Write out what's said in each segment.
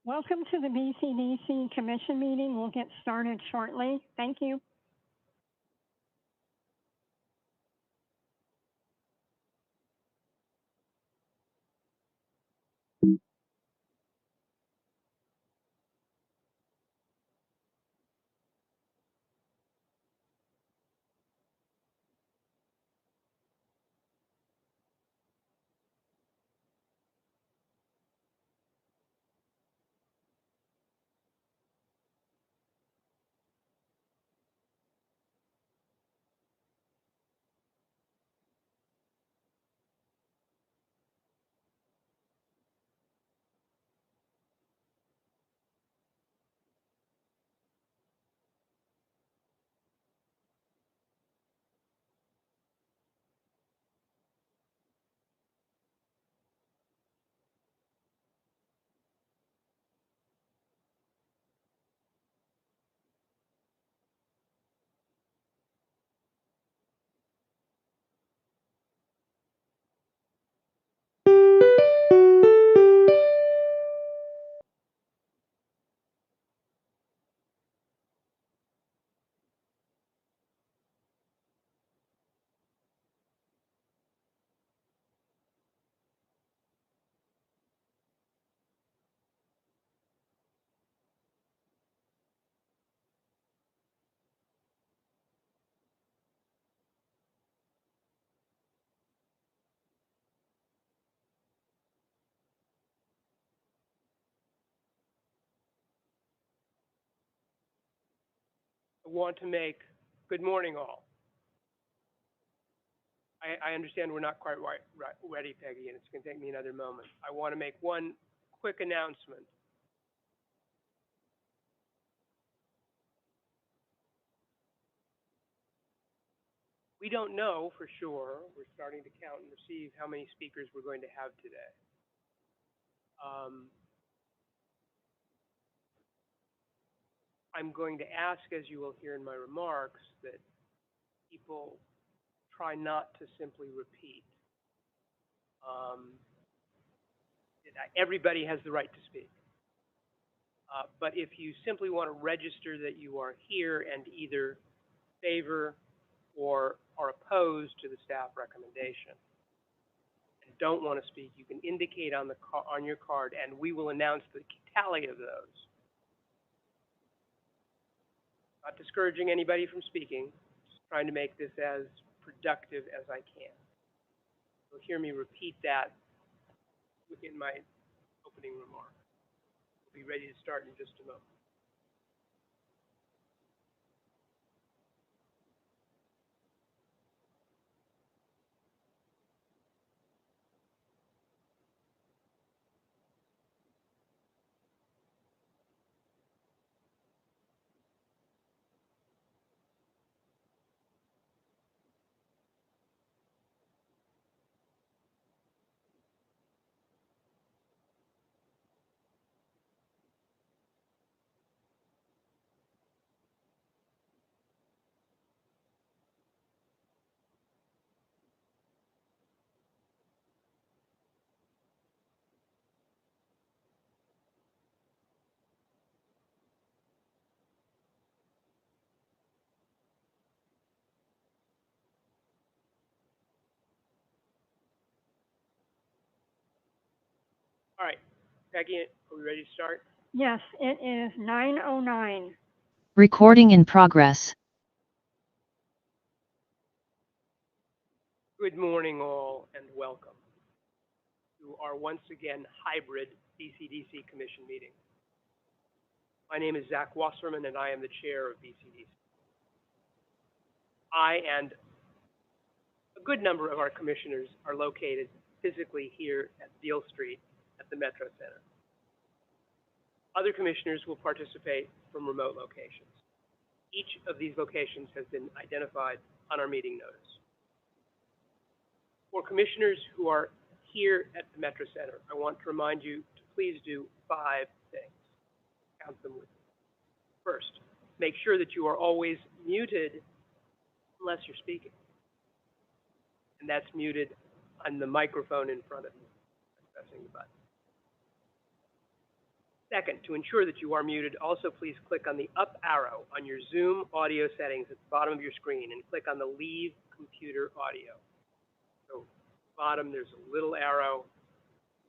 Welcome to the BCDC Commission meeting. We'll get started shortly. Thank you. Want to make, good morning all. I understand we're not quite ready, Peggy, and it's going to take me another moment. I want to make one quick announcement. We don't know for sure. We're starting to count and receive how many speakers we're going to have today. I'm going to ask, as you will hear in my remarks, that people try not to simply repeat. Everybody has the right to speak. But if you simply want to register that you are here and either favor or are opposed to the staff recommendation and don't want to speak, you can indicate on your card, and we will announce the tally of those. Not discouraging anybody from speaking, just trying to make this as productive as I can. You'll hear me repeat that in my opening remarks. We'll be ready to start in just a moment. All right, Peggy, are we ready to start? Yes, it is 9:09. Recording in progress. Good morning all, and welcome to our once again hybrid BCDC Commission meeting. My name is Zach Wasserman, and I am the chair of BCDC. I and a good number of our commissioners are located physically here at Beale Street at the Metro Center. Other commissioners will participate from remote locations. Each of these locations has been identified on our meeting notice. For commissioners who are here at the Metro Center, I want to remind you to please do 5 things. Count them with me. First, make sure that you are always muted unless you're speaking. And that's muted on the microphone in front of you. Pressing the button. Second, to ensure that you are muted, also please click on the up arrow on your Zoom audio settings at the bottom of your screen and click on the Leave Computer Audio. So at the bottom, there's a little arrow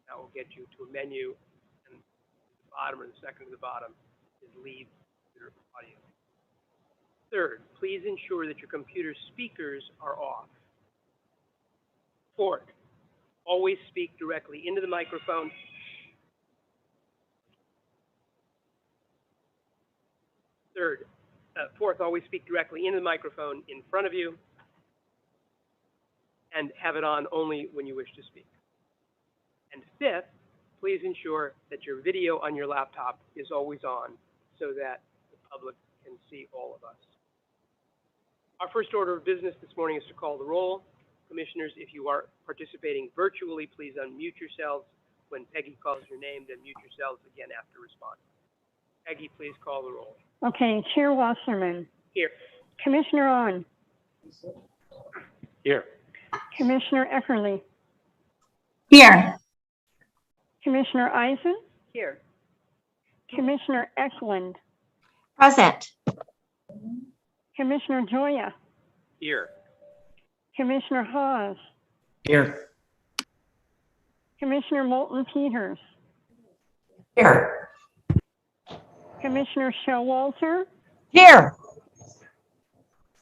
that will get you to a menu, and the bottom, or the second to the bottom, is Leave Computer Audio. Third, please ensure that your computer speakers are off. Fourth, always speak directly into the microphone. Fourth, always speak directly into the microphone in front of you and have it on only when you wish to speak. And fifth, please ensure that your video on your laptop is always on so that the public can see all of us. Our first order of business this morning is to call the roll. Commissioners, if you are participating virtually, please unmute yourselves. When Peggy calls your name, then mute yourselves again after responding. Peggy, please call the roll. Okay, Chair Wasserman. Here. Commissioner On. Here. Commissioner Eckerly. Here. Commissioner Eisen. Here. Commissioner Eklund. Present. Commissioner Joya. Here. Commissioner Hawes. Here. Commissioner Moulton Peters. Here. Commissioner Showalter. Here.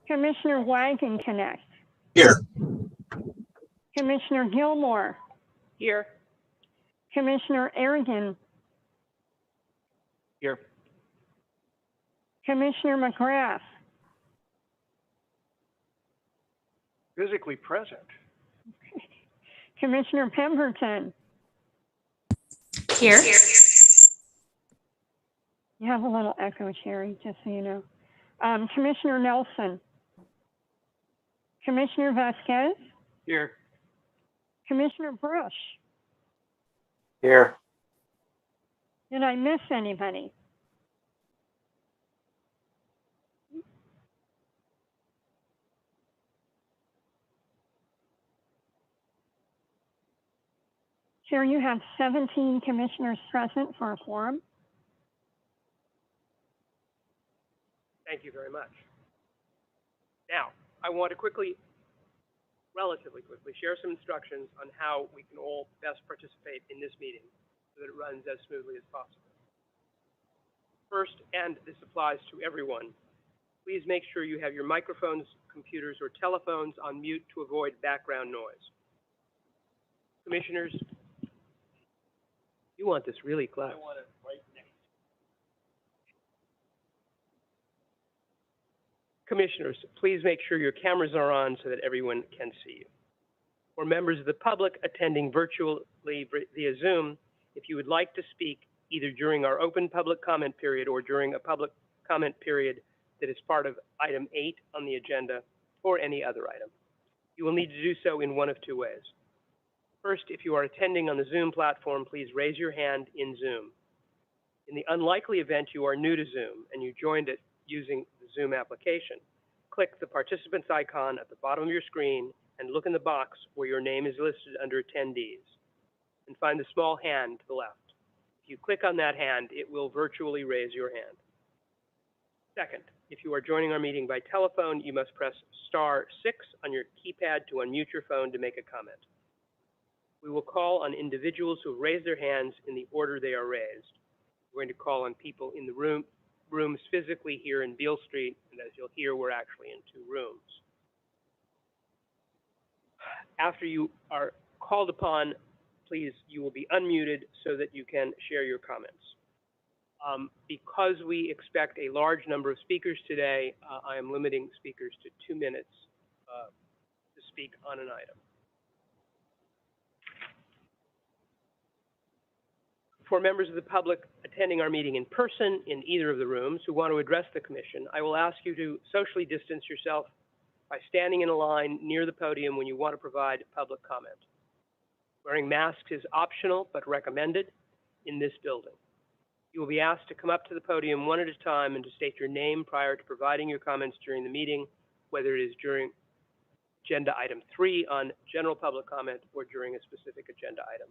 Commissioner Wagenknecht. Here. Commissioner Gilmore. Here. Commissioner Aragon. Here. Commissioner McGrath. Physically present. Commissioner Pemberton. Here. You have a little echo, Sherry, just so you know. Commissioner Nelson. Commissioner Vasquez. Here. Commissioner Brush. Here. Did I miss anybody? Chair, you have 17 commissioners present for a quorum. Thank you very much. Now, I want to relatively quickly, share some instructions on how we can all best participate in this meeting so that it runs as smoothly as possible. First, and this applies to everyone, please make sure you have your microphones, computers, or telephones on mute to avoid background noise. Commissioners, you want this really close. I want it right next. Commissioners, please make sure your cameras are on so that everyone can see you. For members of the public attending virtually via Zoom, if you would like to speak either during our open public comment period or during a public comment period that is part of item 8 on the agenda or any other item, you will need to do so in one of two ways. First, if you are attending on the Zoom platform, please raise your hand in Zoom. In the unlikely event you are new to Zoom and you joined it using the Zoom application, click the participants icon at the bottom of your screen and look in the box where your name is listed under attendees and find the small hand to the left. If you click on that hand, it will virtually raise your hand. Second, if you are joining our meeting by telephone, you must press *6 on your keypad to unmute your phone to make a comment. We will call on individuals who have raised their hands in the order they are raised. We're going to call on people in the rooms physically here in Beale Street, and as you'll hear, we're actually in 2 rooms. After you are called upon, please, you will be unmuted so that you can share your comments. Because we expect a large number of speakers today, I am limiting speakers to 2 minutes to speak on an item. For members of the public attending our meeting in person in either of the rooms who want to address the Commission, I will ask you to socially distance yourself by standing in a line near the podium when you want to provide public comment. Wearing masks is optional but recommended in this building. You will be asked to come up to the podium one at a time and to state your name prior to providing your comments during the meeting, whether it is during agenda item 3 on general public comment or during a specific agenda item.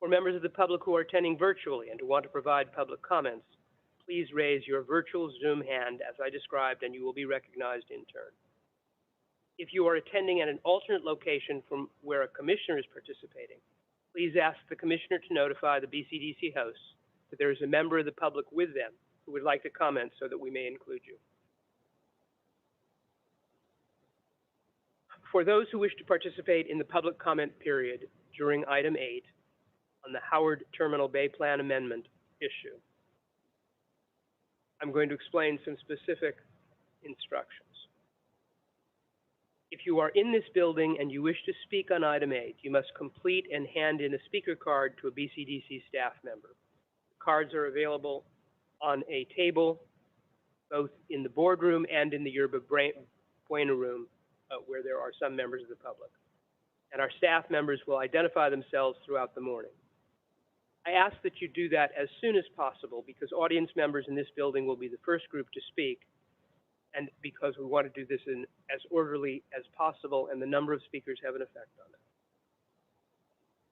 For members of the public who are attending virtually and who want to provide public comments, please raise your virtual Zoom hand as I described, and you will be recognized in turn. If you are attending at an alternate location from where a commissioner is participating, please ask the commissioner to notify the BCDC hosts that there is a member of the public with them who would like to comment so that we may include you. For those who wish to participate in the public comment period during item 8 on the Howard Terminal Bay Plan Amendment issue, I'm going to explain some specific instructions. If you are in this building and you wish to speak on item 8, you must complete and hand in a speaker card to a BCDC staff member. The cards are available on a table, both in the boardroom and in the Yerba Buena room, where there are some members of the public. And our staff members will identify themselves throughout the morning. I ask that you do that as soon as possible because audience members in this building will be the first group to speak, and because we want to do this in as orderly as possible, and the number of speakers have an effect on it.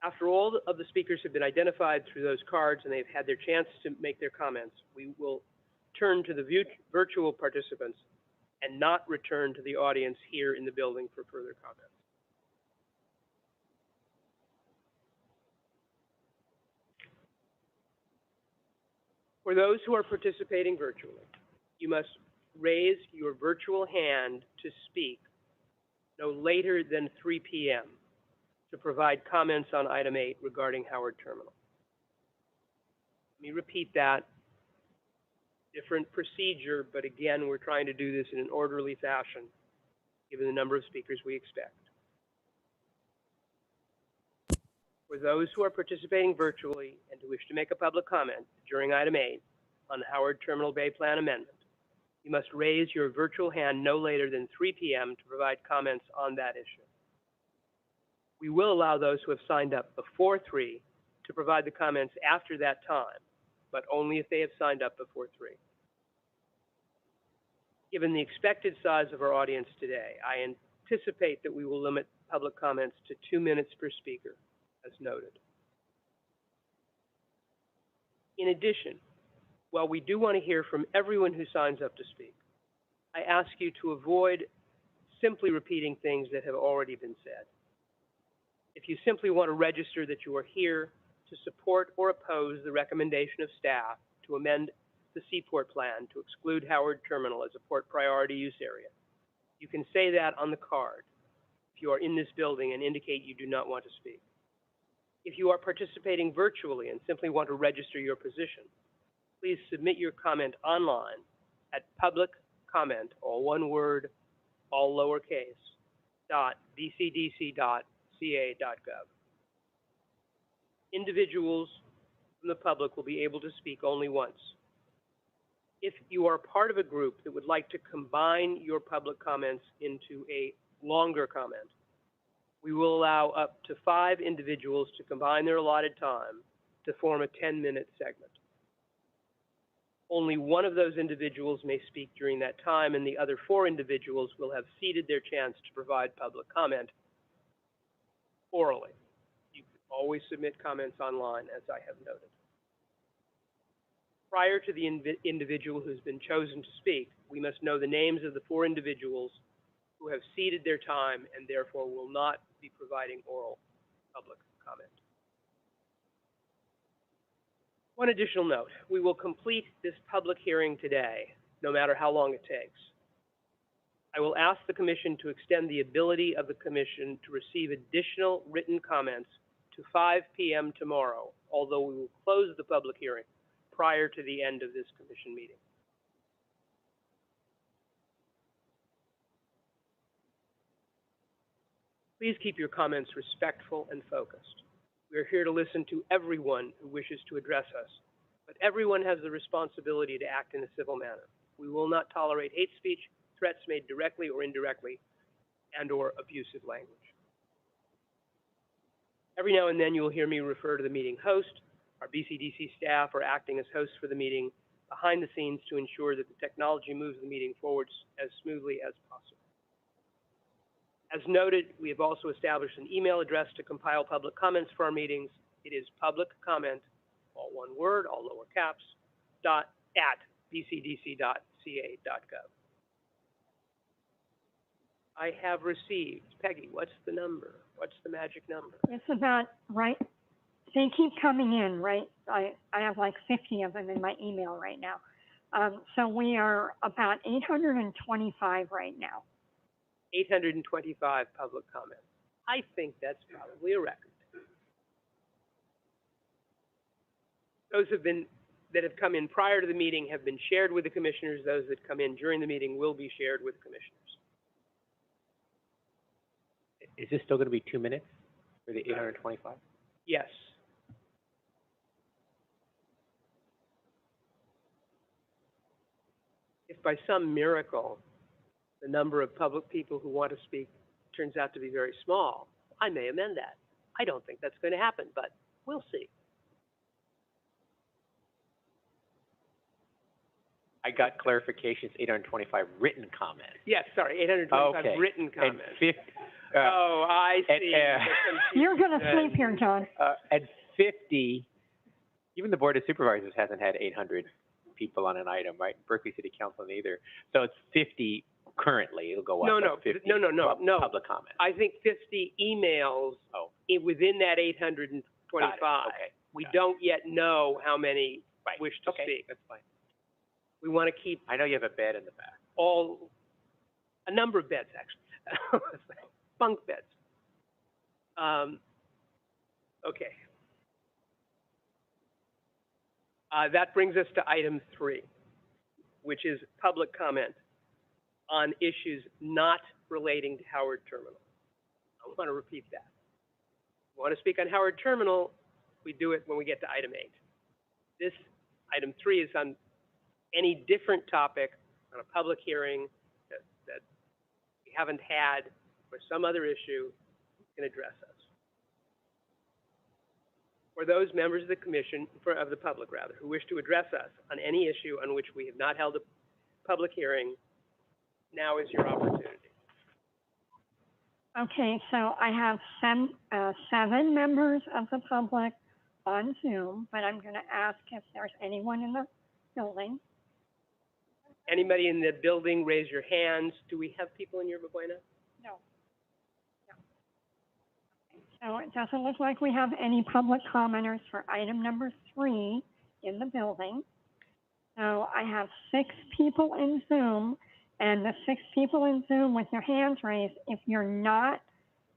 After all of the speakers have been identified through those cards and they've had their chance to make their comments, we will turn to the virtual participants and not return to the audience here in the building for further comments. For those who are participating virtually, you must raise your virtual hand to speak no later than 3 p.m. to provide comments on item 8 regarding Howard Terminal. Let me repeat that. Different procedure, but again, we're trying to do this in an orderly fashion, given the number of speakers we expect. For those who are participating virtually and who wish to make a public comment during item 8 on the Howard Terminal Bay Plan Amendment, you must raise your virtual hand no later than 3 p.m. to provide comments on that issue. We will allow those who have signed up before 3 to provide the comments after that time, but only if they have signed up before 3. Given the expected size of our audience today, I anticipate that we will limit public comments to 2 minutes per speaker, as noted. In addition, while we do want to hear from everyone who signs up to speak, I ask you to avoid simply repeating things that have already been said. If you simply want to register that you are here to support or oppose the recommendation of staff to amend the Seaport plan to exclude Howard Terminal as a port priority use area, you can say that on the card if you are in this building and indicate you do not want to speak. If you are participating virtually and simply want to register your position, please submit your comment online at publiccomment, all one word, all lowercase, .bcdc.ca.gov. Individuals from the public will be able to speak only once. If you are part of a group that would like to combine your public comments into a longer comment, we will allow up to 5 individuals to combine their allotted time to form a 10-minute segment. Only one of those individuals may speak during that time, and the other 4 individuals will have ceded their chance to provide public comment orally. You can always submit comments online, as I have noted. Prior to the individual who's been chosen to speak, we must know the names of the 4 individuals who have ceded their time and therefore will not be providing oral public comment. One additional note, we will complete this public hearing today, no matter how long it takes. I will ask the Commission to extend the ability of the Commission to receive additional written comments to 5 p.m. tomorrow, although we will close the public hearing prior to the end of this Commission meeting. Please keep your comments respectful and focused. We are here to listen to everyone who wishes to address us, but everyone has the responsibility to act in a civil manner. We will not tolerate hate speech, threats made directly or indirectly, and/or abusive language. Every now and then you will hear me refer to the meeting host. Our BCDC staff are acting as hosts for the meeting behind the scenes to ensure that the technology moves the meeting forward as smoothly as possible. As noted, we have also established an email address to compile public comments for our meetings. It is public comment, all one word, all lower caps, at bcdc.ca.gov. I have received, Peggy, what's the number? What's the magic number? It's about, right, they keep coming in, right? I have like 50 of them in my email right now. So we are about 825 right now. 825 public comments. I think that's probably a record. Those that have come in prior to the meeting have been shared with the commissioners. Those that come in during the meeting will be shared with the commissioners. Is this still going to be 2 minutes for the 825? Yes. If by some miracle the number of public people who want to speak turns out to be very small, I may amend that. I don't think that's going to happen, but we'll see. I got clarifications, 825 written comments. Yes, sorry, 825 Okay. written And comments. oh, I see. You're going to sleep here, John. and 50, even the Board of Supervisors hasn't had 800 people on an item, right? Berkeley City Council neither. So it's 50 currently. It'll go up. No, 50 no. Public comment. I think 50 emails within that 825. Okay. We don't yet know how many wish to Okay, speak. that's fine. We want to keep I know you have a bed in the back. a number of beds, actually. Bunk beds. Okay. That brings us to item 3, which is public comment on issues not relating to Howard Terminal. I want to repeat that. If you want to speak on Howard Terminal, we do it when we get to item 8. This item 3 is on any different topic on a public hearing that we haven't had or some other issue can address us. For those members of the commission, of the public rather, who wish to address us on any issue on which we have not held a public hearing, now is your opportunity. Okay, so I have 7 members of the public on Zoom, but I'm going to ask if there's anyone in the building. Anybody in the building, raise your hands. Do we have people in Yerba Buena? No. So it doesn't look like we have any public commenters for item number 3 in the building. So I have 6 people in Zoom, and the 6 people in Zoom with their hands raised, if you're not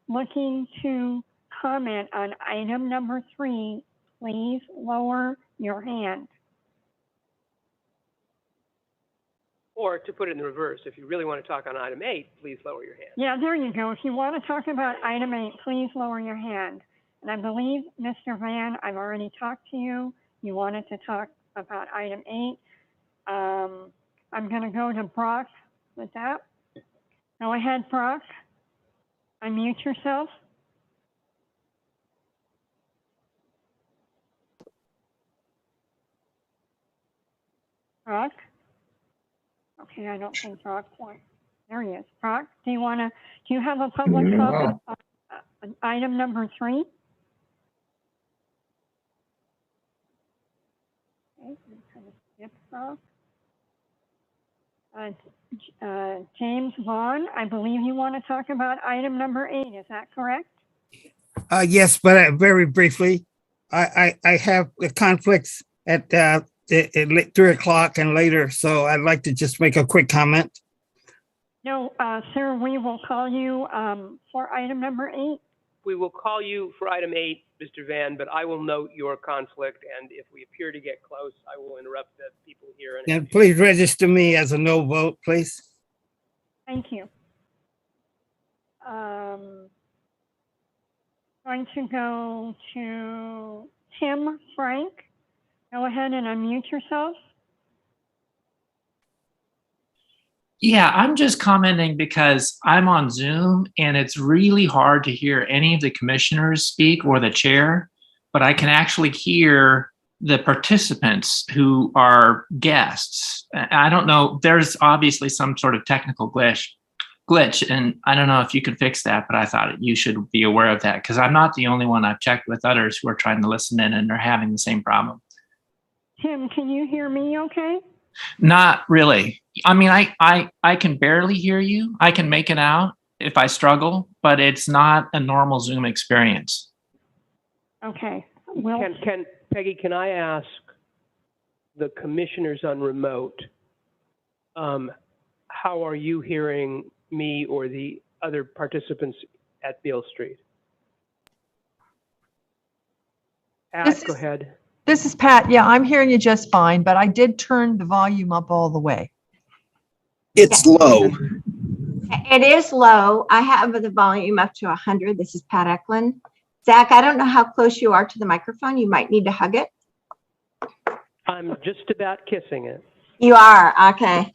looking to comment on item number 3, please lower your hand. Or to put it in the reverse, if you really want to talk on item 8, please lower your hand. Yeah, there you go. If you want to talk about item 8, please lower your hand. And I believe, Mr. Van, I've already talked to you. You wanted to talk about item 8. I'm going to go to Brock with that. Go ahead, Brock. Unmute yourself. Brock? Okay, I don't think Brock won. There he is. Brock, do you have a public comment on item number 3? Okay, I'm trying to skip Brock. James Vaughn, I believe you want to talk about item number 8. Is that correct? Yes, but very briefly, I have the conflicts at 3 o'clock and later, so I'd like to just make a quick comment. No, sir, we will call you for item number 8. We will call you for item 8, Mr. Van, but I will note your conflict, and if we appear to get close, I will interrupt the people here. And please register me as a no vote, please. Thank you. Going to go to Tim Frank. Go ahead and unmute yourself. Yeah, I'm just commenting because I'm on Zoom and it's really hard to hear any of the commissioners speak or the chair, but I can actually hear the participants who are guests. I don't know, there's obviously some sort of technical glitch. glitch, and I don't know if you could fix that, but I thought you should be aware of that because I'm not the only one. I've checked with others who are trying to listen in and are having the same problem. Tim, can you hear me okay? Not really. I mean, I can barely hear you. I can make it out if I struggle, but it's not a normal Zoom experience. Okay. Well, Peggy, can I ask the commissioners on remote, how are you hearing me or the other participants at Beale Street? Pat, go ahead. This is Pat. Yeah, I'm hearing you just fine, but I did turn the volume up all the way. It's low. It is low. I have the volume up to 100. This is Pat Eklund. Zach, I don't know how close you are to the microphone. You might need to hug it. I'm just about kissing it. You are, okay.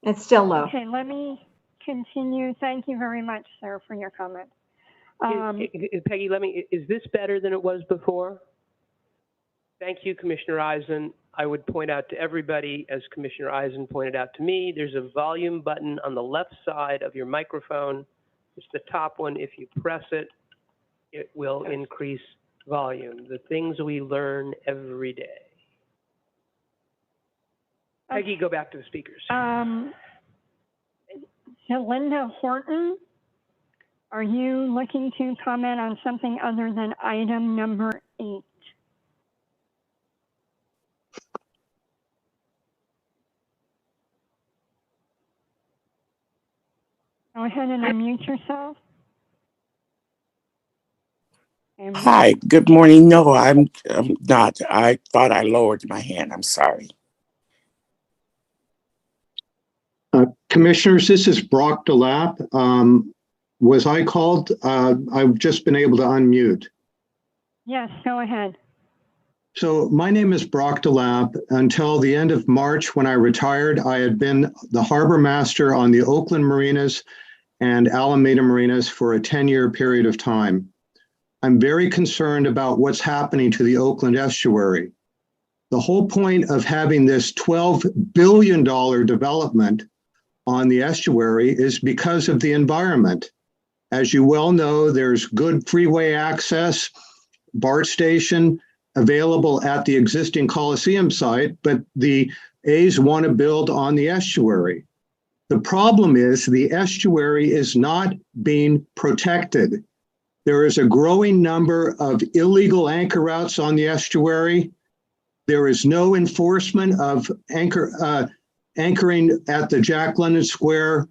It's still low. okay, let me continue. Thank you very much, sir, for your comment. Peggy, is this better than it was before? Thank you, Commissioner Eisen. I would point out to everybody, as Commissioner Eisen pointed out to me, there's a volume button on the left side of your microphone. It's the top one. If you press it, it will increase volume. The things we learn every day. Peggy, go back to the speakers. Linda Horton, are you looking to comment on something other than item number 8? Go ahead and unmute yourself. Hi, good morning. No, I'm not. I thought I lowered my hand. I'm sorry. Commissioners, this is Brock Delapp. Was I called? I've just been able to unmute. Yes, go ahead. So my name is Brock Delapp. Until the end of March, when I retired, I had been the harbor master on the Oakland marinas and Alameda marinas for a 10-year period of time. I'm very concerned about what's happening to the Oakland estuary. The whole point of having this $12 billion development on the estuary is because of the environment. As you well know, there's good freeway access, BART station available at the existing Coliseum site, but the A's want to build on the estuary. The problem is the estuary is not being protected. There is a growing number of illegal anchor routes on the estuary. There is no enforcement of anchoring at the Jack London Square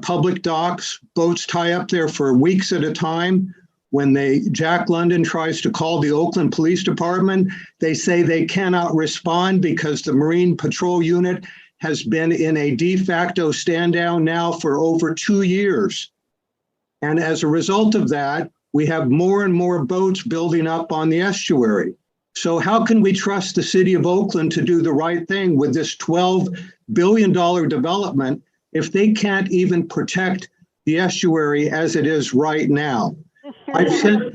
public docks. Boats tie up there for weeks at a time. When Jack London tries to call the Oakland Police Department, they say they cannot respond because the Marine Patrol Unit has been in a de facto stand down now for over 2 years. And as a result of that, we have more and more boats building up on the estuary. So how can we trust the city of Oakland to do the right thing with this $12 billion development if they can't even protect the estuary as it is right now? I've sent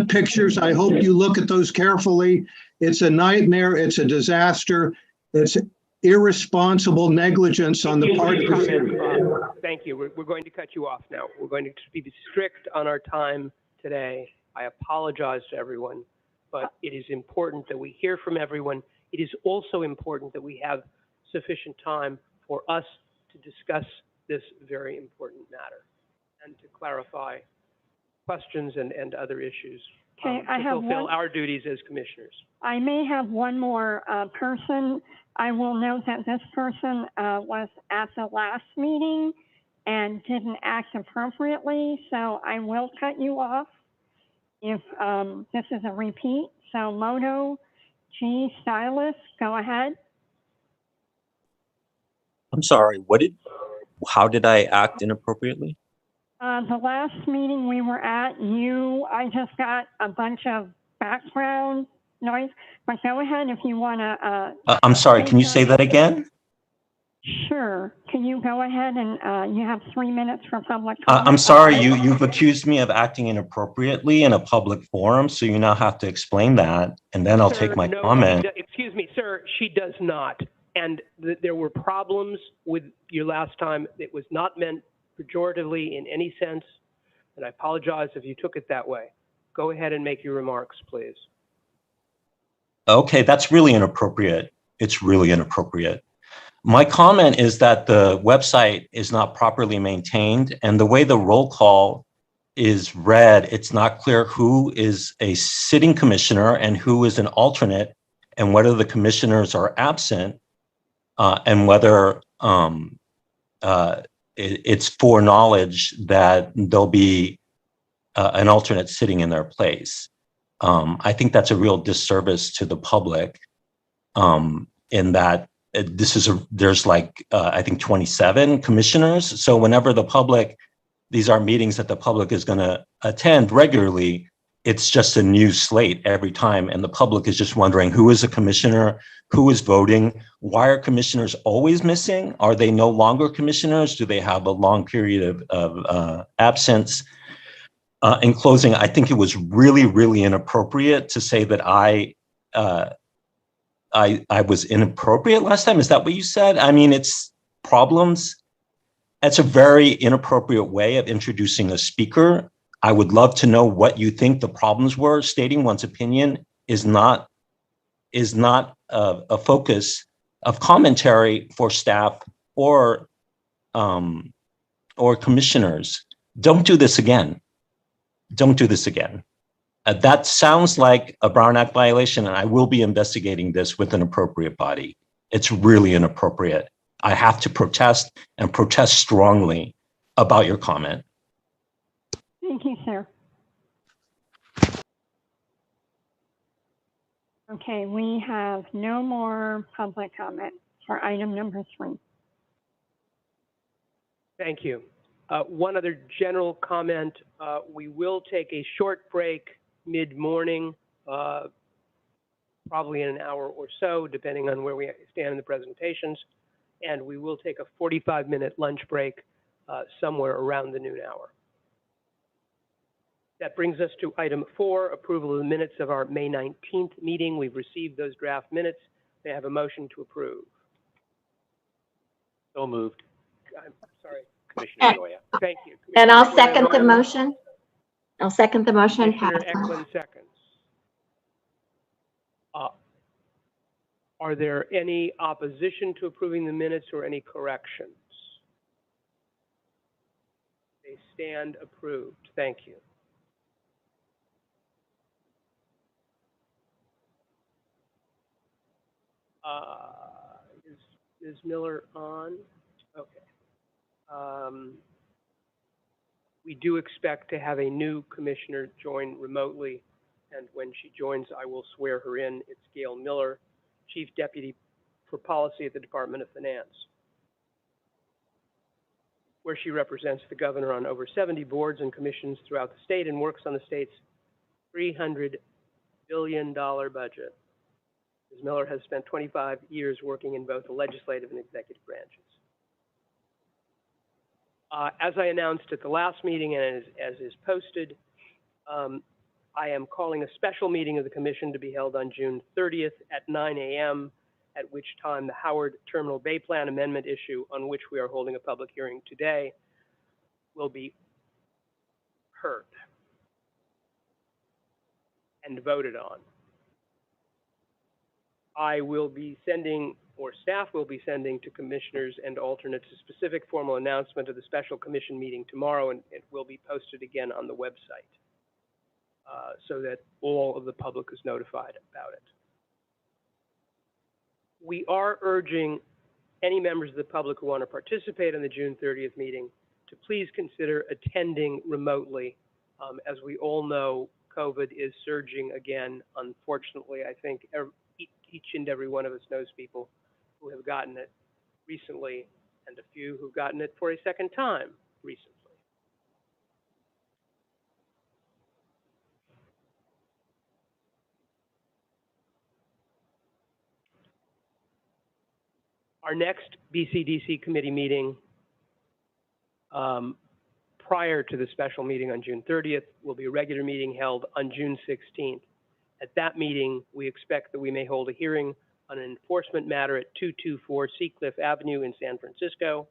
pictures. I hope you look at those carefully. It's a nightmare. It's a disaster. It's irresponsible negligence on the part of the city. Thank you. We're going to cut you off now. We're going to be strict on our time today. I apologize to everyone, but it is important that we hear from everyone. It is also important that we have sufficient time for us to discuss this very important matter and to clarify questions and other issues. Okay, I to have fulfill one. our duties as commissioners. I may have one more person. I will note that this person was at the last meeting and didn't act appropriately, so I will cut you off if this is a repeat. So Moto G. Stylus, go ahead. I'm sorry, how did I act inappropriately? The last meeting we were at, I just got a bunch of background noise, but go ahead if you want to. I'm sorry, can you say that again? Sure. Can you go ahead and you have 3 minutes for public comment? I'm sorry, you've accused me of acting inappropriately in a public forum, so you now have to explain that, and then I'll take my comment. Excuse me, sir, she does not. And there were problems with you last time. It was not meant pejoratively in any sense, and I apologize if you took it that way. Go ahead and make your remarks, please. Okay, that's really inappropriate. It's really inappropriate. My comment is that the website is not properly maintained, and the way the roll call is read, it's not clear who is a sitting commissioner and who is an alternate, and whether the commissioners are absent, and whether it's foreknowledge that there'll be an alternate sitting in their place. I think that's a real disservice to the public, in that there's like, I think 27 commissioners. So whenever these are meetings that the public is going to attend regularly, it's just a new slate every time. And the public is just wondering who is a commissioner, who is voting, why are commissioners always missing? Are they no longer commissioners? Do they have a long period of absence? In closing, I think it was really, really inappropriate to say that I was inappropriate last time. Is that what you said? I mean, it's problems. It's a very inappropriate way of introducing a speaker. I would love to know what you think the problems were. Stating one's opinion is not a focus of commentary for staff or commissioners. Don't do this again. Don't do this again. That sounds like a Brown Act violation, and I will be investigating this with an appropriate body. It's really inappropriate. I have to protest, and protest strongly about your comment. Thank you, sir. Okay, we have no more public comment for item number 3. Thank you. One other general comment. We will take a short break mid-morning, probably in an hour or so, depending on where we stand in the presentations. And we will take a 45-minute lunch break somewhere around the noon hour. That brings us to item 4, approval of the minutes of our May 19th meeting. We've received those draft minutes. May I have a motion to approve? So moved. I'm sorry. Commissioner Joya. Thank you. And I'll Commissioner second the Joya, motion. I'll second the motion. Commissioner Eklund seconds. Are there any opposition to approving the minutes or any corrections? They stand approved. Thank you. Is Ms. Miller on? Okay. We do expect to have a new commissioner join remotely, and when she joins, I will swear her in. It's Gail Miller, Chief Deputy for Policy at the Department of Finance, where she represents the governor on over 70 boards and commissions throughout the state and works on the state's $300 billion budget. Ms. Miller has spent 25 years working in both the legislative and executive branches. As I announced at the last meeting and as is posted, I am calling a special meeting of the Commission to be held on June 30th at 9 a.m., at which time the Howard Terminal Bay Plan Amendment issue, on which we are holding a public hearing today, will be heard and voted on. I will be sending, or staff will be sending to commissioners and alternates a specific formal announcement of the special commission meeting tomorrow, and it will be posted again on the website so that all of the public is notified about it. We are urging any members of the public who want to participate in the June 30th meeting to please consider attending remotely. As we all know, COVID is surging again. Unfortunately, I think each and every one of us knows people who have gotten it recently and a few who've gotten it for a second time recently. Our next BCDC committee meeting prior to the special meeting on June 30th will be a regular meeting held on June 16th. At that meeting, we expect that we may hold a hearing on an enforcement matter at 224 Seacliff Avenue in San Francisco,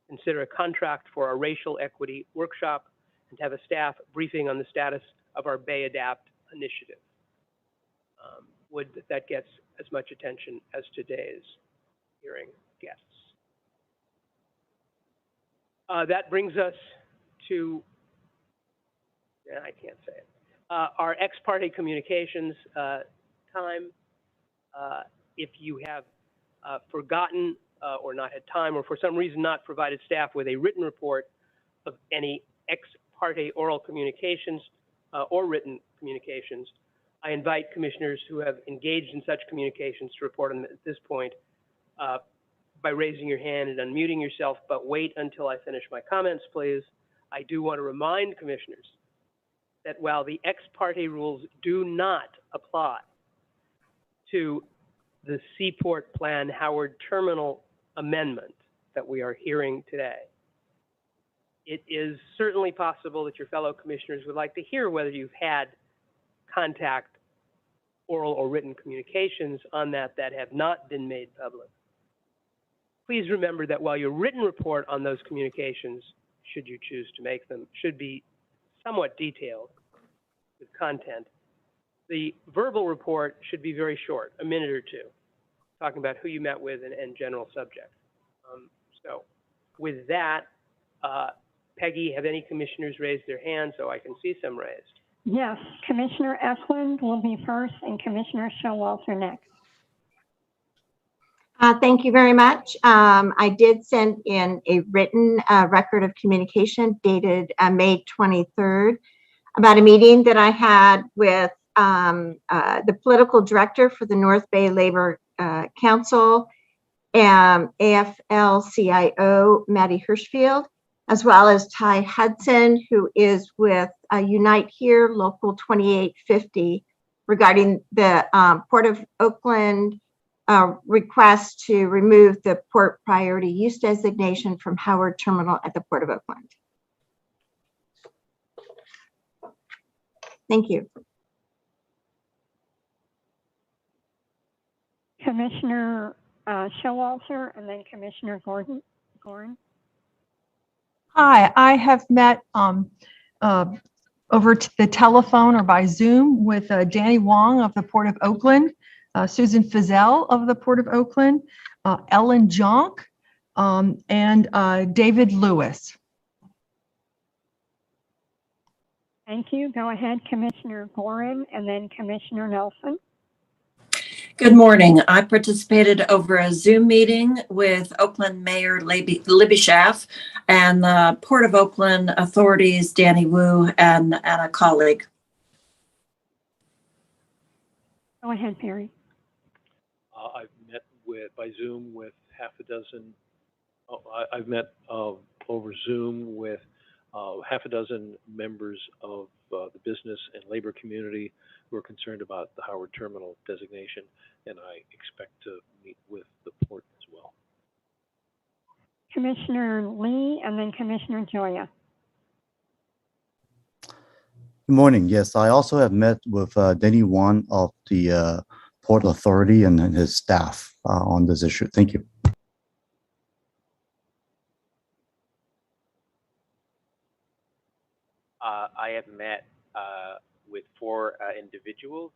consider a contract for a racial equity workshop, and have a staff briefing on the status of our Bay Adapt initiative. Would that gets as much attention as today's hearing gets. That brings us to, I can't say it, our ex parte communications time. If you have forgotten or not had time, or for some reason not provided staff with a written report of any ex parte oral communications or written communications, I invite commissioners who have engaged in such communications to report on them at this point by raising your hand and unmuting yourself, but wait until I finish my comments, please. I do want to remind commissioners that while the ex parte rules do not apply to the Seaport Plan Howard Terminal amendment that we are hearing today, it is certainly possible that your fellow commissioners would like to hear whether you've had contact, oral or written communications on that have not been made public. Please remember that while your written report on those communications, should you choose to make them, should be somewhat detailed with content, the verbal report should be very short, a minute or two, talking about who you met with and general subject. So with that, Peggy, have any commissioners raised their hands so I can see some raised? Yes, Commissioner Eklund will be first and Commissioner Showalter next. Thank you very much. I did send in a written record of communication dated May 23rd about a meeting that I had with the political director for the North Bay Labor Council, AFL-CIO Maddie Hirschfield, as well as Ty Hudson, who is with Unite Here Local 2850, regarding the Port of Oakland request to remove the port priority use designation from Howard Terminal at the Port of Oakland. Thank you. Commissioner Showalter and then Commissioner Gordon. Hi, I have met over the telephone or by Zoom with Danny Wong of the Port of Oakland, Susan Fizel of the Port of Oakland, Ellen Jonk, and David Lewis. Thank you. Go ahead, Commissioner Gorin and then Commissioner Nelson. Good morning. I participated over a Zoom meeting with Oakland Mayor Libby Schaaf and the Port of Oakland authorities, Danny Wu, and a colleague. Go ahead, Perry. I've met by Zoom with half a dozen. I've met over Zoom with half a dozen members of the business and labor community who are concerned about the Howard Terminal designation, and I expect to meet with the port as well. Commissioner Lee and then Commissioner Joya. Good morning. Yes, I also have met with Denny Wan of the Port Authority and his staff on this issue. Thank you. I have met with 4 individuals.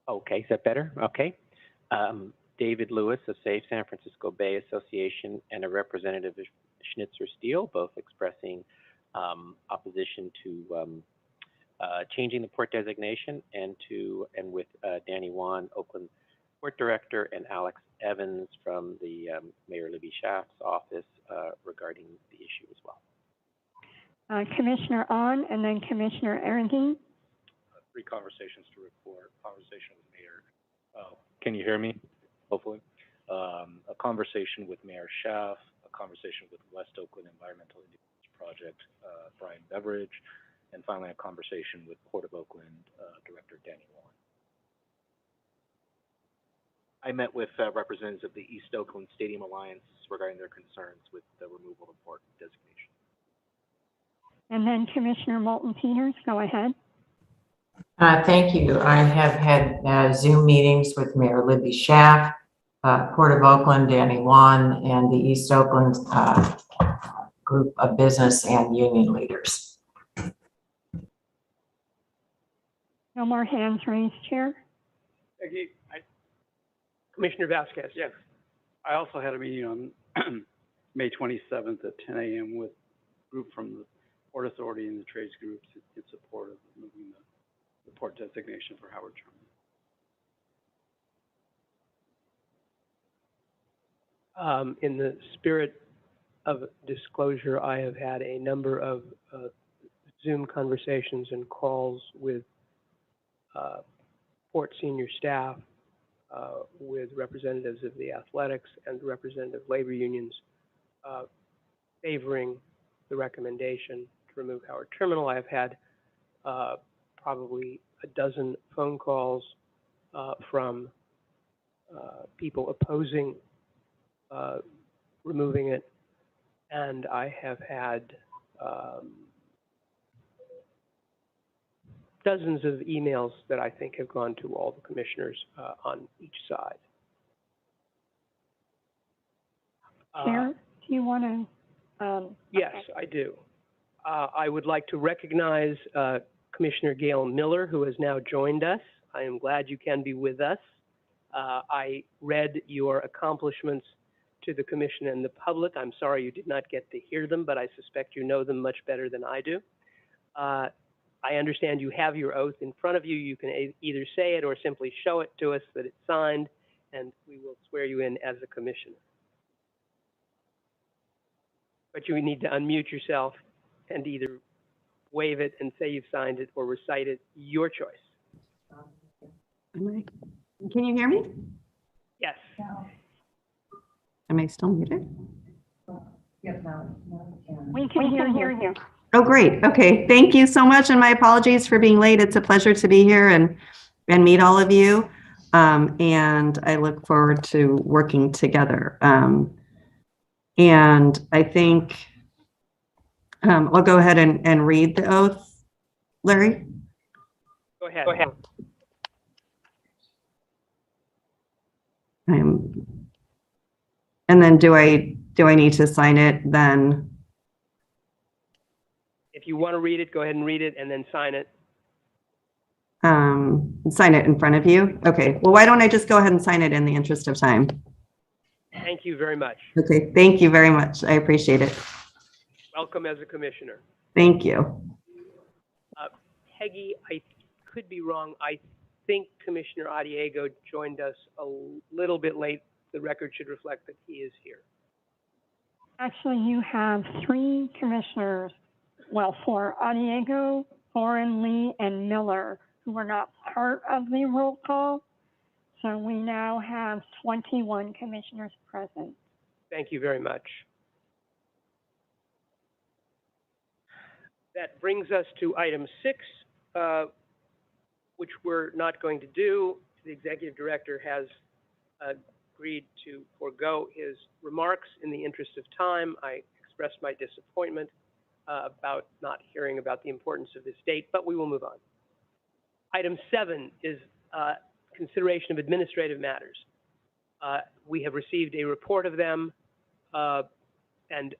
Okay, is that better? Okay. David Lewis of Safe San Francisco Bay Association and a representative of Schnitzer Steel, both expressing opposition to changing the port designation, and with Danny Wan, Oakland Port Director, and Alex Evans from the Mayor Libby Schaaf's office regarding the issue as well. Commissioner On and then Commissioner Arendine. 3 conversations to report. Conversation with Mayor. Can you hear me? Hopefully. A conversation with Mayor Schaaf. A conversation with West Oakland Environmental Independence Project, Brian Beveridge, and finally a conversation with Port of Oakland Director Danny Wong. I met with representatives of the East Oakland Stadium Alliance regarding their concerns with the removal of port designation. And then Commissioner Moulton Peters, go ahead. Thank you. I have had Zoom meetings with Mayor Libby Schaaf, Port of Oakland, Danny Wan, and the East Oakland group of business and union leaders. No more hands raised, Chair? Commissioner Vasquez. Yes. I also had a meeting on May 27th at 10 a.m. with a group from the Port Authority and the trades groups in support of moving the port designation for Howard Terminal. In the spirit of disclosure, I have had a number of Zoom conversations and calls with Port senior staff, with representatives of the athletics and representative labor unions favoring the recommendation to remove Howard Terminal. I have had probably a dozen phone calls from people opposing removing it, and I have had dozens of emails that I think have gone to all the commissioners on each side. Chair, do you want to? Yes, okay. I do. I would like to recognize Commissioner Gail Miller, who has now joined us. I am glad you can be with us. I read your accomplishments to the Commission and the public. I'm sorry you did not get to hear them, but I suspect you know them much better than I do. I understand you have your oath in front of you. You can either say it or simply show it to us that it's signed, and we will swear you in as a commissioner. But you need to unmute yourself and either wave it and say you've signed it or recite it, your choice. Can you hear me? Yes. Am I still muted? We can hear you. Oh, great. Okay. Thank you so much. And my apologies for being late. It's a pleasure to be here and meet all of you. And I look forward to working together. And I think I'll go ahead and read the oath. Larry? Go ahead. Go ahead. And then do I need to sign it then? If you want to read it, go ahead and read it and then sign it. Sign it in front of you? Okay. Well, why don't I just go ahead and sign it in the interest of time? Thank you very much. Okay. Thank you very much. I appreciate it. Welcome as a commissioner. Thank you. Peggy, I could be wrong. I think Commissioner Adiego joined us a little bit late. The record should reflect that he is here. Actually, you have 3 commissioners, well, 4, Adiego, Foreign, Lee, and Miller, who were not part of the roll call. So we now have 21 commissioners present. Thank you very much. That brings us to item 6, which we're not going to do. The executive director has agreed to forego his remarks in the interest of time. I expressed my disappointment about not hearing about the importance of this date, but we will move on. Item 7 is consideration of administrative matters. We have received a report of them, and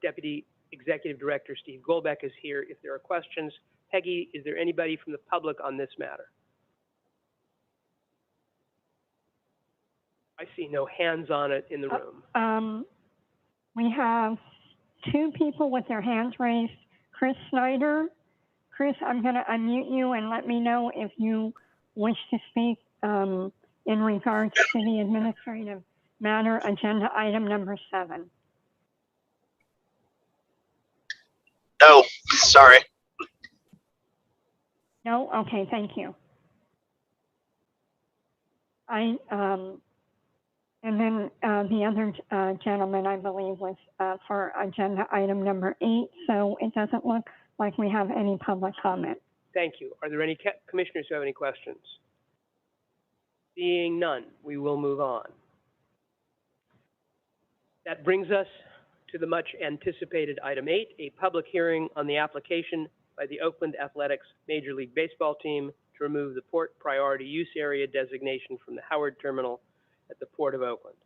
Deputy Executive Director Steve Goldbeck is here if there are questions. Peggy, is there anybody from the public on this matter? I see no hands on it in the room. We have 2 people with their hands raised. Chris Snyder. Chris, I'm going to unmute you and let me know if you wish to speak in regards to the administrative matter, agenda item number 7. No, sorry. No? Okay, thank you. And then the other gentleman, I believe, was for agenda item number 8. So it doesn't look like we have any public comment. Thank you. Are there any commissioners who have any questions? Seeing none, we will move on. That brings us to the much anticipated item 8, a public hearing on the application by by the Oakland Athletics Major League Baseball team to remove the Port Priority Use Area designation from the Howard Terminal at the Port of Oakland.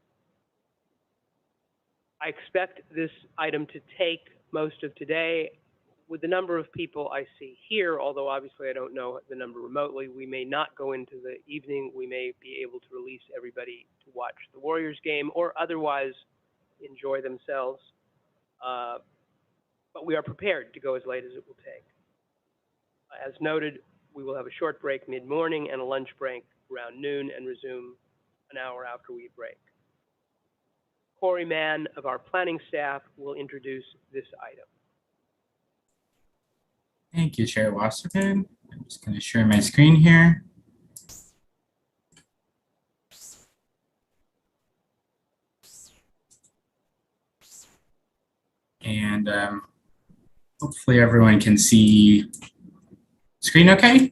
I expect this item to take most of today. With the number of people I see here, although obviously I don't know the number remotely, we may not go into the evening. We may be able to release everybody to watch the Warriors game or otherwise enjoy themselves. But we are prepared to go as late as it will take. As noted, we will have a short break mid-morning and a lunch break around noon and resume an hour after we break. Corey Mann of our planning staff will introduce this item. Thank you, Chair Wasserman. I'm just going to share my screen here. And hopefully everyone can see screen okay?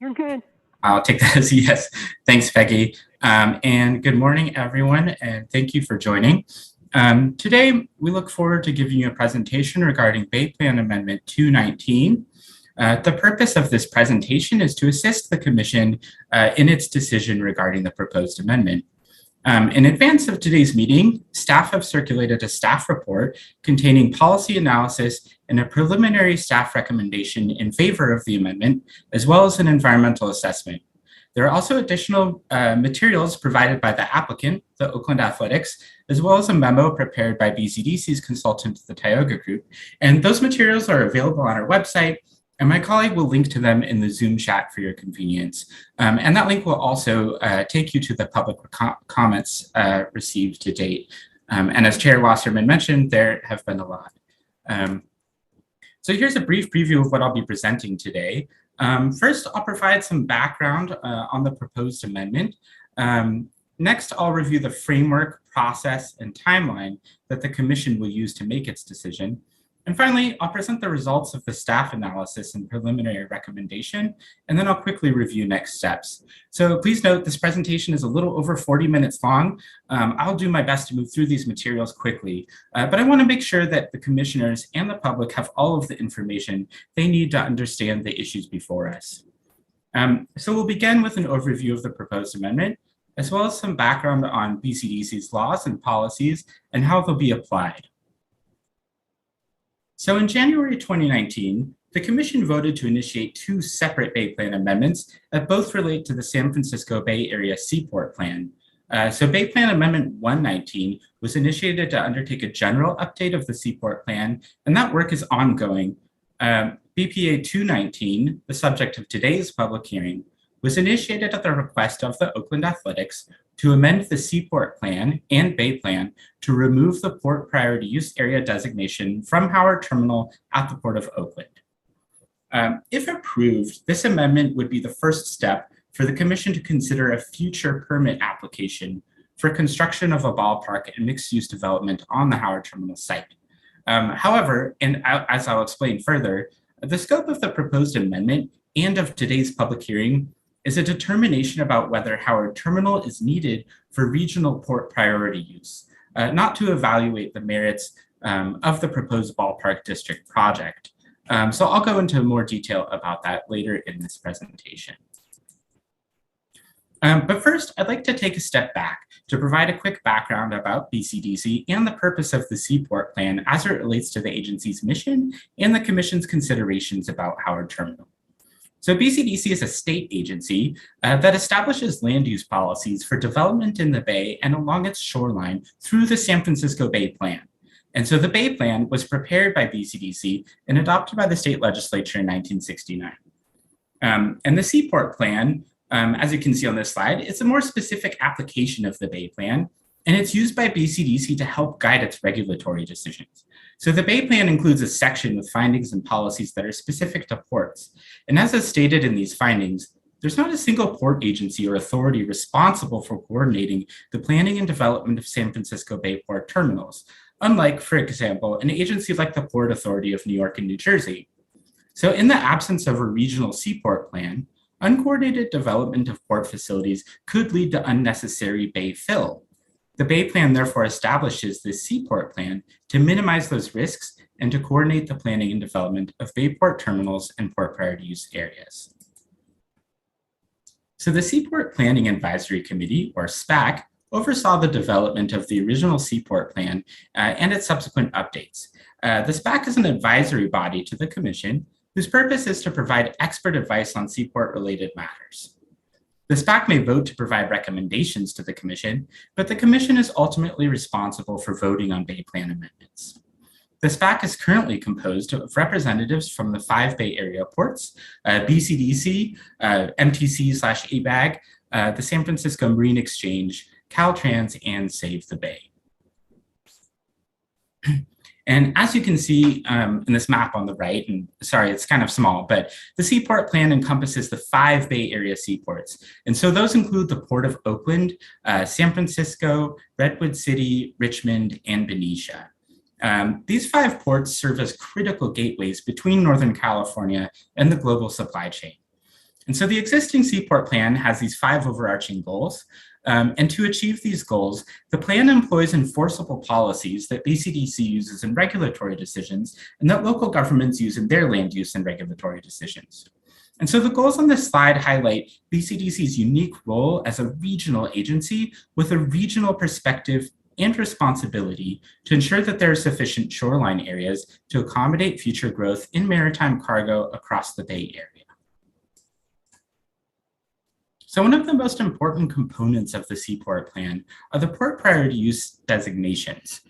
You're good. I'll take that as a yes. Thanks, Peggy. And good morning, everyone, and thank you for joining. Today, we look forward to giving you a presentation regarding Bay Plan Amendment 219. The purpose of this presentation is to assist the Commission in its decision regarding the proposed amendment. In advance of today's meeting, staff have circulated a staff report containing policy analysis and a preliminary staff recommendation in favor of the amendment, as well as an environmental assessment. There are also additional materials provided by the applicant, the Oakland Athletics, as well as a memo prepared by BCDC's consultant, the Tioga Group. And those materials are available on our website, and my colleague will link to them in the Zoom chat for your convenience. And that link will also take you to the public comments received to date. And as Chair Wasserman mentioned, there have been a lot. So here's a brief preview of what I'll be presenting today. First, I'll provide some background on the proposed amendment. Next, I'll review the framework, process, and timeline that the Commission will use to make its decision. And finally, I'll present the results of the staff analysis and preliminary recommendation, and then I'll quickly review next steps. So please note this presentation is a little over 40 minutes long. I'll do my best to move through these materials quickly, but I want to make sure that the commissioners and the public have all of the information they need to understand the issues before us. So we'll begin with an overview of the proposed amendment, as well as some background on BCDC's laws and policies and how they'll be applied. So in January 2019, the Commission voted to initiate two separate Bay Plan amendments that both relate to the San Francisco Bay Area Seaport Plan. So Bay Plan Amendment 119 was initiated to undertake a general update of the Seaport Plan, and that work is ongoing. BPA 219, the subject of today's public hearing, was initiated at the request of the Oakland Athletics to amend the Seaport Plan and Bay Plan to remove the Port Priority Use Area designation from Howard Terminal at the Port of Oakland. If approved, this amendment would be the first step for the Commission to consider a future permit application for construction of a ballpark and mixed-use development on the Howard Terminal site. However, and as I'll explain further, the scope of the proposed amendment and of today's public hearing is a determination about whether Howard Terminal is needed for regional port priority use, not to evaluate the merits of the proposed ballpark district project. So I'll go into more detail about that later in this presentation. But first, I'd like to take a step back to provide a quick background about BCDC and the purpose of the Seaport Plan as it relates to the agency's mission and the Commission's considerations about Howard Terminal. So BCDC is a state agency that establishes land use policies for development in the Bay and along its shoreline through the San Francisco Bay Plan. And so the Bay Plan was prepared by BCDC and adopted by the state legislature in 1969. And the Seaport Plan, as you can see on this slide, it's a more specific application of the Bay Plan, and it's used by BCDC to help guide its regulatory decisions. So the Bay Plan includes a section with findings and policies that are specific to ports. And as is stated in these findings, there's not a single port agency or authority responsible for coordinating the planning and development of San Francisco Bay Port terminals, unlike, for example, an agency like the Port Authority of New York and New Jersey. So in the absence of a regional seaport plan, uncoordinated development of port facilities could lead to unnecessary bay fill. The Bay Plan therefore establishes this Seaport Plan to minimize those risks and to coordinate the planning and development of Bayport terminals and port priority use areas. So the Seaport Planning Advisory Committee, or SPAC, oversaw the development of the original Seaport plan and its subsequent updates. The SPAC is an advisory body to the Commission whose purpose is to provide expert advice on Seaport-related matters. The SPAC may vote to provide recommendations to the Commission, but the Commission is ultimately responsible for voting on Bay Plan amendments. The SPAC is currently composed of representatives from the 5 Bay Area ports, BCDC, MTC/ABAG, the San Francisco Marine Exchange, Caltrans, and Save the Bay. And as you can see in this map on the right, and sorry, it's kind of small, but the Seaport plan encompasses the 5 Bay Area seaports. And so those include the Port of Oakland, San Francisco, Redwood City, Richmond, and Benicia. These 5 ports serve as critical gateways between Northern California and the global supply chain. And so the existing Seaport plan has these 5 overarching goals. And to achieve these goals, the plan employs enforceable policies that BCDC uses in regulatory decisions and that local governments use in their land use and regulatory decisions. And so the goals on this slide highlight BCDC's unique role as a regional agency with a regional perspective and responsibility to ensure that there are sufficient shoreline areas to accommodate future growth in maritime cargo across the Bay Area. So one of the most important components of the Seaport plan are the port priority use designations.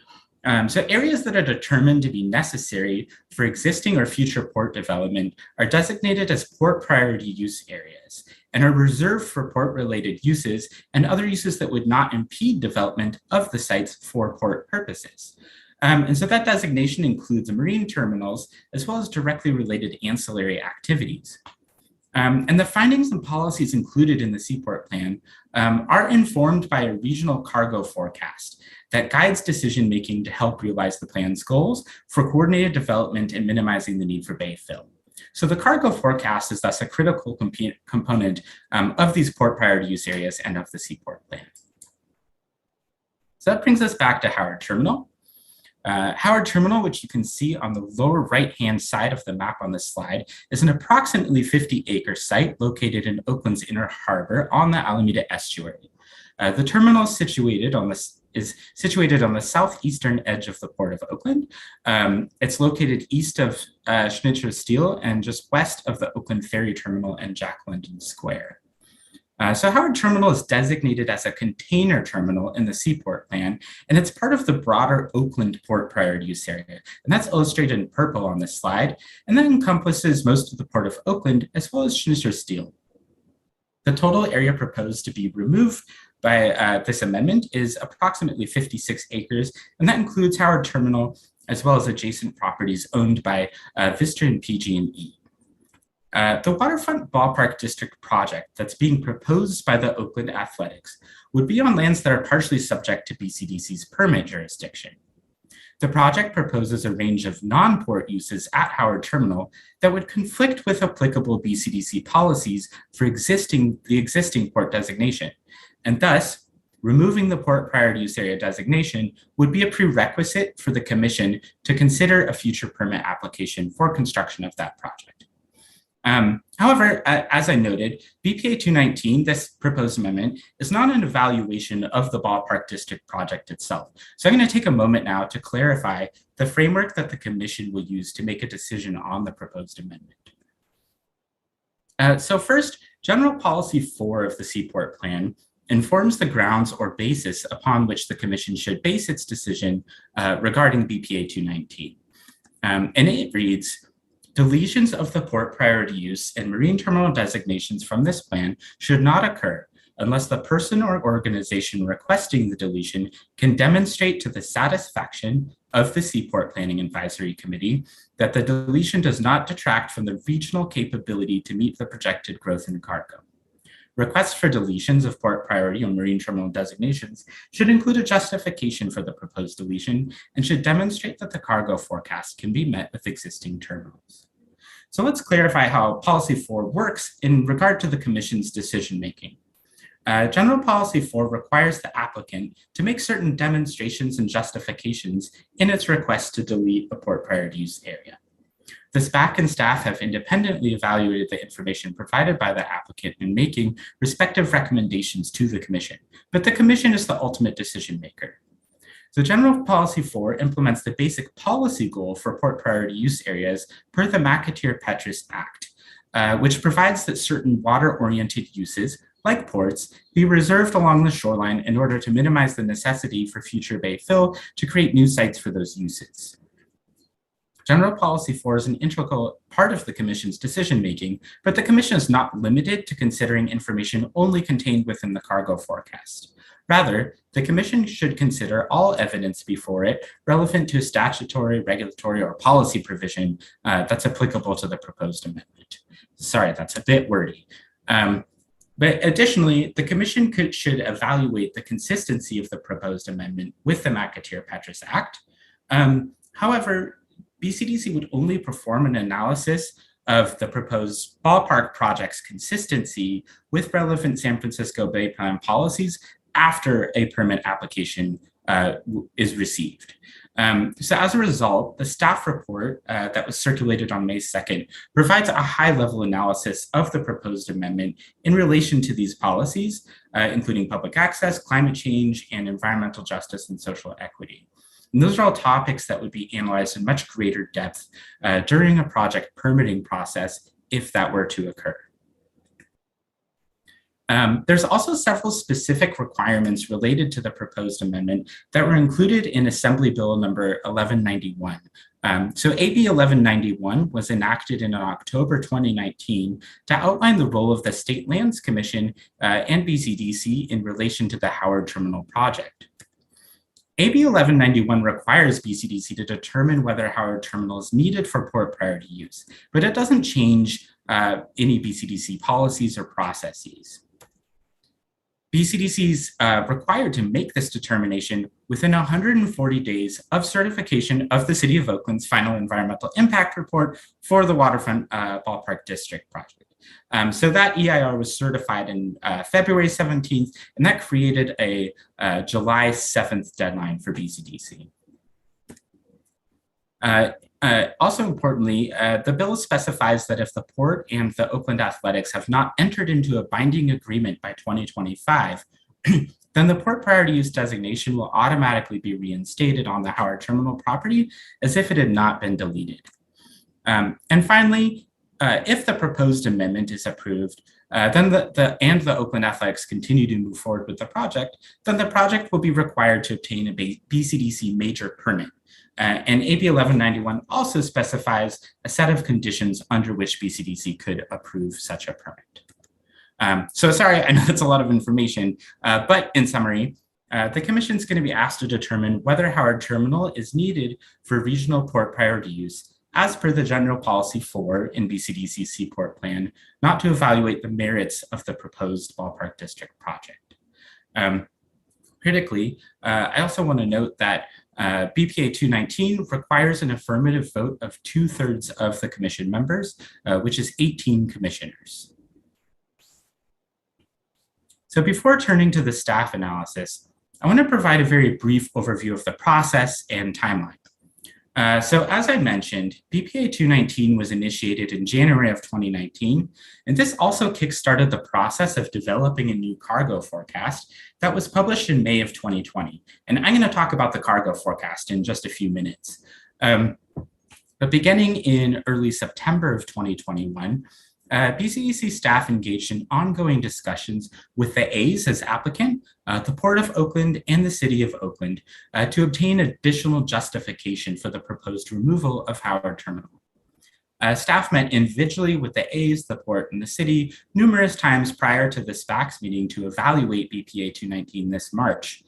So areas that are determined to be necessary for existing or future port development are designated as port priority use areas and are reserved for port-related uses and other uses that would not impede development of the sites for port purposes. And so that designation includes marine terminals as well as directly related ancillary activities. And the findings and policies included in the Seaport plan are informed by a regional cargo forecast that guides decision-making to help realize the plan's goals for coordinated development and minimizing the need for bay fill. So the cargo forecast is thus a critical component of these port priority use areas and of the Seaport plan. So that brings us back to Howard Terminal. Howard Terminal, which you can see on the lower right-hand side of the map on this slide, is an approximately 50-acre site located in Oakland's inner harbor on the Alameda Estuary. The terminal is situated on the southeastern edge of the Port of Oakland. It's located east of Schnitzer Steel and just west of the Oakland Ferry Terminal and Jack London Square. So Howard Terminal is designated as a container terminal in the Seaport plan, and it's part of the broader Oakland Port Priority Use Area. And that's illustrated in purple on this slide, and that encompasses most of the Port of Oakland as well as Schnitzer Steel. The total area proposed to be removed by this amendment is approximately 56 acres, and that includes Howard Terminal as well as adjacent properties owned by Vista and PG&E. The Waterfront Ballpark District project that's being proposed by the Oakland Athletics would be on lands that are partially subject to BCDC's permit jurisdiction. The project proposes a range of non-port uses at Howard Terminal that would conflict with applicable BCDC policies for the existing port designation, and thus removing the port priority use area designation would be a prerequisite for the Commission to consider a future permit application for construction of that project. However, as I noted, BPA 219, this proposed amendment, is not an evaluation of the Ballpark District project itself. So I'm going to take a moment now to clarify the framework that the Commission will use to make a decision on the proposed amendment. So first, General Policy 4 of the Seaport Plan informs the grounds or basis upon which the Commission should base its decision regarding BPA 219. And it reads, deletions of the port priority use and marine terminal designations from this plan should not occur unless the person or organization requesting the deletion can demonstrate to the satisfaction of the Seaport Planning Advisory Committee that the deletion does not detract from the regional capability to meet the projected growth in cargo. Requests for deletions of port priority or marine terminal designations should include a justification for the proposed deletion and should demonstrate that the cargo forecast can be met with existing terminals. So let's clarify how Policy 4 works in regard to the Commission's decision-making. General Policy 4 requires the applicant to make certain demonstrations and justifications in its request to delete a port priority use area. The SPAC and staff have independently evaluated the information provided by the applicant in making respective recommendations to the Commission, but the Commission is the ultimate decision maker. So General Policy 4 implements the basic policy goal for port priority use areas per the McAteer-Petras Act, which provides that certain water-oriented uses, like ports, be reserved along the shoreline in order to minimize the necessity for future bay fill to create new sites for those uses. General Policy 4 is an integral part of the Commission's decision-making, but the Commission is not limited to considering information only contained within the cargo forecast. Rather, the Commission should consider all evidence before it relevant to a statutory, regulatory, or policy provision that's applicable to the proposed amendment. Sorry, that's a bit wordy. But additionally, the Commission should evaluate the consistency of the proposed amendment with the McAteer-Petras Act. However, BCDC would only perform an analysis of the proposed ballpark project's consistency with relevant San Francisco Bay Plan policies after a permit application is received. So as a result, the staff report that was circulated on May 2nd provides a high-level analysis of the proposed amendment in relation to these policies, including public access, climate change, and environmental justice and social equity. And those are all topics that would be analyzed in much greater depth during a project permitting process if that were to occur. There's also several specific requirements related to the proposed amendment that were included in Assembly Bill number 1191. So AB 1191 was enacted in October 2019 to outline the role of the State Lands Commission and BCDC in relation to the Howard Terminal project. AB 1191 requires BCDC to determine whether Howard Terminal is needed for port priority use, but it doesn't change any BCDC policies or processes. BCDC is required to make this determination within 140 days of certification of the City of Oakland's final environmental impact report for the Waterfront Ballpark District project. So that EIR was certified in February 17th, and that created a July 7th deadline for BCDC. Also importantly, the bill specifies that if the port and the Oakland Athletics have not entered into a binding agreement by 2025, then the port priority use designation will automatically be reinstated on the Howard Terminal property as if it had not been deleted. And finally, if the proposed amendment is approved, then the Oakland Athletics continue to move forward with the project, then the project will be required to obtain a BCDC major permit. And AB 1191 also specifies a set of conditions under which BCDC could approve such a permit. So sorry, I know that's a lot of information, but in summary, the Commission is going to be asked to determine whether Howard Terminal is needed for regional port priority use as per the General Policy 4 in BCDC Seaport Plan, not to evaluate the merits of the proposed Ballpark District project. Critically, I also want to note that BPA 219 requires an affirmative vote of 2/3 of the Commission members, which is 18 commissioners. So before turning to the staff analysis, I want to provide a very brief overview of the process and timeline. So as I mentioned, BPA 219 was initiated in January of 2019, and this also kickstarted the process of developing a new cargo forecast that was published in May of 2020. And I'm going to talk about the cargo forecast in just a few minutes. But beginning in early September of 2021, BCDC staff engaged in ongoing discussions with the A's as applicant, the Port of Oakland, and the City of Oakland to obtain additional justification for the proposed removal of Howard Terminal. Staff met individually with the A's, the Port, and the City numerous times prior to the SPAC's meeting to evaluate BPA 219 this March.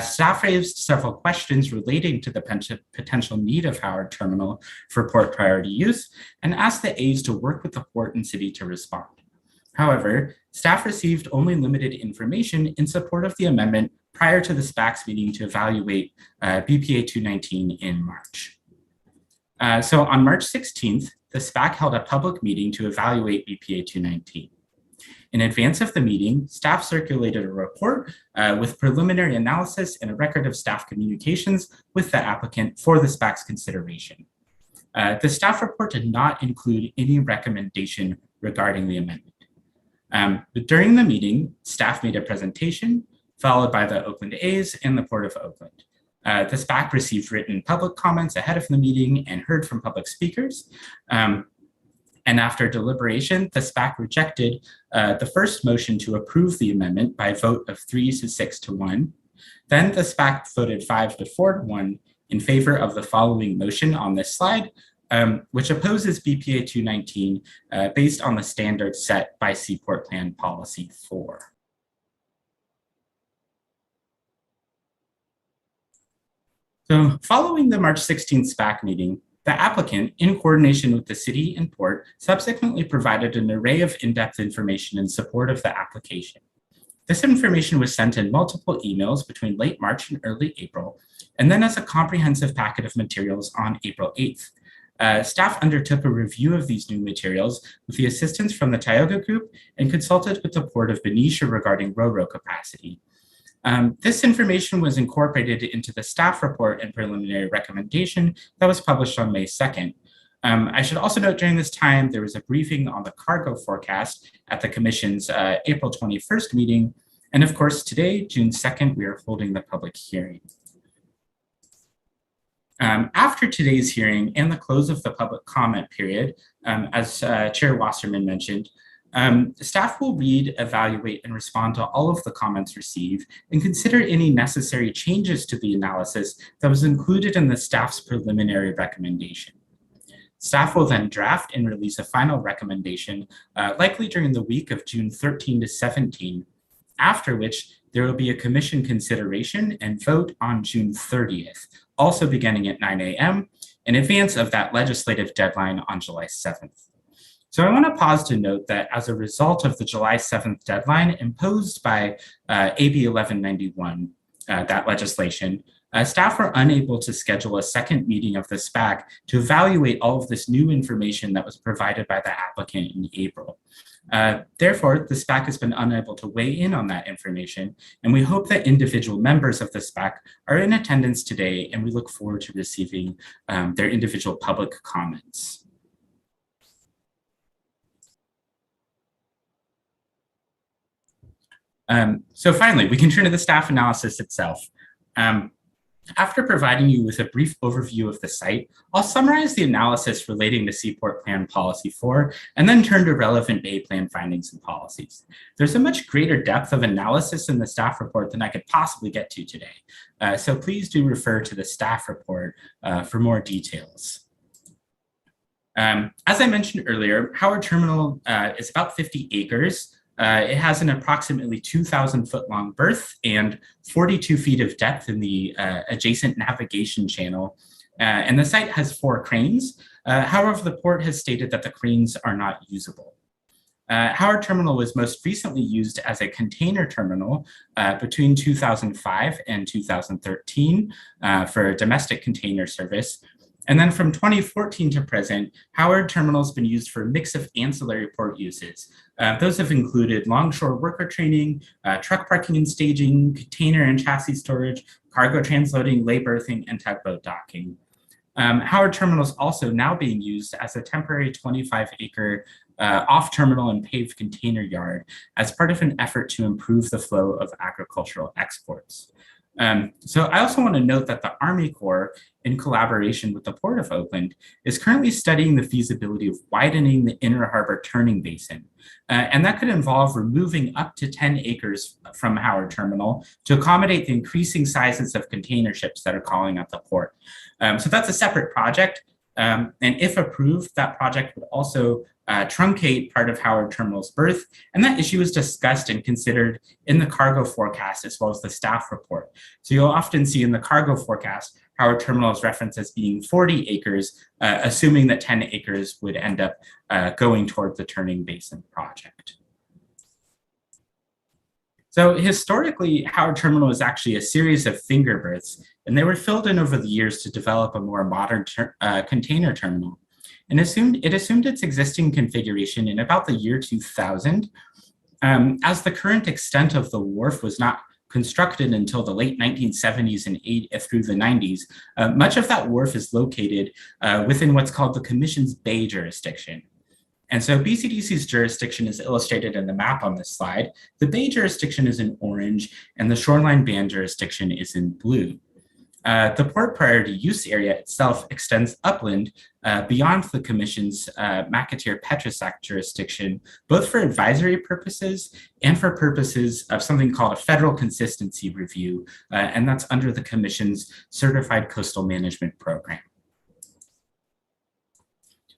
Staff raised several questions relating to the potential need of Howard Terminal for port priority use and asked the A's to work with the Port and City to respond. However, staff received only limited information in support of the amendment prior to the SPAC's meeting to evaluate BPA 219 in March. So on March 16th, the SPAC held a public meeting to evaluate BPA 219. In advance of the meeting, staff circulated a report with preliminary analysis and a record of staff communications with the applicant for the SPAC's consideration. The staff report did not include any recommendation regarding the amendment. But during the meeting, staff made a presentation, followed by the Oakland A's and the Port of Oakland. The SPAC received written public comments ahead of the meeting and heard from public speakers. And after deliberation, the SPAC rejected the first motion to approve the amendment by a vote of 3 to 6 to 1. Then the SPAC voted 5 to 4 to 1 in favor of the following motion on this slide, which opposes BPA 219 based on the standards set by Seaport Plan Policy 4. So following the March 16th SPAC meeting, the applicant, in coordination with the city and port, subsequently provided an array of in-depth information in support of the application. This information was sent in multiple emails between late March and early April, and then as a comprehensive packet of materials on April 8th. Staff undertook a review of these new materials with the assistance from the Tioga Group and consulted with the Port of Benicia regarding RoRo capacity. This information was incorporated into the staff report and preliminary recommendation that was published on May 2nd. I should also note during this time, there was a briefing on the cargo forecast at the Commission's April 21st meeting. And of course, today, June 2nd, we are holding the public hearing. After today's hearing and the close of the public comment period, as Chair Wasserman mentioned, staff will read, evaluate, and respond to all of the comments received and consider any necessary changes to the analysis that was included in the staff's preliminary recommendation. Staff will then draft and release a final recommendation, likely during the week of June 13 to 17, after which there will be a commission consideration and vote on June 30th, also beginning at 9 a.m. in advance of that legislative deadline on July 7th. So I want to pause to note that as a result of the July 7th deadline imposed by AB 1191, that legislation, staff were unable to schedule a second meeting of the SPAC to evaluate all of this new information that was provided by the applicant in April. Therefore, the SPAC has been unable to weigh in on that information, and we hope that individual members of the SPAC are in attendance today, and we look forward to receiving their individual public comments. So finally, we can turn to the staff analysis itself. After providing you with a brief overview of the site, I'll summarize the analysis relating to Seaport Plan Policy 4 and then turn to relevant Bay Plan findings and policies. There's a much greater depth of analysis in the staff report than I could possibly get to today. So please do refer to the staff report for more details. As I mentioned earlier, Howard Terminal is about 50 acres. It has an approximately 2,000 foot long berth and 42 feet of depth in the adjacent navigation channel. And the site has 4 cranes. However, the port has stated that the cranes are not usable. Howard Terminal was most recently used as a container terminal between 2005 and 2013 for domestic container service. And then from 2014 to present, Howard Terminal has been used for a mix of ancillary port uses. Those have included longshore worker training, truck parking and staging, container and chassis storage, cargo transloading, lay berthing, and tugboat docking. Howard Terminal is also now being used as a temporary 25-acre off-terminal and paved container yard as part of an effort to improve the flow of agricultural exports. So I also want to note that the Army Corps, in collaboration with the Port of Oakland, is currently studying the feasibility of widening the Inner Harbor turning basin. And that could involve removing up to 10 acres from Howard Terminal to accommodate the increasing sizes of container ships that are calling at the port. So that's a separate project. And if approved, that project would also truncate part of Howard Terminal's berth, and that issue is discussed and considered in the cargo forecast as well as the staff report. So you'll often see in the cargo forecast, Howard Terminal is referenced as being 40 acres, assuming that 10 acres would end up going toward the turning basin project. So historically, Howard Terminal was actually a series of finger berths, and they were filled in over the years to develop a more modern container terminal. And it assumed its existing configuration in about the year 2000. As the current extent of the wharf was not constructed until the late 1970s and through the 90s, much of that wharf is located within what's called the Commission's Bay jurisdiction. And so BCDC's jurisdiction is illustrated in the map on this slide. The Bay jurisdiction is in orange, and the Shoreline Band jurisdiction is in blue. The Port Priority Use Area itself extends upland beyond the Commission's McAteer-Petrosac jurisdiction, both for advisory purposes and for purposes of something called a Federal Consistency Review, and that's under the Commission's Certified Coastal Management Program.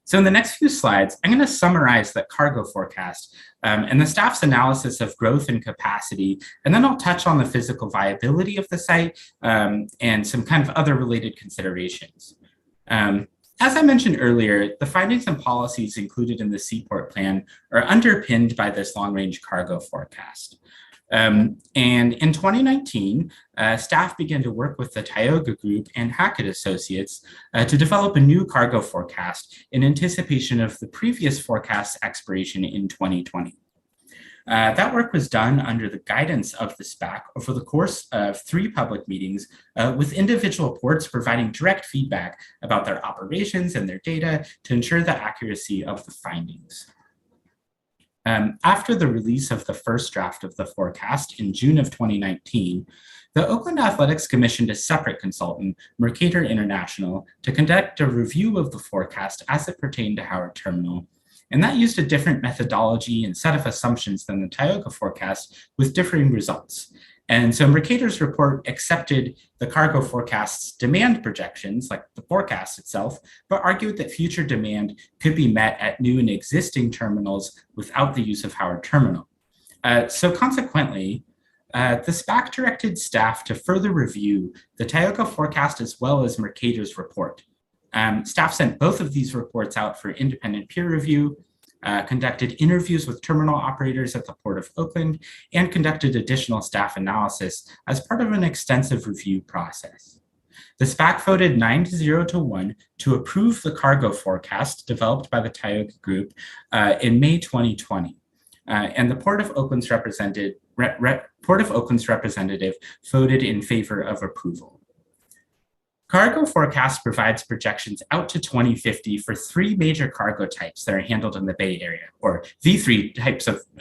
So in the next few slides, I'm going to summarize the cargo forecast and the staff's analysis of growth and capacity, and then I'll touch on the physical viability of the site and some kind of other related considerations. As I mentioned earlier, the findings and policies included in the Seaport plan are underpinned by this long-range cargo forecast. And in 2019, staff began to work with the Tioga Group and Hackett Associates to develop a new cargo forecast in anticipation of the previous forecast's expiration in 2020. That work was done under the guidance of the SPAC over the course of 3 public meetings with individual ports providing direct feedback about their operations and their data to ensure the accuracy of the findings. After the release of the first draft of the forecast in June of 2019, the Oakland Athletics commissioned a separate consultant, Mercator International, to conduct a review of the forecast as it pertained to Howard Terminal. And that used a different methodology and set of assumptions than the Tioga forecast with differing results. And so Mercator's report accepted the cargo forecast's demand projections, like the forecast itself, but argued that future demand could be met at new and existing terminals without the use of Howard Terminal. So consequently, the SPAC directed staff to further review the Tioga forecast as well as Mercator's report. Staff sent both of these reports out for independent peer review, conducted interviews with terminal operators at the Port of Oakland, and conducted additional staff analysis as part of an extensive review process. The SPAC voted 9-0 to 1 to approve the cargo forecast developed by the Tioga Group in May 2020. And the Port of Oakland's representative voted in favor of approval. Cargo forecast provides projections out to 2050 for 3 major cargo types that are handled in the Bay Area, or the 3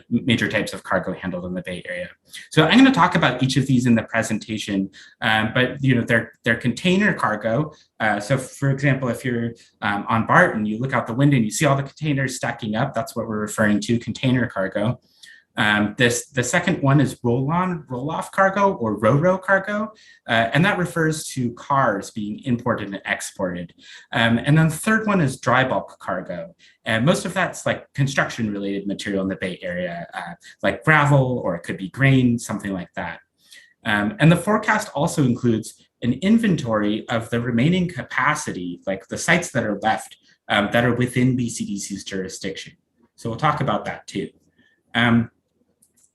major types of cargo handled in the Bay Area. So I'm going to talk about each of these in the presentation, but they're container cargo. So for example, if you're on BART and you look out the window and you see all the containers stacking up, that's what we're referring to, container cargo. The second one is roll-on, roll-off cargo, or ro-ro cargo, and that refers to cars being imported and exported. And then the third one is dry bulk cargo, and most of that's like construction-related material in the Bay Area, like gravel, or it could be grain, something like that. And the forecast also includes an inventory of the remaining capacity, like the sites that are left that are within BCDC's jurisdiction. So we'll talk about that too.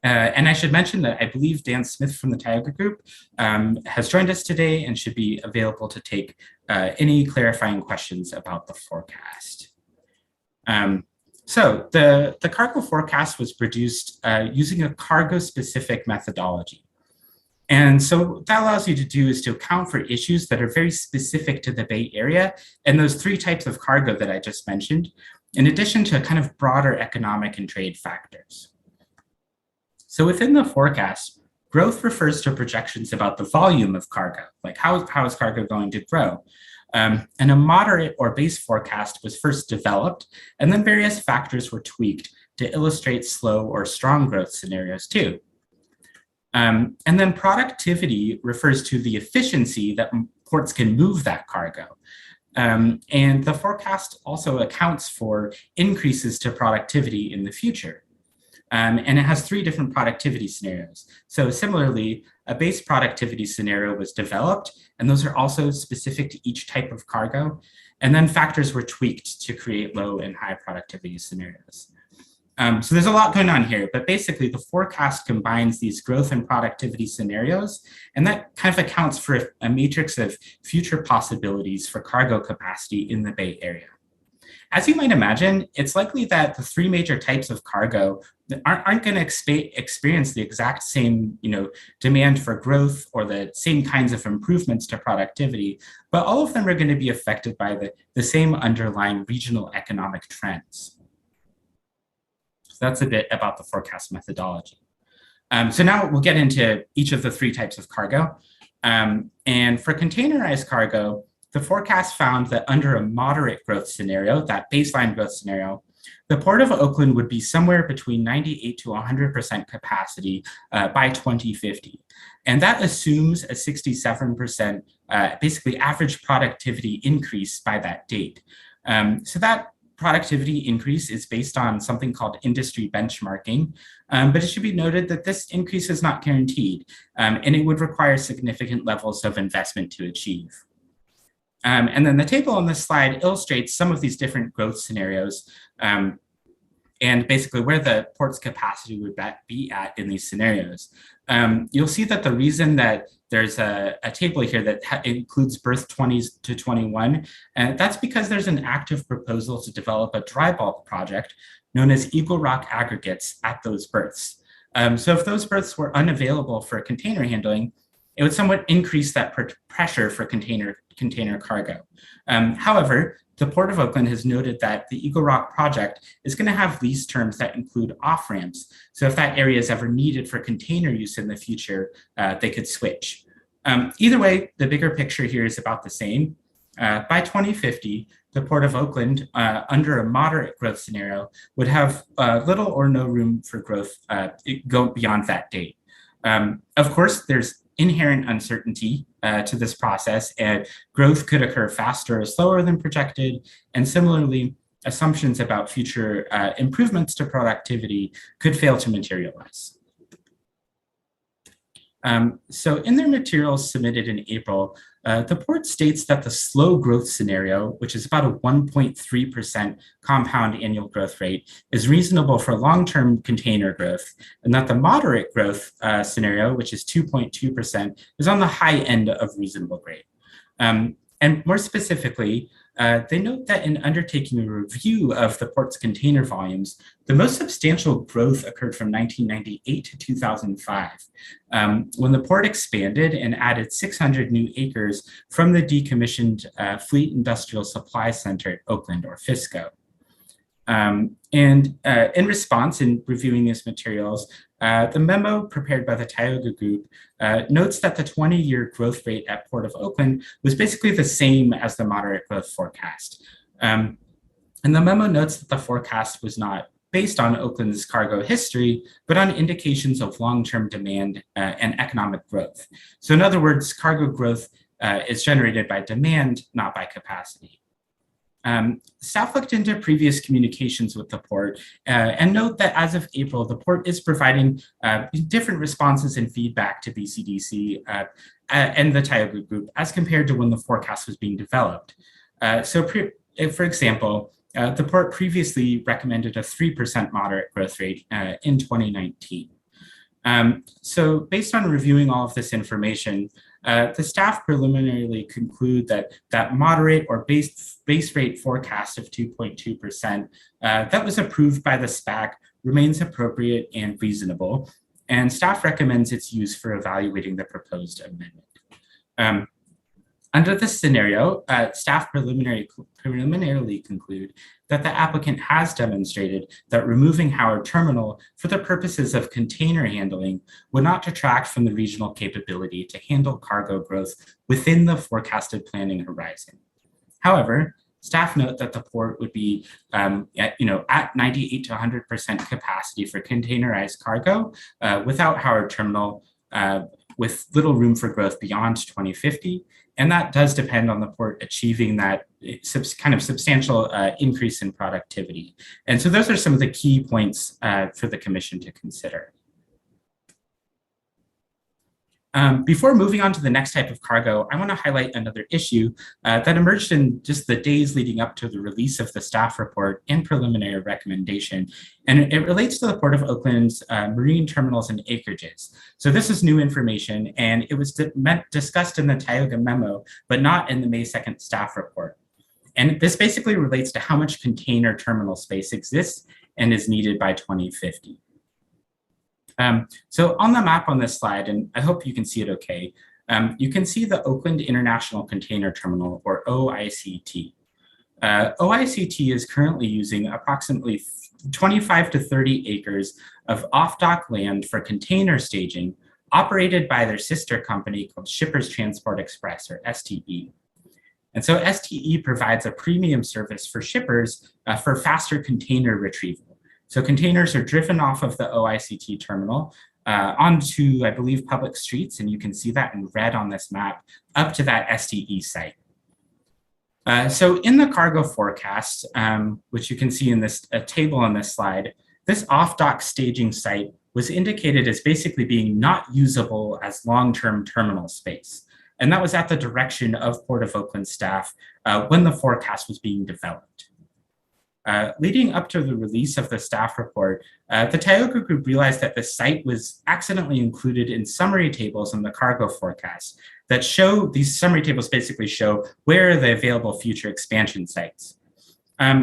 And I should mention that I believe Dan Smith from the Tioga Group has joined us today and should be available to take any clarifying questions about the forecast. So the cargo forecast was produced using a cargo-specific methodology. And so what that allows you to do is to account for issues that are very specific to the Bay Area and those 3 types of cargo that I just mentioned, in addition to kind of broader economic and trade factors. So within the forecast, growth refers to projections about the volume of cargo, like how is cargo going to grow? And a moderate or base forecast was first developed, and then various factors were tweaked to illustrate slow or strong growth scenarios too. And then productivity refers to the efficiency that ports can move that cargo. And the forecast also accounts for increases to productivity in the future. And it has 3 different productivity scenarios. So similarly, a base productivity scenario was developed, and those are also specific to each type of cargo. And then factors were tweaked to create low and high productivity scenarios. So there's a lot going on here, but basically the forecast combines these growth and productivity scenarios, and that kind of accounts for a matrix of future possibilities for cargo capacity in the Bay Area. As you might imagine, it's likely that the three major types of cargo aren't going to experience the exact same, demand for growth or the same kinds of improvements to productivity, but all of them are going to be affected by the same underlying regional economic trends. So that's a bit about the forecast methodology. So now we'll get into each of the three types of cargo. And for containerized cargo, the forecast found that under a moderate growth scenario, that baseline growth scenario, the Port of Oakland would be somewhere between 98 to 100% capacity by 2050. And that assumes a 67% basically average productivity increase by that date. So that productivity increase is based on something called industry benchmarking, but it should be noted that this increase is not guaranteed, and it would require significant levels of investment to achieve. And then the table on this slide illustrates some of these different growth scenarios and basically where the port's capacity would be at in these scenarios. You'll see that the reason that there's a table here that includes berth 20s to 21, and that's because there's an active proposal to develop a dry bulk project known as Eagle Rock aggregates at those berths. So if those berths were unavailable for container handling, it would somewhat increase that pressure for container cargo. However, the Port of Oakland has noted that the Eagle Rock project is going to have lease terms that include off-ramps. So if that area is ever needed for container use in the future, they could switch. Either way, the bigger picture here is about the same. By 2050, the Port of Oakland, under a moderate growth scenario, would have little or no room for growth go beyond that date. Of course, there's inherent uncertainty to this process, and growth could occur faster or slower than projected. And similarly, assumptions about future improvements to productivity could fail to materialize. So in their materials submitted in April, the port states that the slow growth scenario, which is about a 1.3% compound annual growth rate, is reasonable for long-term container growth, and that the moderate growth scenario, which is 2.2%, is on the high end of reasonable grade. And more specifically, they note that in undertaking a review of the port's container volumes, the most substantial growth occurred from 1998 to 2005, when the port expanded and added 600 new acres from the decommissioned Fleet Industrial Supply Center at Oakland, or FISCO. In response, in reviewing these materials, the memo prepared by the Tioga Group notes that the 20-year growth rate at Port of Oakland was basically the same as the moderate growth forecast. And the memo notes that the forecast was not based on Oakland's cargo history, but on indications of long-term demand and economic growth. So in other words, cargo growth is generated by demand, not by capacity. Staff looked into previous communications with the port and note that as of April, the port is providing different responses and feedback to BCDC and the Tioga Group as compared to when the forecast was being developed. For example, the port previously recommended a 3% moderate growth rate in 2019. So based on reviewing all of this information, the staff preliminarily conclude that moderate or base rate forecast of 2.2% that was approved by the SPAC remains appropriate and reasonable, and staff recommends its use for evaluating the proposed amendment. Under this scenario, staff preliminarily conclude that the applicant has demonstrated that removing Howard Terminal for the purposes of container handling would not detract from the regional capability to handle cargo growth within the forecasted planning horizon. However, staff note that the port would be at 98 to 100% capacity for containerized cargo without Howard Terminal, with little room for growth beyond 2050. And that does depend on the port achieving that kind of substantial increase in productivity. And so those are some of the key points for the commission to consider. Before moving on to the next type of cargo, I want to highlight another issue that emerged in just the days leading up to the release of the staff report and preliminary recommendation, and it relates to the Port of Oakland's marine terminals and acreages. So this is new information, and it was discussed in the Tioga memo, but not in the May 2nd staff report. And this basically relates to how much container terminal space exists and is needed by 2050. So on the map on this slide, and I hope you can see it okay, you can see the Oakland International Container Terminal, or OICT. OICT is currently using approximately 25 to 30 acres of off-dock land for container staging operated by their sister company called Shippers Transport Express, or STE. And so STE provides a premium service for shippers for faster container retrieval. So containers are driven off of the OICT terminal onto, I believe, public streets, and you can see that in red on this map, up to that STE site. So in the cargo forecast, which you can see in this table on this slide, this off-dock staging site was indicated as basically being not usable as long-term terminal space. And that was at the direction of Port of Oakland staff when the forecast was being developed. Leading up to the release of the staff report, the Tioga Group realized that the site was accidentally included in summary tables in the cargo forecast that show, these summary tables basically show where are the available future expansion sites.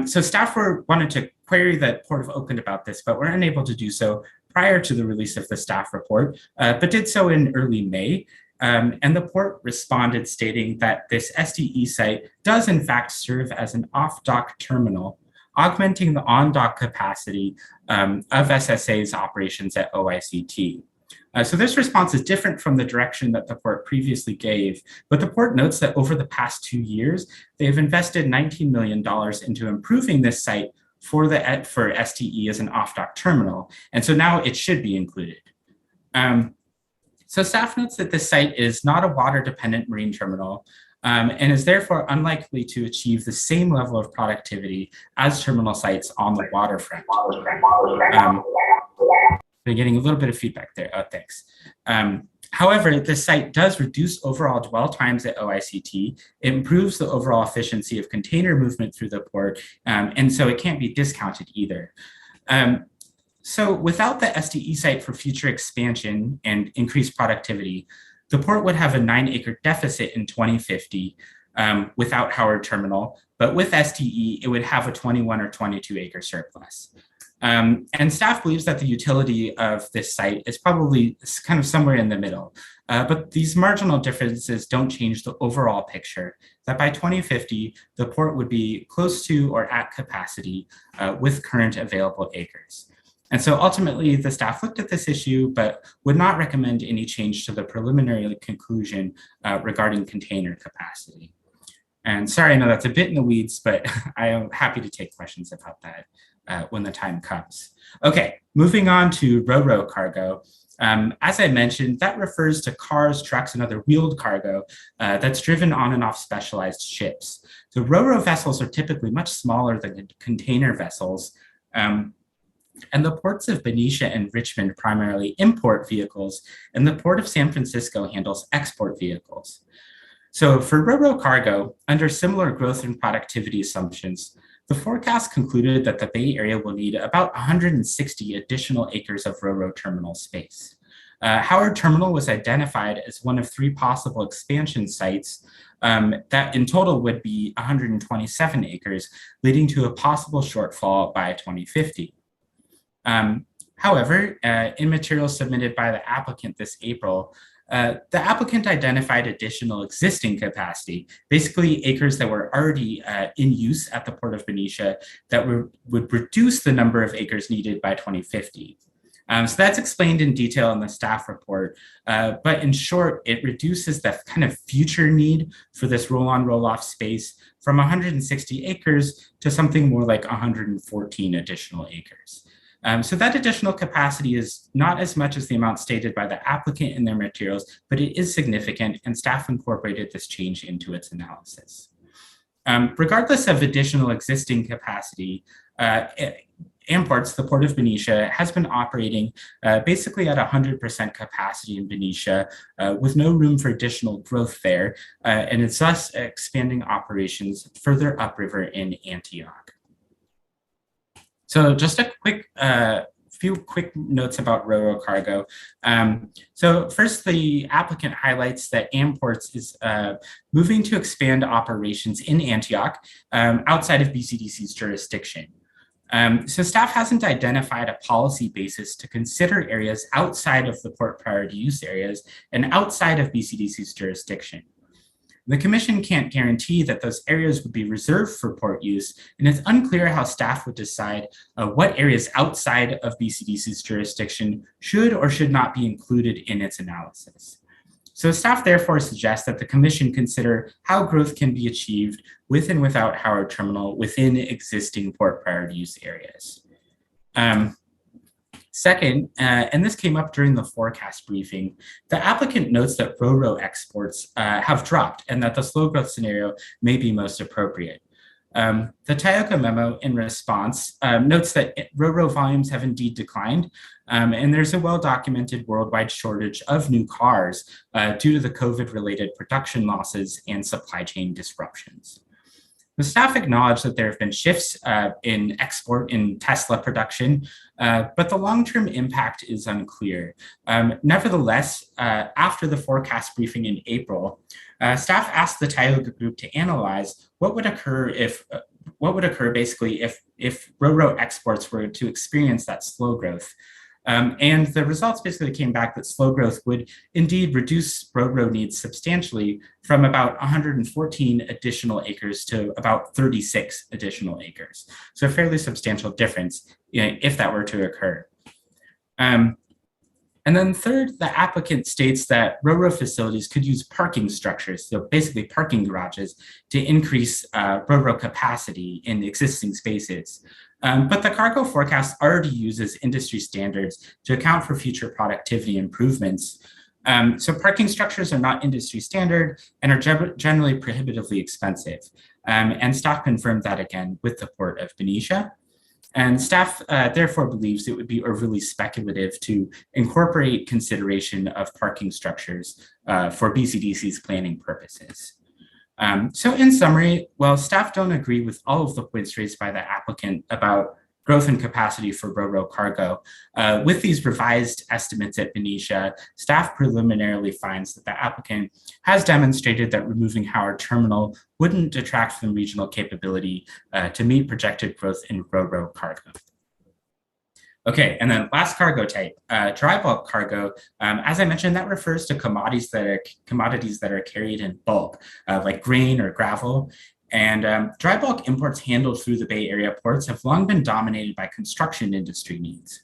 So staff wanted to query the Port of Oakland about this, but were unable to do so prior to the release of the staff report, but did so in early May. And the port responded stating that this STE site does in fact serve as an off-dock terminal, augmenting the on-dock capacity of SSA's operations at OICT. So this response is different from the direction that the port previously gave, but the port notes that over the past 2 years, they've invested $19 million into improving this site for STE as an off-dock terminal, and so now it should be included. So staff notes that this site is not a water-dependent marine terminal and is therefore unlikely to achieve the same level of productivity as terminal sites on the waterfront. We're getting a little bit of feedback there. Oh, thanks. However, this site does reduce overall dwell times at OICT. It improves the overall efficiency of container movement through the port, and so it can't be discounted either. So without the STE site for future expansion and increased productivity, the port would have a 9-acre deficit in 2050 without Howard Terminal, but with STE, it would have a 21 or 22-acre surplus. And staff believes that the utility of this site is probably kind of somewhere in the middle, but these marginal differences don't change the overall picture, that by 2050, the port would be close to or at capacity with current available acres. And so ultimately, the staff looked at this issue, but would not recommend any change to the preliminary conclusion regarding container capacity. And sorry, I know that's a bit in the weeds, but I am happy to take questions about that when the time comes. Okay, moving on to ro-ro cargo. As I mentioned, that refers to cars, trucks, and other wheeled cargo that's driven on and off specialized ships. So ro-ro vessels are typically much smaller than container vessels. And the ports of Benicia and Richmond primarily import vehicles, and the Port of San Francisco handles export vehicles. So for ro-ro cargo, under similar growth and productivity assumptions, the forecast concluded that the Bay Area will need about 160 additional acres of ro-ro terminal space. Howard Terminal was identified as one of 3 possible expansion sites that in total would be 127 acres, leading to a possible shortfall by 2050. However, in materials submitted by the applicant this April, the applicant identified additional existing capacity, basically acres that were already in use at the Port of Benicia that would reduce the number of acres needed by 2050. So that's explained in detail in the staff report, but in short, it reduces the kind of future need for this roll-on, roll-off space from 160 acres to something more like 114 additional acres. So that additional capacity is not as much as the amount stated by the applicant in their materials, but it is significant, and staff incorporated this change into its analysis. Regardless of additional existing capacity, Amports, the Port of Benicia, has been operating basically at 100% capacity in Benicia with no room for additional growth there, and it's thus expanding operations further upriver in Antioch. So just a quick few quick notes about Ro-Ro Cargo. So first, the applicant highlights that Amports is moving to expand operations in Antioch outside of BCDC's jurisdiction. So staff hasn't identified a policy basis to consider areas outside of the port priority use areas and outside of BCDC's jurisdiction. The commission can't guarantee that those areas would be reserved for port use, and it's unclear how staff would decide what areas outside of BCDC's jurisdiction should or should not be included in its analysis. So staff therefore suggests that the commission consider how growth can be achieved with and without Howard Terminal within existing port priority use areas. Second, and this came up during the forecast briefing, the applicant notes that Ro-Ro exports have dropped and that the slow growth scenario may be most appropriate. The Tioga memo in response notes that Ro-Ro volumes have indeed declined, and there's a well-documented worldwide shortage of new cars due to the COVID-related production losses and supply chain disruptions. The staff acknowledged that there have been shifts in export in Tesla production, but the long-term impact is unclear. Nevertheless, after the forecast briefing in April, staff asked the Tioga Group to analyze what would occur basically if Ro-Ro exports were to experience that slow growth. And the results basically came back that slow growth would indeed reduce Ro-Ro needs substantially from about 114 additional acres to about 36 additional acres. So a fairly substantial difference, if that were to occur. And then third, the applicant states that Ro-Ro facilities could use parking structures, so basically parking garages, to increase Ro-Ro capacity in existing spaces. But the cargo forecast already uses industry standards to account for future productivity improvements. So parking structures are not industry standard and are generally prohibitively expensive. And staff confirmed that again with the Port of Benicia. And staff therefore believes it would be overly speculative to incorporate consideration of parking structures for BCDC's planning purposes. So in summary, while staff don't agree with all of the points raised by the applicant about growth and capacity for Ro-Ro Cargo, with these revised estimates at Benicia, staff preliminarily finds that the applicant has demonstrated that removing Howard Terminal wouldn't detract from regional capability to meet projected growth in Ro-Ro Cargo. Okay, and then last cargo type, dry bulk cargo. As I mentioned, that refers to commodities that are carried in bulk, like grain or gravel. And dry bulk imports handled through the Bay Area ports have long been dominated by construction industry needs.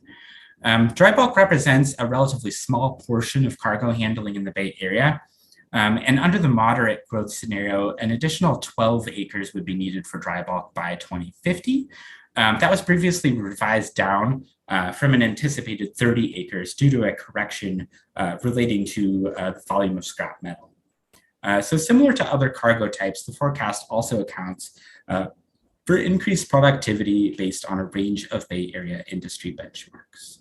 Dry bulk represents a relatively small portion of cargo handling in the Bay Area. And under the moderate growth scenario, an additional 12 acres would be needed for dry bulk by 2050. That was previously revised down from an anticipated 30 acres due to a correction relating to the volume of scrap metal. So similar to other cargo types, the forecast also accounts for increased productivity based on a range of Bay Area industry benchmarks.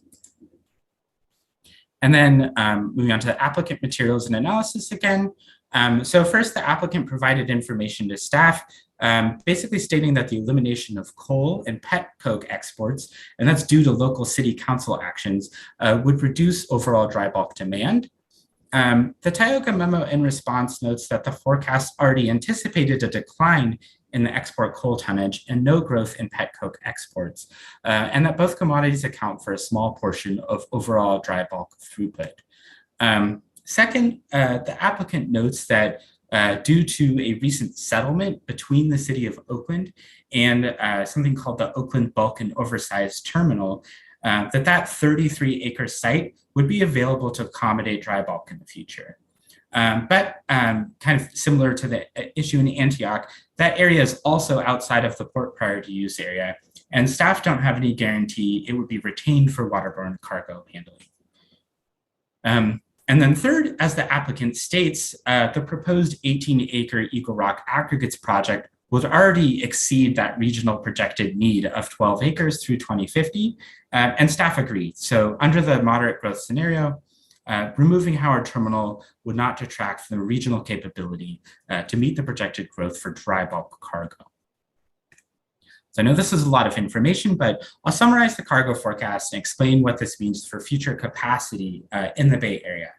And then moving on to applicant materials and analysis again. So first, the applicant provided information to staff, basically stating that the elimination of coal and pet coke exports, and that's due to local city council actions, would reduce overall dry bulk demand. The Tioga memo in response notes that the forecast already anticipated a decline in the export coal tonnage and no growth in pet coke exports, and that both commodities account for a small portion of overall dry bulk throughput. Second, the applicant notes that due to a recent settlement between the city of Oakland and something called the Oakland Bulk and Oversized Terminal, that 33-acre site would be available to accommodate dry bulk in the future. But kind of similar to the issue in Antioch, that area is also outside of the port priority use area, and staff don't have any guarantee it would be retained for waterborne cargo handling. And then third, as the applicant states, the proposed 18-acre Eagle Rock aggregates project would already exceed that regional projected need of 12 acres through 2050, and staff agreed. So under the moderate growth scenario, removing Howard Terminal would not detract from the regional capability to meet the projected growth for dry bulk cargo. So I know this is a lot of information, but I'll summarize the cargo forecast and explain what this means for future capacity in the Bay Area.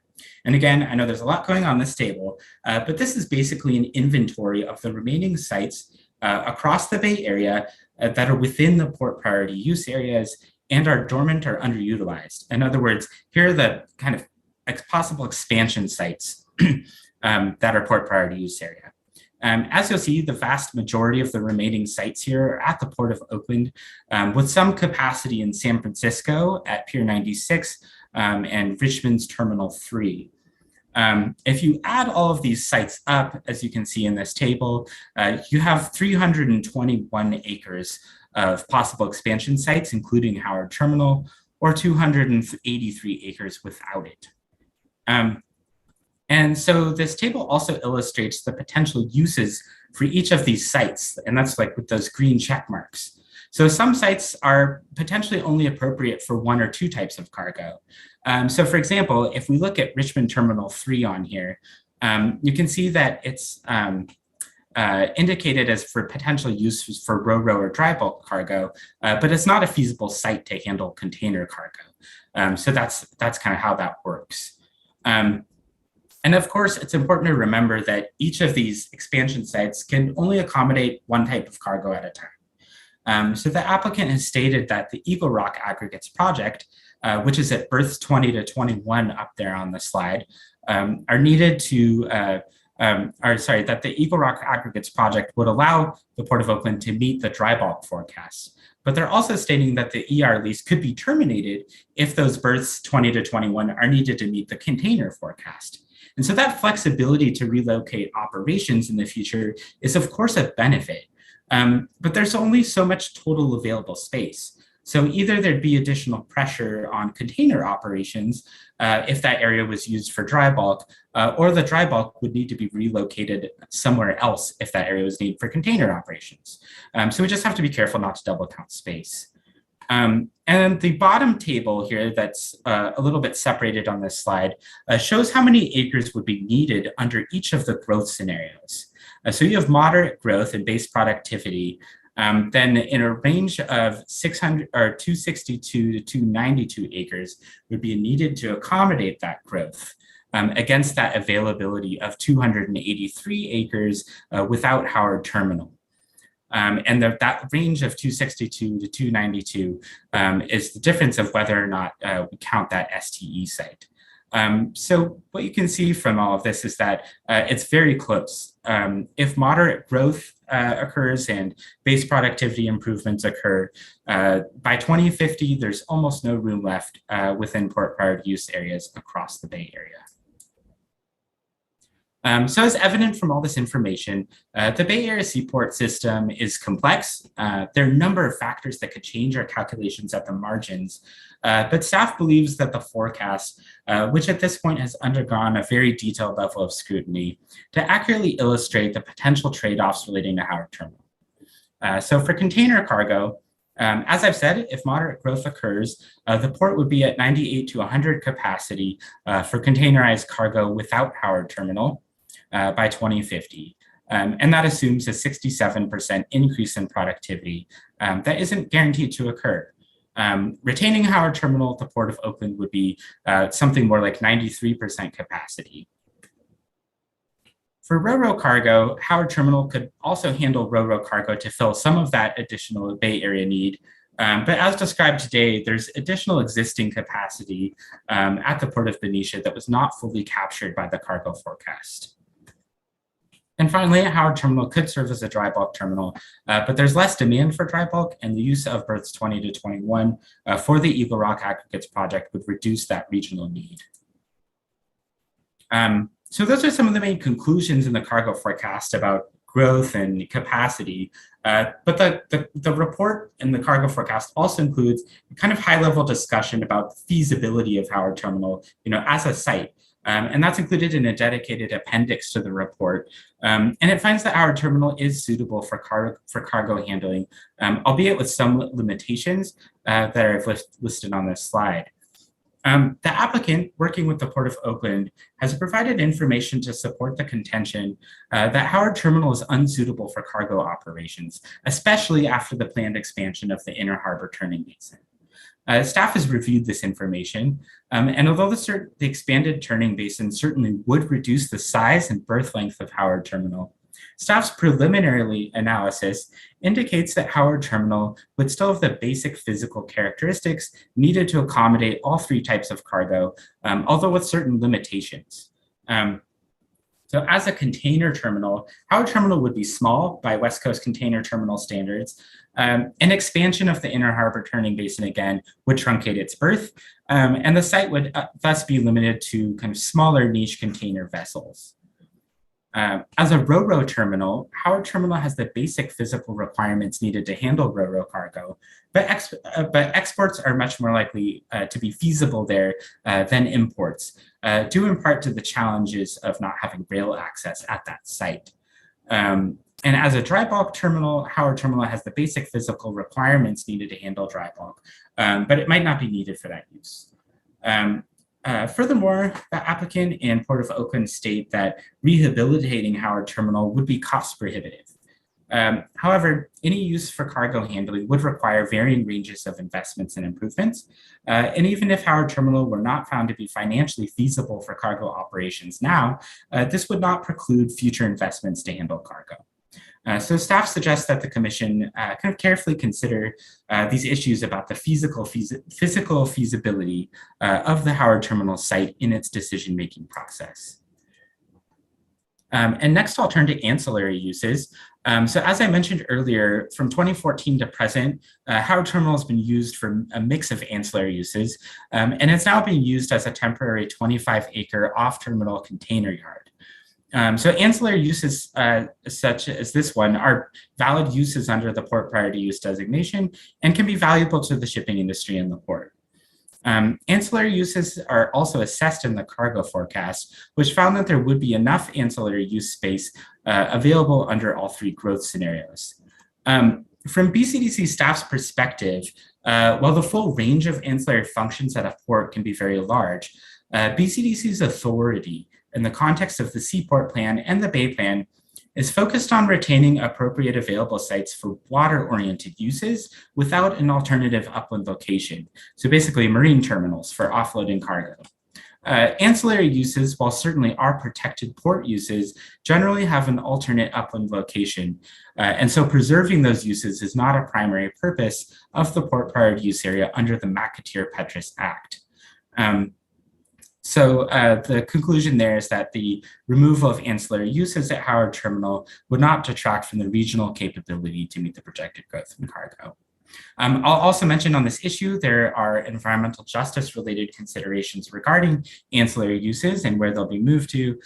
And again, I know there's a lot going on this table, but this is basically an inventory of the remaining sites across the Bay Area that are within the port priority use areas and are dormant or underutilized. In other words, here are the kind of possible expansion sites that are port priority use area. As you'll see, the vast majority of the remaining sites here are at the Port of Oakland, with some capacity in San Francisco at Pier 96 and Richmond's Terminal 3. If you add all of these sites up, as you can see in this table, you have 321 acres of possible expansion sites, including Howard Terminal, or 283 acres without it. And so this table also illustrates the potential uses for each of these sites, and that's like with those green check marks. So some sites are potentially only appropriate for one or two types of cargo. So for example, if we look at Richmond Terminal 3 on here, you can see that it's indicated as for potential use for ro-ro or dry bulk cargo, but it's not a feasible site to handle container cargo. So that's kind of how that works. And of course, it's important to remember that each of these expansion sites can only accommodate one type of cargo at a time. So the applicant has stated that the Eagle Rock Aggregates project, which is at berths 20 to 21 up there on the slide, are needed to, that the Eagle Rock Aggregates project would allow the Port of Oakland to meet the dry bulk forecast. But they're also stating that the ER lease could be terminated if those berths 20 to 21 are needed to meet the container forecast. And so that flexibility to relocate operations in the future is of course a benefit, but there's only so much total available space. So either there'd be additional pressure on container operations if that area was used for dry bulk, or the dry bulk would need to be relocated somewhere else if that area was needed for container operations. So we just have to be careful not to double count space. And the bottom table here that's a little bit separated on this slide shows how many acres would be needed under each of the growth scenarios. So you have moderate growth and base productivity, then in a range of 262 to 292 acres would be needed to accommodate that growth against that availability of 283 acres without Howard Terminal. And that range of 262 to 292 is the difference of whether or not we count that STE site. So what you can see from all of this is that it's very close. If moderate growth occurs and base productivity improvements occur, by 2050, there's almost no room left within port priority use areas across the Bay Area. So as evident from all this information, the Bay Area Seaport system is complex. There are a number of factors that could change our calculations at the margins, but staff believes that the forecast, which at this point has undergone a very detailed level of scrutiny, to accurately illustrate the potential trade-offs relating to Howard Terminal. So for container cargo, as I've said, if moderate growth occurs, the port would be at 98 to 100 capacity for containerized cargo without Howard Terminal by 2050. And that assumes a 67% increase in productivity that isn't guaranteed to occur. Retaining Howard Terminal at the Port of Oakland would be something more like 93% capacity. For ro-ro cargo, Howard Terminal could also handle ro-ro cargo to fill some of that additional Bay Area need. But as described today, there's additional existing capacity at the Port of Benicia that was not fully captured by the cargo forecast. And finally, Howard Terminal could serve as a dry bulk terminal, but there's less demand for dry bulk, and the use of berths 20 to 21 for the Eagle Rock Aggregates project would reduce that regional need. So those are some of the main conclusions in the cargo forecast about growth and capacity. But the report in the cargo forecast also includes a kind of high-level discussion about the feasibility of Howard Terminal, as a site. And that's included in a dedicated appendix to the report. And it finds that Howard Terminal is suitable for cargo handling, albeit with some limitations that are listed on this slide. The applicant, working with the Port of Oakland, has provided information to support the contention that Howard Terminal is unsuitable for cargo operations, especially after the planned expansion of the Inner Harbor Turning Basin. Staff has reviewed this information, and although the expanded turning basin certainly would reduce the size and berth length of Howard Terminal, staff's preliminary analysis indicates that Howard Terminal would still have the basic physical characteristics needed to accommodate all three types of cargo, although with certain limitations. So as a container terminal, Howard Terminal would be small by West Coast container terminal standards. An expansion of the Inner Harbor Turning Basin again would truncate its berth, and the site would thus be limited to kind of smaller niche container vessels. As a RoRo terminal, Howard Terminal has the basic physical requirements needed to handle RoRo cargo, but exports are much more likely to be feasible there than imports, due in part to the challenges of not having rail access at that site. And as a dry bulk terminal, Howard Terminal has the basic physical requirements needed to handle dry bulk, but it might not be needed for that use. Furthermore, the applicant and Port of Oakland state that rehabilitating Howard Terminal would be cost prohibitive. However, any use for cargo handling would require varying ranges of investments and improvements. And even if Howard Terminal were not found to be financially feasible for cargo operations now, this would not preclude future investments to handle cargo. So staff suggests that the commission kind of carefully consider these issues about the physical feasibility of the Howard Terminal site in its decision-making process. And next I'll turn to ancillary uses. So as I mentioned earlier, from 2014 to present, Howard Terminal has been used for a mix of ancillary uses, and it's now being used as a temporary 25-acre off-terminal container yard. So ancillary uses such as this one are valid uses under the Port Priority Use designation and can be valuable to the shipping industry and the port. Ancillary uses are also assessed in the cargo forecast, which found that there would be enough ancillary use space available under all three growth scenarios. From BCDC staff's perspective, while the full range of ancillary functions at a port can be very large, BCDC's authority in the context of the Seaport Plan and the Bay Plan is focused on retaining appropriate available sites for water-oriented uses without an alternative upland location. So basically marine terminals for offloading cargo. Ancillary uses, while certainly are protected port uses, generally have an alternate upland location. And so preserving those uses is not a primary purpose of the Port Priority Use Area under the McAteer-Petras Act. So the conclusion there is that the removal of ancillary uses at Howard Terminal would not detract from the regional capability to meet the projected growth in cargo. I'll also mention on this issue, there are environmental justice related considerations regarding ancillary uses and where they'll be moved to.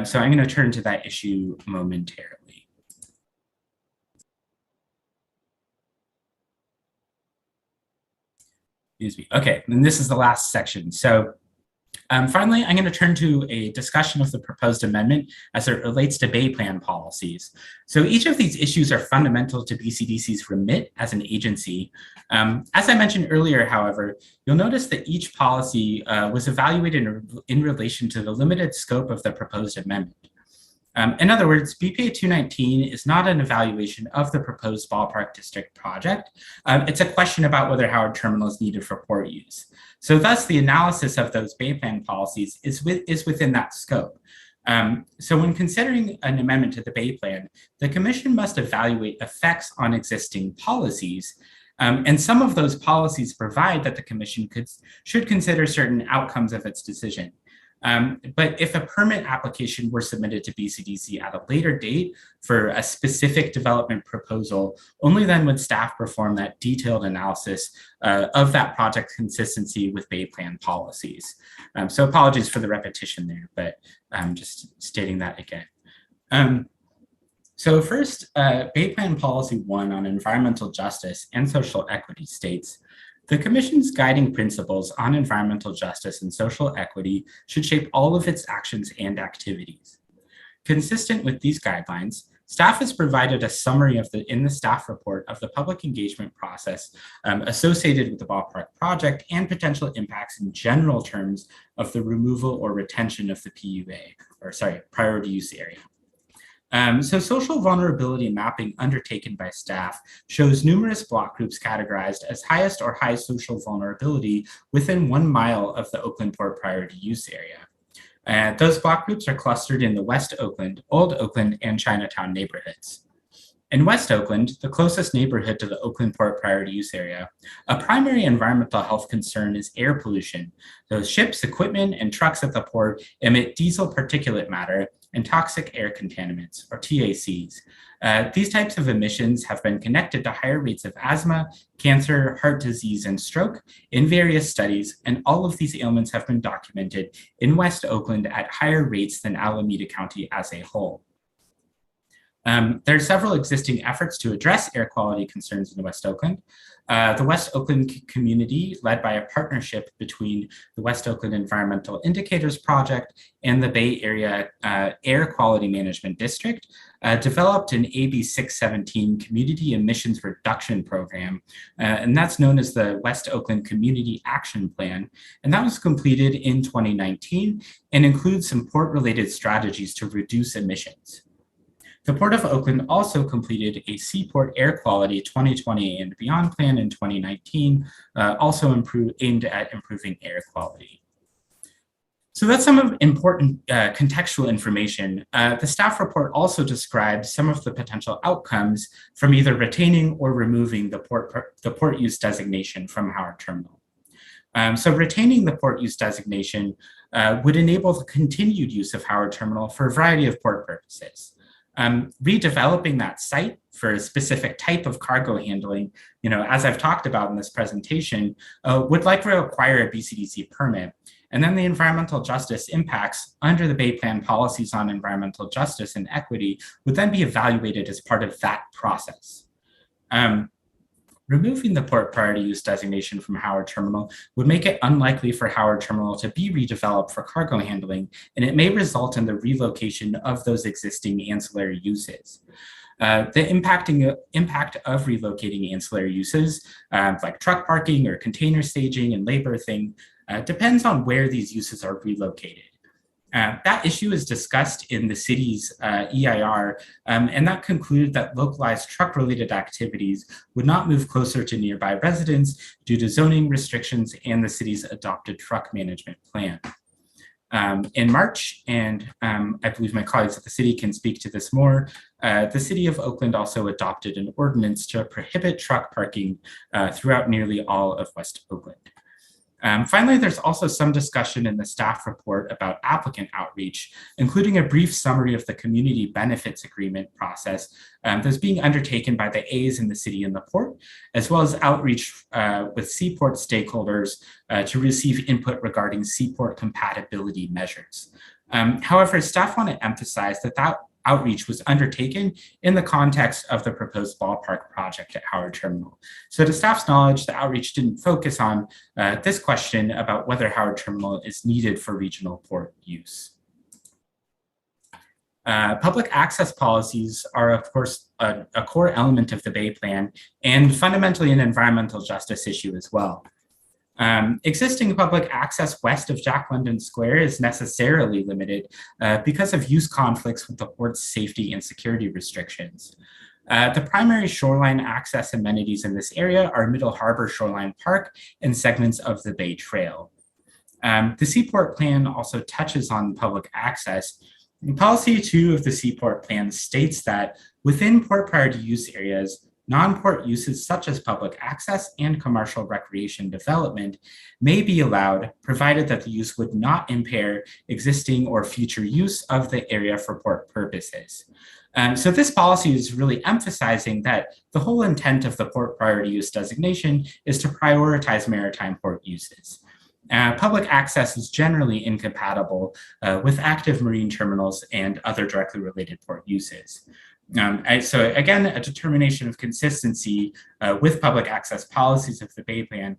So I'm going to turn to that issue momentarily. Excuse me. Okay, and this is the last section. So finally, I'm going to turn to a discussion of the proposed amendment as it relates to Bay Plan policies. So each of these issues are fundamental to BCDC's remit as an agency. As I mentioned earlier, however, you'll notice that each policy was evaluated in relation to the limited scope of the proposed amendment. In other words, BPA 219 is not an evaluation of the proposed Ballpark District project. It's a question about whether Howard Terminal is needed for port use. So thus, the analysis of those Bay Plan policies is within that scope. So when considering an amendment to the Bay Plan, the Commission must evaluate effects on existing policies. And some of those policies provide that the Commission should consider certain outcomes of its decision. But if a permit application were submitted to BCDC at a later date for a specific development proposal, only then would staff perform that detailed analysis of that project consistency with Bay Plan policies. So apologies for the repetition there, but I'm just stating that again. So first, Bay Plan Policy 1 on environmental justice and social equity states, the Commission's guiding principles on environmental justice and social equity should shape all of its actions and activities. Consistent with these guidelines, staff has provided a summary in the staff report of the public engagement process associated with the Ballpark project and potential impacts in general terms of the removal or retention of the priority use area. So social vulnerability mapping undertaken by staff shows numerous block groups categorized as highest or high social vulnerability within 1 mile of the Oakland Port priority use area. Those block groups are clustered in the West Oakland, Old Oakland, and Chinatown neighborhoods. In West Oakland, the closest neighborhood to the Oakland Port priority use area, a primary environmental health concern is air pollution. Those ships, equipment, and trucks at the port emit diesel particulate matter and toxic air contaminants, or TACs. These types of emissions have been connected to higher rates of asthma, cancer, heart disease, and stroke in various studies, and all of these ailments have been documented in West Oakland at higher rates than Alameda County as a whole. There are several existing efforts to address air quality concerns in West Oakland. The West Oakland community, led by a partnership between the West Oakland Environmental Indicators Project and the Bay Area Air Quality Management District, developed an AB 617 Community Emissions Reduction Program, and that's known as the West Oakland Community Action Plan, and that was completed in 2019 and includes some port-related strategies to reduce emissions. The Port of Oakland also completed a Seaport Air Quality 2020 and Beyond plan in 2019, also aimed at improving air quality. So that's some important contextual information. The staff report also describes some of the potential outcomes from either retaining or removing the port use designation from Howard Terminal. So retaining the port use designation would enable the continued use of Howard Terminal for a variety of port purposes. Redeveloping that site for a specific type of cargo handling, as I've talked about in this presentation, would likely require a BCDC permit. And then the environmental justice impacts under the Bay Plan policies on environmental justice and equity would then be evaluated as part of that process. Removing the port priority use designation from Howard Terminal would make it unlikely for Howard Terminal to be redeveloped for cargo handling, and it may result in the relocation of those existing ancillary uses. The impact of relocating ancillary uses, like truck parking or container staging and labor thing, depends on where these uses are relocated. That issue is discussed in the city's EIR, and that concluded that localized truck-related activities would not move closer to nearby residents due to zoning restrictions and the city's adopted truck management plan. In March, and I believe my colleagues at the city can speak to this more, the city of Oakland also adopted an ordinance to prohibit truck parking throughout nearly all of West Oakland. Finally, there's also some discussion in the staff report about applicant outreach, including a brief summary of the community benefits agreement process that's being undertaken by the A's in the city and the port, as well as outreach with Seaport stakeholders to receive input regarding Seaport compatibility measures. However, staff want to emphasize that outreach was undertaken in the context of the proposed Ballpark project at Howard Terminal. So to staff's knowledge, the outreach didn't focus on this question about whether Howard Terminal is needed for regional port use. Public access policies are, of course, a core element of the Bay Plan and fundamentally an environmental justice issue as well. Existing public access west of Jack London Square is necessarily limited because of use conflicts with the port's safety and security restrictions. The primary shoreline access amenities in this area are Middle Harbor Shoreline Park and segments of the Bay Trail. The Seaport Plan also touches on public access. Policy 2 of the Seaport Plan states that within port priority use areas, non-port uses such as public access and commercial recreation development may be allowed, provided that the use would not impair existing or future use of the area for port purposes. So this policy is really emphasizing that the whole intent of the port priority use designation is to prioritize maritime port uses. Public access is generally incompatible with active marine terminals and other directly related port uses. So again, a determination of consistency with public access policies of the Bay Plan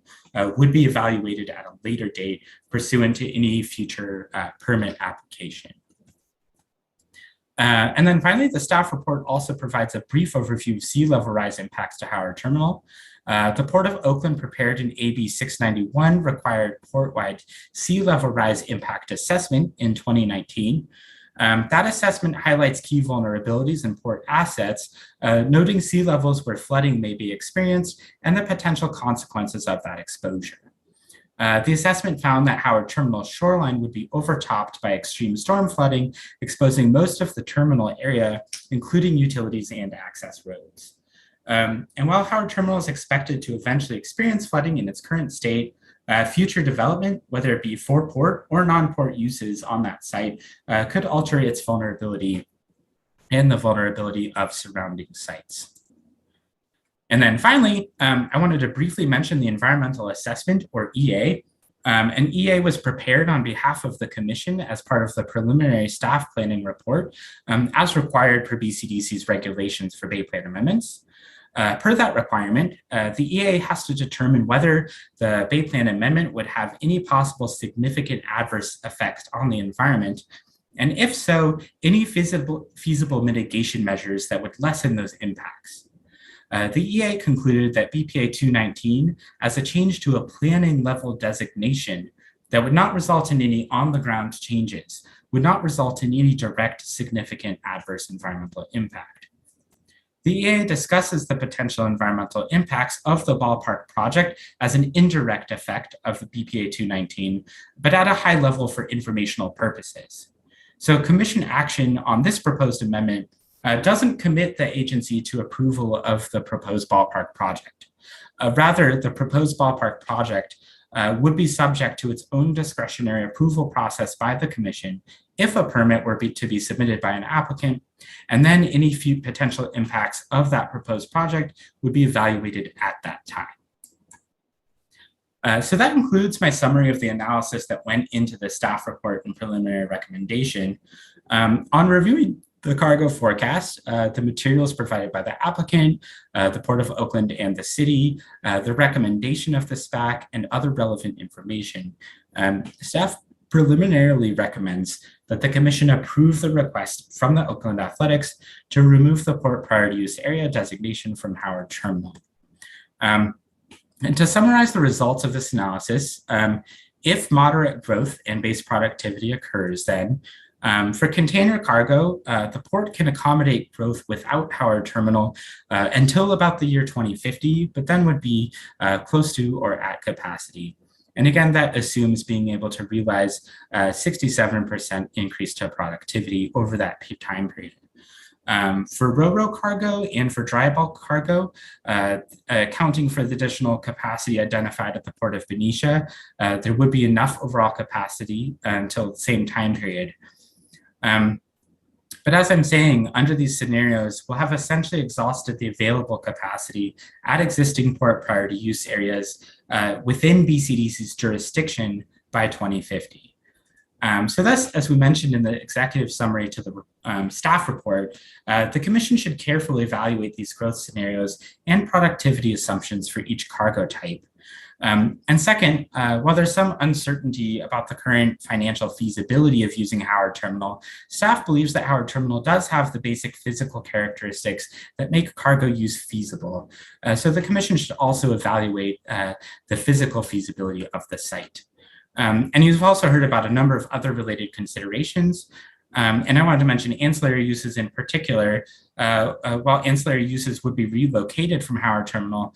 would be evaluated at a later date pursuant to any future permit application. And then finally, the staff report also provides a brief overview of sea level rise impacts to Howard Terminal. The Port of Oakland prepared an AB 691 required port-wide sea level rise impact assessment in 2019. That assessment highlights key vulnerabilities in port assets, noting sea levels where flooding may be experienced and the potential consequences of that exposure. The assessment found that Howard Terminal's shoreline would be overtopped by extreme storm flooding, exposing most of the terminal area, including utilities and access roads. And while Howard Terminal is expected to eventually experience flooding in its current state, future development, whether it be for port or non-port uses on that site, could alter its vulnerability and the vulnerability of surrounding sites. And then finally, I wanted to briefly mention the environmental assessment, or EA. An EA was prepared on behalf of the Commission as part of the preliminary staff planning report, as required per BCDC's regulations for Bay Plan amendments. Per that requirement, the EA has to determine whether the Bay Plan amendment would have any possible significant adverse effects on the environment, and if so, any feasible mitigation measures that would lessen those impacts. The EA concluded that BPA 219, as a change to a planning level designation that would not result in any on-the-ground changes, would not result in any direct significant adverse environmental impact. The EA discusses the potential environmental impacts of the Ballpark project as an indirect effect of the BPA 219, but at a high level for informational purposes. So Commission action on this proposed amendment doesn't commit the agency to approval of the proposed Ballpark project. Rather, the proposed Ballpark project would be subject to its own discretionary approval process by the Commission if a permit were to be submitted by an applicant, and then any potential impacts of that proposed project would be evaluated at that time. So that concludes my summary of the analysis that went into the staff report and preliminary recommendation. On reviewing the cargo forecast, the materials provided by the applicant, the Port of Oakland and the city, the recommendation of the SPAC, and other relevant information, staff preliminarily recommends that the Commission approve the request from the Oakland Athletics to remove the Port Priority Use Area designation from Howard Terminal. And to summarize the results of this analysis, if moderate growth and base productivity occurs, then for container cargo, the port can accommodate growth without Howard Terminal until about the year 2050, but then would be close to or at capacity. And again, that assumes being able to realize 67% increase to productivity over that time period. For ro-ro cargo and for dry bulk cargo, accounting for the additional capacity identified at the Port of Benicia, there would be enough overall capacity until the same time period. But as I'm saying, under these scenarios, we'll have essentially exhausted the available capacity at existing port priority use areas within BCDC's jurisdiction by 2050. So thus, as we mentioned in the executive summary to the staff report, the Commission should carefully evaluate these growth scenarios and productivity assumptions for each cargo type. And second, while there's some uncertainty about the current financial feasibility of using Howard Terminal, staff believes that Howard Terminal does have the basic physical characteristics that make cargo use feasible. So the Commission should also evaluate the physical feasibility of the site. And you've also heard about a number of other related considerations. And I wanted to mention ancillary uses in particular. While ancillary uses would be relocated from Howard Terminal,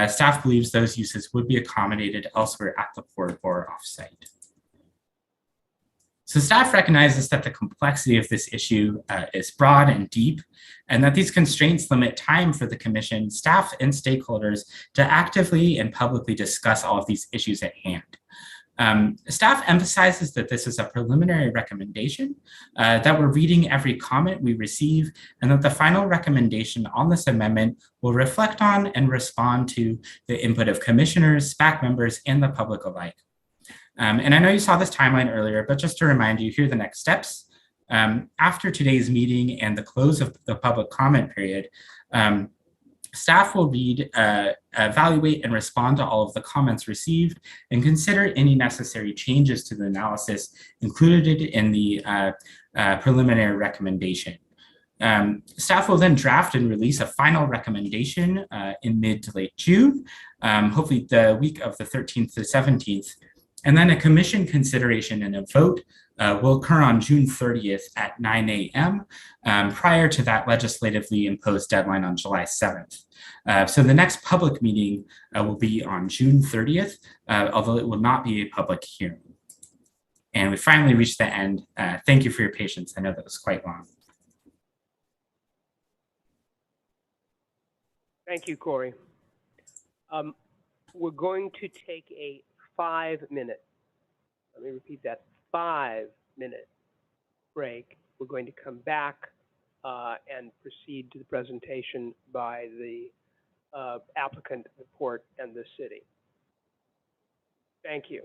staff believes those uses would be accommodated elsewhere at the port or offsite. So staff recognizes that the complexity of this issue is broad and deep, and that these constraints limit time for the Commission, staff, and stakeholders to actively and publicly discuss all of these issues at hand. Staff emphasizes that this is a preliminary recommendation, that we're reading every comment we receive, and that the final recommendation on this amendment will reflect on and respond to the input of commissioners, SPAC members, and the public alike. And I know you saw this timeline earlier, but just to remind you, here are the next steps. After today's meeting and the close of the public comment period, staff will read, evaluate, and respond to all of the comments received and consider any necessary changes to the analysis included in the preliminary recommendation. Staff will then draft and release a final recommendation in mid to late June, hopefully the week of the 13th to 17th. And then a commission consideration and a vote will occur on June 30th at 9 a.m. Prior to that legislatively imposed deadline on July 7th. So the next public meeting will be on June 30th, although it will not be a public hearing. And we finally reached the end. Thank you for your patience. I know that was quite long. Thank you, Corey. We're going to take a 5-minute, let me repeat that, 5-minute break. We're going to come back and proceed to the presentation by the applicant, the port, and the city. Thank you.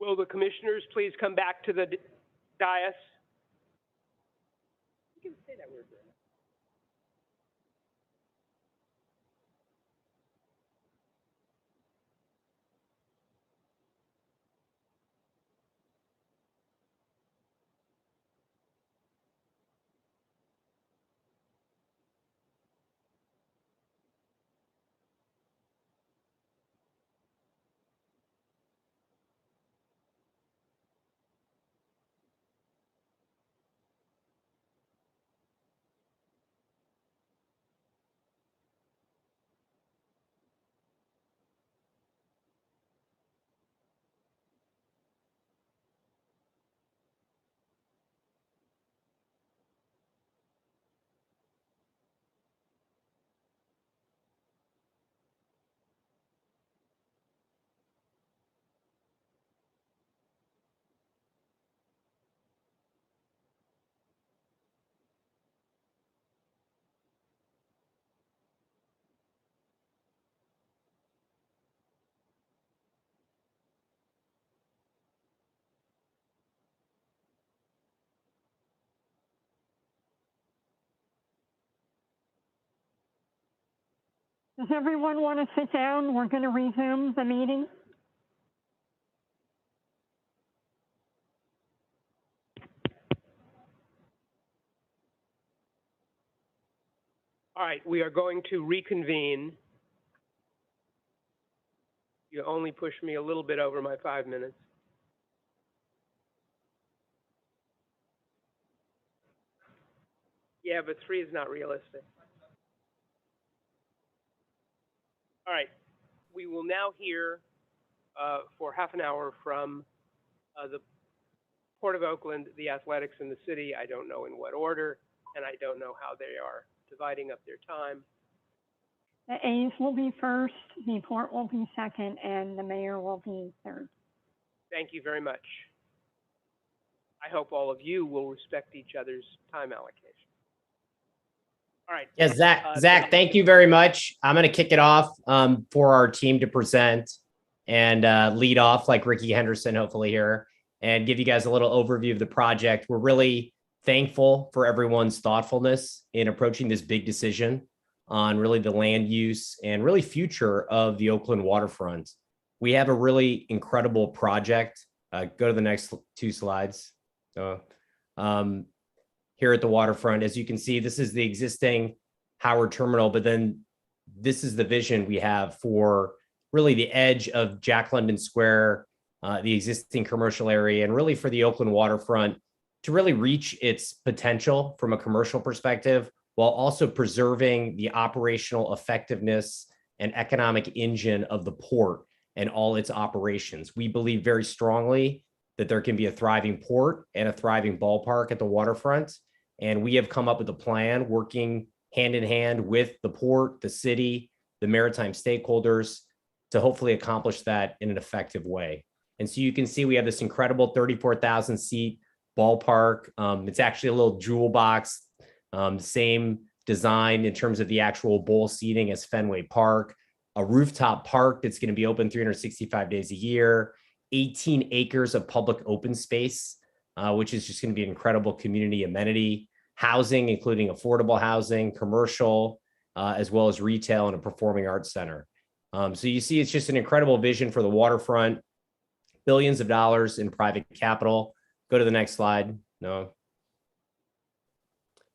Will the commissioners please come back to the dais? You can say that word. Does everyone want to sit down? We're going to resume the meeting. All right, we are going to reconvene. You only pushed me a little bit over my 5 minutes. Yeah, but 3 is not realistic. All right, we will now hear for half an hour from the Port of Oakland, the athletics in the city. I don't know in what order, and I don't know how they are dividing up their time. The A's will be first, the Port will be second, and the mayor will be third. Thank you very much. I hope all of you will respect each other's time allocation. All right. Yeah, Zach, thank you very much. I'm going to kick it off for our team to present and lead off like Ricky Henderson, hopefully here, and give you guys a little overview of the project. We're really thankful for everyone's thoughtfulness in approaching this big decision on really the land use and really future of the Oakland waterfront. We have a really incredible project. Go to the next 2 slides. So, here at the waterfront, as you can see, this is the existing Howard Terminal, but then this is the vision we have for really the edge of Jack London Square, the existing commercial area, and really for the Oakland waterfront to really reach its potential from a commercial perspective, while also preserving the operational effectiveness and economic engine of the port and all its operations. We believe very strongly that there can be a thriving port and a thriving ballpark at the waterfront. And we have come up with a plan working hand in hand with the port, the city, the maritime stakeholders to hopefully accomplish that in an effective way. And so you can see we have this incredible 34,000 seat ballpark. It's actually a little jewel box, same design in terms of the actual bowl seating as Fenway Park, a rooftop park that's going to be open 365 days a year, 18 acres of public open space, which is just going to be an incredible community amenity, housing, including affordable housing, commercial, as well as retail and a performing arts center. So you see, it's just an incredible vision for the waterfront, billions of dollars in private capital. Go to the next slide. No.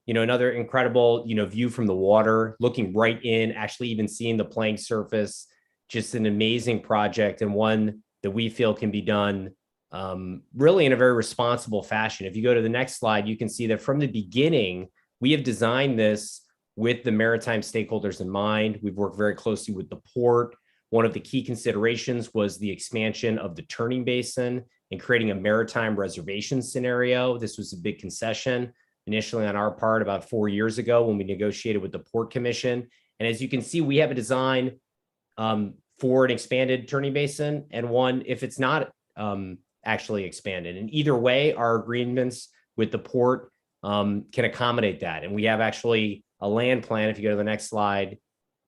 Another incredible, view from the water, looking right in, actually even seeing the playing surface, just an amazing project and one that we feel can be done really in a very responsible fashion. If you go to the next slide, you can see that from the beginning, we have designed this with the maritime stakeholders in mind. We've worked very closely with the port. One of the key considerations was the expansion of the turning basin and creating a maritime reservation scenario. This was a big concession initially on our part about 4 years ago when we negotiated with the Port Commission. And as you can see, we have a design for an expanded turning basin and one if it's not actually expanded. And either way, our agreements with the port can accommodate that. And we have actually a land plan, if you go to the next slide,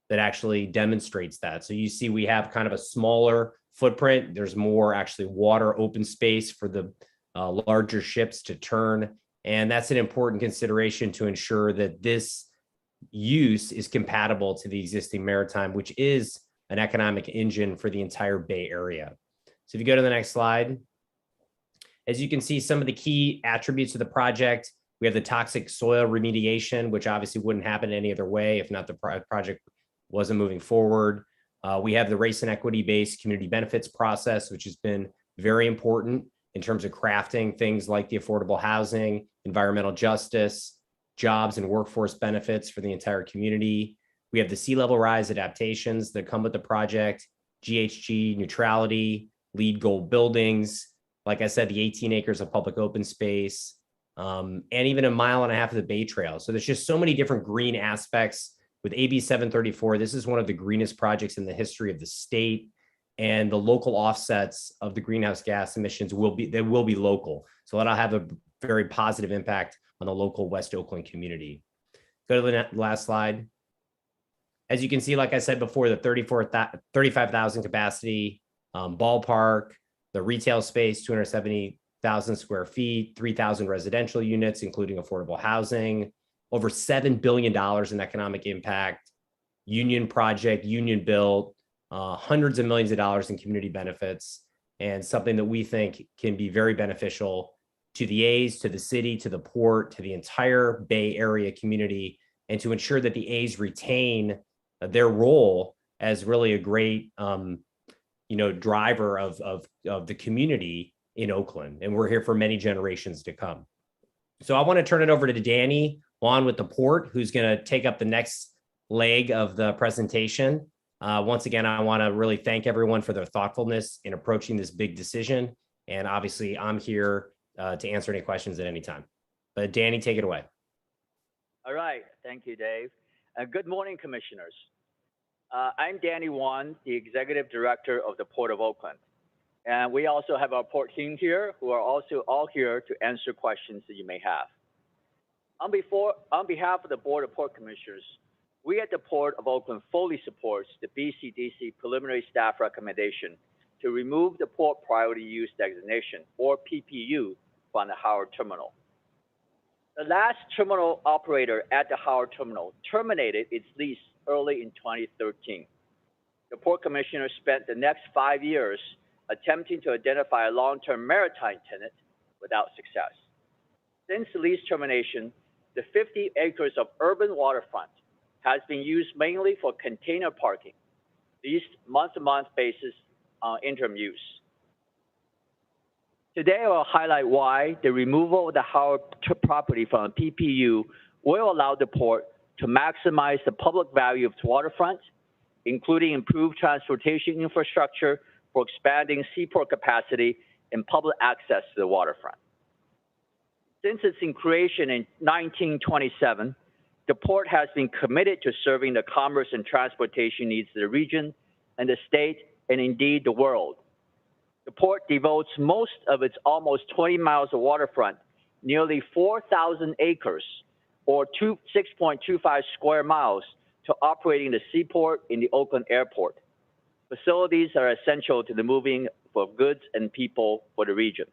that actually demonstrates that. So you see we have kind of a smaller footprint. There's more actually water open space for the larger ships to turn. And that's an important consideration to ensure that this use is compatible to the existing maritime, which is an economic engine for the entire Bay Area. So if you go to the next slide, as you can see, some of the key attributes of the project, we have the toxic soil remediation, which obviously wouldn't happen any other way if not the project wasn't moving forward. We have the race and equity-based community benefits process, which has been very important in terms of crafting things like the affordable housing, environmental justice, jobs and workforce benefits for the entire community. We have the sea level rise adaptations that come with the project, GHG neutrality, LEED gold buildings, like I said, the 18 acres of public open space, and even 1.5 miles of the Bay Trail. So there's just so many different green aspects with AB 734. This is one of the greenest projects in the history of the state, and the local offsets of the greenhouse gas emissions will be local. So that'll have a very positive impact on the local West Oakland community. Go to the last slide. As you can see, like I said before, the 35,000 capacity ballpark, the retail space, 270,000 square feet, 3,000 residential units, including affordable housing, over $7 billion in economic impact, union project, union built, hundreds of millions of dollars in community benefits, and something that we think can be very beneficial to the A's, to the city, to the port, to the entire Bay Area community, and to ensure that the A's retain their role as really a great driver of the community in Oakland. And we're here for many generations to come. So I want to turn it over to Danny Wong with the port, who's going to take up the next leg of the presentation. Once again, I want to really thank everyone for their thoughtfulness in approaching this big decision. And obviously, I'm here to answer any questions at any time. But Danny, take it away. All right. Thank you, Dave. Good morning, commissioners. I'm Danny Wong, the Executive Director of the Port of Oakland. And we also have our port team here who are also all here to answer questions that you may have. On behalf of the Board of Port Commissioners, we at the Port of Oakland fully supports the BCDC preliminary staff recommendation to remove the Port Priority Use Designation, or PPU, from the Howard Terminal. The last terminal operator at the Howard Terminal terminated its lease early in 2013. The Port Commissioner spent the next 5 years attempting to identify a long-term maritime tenant without success. Since the lease termination, the 50 acres of urban waterfront has been used mainly for container parking, leased month-to-month basis interim use. Today, I'll highlight why the removal of the Howard property from the PPU will allow the port to maximize the public value of its waterfront, including improved transportation infrastructure for expanding seaport capacity and public access to the waterfront. Since its creation in 1927, the port has been committed to serving the commerce and transportation needs of the region and the state, and indeed the world. The port devotes most of its almost 20 miles of waterfront, nearly 4,000 acres, or 6.25 square miles, to operating the Seaport in the Oakland Airport. Facilities are essential to the moving of goods and people for the region.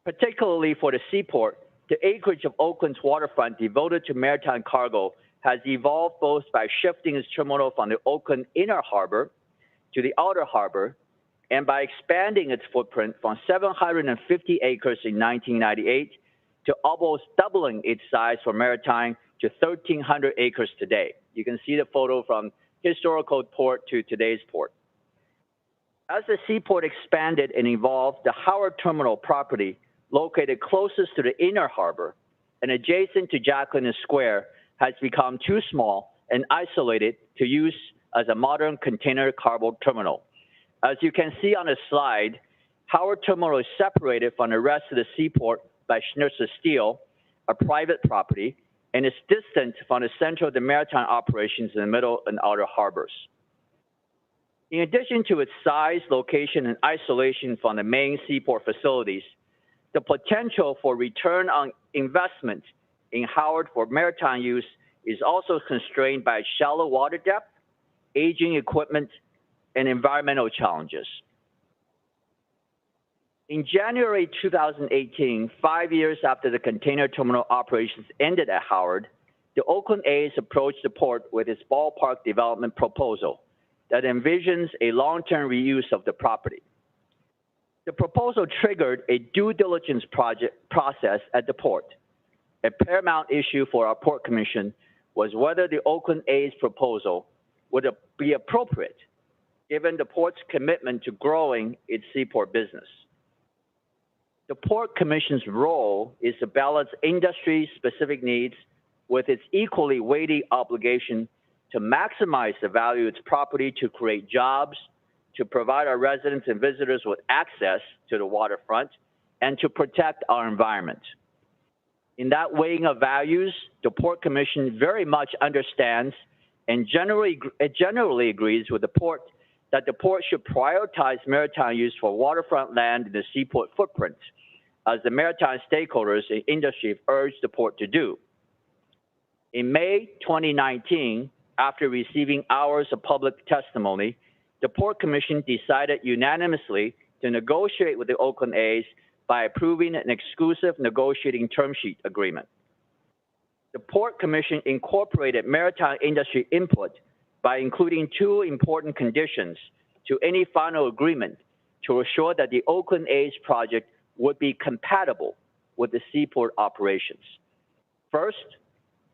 Particularly for the Seaport, the acreage of Oakland's waterfront devoted to maritime cargo has evolved both by shifting its terminal from the Oakland inner harbor to the outer harbor, and by expanding its footprint from 750 acres in 1998 to almost doubling its size for maritime to 1,300 acres today. You can see the photo from historical port to today's port. As the Seaport expanded and evolved, the Howard Terminal property, located closest to the inner harbor and adjacent to Jacqueline Square, has become too small and isolated to use as a modern container cargo terminal. As you can see on the slide, Howard Terminal is separated from the rest of the Seaport by Schnitzer Steel, a private property, and is distant from the center of the maritime operations in the middle and outer harbors. In addition to its size, location, and isolation from the main Seaport facilities, the potential for return on investment in Howard for maritime use is also constrained by shallow water depth, aging equipment, and environmental challenges. In January 2018, 5 years after the container terminal operations ended at Howard, the Oakland A's approached the port with its Ballpark development proposal that envisions a long-term reuse of the property. The proposal triggered a due diligence process at the port. A paramount issue for our Port Commission was whether the Oakland A's proposal would be appropriate given the port's commitment to growing its seaport business. The Port Commission's role is to balance industry-specific needs with its equally weighty obligation to maximize the value of its property to create jobs, to provide our residents and visitors with access to the waterfront, and to protect our environment. In that weighing of values, the Port Commission very much understands and generally agrees with the port that the port should prioritize maritime use for waterfront land in the seaport footprint, as the maritime stakeholders and industry have urged the port to do. In May 2019, after receiving hours of public testimony, the Port Commission decided unanimously to negotiate with the Oakland A's by approving an exclusive negotiating term sheet agreement. The Port Commission incorporated maritime industry input by including two important conditions to any final agreement to assure that the Oakland A's project would be compatible with the seaport operations. First,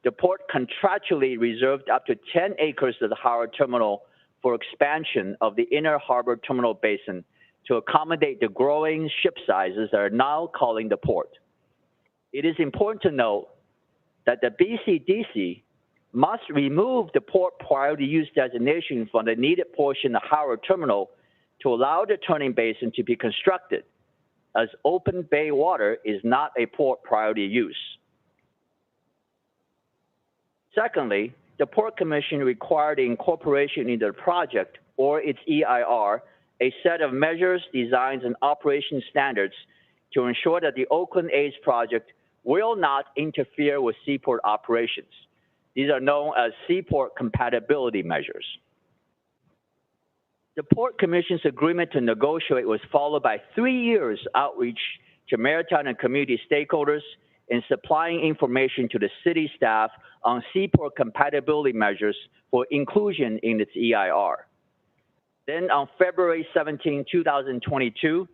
the port contractually reserved up to 10 acres of the Howard Terminal for expansion of the inner harbor terminal basin to accommodate the growing ship sizes that are now calling the port. It is important to note that the BCDC must remove the port priority use designation from the needed portion of Howard Terminal to allow the turning basin to be constructed, as open bay water is not a port priority use. Secondly, the Port Commission required the incorporation into the project or its EIR a set of measures, designs, and operation standards to ensure that the Oakland A's project will not interfere with seaport operations. These are known as seaport compatibility measures. The Port Commission's agreement to negotiate was followed by 3 years outreach to maritime and community stakeholders in supplying information to the city staff on seaport compatibility measures for inclusion in its EIR. Then on February 17, 2022,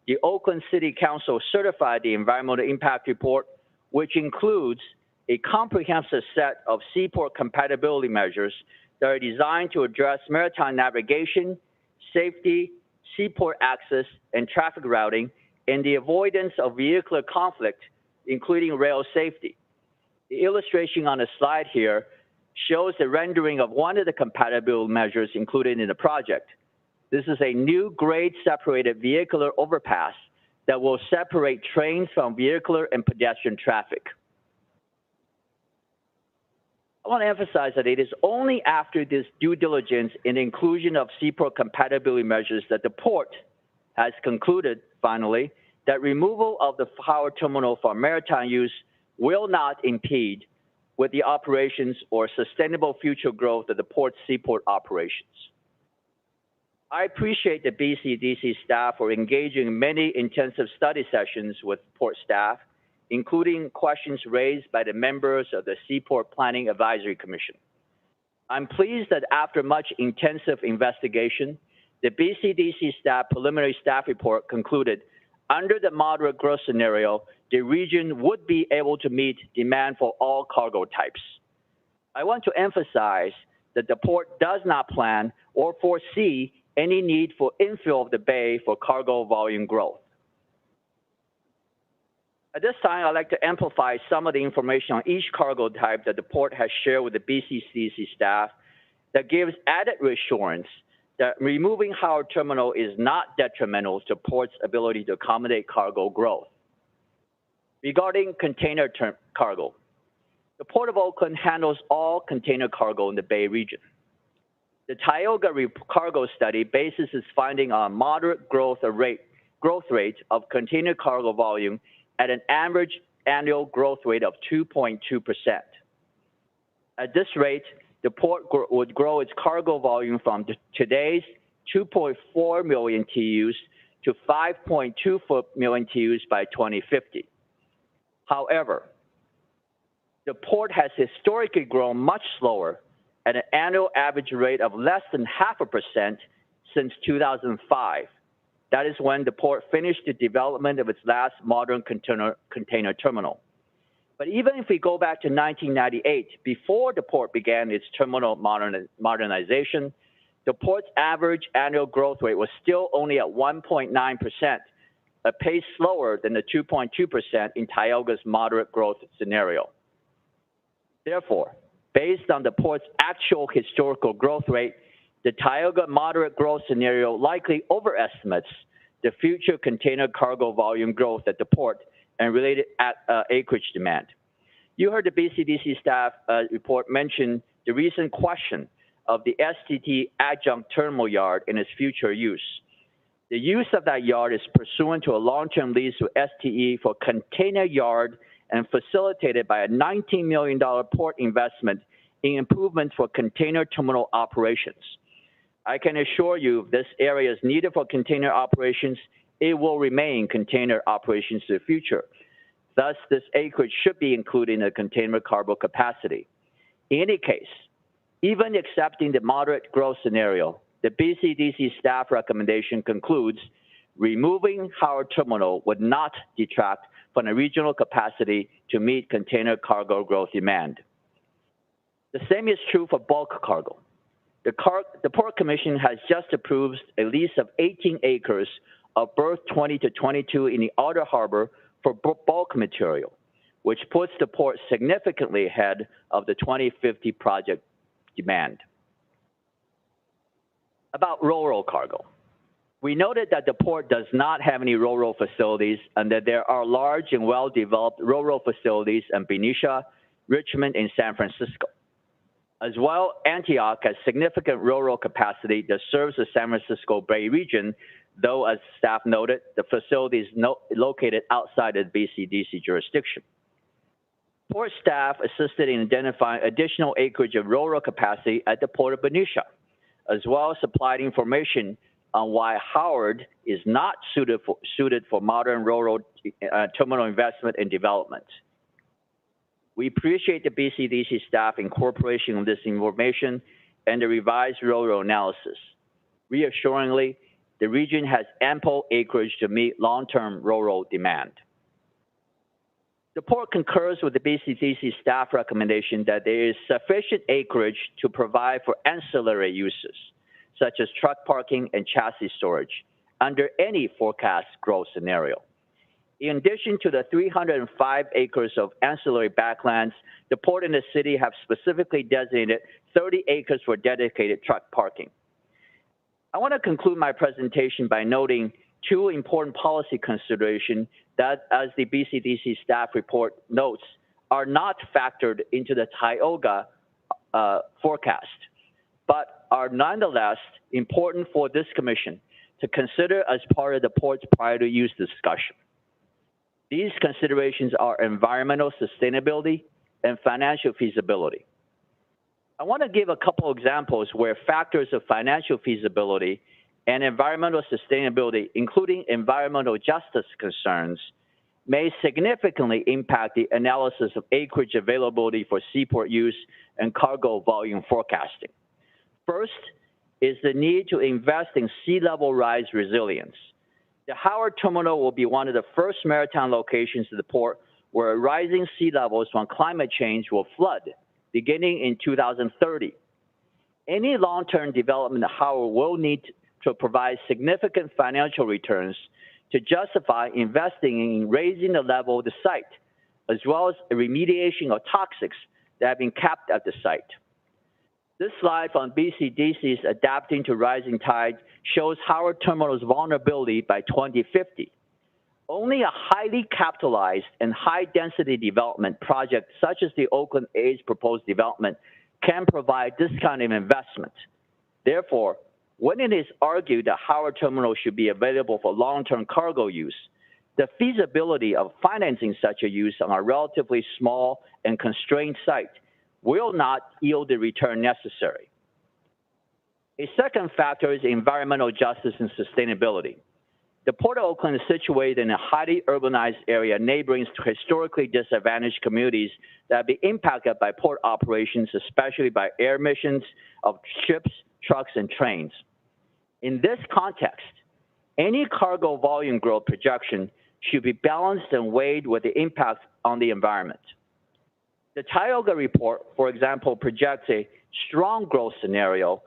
the Oakland City Council certified the environmental impact report, which includes a comprehensive set of seaport compatibility measures that are designed to address maritime navigation, safety, seaport access, and traffic routing, and the avoidance of vehicular conflict, including rail safety. The illustration on the slide here shows the rendering of one of the compatibility measures included in the project. This is a new grade-separated vehicular overpass that will separate trains from vehicular and pedestrian traffic. I want to emphasize that it is only after this due diligence and inclusion of seaport compatibility measures that the port has concluded, finally, that removal of the Howard Terminal for maritime use will not impede with the operations or sustainable future growth of the port's seaport operations. I appreciate the BCDC staff for engaging in many intensive study sessions with port staff, including questions raised by the members of the Seaport Planning Advisory Commission. I'm pleased that after much intensive investigation, the BCDC staff preliminary staff report concluded under the moderate growth scenario, the region would be able to meet demand for all cargo types. I want to emphasize that the port does not plan or foresee any need for infill of the bay for cargo volume growth. At this time, I'd like to amplify some of the information on each cargo type that the port has shared with the BCDC staff that gives added reassurance that removing Howard Terminal is not detrimental to port's ability to accommodate cargo growth. Regarding container cargo, the Port of Oakland handles all container cargo in the Bay region. The Tioga Cargo Study bases its finding on moderate growth rate of container cargo volume at an average annual growth rate of 2.2%. At this rate, the port would grow its cargo volume from today's 2.4 million TEUs to 5.2 million TEUs by 2050. However, the port has historically grown much slower at an annual average rate of less than 0.5% since 2005. That is when the port finished the development of its last modern container terminal. But even if we go back to 1998, before the port began its terminal modernization, the port's average annual growth rate was still only at 1.9%, a pace slower than the 2.2% in Tioga's moderate growth scenario. Therefore, based on the port's actual historical growth rate, the Tioga moderate growth scenario likely overestimates the future container cargo volume growth at the port and related acreage demand. You heard the BCDC staff report mention the recent question of the STT adjunct terminal yard and its future use. The use of that yard is pursuant to a long-term lease with STE for container yard and facilitated by a $19 million port investment in improvements for container terminal operations. I can assure you if this area is needed for container operations, it will remain container operations in the future. Thus, this acreage should be included in the container cargo capacity. In any case, even accepting the moderate growth scenario, the BCDC staff recommendation concludes removing Howard Terminal would not detract from the regional capacity to meet container cargo growth demand. The same is true for bulk cargo. The Port Commission has just approved a lease of 18 acres of berth 20 to 22 in the outer harbor for bulk material, which puts the port significantly ahead of the 2050 project demand. About ro-ro cargo. We noted that the port does not have any ro-ro facilities and that there are large and well-developed ro-ro facilities in Benicia, Richmond, and San Francisco. As well, Antioch has significant ro-ro capacity that serves the San Francisco Bay region, though, as staff noted, the facility is located outside of the BCDC jurisdiction. Port staff assisted in identifying additional acreage of ro-ro capacity at the Port of Benicia, as well as supplied information on why Howard is not suited for modern ro-ro terminal investment and development. We appreciate the BCDC staff incorporation of this information and the revised ro-ro analysis. Reassuringly, the region has ample acreage to meet long-term ro-ro demand. The port concurs with the BCDC staff recommendation that there is sufficient acreage to provide for ancillary uses, such as truck parking and chassis storage, under any forecast growth scenario. In addition to the 305 acres of ancillary backlands, the port and the city have specifically designated 30 acres for dedicated truck parking. I want to conclude my presentation by noting two important policy considerations that, as the BCDC staff report notes, are not factored into the Tioga forecast, but are nonetheless important for this commission to consider as part of the port's priority use discussion. These considerations are environmental sustainability and financial feasibility. I want to give a couple examples where factors of financial feasibility and environmental sustainability, including environmental justice concerns, may significantly impact the analysis of acreage availability for seaport use and cargo volume forecasting. First is the need to invest in sea level rise resilience. The Howard Terminal will be one of the first maritime locations of the port where rising sea levels from climate change will flood, beginning in 2030. Any long-term development of Howard will need to provide significant financial returns to justify investing in raising the level of the site, as well as the remediation of toxics that have been capped at the site. This slide from BCDC's Adapting to Rising Tides shows Howard Terminal's vulnerability by 2050. Only a highly capitalized and high-density development project such as the Oakland A's proposed development can provide this kind of investment. Therefore, when it is argued that Howard Terminal should be available for long-term cargo use, the feasibility of financing such a use on a relatively small and constrained site will not yield the return necessary. A second factor is environmental justice and sustainability. The Port of Oakland is situated in a highly urbanized area neighboring to historically disadvantaged communities that have been impacted by port operations, especially by air emissions of ships, trucks, and trains. In this context, any cargo volume growth projection should be balanced and weighed with the impact on the environment. The Tioga report, for example, projects a strong growth scenario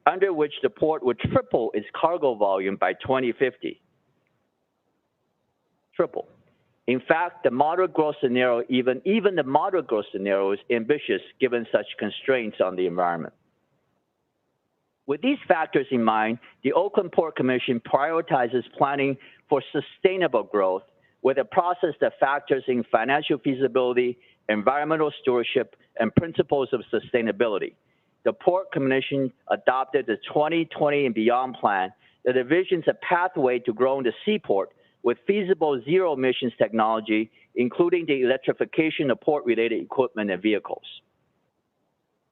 under which the port would triple its cargo volume by 2050. Triple. In fact, the moderate growth scenario, even the moderate growth scenario is ambitious given such constraints on the environment. With these factors in mind, the Oakland Port Commission prioritizes planning for sustainable growth with a process that factors in financial feasibility, environmental stewardship, and principles of sustainability. The Port Commission adopted the 2020 and Beyond plan that envisions a pathway to growing the Seaport with feasible zero emissions technology, including the electrification of port-related equipment and vehicles.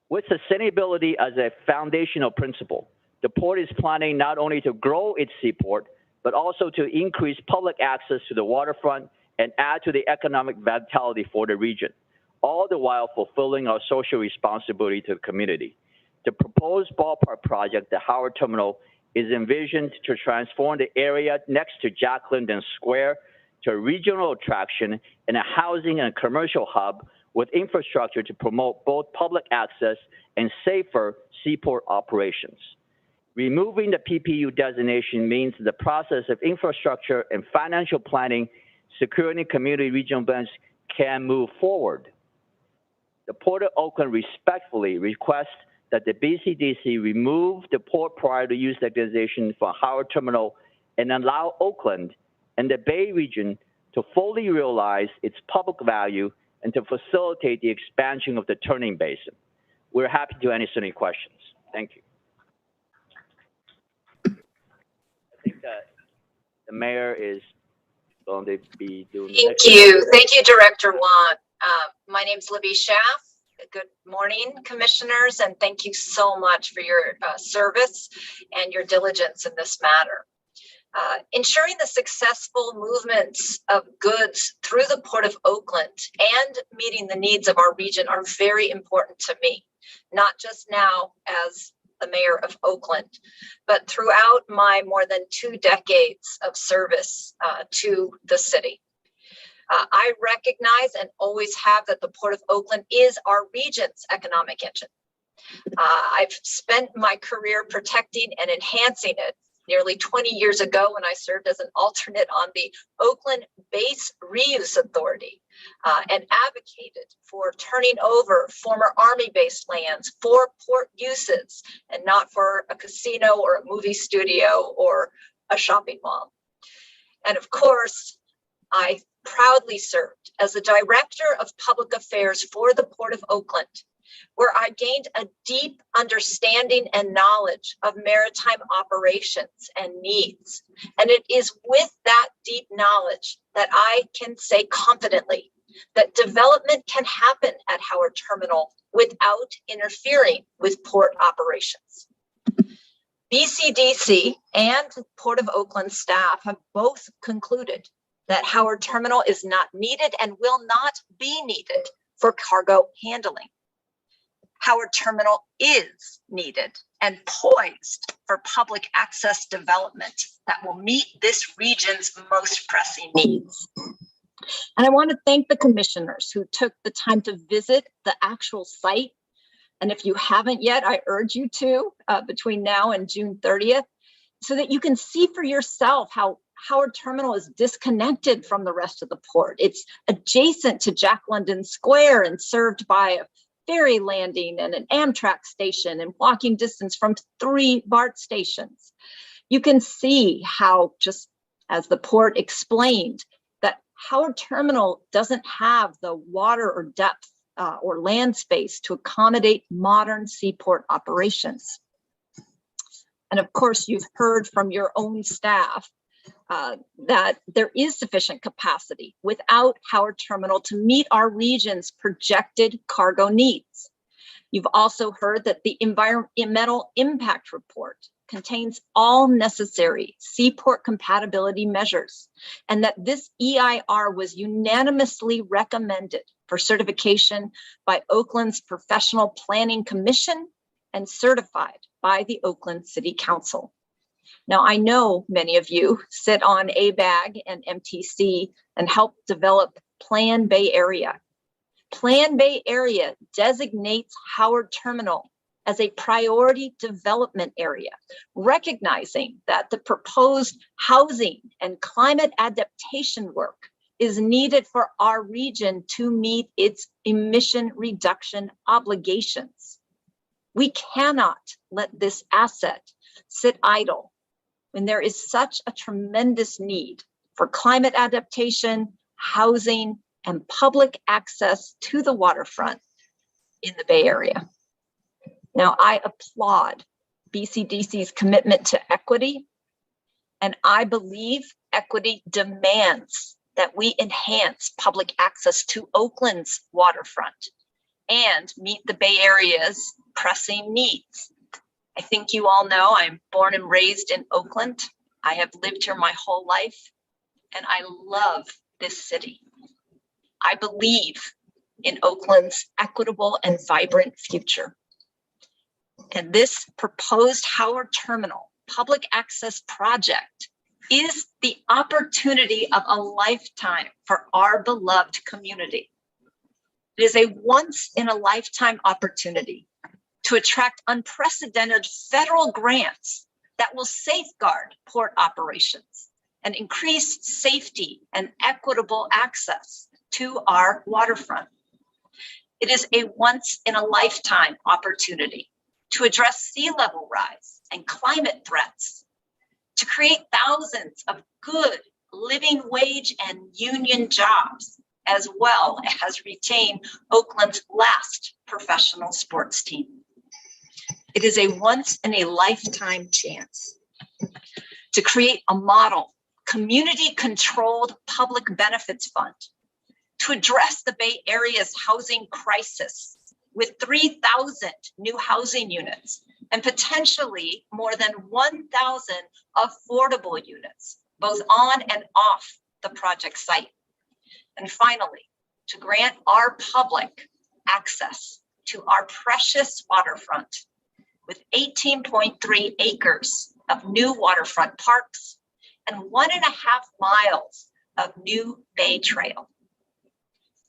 With sustainability as a foundational principle, the port is planning not only to grow its seaport, but also to increase public access to the waterfront and add to the economic vitality for the region, all the while fulfilling our social responsibility to the community. The proposed Ballpark project, the Howard Terminal, is envisioned to transform the area next to Jack Linden Square to a regional attraction and a housing and commercial hub with infrastructure to promote both public access and safer seaport operations. Removing the PPU designation means the process of infrastructure and financial planning, securing community regional events can move forward. The Port of Oakland respectfully requests that the BCDC remove the port priority use designation for Howard Terminal and allow Oakland and the Bay region to fully realize its public value and to facilitate the expansion of the turning basin. We're happy to answer any questions. Thank you. I think that the mayor is going to be doing the next. Thank you, Director Wong. My name's Libby Schaff. Good morning, commissioners, and thank you so much for your service and your diligence in this matter. Ensuring the successful movements of goods through the Port of Oakland and meeting the needs of our region are very important to me, not just now as the mayor of Oakland, but throughout my more than 2 decades of service to the city. I recognize and always have that the Port of Oakland is our region's economic engine. I've spent my career protecting and enhancing it. Nearly 20 years ago, when I served as an alternate on the Oakland Base Reuse Authority and advocated for turning over former Army-based lands for port uses and not for a casino or a movie studio or a shopping mall. And of course, I proudly served as the Director of Public Affairs for the Port of Oakland, where I gained a deep understanding and knowledge of maritime operations and needs. And it is with that deep knowledge that I can say confidently that development can happen at Howard Terminal without interfering with port operations. BCDC and Port of Oakland staff have both concluded that Howard Terminal is not needed and will not be needed for cargo handling. Howard Terminal is needed and poised for public access development that will meet this region's most pressing needs. And I want to thank the commissioners who took the time to visit the actual site. And if you haven't yet, I urge you to between now and June 30th, so that you can see for yourself how Howard Terminal is disconnected from the rest of the port. It's adjacent to Jack London Square and served by a ferry landing and an Amtrak station and walking distance from 3 BART stations. You can see how, just as the port explained, that Howard Terminal doesn't have the water or depth or land space to accommodate modern seaport operations. And of course, you've heard from your own staff that there is sufficient capacity without Howard Terminal to meet our region's projected cargo needs. You've also heard that the environmental impact report contains all necessary Seaport compatibility measures, and that this EIR was unanimously recommended for certification by Oakland's Professional Planning Commission and certified by the Oakland City Council. Now, I know many of you sit on ABAG and MTC and help develop Plan Bay Area. Plan Bay Area designates Howard Terminal as a priority development area, recognizing that the proposed housing and climate adaptation work is needed for our region to meet its emission reduction obligations. We cannot let this asset sit idle when there is such a tremendous need for climate adaptation, housing, and public access to the waterfront in the Bay Area. Now, I applaud BCDC's commitment to equity, and I believe equity demands that we enhance public access to Oakland's waterfront and meet the Bay Area's pressing needs. I think you all know I'm born and raised in Oakland. I have lived here my whole life, and I love this city. I believe in Oakland's equitable and vibrant future. And this proposed Howard Terminal public access project is the opportunity of a lifetime for our beloved community. It is a once in a lifetime opportunity to attract unprecedented federal grants that will safeguard port operations and increase safety and equitable access to our waterfront. It is a once in a lifetime opportunity to address sea level rise and climate threats, to create thousands of good living wage and union jobs, as well as retain Oakland's last professional sports team. It is a once in a lifetime chance to create a model community controlled public benefits fund to address the Bay Area's housing crisis with 3,000 new housing units and potentially more than 1,000 affordable units, both on and off the project site. And finally, to grant our public access to our precious waterfront with 18.3 acres of new waterfront parks and 1.5 miles of new Bay Trail.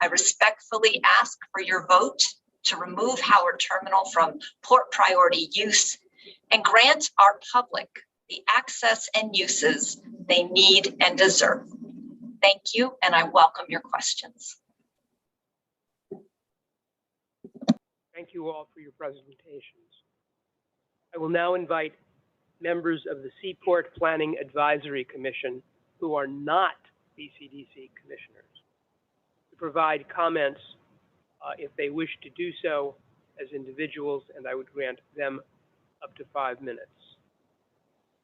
I respectfully ask for your vote to remove Howard Terminal from port priority use and grant our public the access and uses they need and deserve. Thank you, and I welcome your questions. Thank you all for your presentations. I will now invite members of the Seaport Planning Advisory Commission who are not BCDC commissioners to provide comments if they wish to do so as individuals, and I would grant them up to 5 minutes.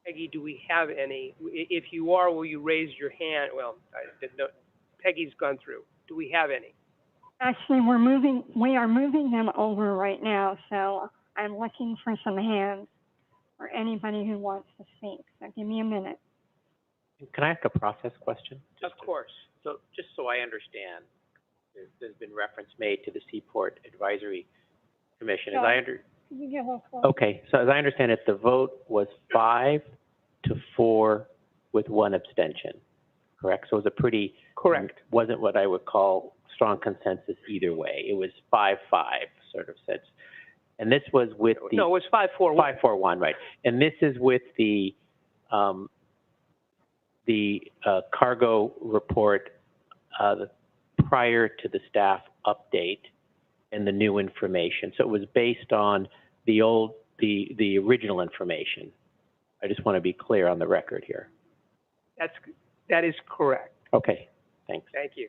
Peggy, do we have any? If you are, will you raise your hand? Well, I didn't know. Peggy's gone through. Do we have any? Actually, we are moving them over right now, so I'm looking for some hands for anybody who wants to speak. So give me a minute. Can I ask a process question? Of course. So just so I understand, there's been reference made to the Seaport Advisory Commission. As I Okay, so as I understand it, the vote was 5-4 with 1 abstention, correct? So it was a pretty correct. Wasn't what I would call strong consensus either way. It was 5-5, sort of said. And this was with the no, it was 5-4. 5-4-1, right? And this is with the cargo report prior to the staff update and the new information. So it was based on the original information. I just want to be clear on the record here. That is correct. Okay, thanks. Thank you.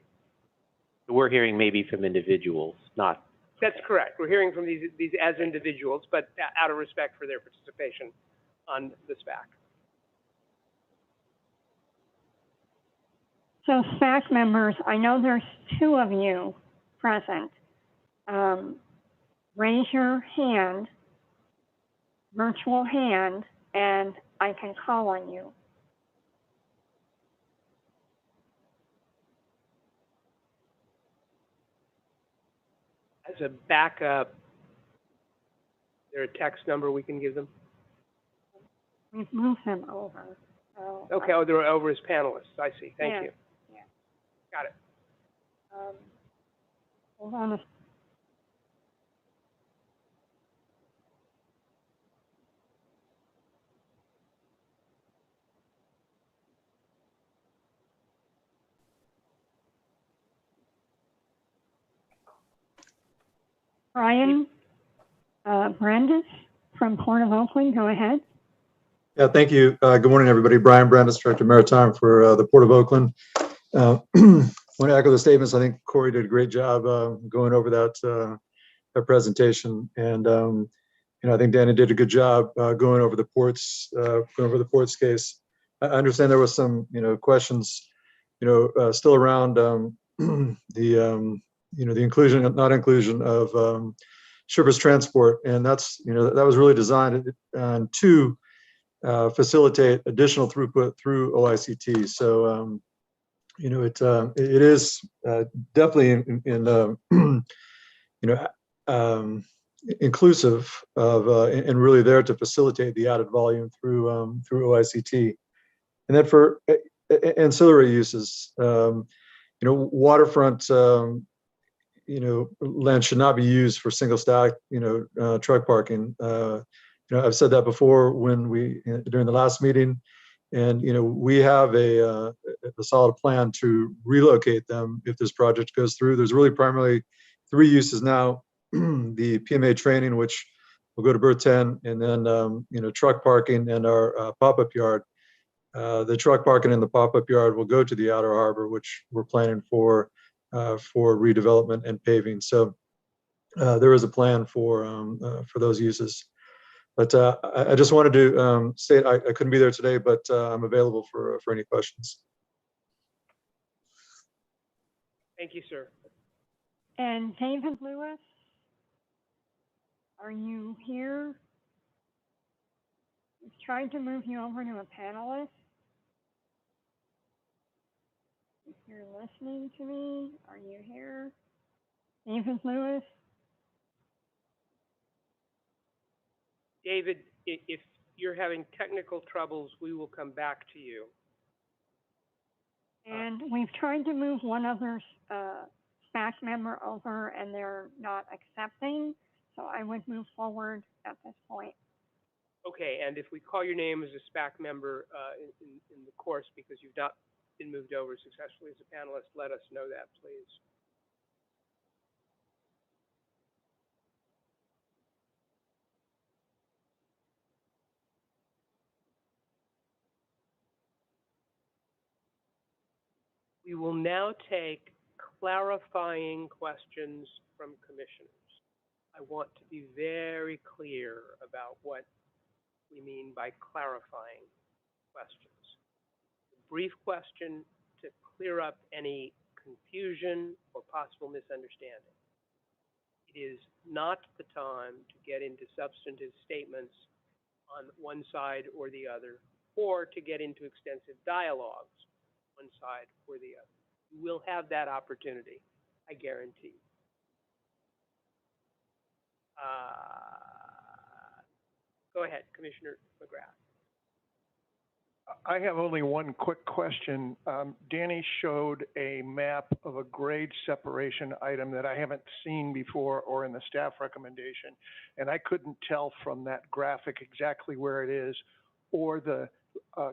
We're hearing maybe from individuals, not. That's correct. We're hearing from these as individuals, but out of respect for their participation on the SPAC. So SPAC members, I know there's 2 of you present. raise your hand, virtual hand, and I can call on you. As a backup, is there a text number we can give them? We've moved them over. So, Okay, oh, they're over as panelists. I see. Thank yeah, you. yeah. Got it. Hold on a Brian Brandis from Port of Oakland, go ahead. Yeah, thank you. Good morning, everybody. Brian Brandis, Director of Maritime for the Port of Oakland. I want to echo the statements. I think Corey did a great job going over that presentation, and I think Danny did a good job going over the ports case. I understand there was some questions still around the inclusion, not inclusion of shippers transport, and that's that was really designed to facilitate additional throughput through OICT. So it is definitely inclusive of and really there to facilitate the added volume through OICT. And then for ancillary uses, waterfront land should not be used for single stack truck parking. I've said that before during the last meeting, and we have a solid plan to relocate them if this project goes through. There's really primarily 3 uses now: the PMA training, which will go to berth 10, and then truck parking and our pop-up yard. The truck parking and the pop-up yard will go to the outer harbor, which we're planning for redevelopment and paving. So there is a plan for those uses. But I just wanted to state I couldn't be there today, but I'm available for any questions. Thank you, sir. And David Lewis, are you here? We've tried to move you over to a panelist. If you're listening to me, are you here? David Lewis? David, if you're having technical troubles, we will come back to you. And we've tried to move one other SPAC member over, and they're not accepting. So I would move forward at this point. Okay, and if we call your name as a SPAC member in the course because you've not been moved over successfully as a panelist, let us know that, please. We will now take clarifying questions from commissioners. I want to be very clear about what we mean by clarifying questions. A brief question to clear up any confusion or possible misunderstanding. It is not the time to get into substantive statements on one side or the other, or to get into extensive dialogues, one side or the other. You will have that opportunity, I guarantee. Go ahead, Commissioner McGrath. I have only one quick question. Danny showed a map of a grade separation item that I haven't seen before or in the staff recommendation, and I couldn't tell from that graphic exactly where it is or the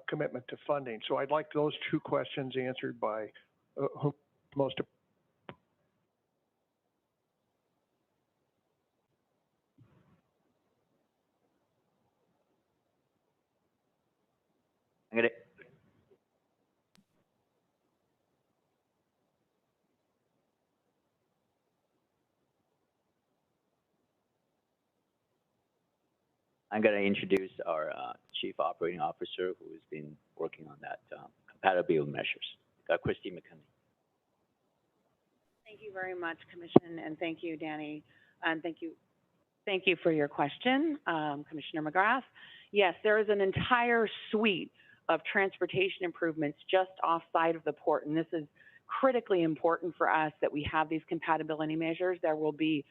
commitment to funding. So I'd like those 2 questions answered by most. I'm going to introduce our Chief Operating Officer, who has been working on that compatibility measures, Christy McKinney. Thank you very much, Commission, and thank you, Danny, and thank you, Thank you for your question, Commissioner McGrath. Yes, there is an entire suite of transportation improvements just off-site of the port, and this is critically important for us that we have these compatibility measures. There will be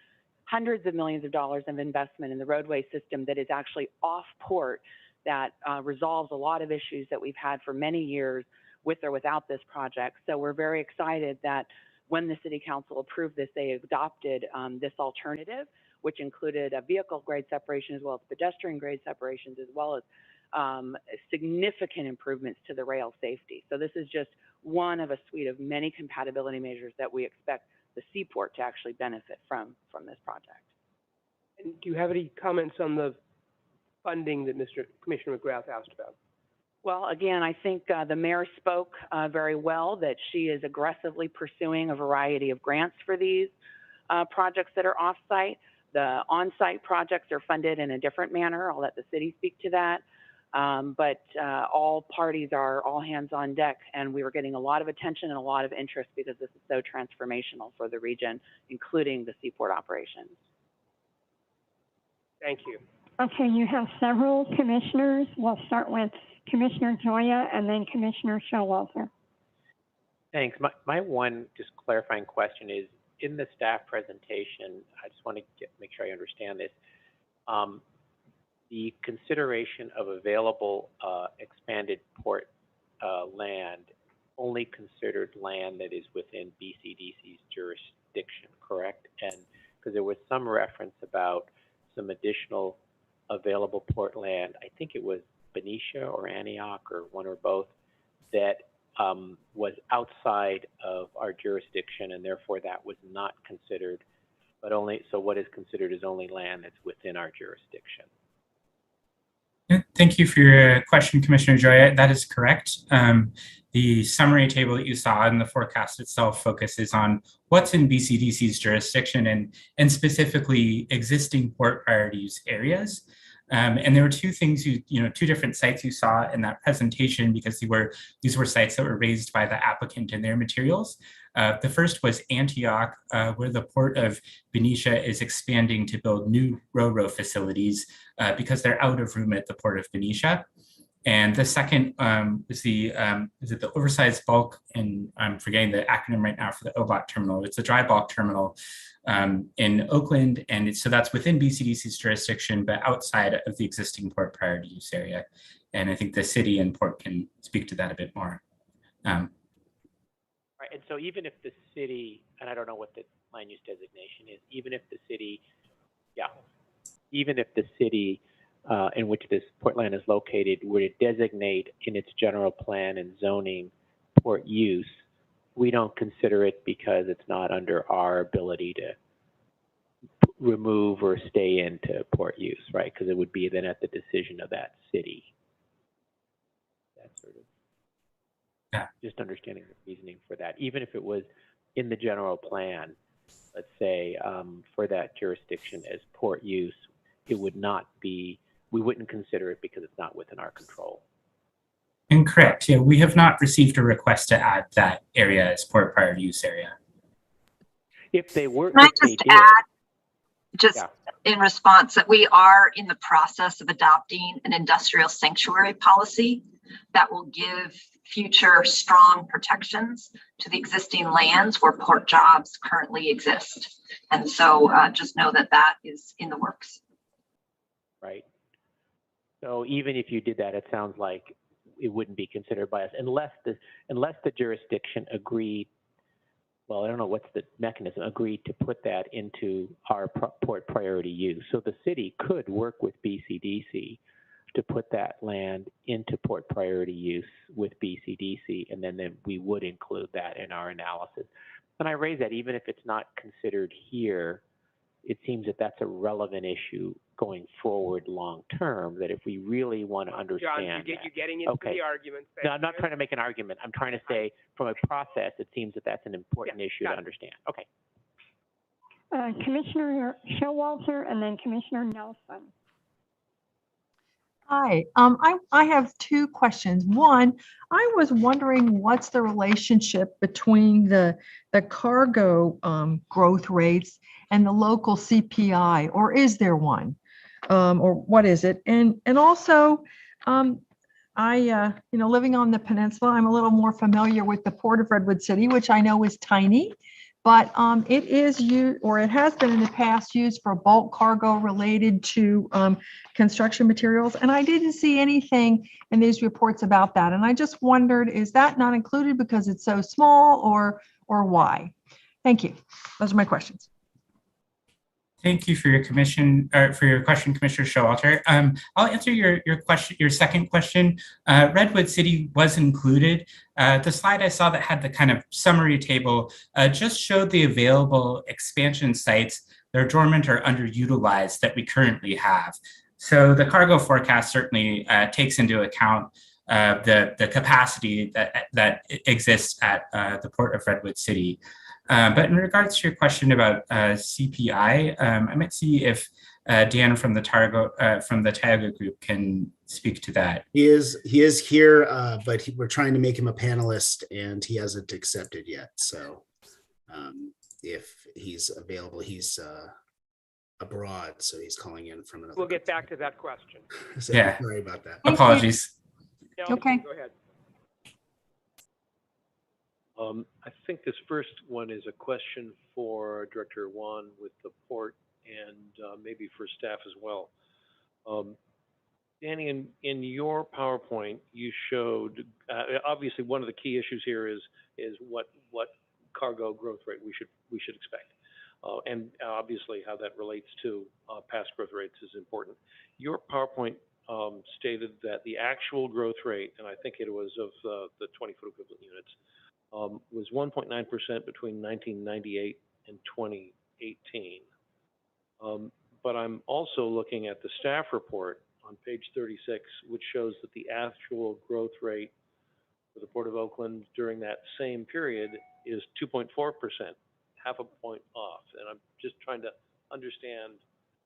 hundreds of millions of dollars of investment in the roadway system that is actually off-port that resolves a lot of issues that we've had for many years with or without this project. So we're very excited that when the City Council approved this, they adopted this alternative, which included a vehicle grade separation as well as pedestrian grade separations, as well as significant improvements to the rail safety. So this is just one of a suite of many compatibility measures that we expect the Seaport to actually benefit from this project. And do you have any comments on the funding that Commissioner McGrath asked about? Well, again, I think the mayor spoke very well that she is aggressively pursuing a variety of grants for these projects that are off-site. The on-site projects are funded in a different manner. I'll let the city speak to that. But all parties are all hands on deck, and we were getting a lot of attention and a lot of interest because this is so transformational for the region, including the Seaport operations. Thank you. Okay, you have several commissioners. We'll start with Commissioner Joya and then Commissioner Showalter. Thanks. My one just clarifying question is, in the staff presentation, I just want to make sure I understand this. The consideration of available expanded port land only considered land that is within BCDC's jurisdiction, correct? And because there was some reference about some additional available port land, I think it was Benicia or Antioch or one or both, that was outside of our jurisdiction, and therefore that was not considered, but only, so what is considered is only land that's within our jurisdiction. Thank you for your question, Commissioner Joya. That is correct. The summary table that you saw in the forecast itself focuses on what's in BCDC's jurisdiction and specifically existing port priority use areas. And there were two things, two different sites you saw in that presentation because these were sites that were raised by the applicant in their materials. The first was Antioch, where the Port of Benicia is expanding to build new ro-ro facilities because they're out of room at the Port of Benicia. And the second is the oversized bulk, and I'm forgetting the acronym right now for the OBOT terminal. It's a dry bulk terminal in Oakland, and so that's within BCDC's jurisdiction, but outside of the existing port priority use area. And I think the city and port can speak to that a bit more. Right, and so even if the city, and I don't know what the land use designation is, even if the city in which this port land is located were to designate in its general plan and zoning port use, we don't consider it because it's not under our ability to remove or stay into port use, right? Because it would be then at the decision of that city. That sort of, just understanding the reasoning for that. Even if it was in the general plan, let's say for that jurisdiction as port use, it would not be, we wouldn't consider it because it's not within our control. Incorrect. Yeah, we have not received a request to add that area as port priority use area. If they were, can I just add, in response, that we are in the process of adopting an industrial sanctuary policy that will give future strong protections to the existing lands where port jobs currently exist. And so just know that that is in the works. Right. So even if you did that, it sounds like it wouldn't be considered by us unless the jurisdiction agreed. Well, I don't know what's the mechanism, agreed to put that into our port priority use. So the city could work with BCDC to put that land into port priority use with BCDC, and then we would include that in our analysis. And I raise that even if it's not considered here, it seems that that's a relevant issue going forward long term, that if we really want to understand. John, you're getting into the argument. No, I'm not trying to make an argument. I'm trying to say from a process, it seems that that's an important issue to understand. Okay. Commissioner Showalter and then Commissioner Nelson. Hi, I have two questions. One, I was wondering what's the relationship between the cargo growth rates and the local CPI, or is there one? Or what is it? And also, living on the peninsula, I'm a little more familiar with the Port of Redwood City, which I know is tiny, but it is used, or it has been in the past used for bulk cargo related to construction materials. And I didn't see anything in these reports about that. And I just wondered, is that not included because it's so small, or why? Thank you. Those are my questions. Thank you for your question, Commissioner Showalter. I'll answer your question, your second question. Redwood City was included. The slide I saw that had the kind of summary table just showed the available expansion sites that are dormant or underutilized that we currently have. So the cargo forecast certainly takes into account the capacity that exists at the Port of Redwood City. But in regards to your question about CPI, I might see if Dan from the Tioga group can speak to that. He is here, but we're trying to make him a panelist, and he hasn't accepted yet. So if he's available, he's abroad, so he's calling in from another. We'll get back to that question. So yeah. Sorry about that. Apologies. No, okay. Go ahead. I think this first one is a question for Director Wong with the port, and maybe for staff as well. Danny, in your PowerPoint, you showed obviously one of the key issues here is what cargo growth rate we should expect, and obviously how that relates to past growth rates is important. Your PowerPoint stated that the actual growth rate, and I think it was of the 20-foot equivalent units, was 1.9% between 1998 and 2018. But I'm also looking at the staff report on page 36, which shows that the actual growth rate for the Port of Oakland during that same period is 2.4%, half a point off. And I'm just trying to understand,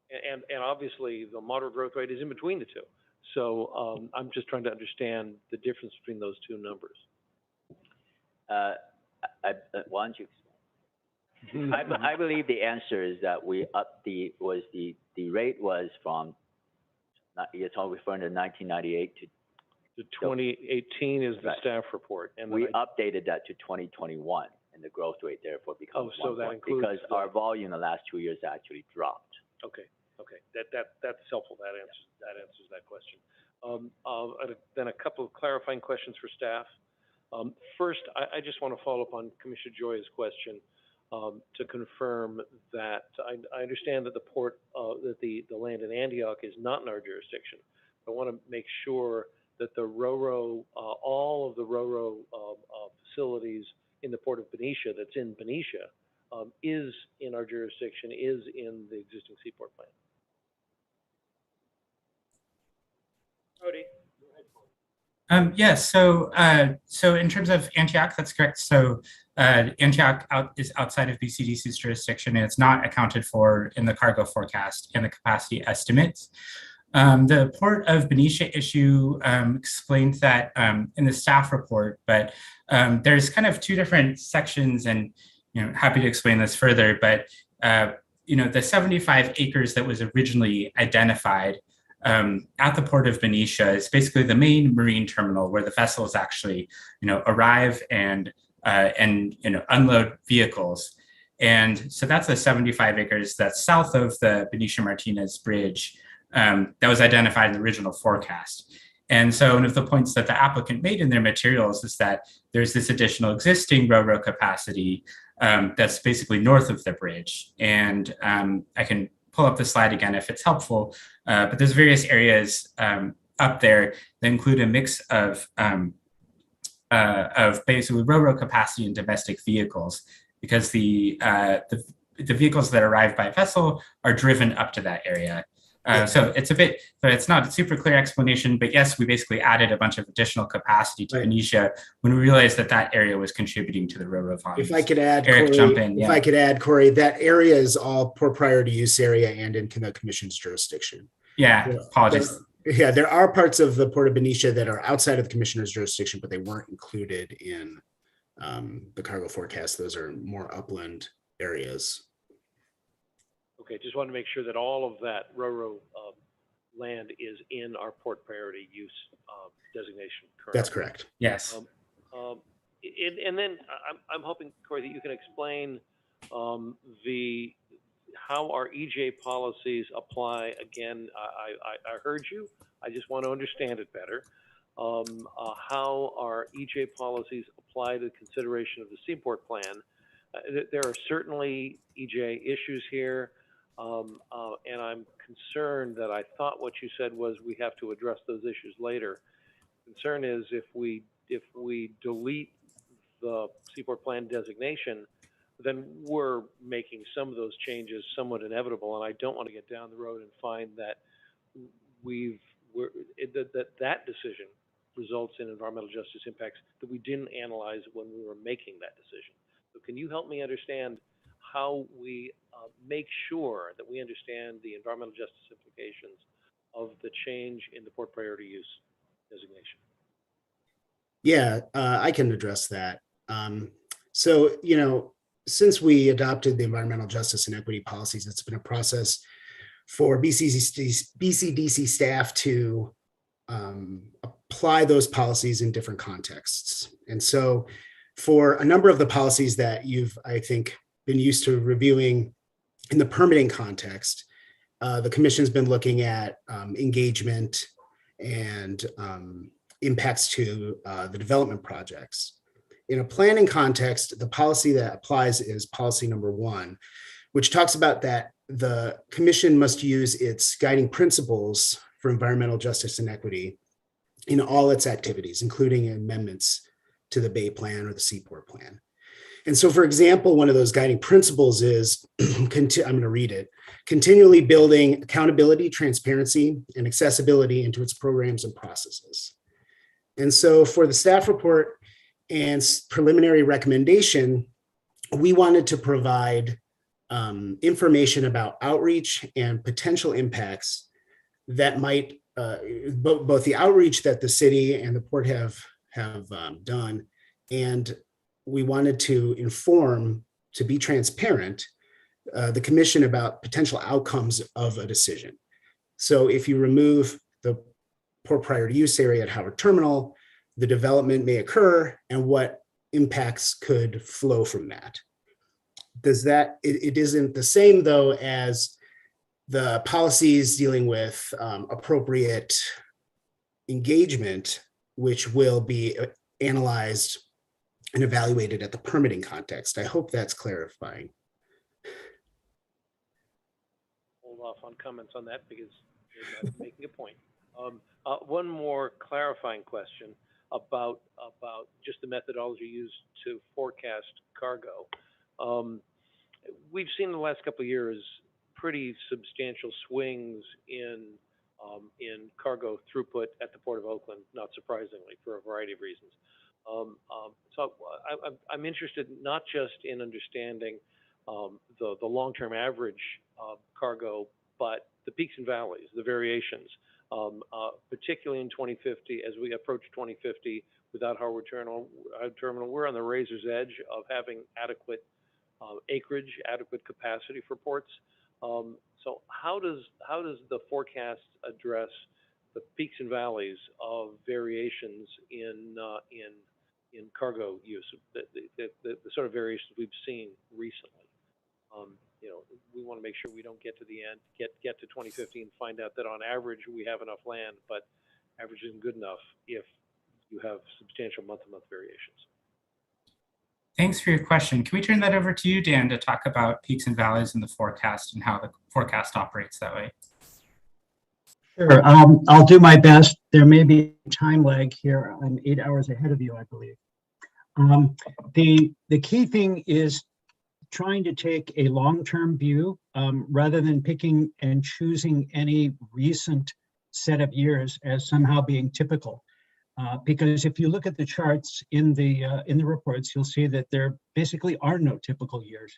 and obviously the moderate growth rate is in between the two. So I'm just trying to understand the difference between those two numbers. Why don't you explain? I believe the answer is that we upped the rate was from, you're talking referring to 1998 to. The 2018 is the right. Staff report, and we updated that to 2021, and the growth rate therefore becomes so that includes because our volume the last 2 years actually dropped. Okay, that's helpful. That answers that question. Then a couple of clarifying questions for staff. First, I just want to follow up on Commissioner Joya's question to confirm that I understand that the port, that the land in Antioch is not in our jurisdiction. I want to make sure that the RoRo, all of the RoRo facilities in the Port of Benicia that's in Benicia is in our jurisdiction, is in the existing Seaport plan. Cody. Yes, so in terms of Antioch, that's correct. So Antioch is outside of BCDC's jurisdiction, and it's not accounted for in the cargo forecast and the capacity estimates. The Port of Benicia issue explained that in the staff report, but there's kind of two different sections, and happy to explain this further. But the 75 acres that was originally identified at the Port of Benicia is basically the main marine terminal where the vessels actually, arrive and unload vehicles. And so that's the 75 acres that's south of the Benicia Martinez Bridge that was identified in the original forecast. And so one of the points that the applicant made in their materials is that there's this additional existing RoRo capacity that's basically north of the bridge. And I can pull up the slide again if it's helpful, but there's various areas up there that include a mix of basically RoRo capacity and domestic vehicles, because the vehicles that arrive by vessel are driven up to that area. So it's not a super clear explanation, but yes, we basically added a bunch of additional capacity to Benicia when we realized that area was contributing to the RoRo volumes. If I could add, Eric, Corey, jump in. If I could add, Corey, that area is all port priority use area and in the commission's jurisdiction. Yeah, apologies. There are parts of the Port of Benicia that are outside of the commissioner's jurisdiction, but they weren't included in the cargo forecast. Those are more upland areas. Okay, just want to make sure that all of that RoRo land is in our port priority use designation currently. That's correct. Yes. And then I'm hoping, Corey, that you can explain how our EJ policies apply. Again, I heard you. I just want to understand it better. How our EJ policies apply to consideration of the Seaport plan. There are certainly EJ issues here, and I'm concerned that I thought what you said was we have to address those issues later. Concern is if we delete the Seaport plan designation, then we're making some of those changes somewhat inevitable, and I don't want to get down the road and find that that decision results in environmental justice impacts that we didn't analyze when we were making that decision. So can you help me understand how we make sure that we understand the environmental justice implications of the change in the port priority use designation? Yeah, I can address that. So, since we adopted the environmental justice and equity policies, it's been a process for BCDC staff to apply those policies in different contexts. And so for a number of the policies that you've, I think, been used to reviewing in the permitting context, the commission's been looking at engagement and impacts to the development projects. In a planning context, the policy that applies is policy number 1, which talks about that the commission must use its guiding principles for environmental justice and equity in all its activities, including amendments to the Bay Plan or the Seaport Plan. And so, for example, one of those guiding principles is, I'm going to read it, continually building accountability, transparency, and accessibility into its programs and processes. And so for the staff report and preliminary recommendation, we wanted to provide information about outreach and potential impacts that might, both the outreach that the city and the port have done, and we wanted to inform, to be transparent, the commission about potential outcomes of a decision. So if you remove the port priority use area at Howard Terminal, the development may occur and what impacts could flow from that. It isn't the same though as the policies dealing with appropriate engagement, which will be analyzed and evaluated at the permitting context. I hope that's clarifying. Hold off on comments on that because you're not making a point. One more clarifying question about just the methodology used to forecast cargo. We've seen in the last couple of years pretty substantial swings in cargo throughput at the Port of Oakland, not surprisingly, for a variety of reasons. So I'm interested not just in understanding the long-term average cargo, but the peaks and valleys, the variations, particularly in 2050. As we approach 2050 without Howard Terminal, we're on the razor's edge of having adequate acreage, adequate capacity for ports. So how does the forecast address the peaks and valleys of variations in cargo use, the sort of variations we've seen recently? We want to make sure we don't get to the end, get to 2050 and find out that on average we have enough land, but average isn't good enough if you have substantial month-to-month variations. Thanks for your question. Can we turn that over to you, Dan, to talk about peaks and valleys in the forecast and how the forecast operates that way? Sure, I'll do my best. There may be a time lag here. I'm 8 hours ahead of you, I believe. The key thing is trying to take a long-term view rather than picking and choosing any recent set of years as somehow being typical. Because if you look at the charts in the reports, you'll see that there basically are no typical years.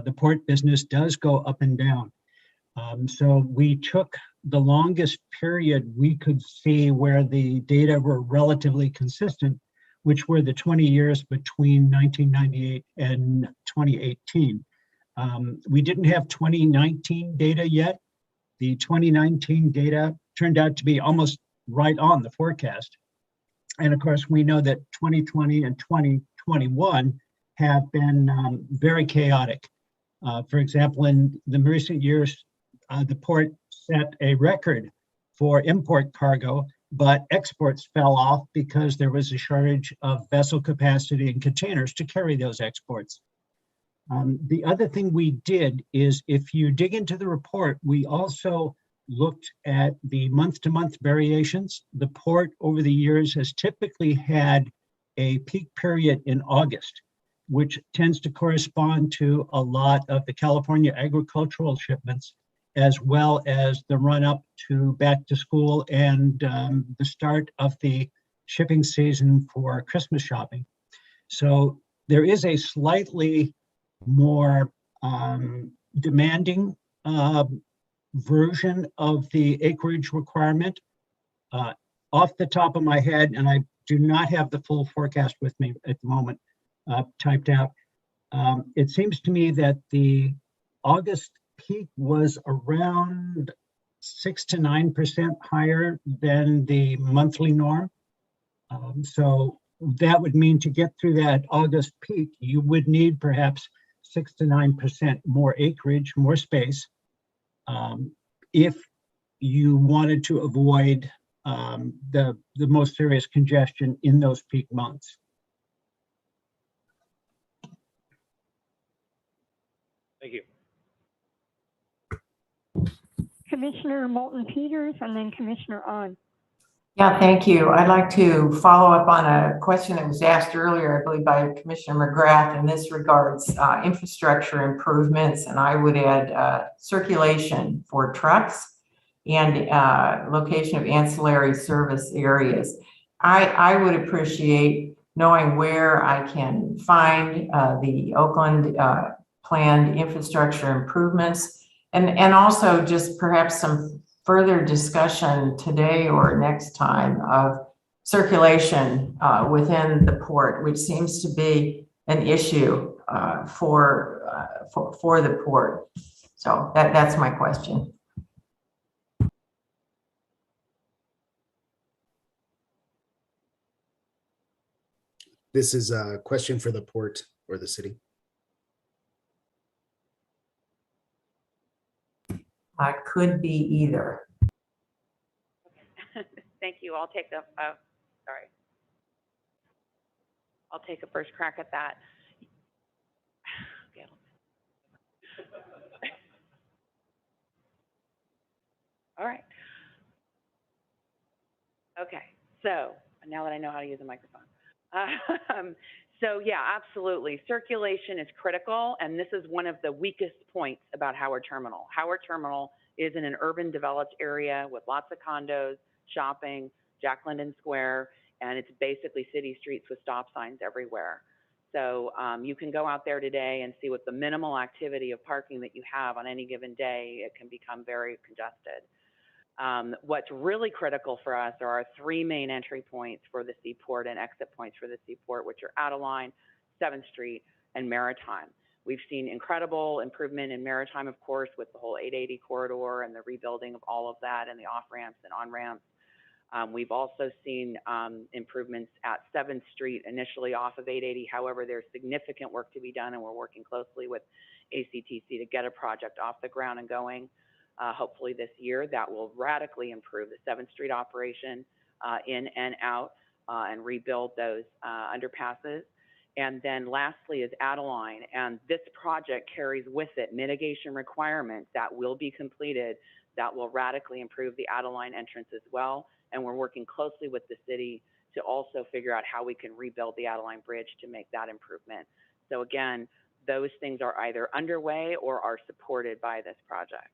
The port business does go up and down. So we took the longest period we could see where the data were relatively consistent, which were the 20 years between 1998 and 2018. We didn't have 2019 data yet. The 2019 data turned out to be almost right on the forecast. And of course, we know that 2020 and 2021 have been very chaotic. For example, in the recent years, the port set a record for import cargo, but exports fell off because there was a shortage of vessel capacity and containers to carry those exports. The other thing we did is, if you dig into the report, we also looked at the month-to-month variations. The port over the years has typically had a peak period in August, which tends to correspond to a lot of the California agricultural shipments, as well as the run-up to back to school and the start of the shipping season for Christmas shopping. So there is a slightly more demanding version of the acreage requirement. Off the top of my head, and I do not have the full forecast with me at the moment typed out, it seems to me that the August peak was around 6 to 9% higher than the monthly norm. So that would mean to get through that August peak, you would need perhaps 6 to 9% more acreage, more space, if you wanted to avoid the most serious congestion in those peak months. Thank you. Commissioner Moulton Peters and then Commissioner On. Yeah, thank you. I'd like to follow up on a question that was asked earlier, I believe, by Commissioner McGrath, and this regards infrastructure improvements, and I would add circulation for trucks and location of ancillary service areas. I would appreciate knowing where I can find the Oakland planned infrastructure improvements, and also just perhaps some further discussion today or next time of circulation within the port, which seems to be an issue for the port. So that's my question. This is a question for the port or the city. Could be either. Thank you. I'll take I'll take a first crack at that. Gail. All right. Okay. So now that I know how to use a microphone. So yeah, absolutely. Circulation is critical, and this is one of the weakest points about Howard Terminal. Howard Terminal is in an urban developed area with lots of condos, shopping, Jack London Square, and it's basically city streets with stop signs everywhere. So you can go out there today and see with the minimal activity of parking that you have on any given day, it can become very congested. What's really critical for us are our three main entry points for the Seaport and exit points for the Seaport, which are Adeline, 7th Street, and Maritime. We've seen incredible improvement in Maritime, of course, with the whole 880 corridor and the rebuilding of all of that and the off-ramps and on-ramps. We've also seen improvements at 7th Street, initially off of 880. However, there's significant work to be done, and we're working closely with ACTC to get a project off the ground and going. Hopefully this year, that will radically improve the 7th Street operation in and out and rebuild those underpasses. And then lastly is Adeline, and this project carries with it mitigation requirements that will be completed that will radically improve the Adeline entrance as well. And we're working closely with the city to also figure out how we can rebuild the Adeline Bridge to make that improvement. So again, those things are either underway or are supported by this project.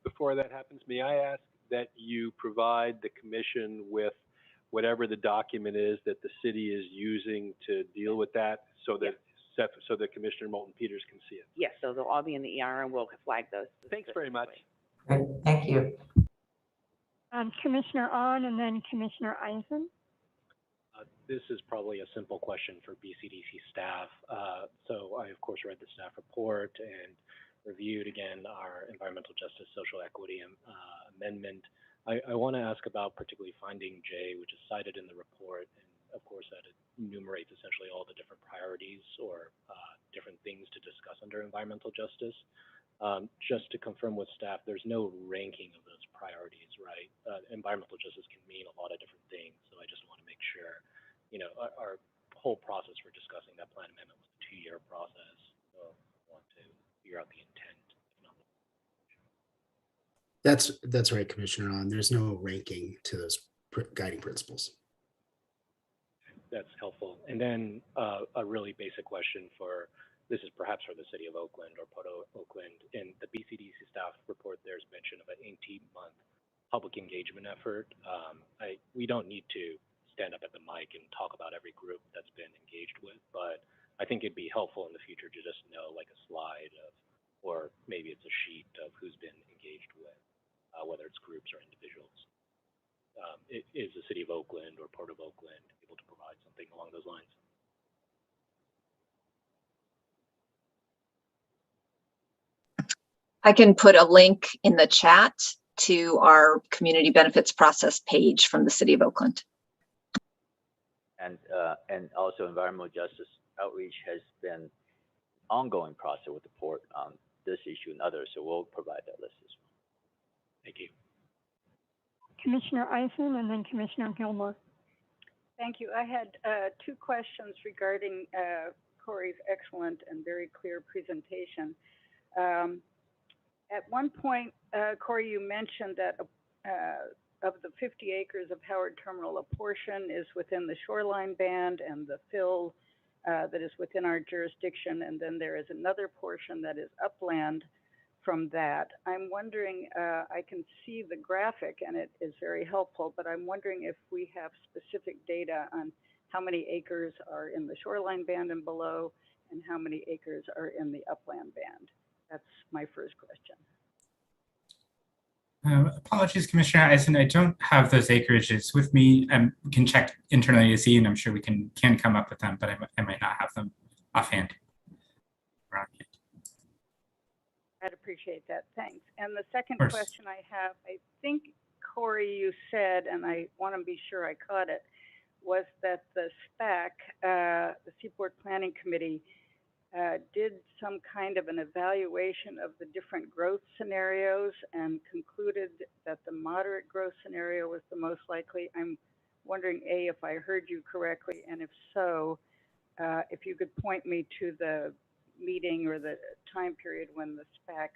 Before that happens, may I ask that you provide the commission with whatever the document is that the city is using to deal with that, so that so that Commissioner Moulton Peters can see it? Yes, so they'll all be in the ER, and we'll flag those. Thanks very much. Great, thank you. Commissioner On and then Commissioner Eisen. This is probably a simple question for BCDC staff. So I, of course, read the staff report and reviewed again our environmental justice, social equity amendment. I want to ask about particularly finding J, which is cited in the report, and of course that it enumerates essentially all the different priorities or different things to discuss under environmental justice. Just to confirm with staff, there's no ranking of those priorities, right? Environmental justice can mean a lot of different things, so I just want to make sure, you know, our whole process for discussing that plan amendment was a 2-year process, so I want to figure out the intent. That's right, Commissioner. There's no ranking to those guiding principles. That's helpful. And then a really basic question for, this is perhaps for the city of Oakland or Port Oakland. In the BCDC staff report, there's mention of an 18-month public engagement effort. We don't need to stand up at the mic and talk about every group that's been engaged with, but I think it'd be helpful in the future to just know like a slide of, or maybe it's a sheet of who's been engaged with, whether it's groups or individuals. Is the city of Oakland or Port of Oakland able to provide something along those lines? I can put a link in the chat to our community benefits process page from the city of Oakland. And also environmental justice outreach has been ongoing process with the port on this issue and others, so we'll provide that list as well. Thank you. Commissioner Eisen and then Commissioner Gilmore. Thank you. I had 2 questions regarding Corey's excellent and very clear presentation. At one point, Corey, you mentioned that of the 50 acres of Howard Terminal, a portion is within the shoreline band and the fill that is within our jurisdiction, and then there is another portion that is upland from that. I'm wondering, I can see the graphic and it is very helpful, but I'm wondering if we have specific data on how many acres are in the shoreline band and below, and how many acres are in the upland band. That's my first question. Apologies, Commissioner Eisen, I don't have those acreages with me. We can check internally to see, and I'm sure we can come up with them, but I might not have them offhand. I'd appreciate that, thanks. And the second question I have, I think, Corey, you said, and I want to be sure I caught it, was that the SPAC, the Seaport Planning Committee, did some kind of an evaluation of the different growth scenarios and concluded that the moderate growth scenario was the most likely. I'm wondering, A, if I heard you correctly, and if so, if you could point me to the meeting or the time period when the SPAC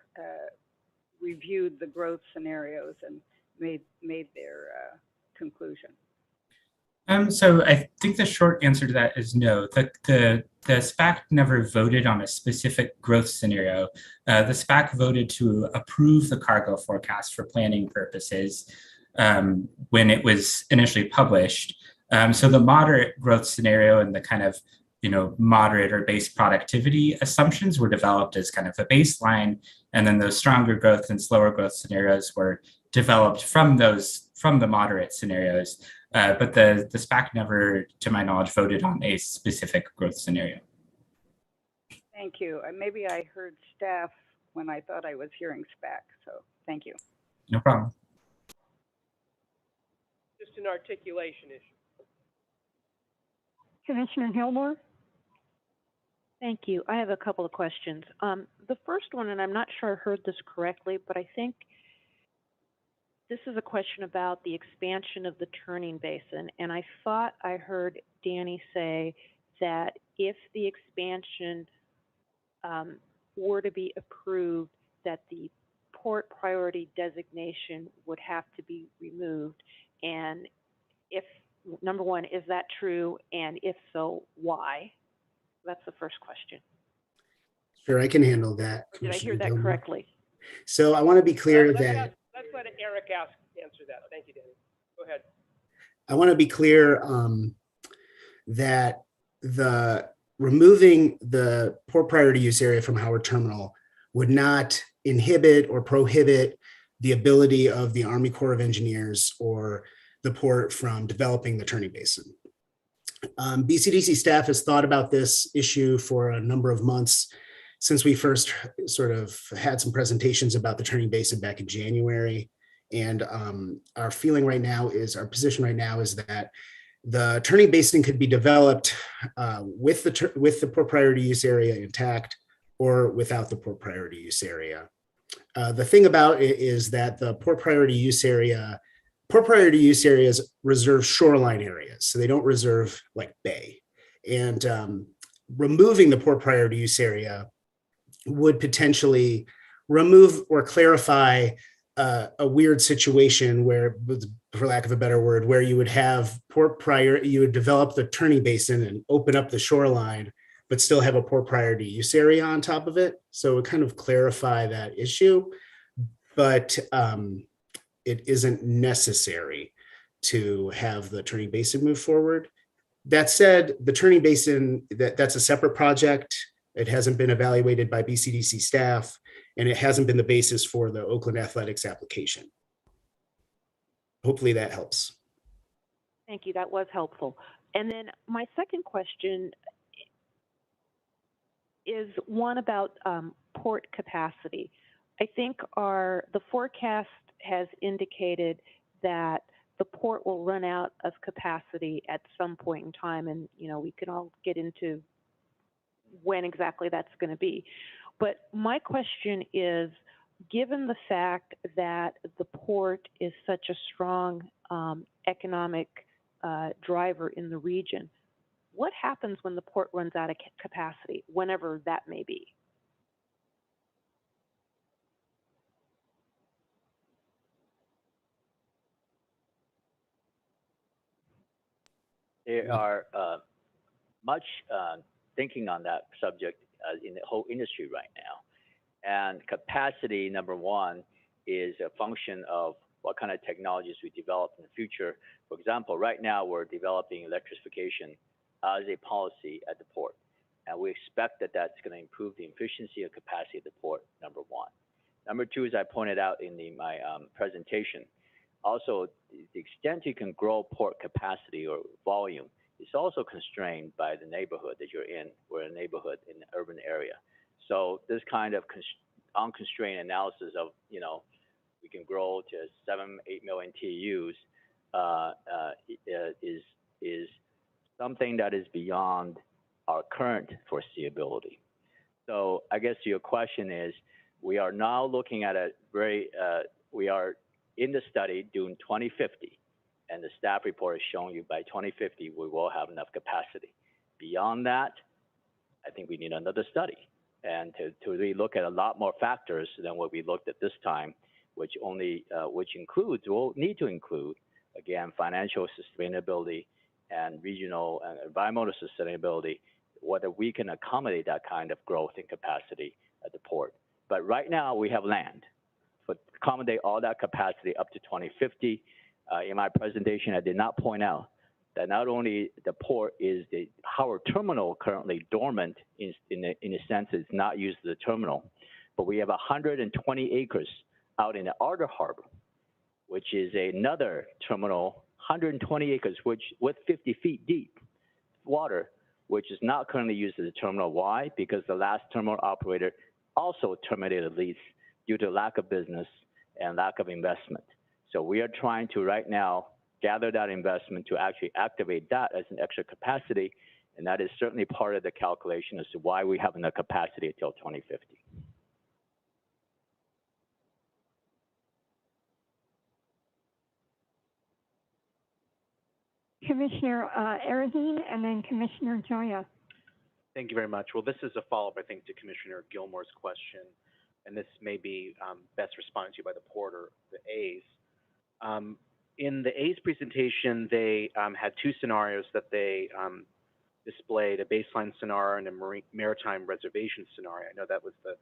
reviewed the growth scenarios and made their conclusion. So I think the short answer to that is no. The SPAC never voted on a specific growth scenario. The SPAC voted to approve the cargo forecast for planning purposes when it was initially published. So the moderate growth scenario and the kind of moderate or base productivity assumptions were developed as kind of a baseline, and then those stronger growth and slower growth scenarios were developed from the moderate scenarios. But the SPAC never, to my knowledge, voted on a specific growth scenario. Thank you. Maybe I heard staff when I thought I was hearing SPAC, so thank you. No problem. Just an articulation issue. Commissioner Gilmore. Thank you. I have a couple of questions. The first one, and I'm not sure I heard this correctly, but I think this is a question about the expansion of the turning basin. And I thought I heard Danny say that if the expansion were to be approved, that the port priority designation would have to be removed. And if, number one, is that true? And if so, why? That's the first question. Sure, I can handle that. Did I hear that Gilmore. correctly? So I want to be clear Let's let Eric answer that. Thank you, Danny. Go ahead. I want to be clear that removing the port priority use area from Howard Terminal would not inhibit or prohibit the ability of the Army Corps of Engineers or the port from developing the turning basin. BCDC staff has thought about this issue for a number of months since we first sort of had some presentations about the turning basin back in January. And our position right now is that the turning basin could be developed with the poor priority use area intact or without the poor priority use area. The thing about it is that the poor priority use areas reserve shoreline areas, so they don't reserve like bay. And removing the poor priority use area would potentially remove or clarify a weird situation where, for lack of a better word, where you would have you would develop the turning basin and open up the shoreline, but still have a poor priority use area on top of it. So it would kind of clarify that issue, but it isn't necessary to have the turning basin move forward. That said, the turning basin, that's a separate project. It hasn't been evaluated by BCDC staff, and it hasn't been the basis for the Oakland Athletics application. Hopefully that helps. Thank you. That was helpful. And then my second question is one about port capacity. I think the forecast has indicated that the port will run out of capacity at some point in time, and we can all get into when exactly that's going to be. But my question is, given the fact that the port is such a strong economic driver in the region, what happens when the port runs out of capacity, whenever that may be? There are much thinking on that subject in the whole industry right now. And capacity, number one, is a function of what kind of technologies we develop in the future. For example, right now we're developing electrification as a policy at the port. And we expect that that's going to improve the efficiency and capacity of the port, number one. Number two, as I pointed out in my presentation, also the extent you can grow port capacity or volume is also constrained by the neighborhood that you're in. We're in a neighborhood in an urban area. So this kind of unconstrained analysis of, we can grow to 7-8 million TEUs is something that is beyond our current foreseeability. So I guess your question is, we are now looking at we are in the study doing 2050, and the staff report is showing you by 2050 we will have enough capacity. Beyond that, I think we need another study, and to really look at a lot more factors than what we looked at this time, which will need to include, again, financial sustainability and regional and environmental sustainability, whether we can accommodate that kind of growth and capacity at the port. But right now we have land to accommodate all that capacity up to 2050. In my presentation, I did not point out that not only the port is the Howard terminal currently dormant in a sense it's not used as a terminal, but we have 120 acres out in the outer harbor, which is another terminal, 120 acres, which with 50 feet deep water, which is not currently used as a terminal. Why? Because the last terminal operator also terminated lease due to lack of business and lack of investment. So we are trying to right now gather that investment to actually activate that as an extra capacity, and that is certainly part of the calculation as to why we have enough capacity until 2050. Commissioner Aradine and then Commissioner Joya. Thank you very much. Well, this is a follow-up, I think, to Commissioner Gilmore's question, and this may be best responded to by the port or the A's. In the A's presentation, they had two scenarios that they displayed, a baseline scenario and a maritime reservation scenario. I know that was the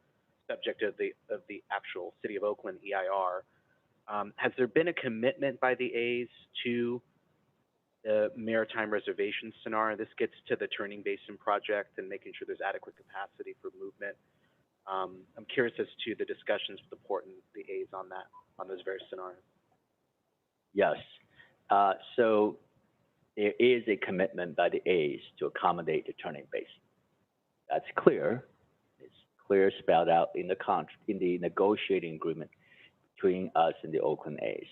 subject of the actual City of Oakland EIR. Has there been a commitment by the A's to the maritime reservation scenario? This gets to the turning basin project and making sure there's adequate capacity for movement. I'm curious as to the discussions with the port and the A's on those various scenarios. Yes. So there is a commitment by the A's to accommodate the turning basin. That's clear. It's clear spelled out in the negotiating agreement between us and the Oakland A's.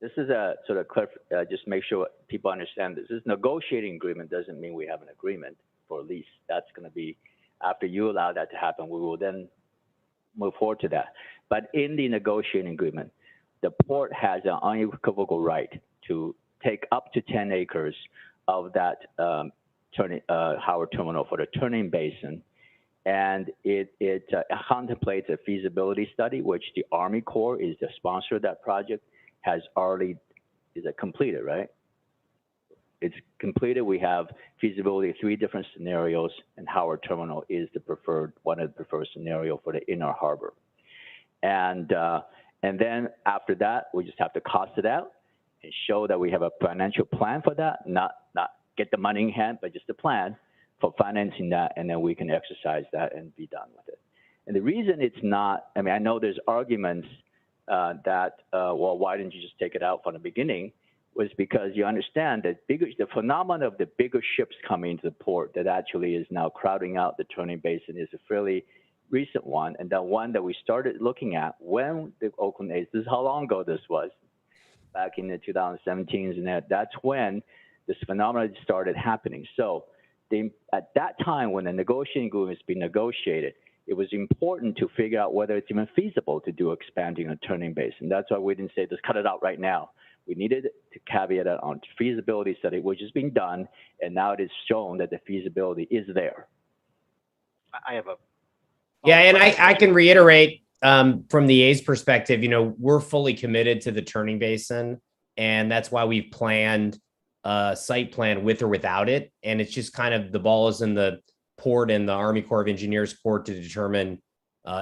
This is a sort of just make sure people understand this. This negotiating agreement doesn't mean we have an agreement for a lease. That's going to be, after you allow that to happen, we will then move forward to that. But in the negotiating agreement, the port has an unequivocal right to take up to 10 acres of that Howard Terminal for the turning basin. And it contemplates a feasibility study, which the Army Corps is the sponsor of that project, has already, is it completed, right? It's completed. We have feasibility, 3 different scenarios, and Howard Terminal is the preferred, one of the preferred scenario for the inner harbor. And then after that, we just have to cost it out and show that we have a financial plan for that, not get the money in hand, but just a plan for financing that, and then we can exercise that and be done with it. And the reason it's not, I mean, I know there's arguments that, well, why didn't you just take it out from the beginning, was because you understand that the phenomenon of the bigger ships coming into the port that actually is now crowding out the turning basin is a fairly recent one, and the one that we started looking at when the Oakland A's, this is how long ago this was, back in the 2017s, and that's when this phenomenon started happening. So at that time, when the negotiating agreement is being negotiated, it was important to figure out whether it's even feasible to do expanding a turning basin. That's why we didn't say, just cut it out right now. We needed to caveat it on feasibility study, which is being done, and now it is shown that the feasibility is there. I have a... Yeah, and I can reiterate from the A's perspective, you know, we're fully committed to the turning basin, and that's why we've planned a site plan with or without it. And it's just kind of the ball is in the port and the Army Corps of Engineers court to determine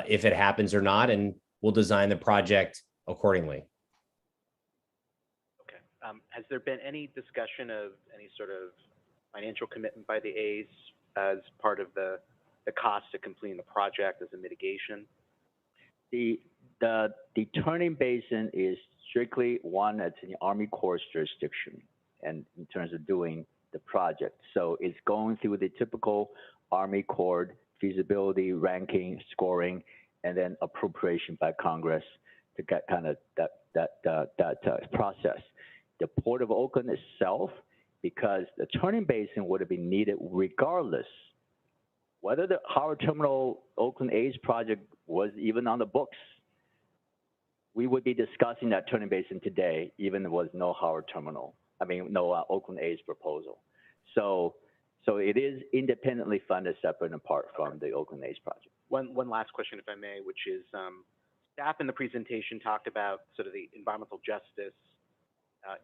if it happens or not, and we'll design the project accordingly. Okay. Has there been any discussion of any sort of financial commitment by the A's as part of the cost of completing the project as a mitigation? The turning basin is strictly one that's in the Army Corps' jurisdiction, and in terms of doing the project. So it's going through the typical Army Corps feasibility, ranking, scoring, and then appropriation by Congress to get kind of that process. The Port of Oakland itself, because the turning basin would have been needed regardless whether the Howard Terminal Oakland A's project was even on the books. We would be discussing that turning basin today, even if there was no Howard Terminal. I mean, no Oakland A's proposal. So it is independently funded, separate and apart from the Oakland A's project. One last question, if I may, which is staff in the presentation talked about sort of the environmental justice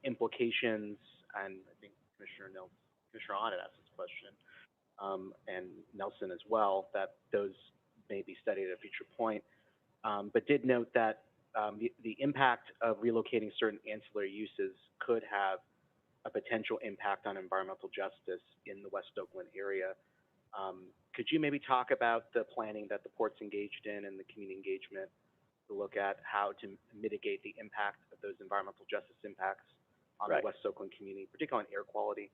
implications, and I think Commissioner Ahn had asked this question, and Nelson as well, that those may be studied at a future point, but did note that the impact of relocating certain ancillary uses could have a potential impact on environmental justice in the West Oakland area. Could you maybe talk about the planning that the port's engaged in and the community engagement to look at how to mitigate the impact of those environmental justice impacts on the West Oakland community, particularly on air quality?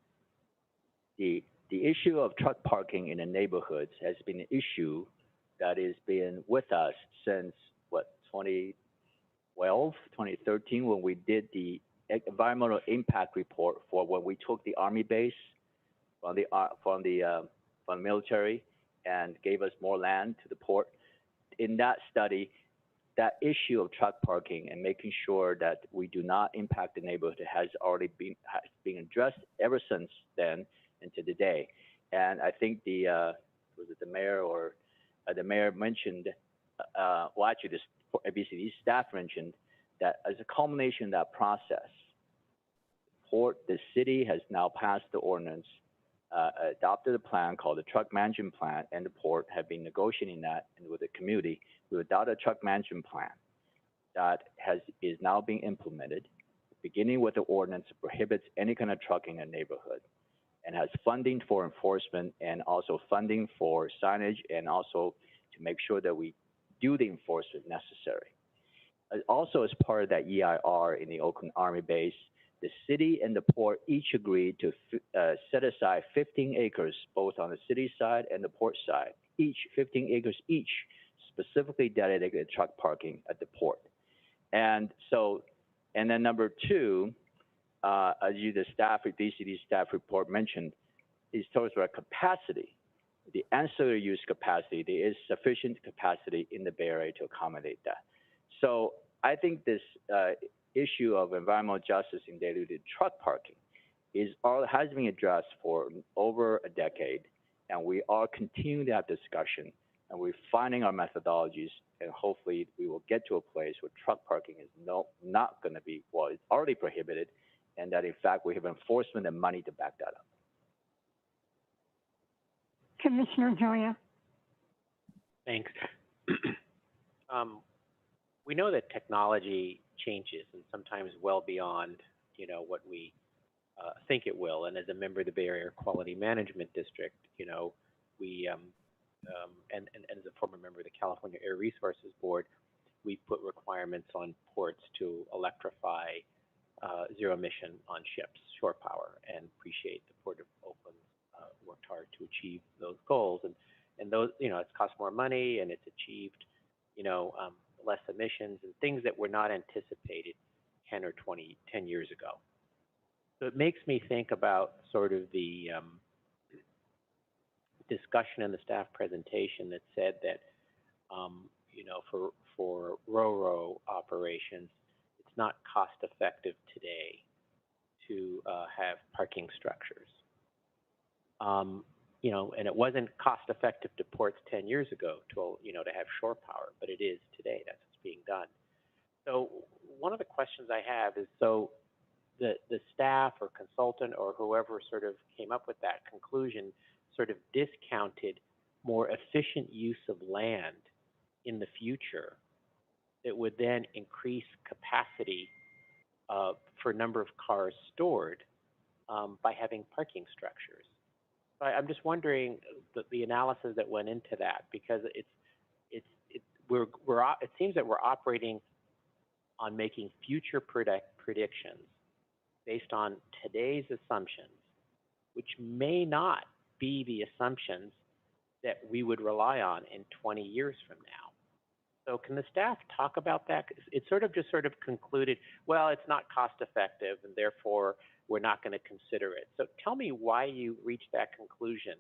The issue of truck parking in the neighborhoods has been an issue that has been with us since, 2012, 2013, when we did the environmental impact report for when we took the Army base from the military and gave us more land to the port. In that study, that issue of truck parking and making sure that we do not impact the neighborhood has already been addressed ever since then and to today. And I think the mayor mentioned, well, actually, this BCD staff mentioned that as a culmination of that process, the city has now passed the ordinance, adopted a plan called the Truck Management Plan, and the port have been negotiating that, and with the community, we adopted a truck management plan that is now being implemented, beginning with the ordinance that prohibits any kind of trucking in a neighborhood, and has funding for enforcement and also funding for signage, and also to make sure that we do the enforcement necessary. Also, as part of that EIR in the Oakland Army base, The city and the port each agreed to set aside 15 acres, both on the city side and the port side, each 15 acres each, specifically dedicated to truck parking at the port. And so, and then number two, as the BCD staff report mentioned, is towards our capacity, the ancillary use capacity. There is sufficient capacity in the Bay Area to accommodate that. So I think this issue of environmental justice in diluted truck parking has been addressed for over a decade, and we are continuing to have discussion, and we're finding our methodologies, and hopefully we will get to a place where truck parking is not going to be, well, it's already prohibited, and that in fact we have enforcement and money to back that up. Commissioner Joya. Thanks. We know that technology changes, and sometimes well beyond, what we think it will. And as a member of the Bay Area Quality Management District, we and as a former member of the California Air Resources Board, we put requirements on ports to electrify zero emission on ships, shore power, and appreciate the Port of Oakland worked hard to achieve those goals. And those, it's cost more money, and it's achieved, less emissions and things that were not anticipated 10 or 10 years ago. So it makes me think about sort of the discussion in the staff presentation that said that, for RoRo operations, it's not cost effective today to have parking structures. And it wasn't cost effective to ports 10 years ago to have shore power, but it is today. That's what's being done. So one of the questions I have is, so the staff or consultant or whoever sort of came up with that conclusion sort of discounted more efficient use of land in the future that would then increase capacity for number of cars stored by having parking structures. I'm just wondering the analysis that went into that, because it seems that we're operating on making future predictions based on today's assumptions, which may not be the assumptions that we would rely on in 20 years from now. So can the staff talk about that? It sort of concluded, well, it's not cost effective, and therefore we're not going to consider it. So tell me why you reached that conclusion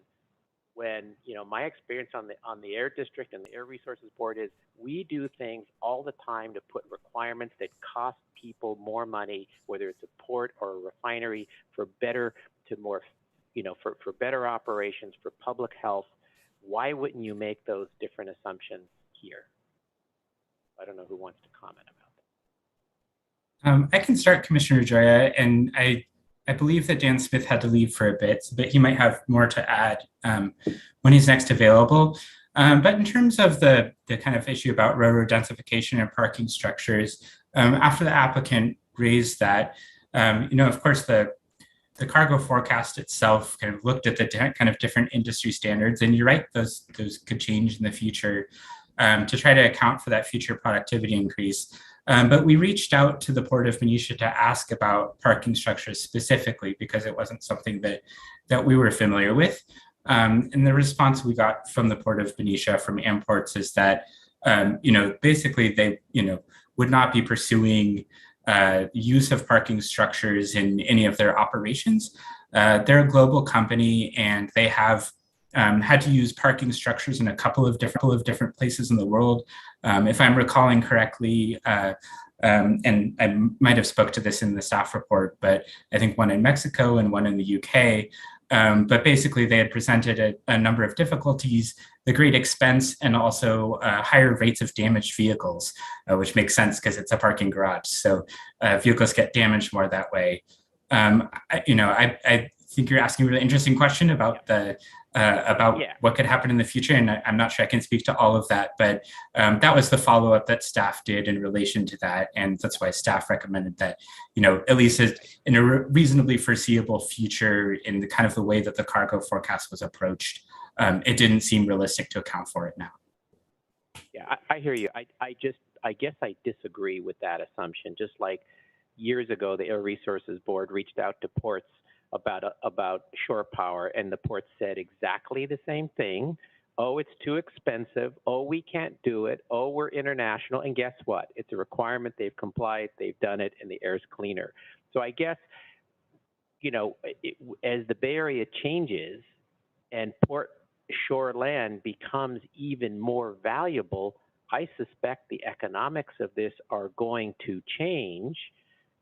when, my experience on the Air District and the Air Resources Board is we do things all the time to put requirements that cost people more money, whether it's a port or a refinery, for better operations, for public health. Why wouldn't you make those different assumptions here? I don't know who wants to comment about that. I can start, Commissioner Joya, and I believe that Dan Smith had to leave for a bit, but he might have more to add when he's next available. But in terms of the kind of issue about railroad densification and parking structures, after the applicant raised that, of course, the cargo forecast itself kind of looked at the kind of different industry standards, and you're right, those could change in the future to try to account for that future productivity increase. But we reached out to the Port of Benicia to ask about parking structures specifically, because it wasn't something that we were familiar with. And the response we got from the Port of Benicia, from Amports, is that, basically they, would not be pursuing use of parking structures in any of their operations. They're a global company, and they have had to use parking structures in a couple of different places in the world. If I'm recalling correctly, and I might have spoke to this in the staff report, but I think one in Mexico and one in the UK. But basically, they had presented a number of difficulties, the great expense, and also higher rates of damaged vehicles, which makes sense because it's a parking garage. So vehicles get damaged more that way. I think you're asking a really interesting question about what could happen in the future, and I'm not sure I can speak to all of that, but that was the follow-up that staff did in relation to that, and that's why staff recommended that, at least in a reasonably foreseeable future, in the kind of the way that the cargo forecast was approached, it didn't seem realistic to account for it now. Yeah, I hear you. I guess I disagree with that assumption. Just like years ago, the Air Resources Board reached out to ports about shore power, and the ports said exactly the same thing. Oh, it's too expensive. Oh, we can't do it. Oh, we're international. And guess what? It's a requirement. They've complied. They've done it, and the air's cleaner. So I guess, as the Bay Area changes and port shore land becomes even more valuable, I suspect the economics of this are going to change,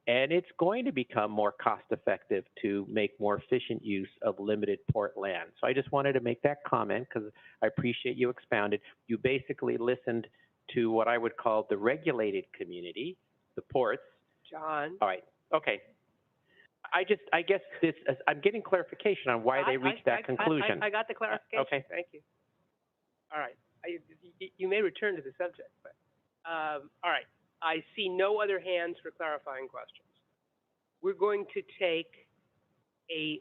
and it's going to become more cost effective to make more efficient use of limited port land. So I just wanted to make that comment because I appreciate you expounded. You basically listened to what I would call the regulated community, the ports. John? All right, okay. I guess I'm getting clarification on why they reached that conclusion. I got the clarification. Okay. Thank you. All right. You may return to the subject, but all right. I see no other hands for clarifying questions. We're going to take a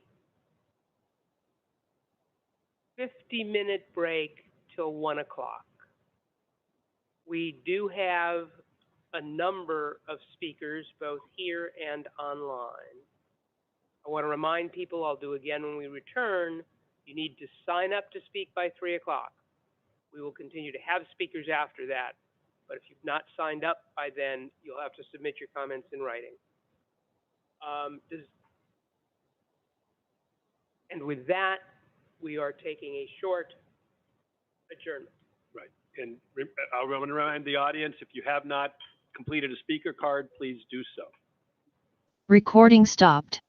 50-minute break till 1 o'clock. We do have a number of speakers, both here and online. I want to remind people, I'll do again when we return, you need to sign up to speak by 3 o'clock. We will continue to have speakers after that, but if you've not signed up by then, you'll have to submit your comments in writing. And with that, we are taking a short adjournment. Right. And I'll remind the audience, if you have not completed a speaker card, please do so. Recording stopped.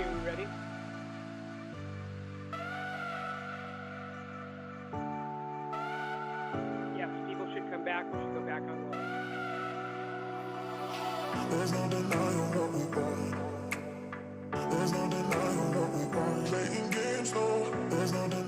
Ricky, are we ready? Yes, people should come back. We should go back online. There's no denying what we want. There's no denying what we want. Playing games, no. There's no denying.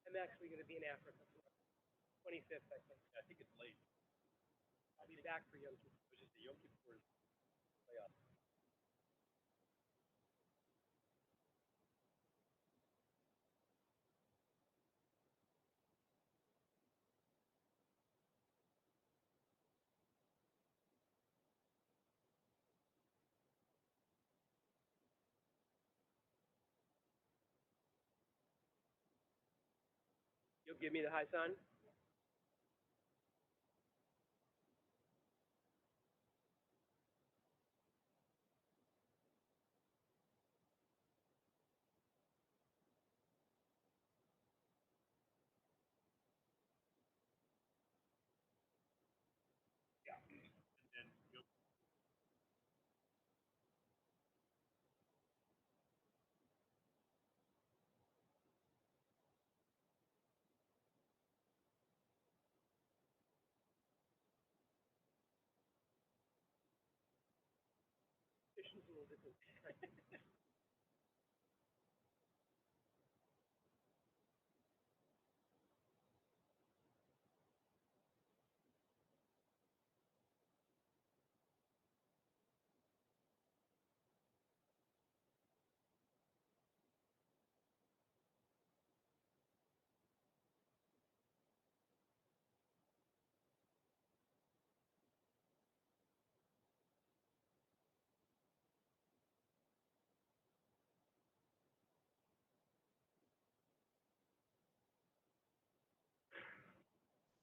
I'm actually going to be in Africa, 25th, I think. I think it's late. I'll be back for Yom Kippur. Which is the Yom Kippur playoff. You'll give me the high sign? It's a little different.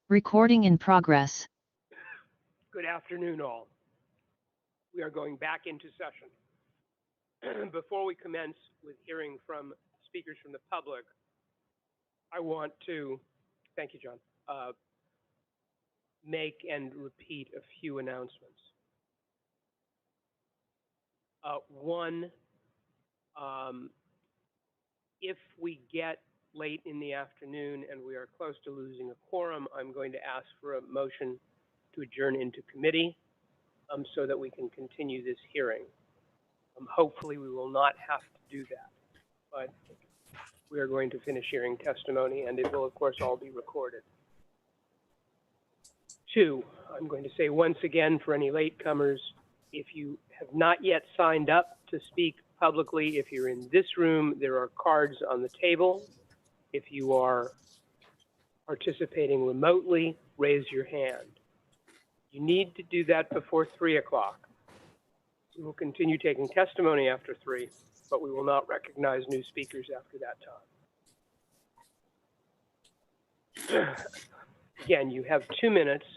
Recording in progress. Good afternoon, all. We are going back into session. Before we commence with hearing from speakers from the public, I want to, thank you, John, make and repeat a few announcements. One, if we get late in the afternoon and we are close to losing a quorum, I'm going to ask for a motion to adjourn into committee so that we can continue this hearing. Hopefully we will not have to do that, but we are going to finish hearing testimony and it will of course all be recorded. Two, I'm going to say once again for any latecomers, if you have not yet signed up to speak publicly, if you're in this room, there are cards on the table. If you are participating remotely, raise your hand. You need to do that before 3 o'clock. We will continue taking testimony after 3, but we will not recognize new speakers after that time. Again, you have 2 minutes,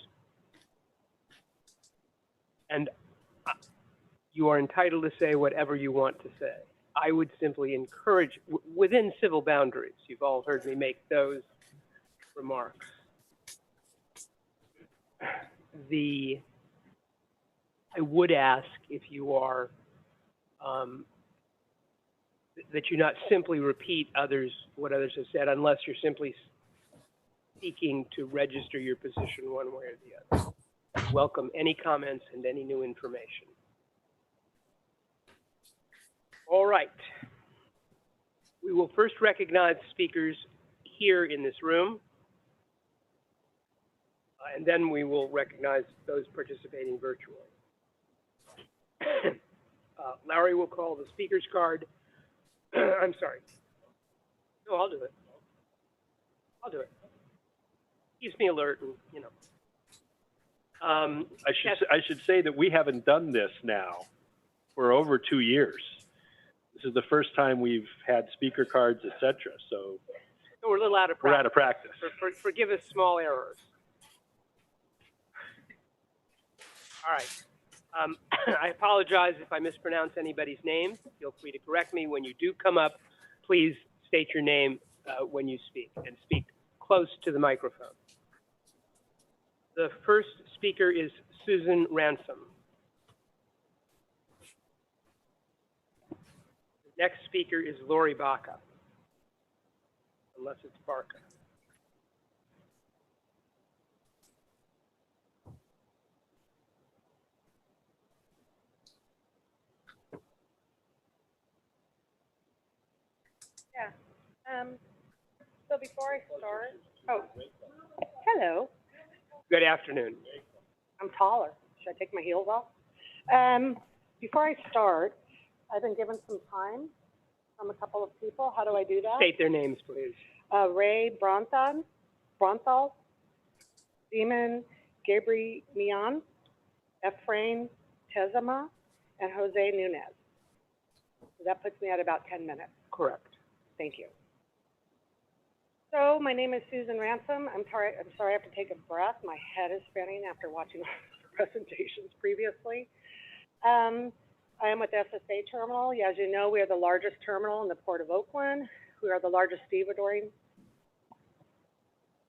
and you are entitled to say whatever you want to say. I would simply encourage, within civil boundaries, you've all heard me make those remarks. I would ask if you are, that you not simply repeat what others have said, unless you're simply seeking to register your position one way or the other. Welcome any comments and any new information. All right. We will first recognize speakers here in this room, and then we will recognize those participating virtually. Larry will call the speaker's card. I'm sorry. No, I'll do it. Keeps me alert and, you know. I should say that we haven't done this now for over 2 years. This is the first time we've had speaker cards, et cetera, so We're a little out of practice. we're out of practice. Forgive us small errors. All right. I apologize if I mispronounce anybody's name. Feel free to correct me. When you do come up, please state your name when you speak, and speak close to the microphone. The first speaker is Susan Ransom. The next speaker is Lori Baca, unless it's Barca. Yeah. So before I start, hello. Good afternoon. I'm taller. Should I take my heels off? Before I start, I've been given some time from a couple of people. How do I do that? State their names, please. Ray Bronthal, Demon Gabrielian, Efrain Tezama, and Jose Nunez. So that puts me at about 10 minutes. Correct. Thank you. So my name is Susan Ransom. I'm sorry I have to take a breath. My head is spinning after watching the presentations previously. I am with SSA Terminal. Yeah, as you know, we are the largest terminal in the Port of Oakland. We are the largest stevedoring.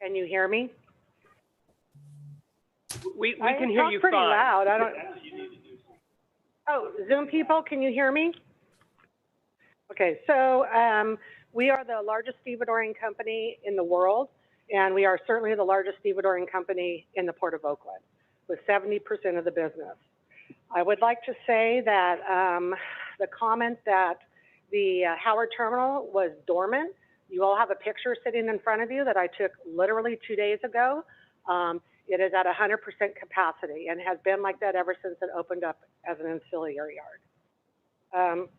Can you hear me? We can hear you fine. Pretty loud. I don't. Oh, Zoom people, can you hear me? Okay, so we are the largest stevedoring company in the world, and we are certainly the largest stevedoring company in the Port of Oakland, with 70% of the business. I would like to say that the comment that the Howard Terminal was dormant, you all have a picture sitting in front of you that I took literally 2 days ago. It is at 100% capacity and has been like that ever since it opened up as an ancillary yard.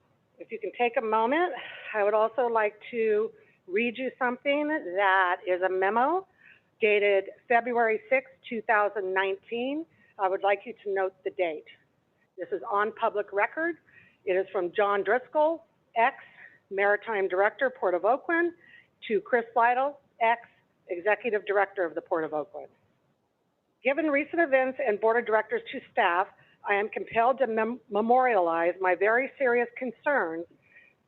If you can take a moment, I would also like to read you something that is a memo dated February 6, 2019. I would like you to note the date. This is on public record. It is from John Driscoll, ex-Maritime Director, Port of Oakland, to Chris Lytle, ex-Executive Director of the Port of Oakland. Given recent events and Board of Directors to staff, I am compelled to memorialize my very serious concerns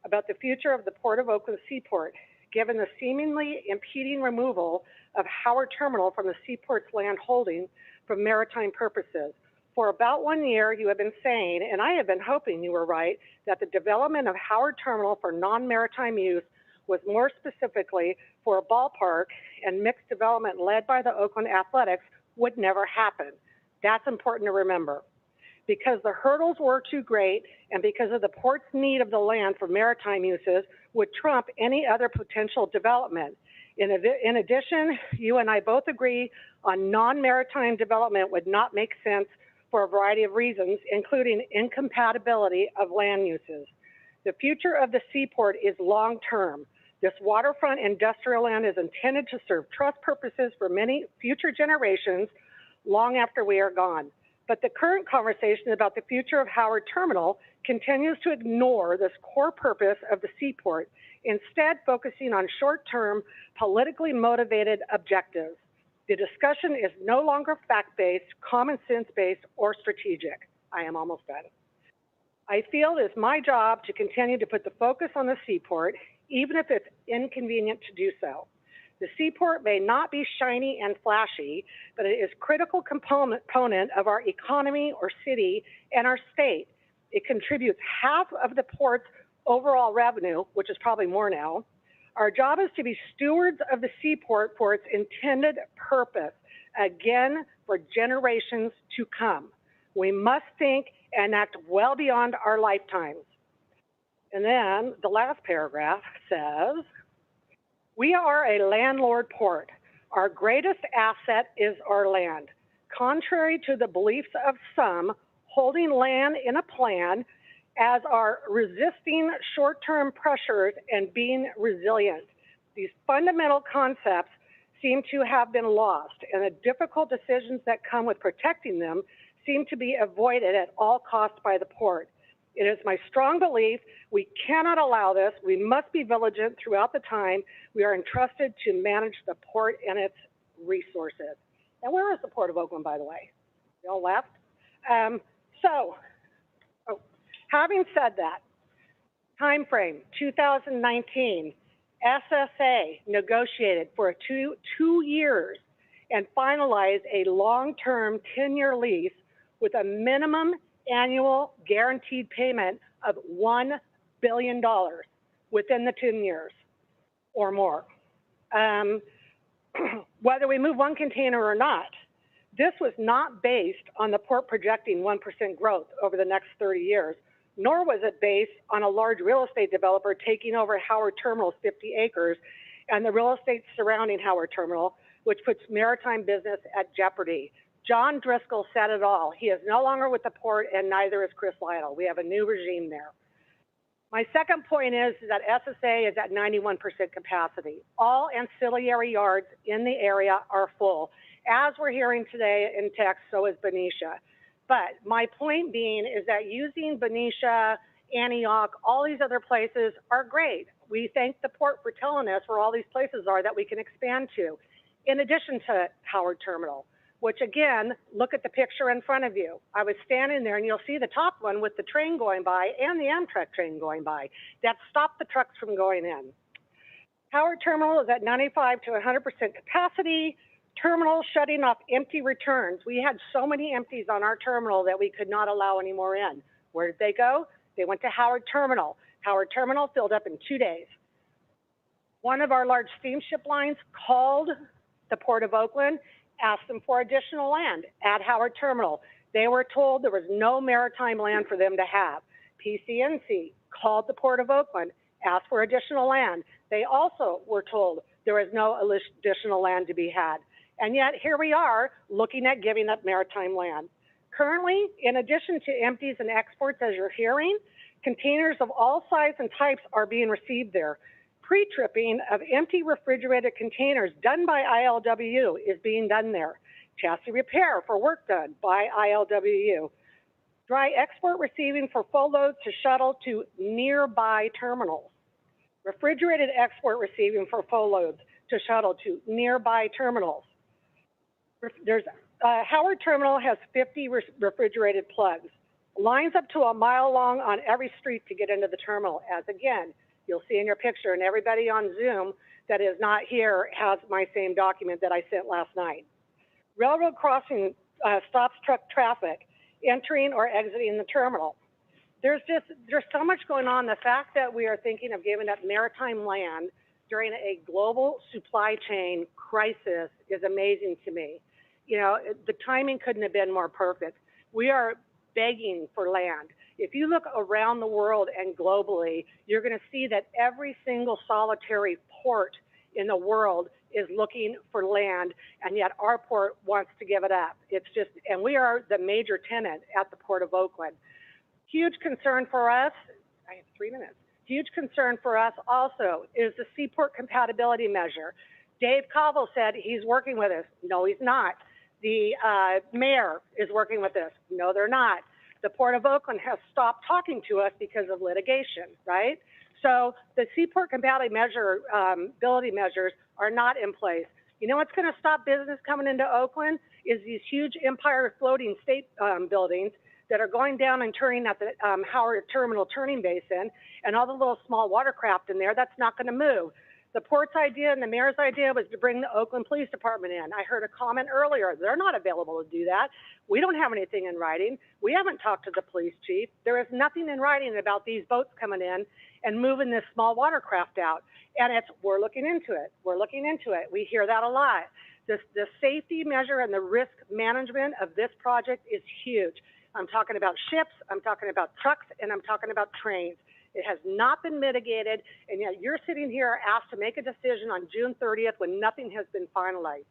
about the future of the Port of Oakland Seaport, given the seemingly impeding removal of Howard Terminal from the Seaport's land holding for maritime purposes. For about 1 year, you have been saying, and I have been hoping you were right, that the development of Howard Terminal for non-maritime use was more specifically for a ballpark and mixed development led by the Oakland Athletics would never happen. That's important to remember. Because the hurdles were too great and because of the port's need of the land for maritime uses would trump any other potential development. In addition, you and I both agree on non-maritime development would not make sense for a variety of reasons, including incompatibility of land uses. The future of the seaport is long-term. This waterfront industrial land is intended to serve trust purposes for many future generations long after we are gone. But the current conversation about the future of Howard Terminal continues to ignore this core purpose of the seaport, instead focusing on short-term, politically motivated objectives. The discussion is no longer fact-based, common sense-based, or strategic. I am almost done. I feel it is my job to continue to put the focus on the seaport, even if it's inconvenient to do so. The seaport may not be shiny and flashy, but it is a critical component of our economy or city and our state. It contributes half of the port's overall revenue, which is probably more now. Our job is to be stewards of the seaport for its intended purpose, again, for generations to come. We must think and act well beyond our lifetimes. And then the last paragraph says, we are a landlord port. Our greatest asset is our land. Contrary to the beliefs of some, holding land in a plan as are resisting short-term pressures and being resilient. These fundamental concepts seem to have been lost, and the difficult decisions that come with protecting them seem to be avoided at all costs by the port. It is my strong belief we cannot allow this. We must be vigilant throughout the time we are entrusted to manage the port and its resources. And where is the Port of Oakland, by the way? They all left? Having said that, time frame 2019, SSA negotiated for two years and finalized a long-term 10-year lease with a minimum annual guaranteed payment of $1 billion within the 10 years or more. Whether we move one container or not, this was not based on the port projecting 1% growth over the next 30 years, nor was it based on a large real estate developer taking over Howard Terminal's 50 acres and the real estate surrounding Howard Terminal, which puts maritime business at jeopardy. John Driscoll said it all. He is no longer with the port, and neither is Chris Lytle. We have a new regime there. My second point is that SSA is at 91% capacity. All ancillary yards in the area are full. As we're hearing today in text, so is Benicia. But my point being is that using Benicia, Antioch, all these other places are great. We thank the port for telling us where all these places are that we can expand to, in addition to Howard Terminal, which again, look at the picture in front of you. I was standing there and you'll see the top one with the train going by and the Amtrak train going by. That stopped the trucks from going in. Howard Terminal is at 95 to 100% capacity. Terminal shutting off empty returns. We had so many empties on our terminal that we could not allow any more in. Where did they go? They went to Howard Terminal. Howard Terminal filled up in 2 days. One of our large steamship lines called the Port of Oakland, asked them for additional land at Howard Terminal. They were told there was no maritime land for them to have. PCNC called the Port of Oakland, asked for additional land. They also were told there was no additional land to be had. And yet here we are looking at giving up maritime land. Currently, in addition to empties and exports, as you're hearing, containers of all sizes and types are being received there. Pre-tripping of empty refrigerated containers done by ILWU is being done there. Chassis repair for work done by ILWU. Dry export receiving for full loads to shuttle to nearby terminals. Refrigerated export receiving for full loads to shuttle to nearby terminals. Howard Terminal has 50 refrigerated plugs. Lines up to a mile long on every street to get into the terminal, as again, you'll see in your picture, and everybody on Zoom that is not here has my same document that I sent last night. Railroad crossing stops truck traffic entering or exiting the terminal. There's so much going on. The fact that we are thinking of giving up maritime land during a global supply chain crisis is amazing to me. You know, the timing couldn't have been more perfect. We are begging for land. If you look around the world and globally, you're going to see that every single solitary port in the world is looking for land, and yet our port wants to give it up. It's just, and we are the major tenant at the Port of Oakland. Huge concern for us, I have 3 minutes. Huge concern for us also is the Seaport compatibility measure. Dave Cobble said he's working with us. No, he's not. The mayor is working with us. No, they're not. The Port of Oakland has stopped talking to us because of litigation, right? So the Seaport compatibility measures are not in place. You know what's going to stop business coming into Oakland is these huge Empire floating state buildings that are going down and turning at the Howard Terminal turning basin, and all the little small watercraft in there. That's not going to move. The port's idea and the mayor's idea was to bring the Oakland Police Department in. I heard a comment earlier. They're not available to do that. We don't have anything in writing. We haven't talked to the police chief. There is nothing in writing about these boats coming in and moving this small watercraft out. And we're looking into it. We're looking into it. We hear that a lot. The safety measure and the risk management of this project is huge. I'm talking about ships, I'm talking about trucks, and I'm talking about trains. It has not been mitigated, and yet you're sitting here asked to make a decision on June 30th when nothing has been finalized.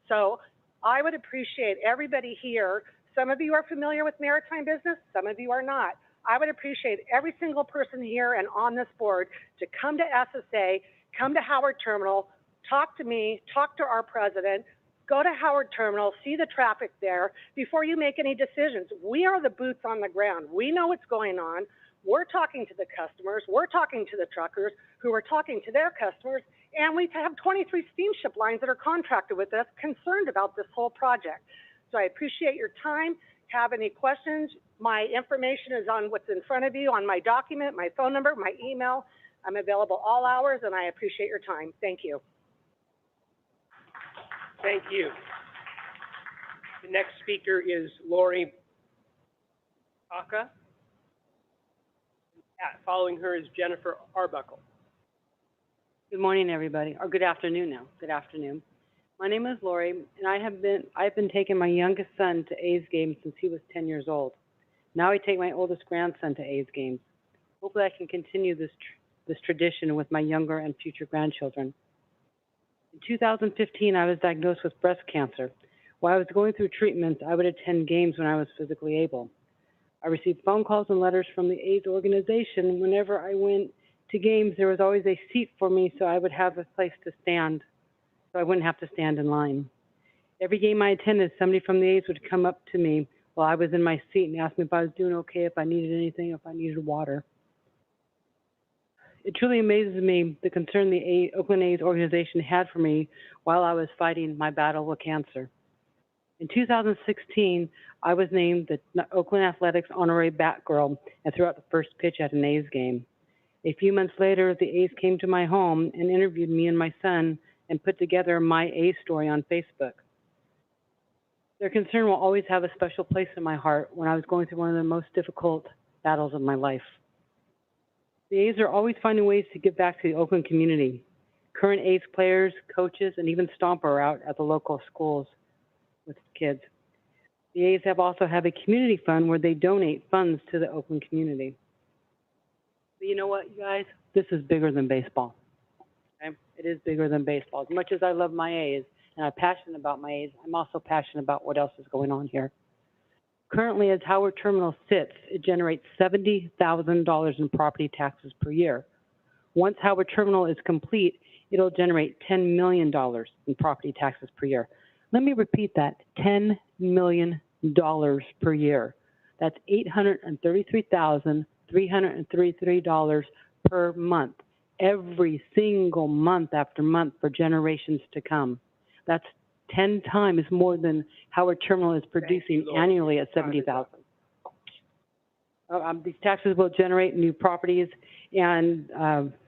So I would appreciate everybody here. Some of you are familiar with maritime business, some of you are not. I would appreciate every single person here and on this board to come to SSA, come to Howard Terminal, talk to me, talk to our president, go to Howard Terminal, see the traffic there before you make any decisions. We are the boots on the ground. We know what's going on. We're talking to the customers. We're talking to the truckers who are talking to their customers. And we have 23 steamship lines that are contracted with us concerned about this whole project. So I appreciate your time. Have any questions? My information is on what's in front of you on my document, my phone number, my email. I'm available all hours, and I appreciate your time. Thank you. Thank you. The next speaker is Lori Aka. Following her is Jennifer Arbuckle. Good morning, everybody, or good afternoon now. Good afternoon. My name is Lori, and I've been taking my youngest son to A's games since he was 10 years old. Now I take my oldest grandson to A's games. Hopefully, I can continue this tradition with my younger and future grandchildren. In 2015, I was diagnosed with breast cancer. While I was going through treatments, I would attend games when I was physically able. I received phone calls and letters from the AIDS organization. Whenever I went to games, there was always a seat for me so I would have a place to stand, so I wouldn't have to stand in line. Every game I attended, somebody from the AIDS would come up to me while I was in my seat and ask me if I was doing okay, if I needed anything, if I needed water. It truly amazes me the concern the Oakland AIDS organization had for me while I was fighting my battle with cancer. In 2016, I was named the Oakland Athletics Honorary Bat Girl and threw out the first pitch at an A's game. A few months later, the A's came to my home and interviewed me and my son and put together my A's story on Facebook. Their concern will always have a special place in my heart when I was going through one of the most difficult battles of my life. The A's are always finding ways to give back to the Oakland community. Current A's players, coaches, and even Stomper are out at the local schools with kids. The A's also have a community fund where they donate funds to the Oakland community. But you know what, you guys? This is bigger than baseball. Okay? It is bigger than baseball. As much as I love my A's and I'm passionate about my A's, I'm also passionate about what else is going on here. Currently, as Howard Terminal sits, it generates $70,000 in property taxes per year. Once Howard Terminal is complete, it'll generate $10 million in property taxes per year. Let me repeat that, $10 million per year. That's $833,333 per month, every single month after month for generations to come. That's 10 times more than Howard Terminal is producing annually at $70,000. These taxes will generate new properties, and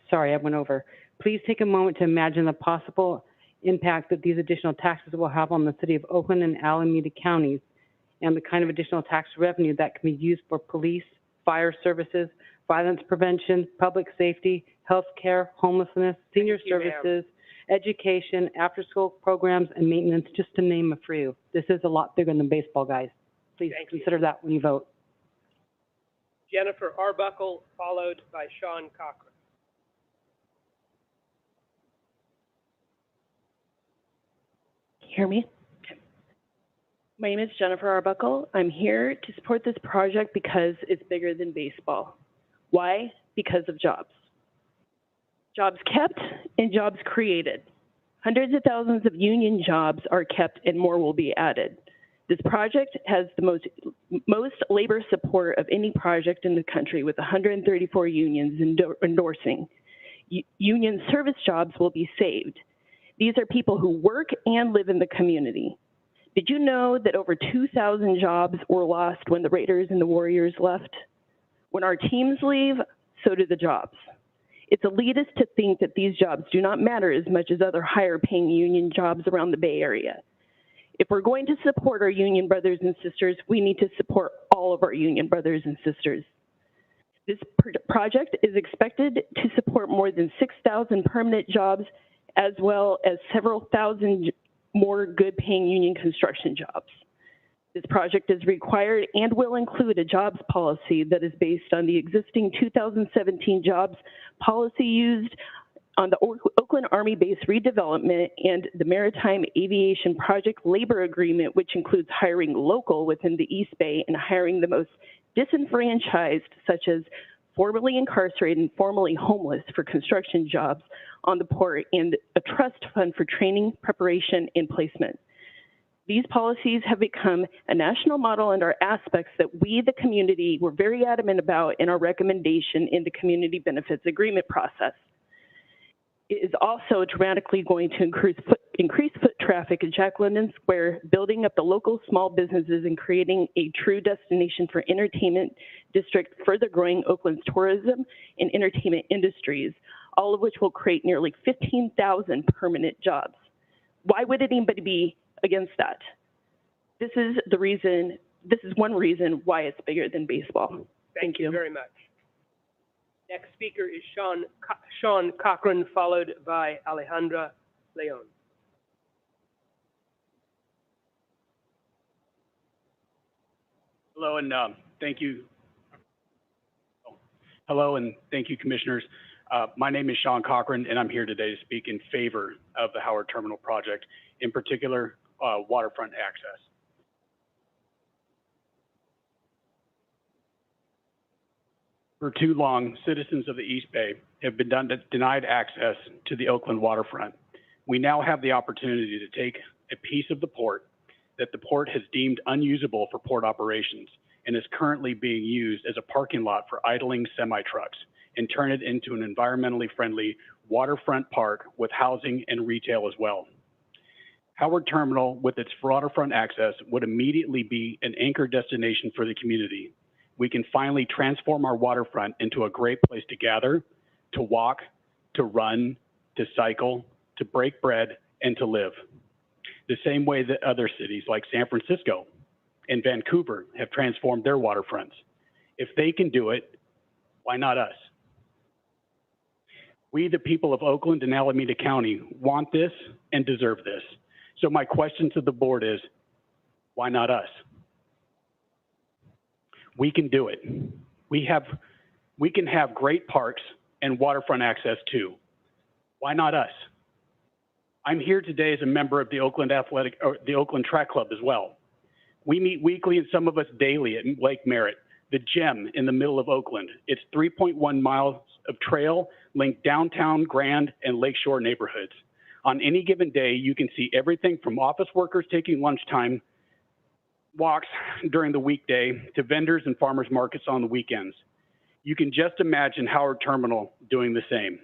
sorry, I went over. Please take a moment to imagine the possible impact that these additional taxes will have on the city of Oakland and Alameda counties, and the kind of additional tax revenue that can be used for police, fire services, violence prevention, public safety, health care, homelessness, senior services, education, after-school programs, and maintenance, just to name a few. This is a lot bigger than baseball, guys. Please consider that when you vote. Jennifer Arbuckle, followed by Sean Cochran. Can you hear me? Okay. My name is Jennifer Arbuckle. I'm here to support this project because it's bigger than baseball. Why? Because of jobs. Jobs kept and jobs created. Hundreds of thousands of union jobs are kept and more will be added. This project has the most labor support of any project in the country, with 134 unions endorsing. Union service jobs will be saved. These are people who work and live in the community. Did you know that over 2,000 jobs were lost when the Raiders and the Warriors left? When our teams leave, so do the jobs. It's elitist to think that these jobs do not matter as much as other higher paying union jobs around the Bay Area. If we're going to support our union brothers and sisters, we need to support all of our union brothers and sisters. This project is expected to support more than 6,000 permanent jobs, as well as several thousand more good paying union construction jobs. This project is required and will include a jobs policy that is based on the existing 2017 jobs policy used on the Oakland Army Base redevelopment and the Maritime Aviation Project labor agreement, which includes hiring local within the East Bay and hiring the most disenfranchised, such as formerly incarcerated and formerly homeless for construction jobs on the port, and a trust fund for training, preparation, and placement. These policies have become a national model and are aspects that we, the community, were very adamant about in our recommendation in the community benefits agreement process. It is also dramatically going to increase foot traffic in Jack London Square, building up the local small businesses and creating a true destination for entertainment district, further growing Oakland's tourism and entertainment industries, all of which will create nearly 15,000 permanent jobs. Why would anybody be against that? This is one reason why it's bigger than baseball. Thank you very much. Next speaker is Sean Cochran, followed by Alejandra Leon. Hello, and thank you. Hello, and thank you, commissioners. My name is Sean Cochran, and I'm here today to speak in favor of the Howard Terminal project, in particular, waterfront access. For too long, citizens of the East Bay have been denied access to the Oakland waterfront. We now have the opportunity to take a piece of the port that the port has deemed unusable for port operations and is currently being used as a parking lot for idling semi-trucks and turn it into an environmentally friendly waterfront park with housing and retail as well. Howard Terminal, with its waterfront access, would immediately be an anchor destination for the community. We can finally transform our waterfront into a great place to gather, to walk, to run, to cycle, to break bread, and to live. The same way that other cities like San Francisco and Vancouver have transformed their waterfronts. If they can do it, why not us? We, the people of Oakland and Alameda County, want this and deserve this. So my question to the board is, why not us? We can do it. We can have great parks and waterfront access too. Why not us? I'm here today as a member of the Oakland Track Club as well. We meet weekly and some of us daily at Lake Merritt, the gem in the middle of Oakland. It's 3.1 miles of trail linked downtown, Grand, and Lakeshore neighborhoods. On any given day, you can see everything from office workers taking lunchtime walks during the weekday to vendors and farmers markets on the weekends. You can just imagine Howard Terminal doing the same.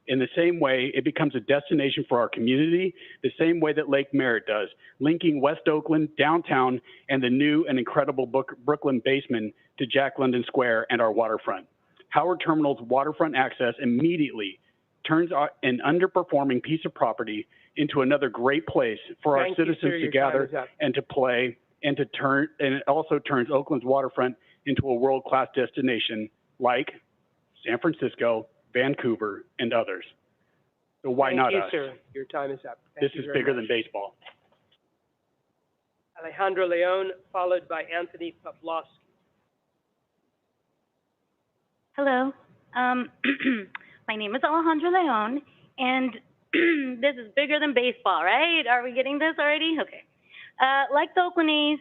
In the same way, it becomes a destination for our community, the same way that Lake Merritt does, linking West Oakland, downtown, and the new and incredible Brooklyn basement to Jack London Square and our waterfront. Howard Terminal's waterfront access immediatally turns an underperforming piece of property into another great place for our citizens to gather and to play, and it also turns Oakland's waterfront into a world-class destination like San Francisco, Vancouver, and others. So why not us? Thank you, sir. Your time is up. This is bigger than baseball. Alejandra Leon, followed by Anthony Pavlovsky. Hello. My name is Alejandra Leon, and this is bigger than baseball, right? Are we getting this already? Okay. Like the Oakland A's,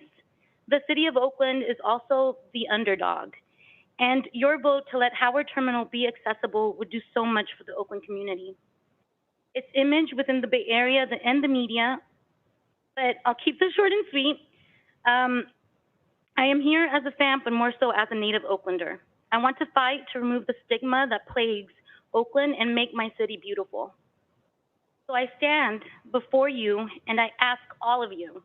the city of Oakland is also the underdog. And your vote to let Howard Terminal be accessible would do so much for the Oakland community. Its image within the Bay Area and the media, but I'll keep this short and sweet. I am here as a fan, but more so as a native Oaklander. I want to fight to remove the stigma that plagues Oakland and make my city beautiful. So I stand before you and I ask all of you,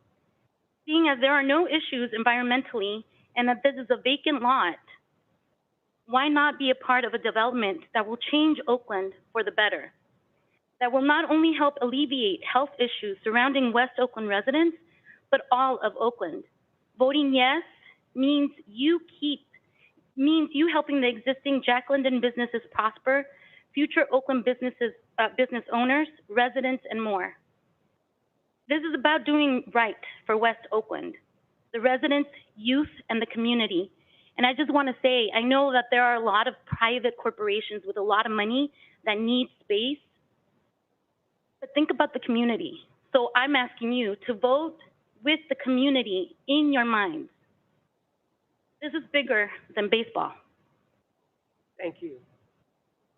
seeing as there are no issues environmentally and that this is a vacant lot, why not be a part of a development that will change Oakland for the better? That will not only help alleviate health issues surrounding West Oakland residents, but all of Oakland. Voting yes means you helping the existing Jack London businesses prosper, future Oakland business owners, residents, and more. This is about doing right for West Oakland, the residents, youth, and the community. And I just want to say, I know that there are a lot of private corporations with a lot of money that need space, but think about the community. So I'm asking you to vote with the community in your minds. This is bigger than baseball. Thank you.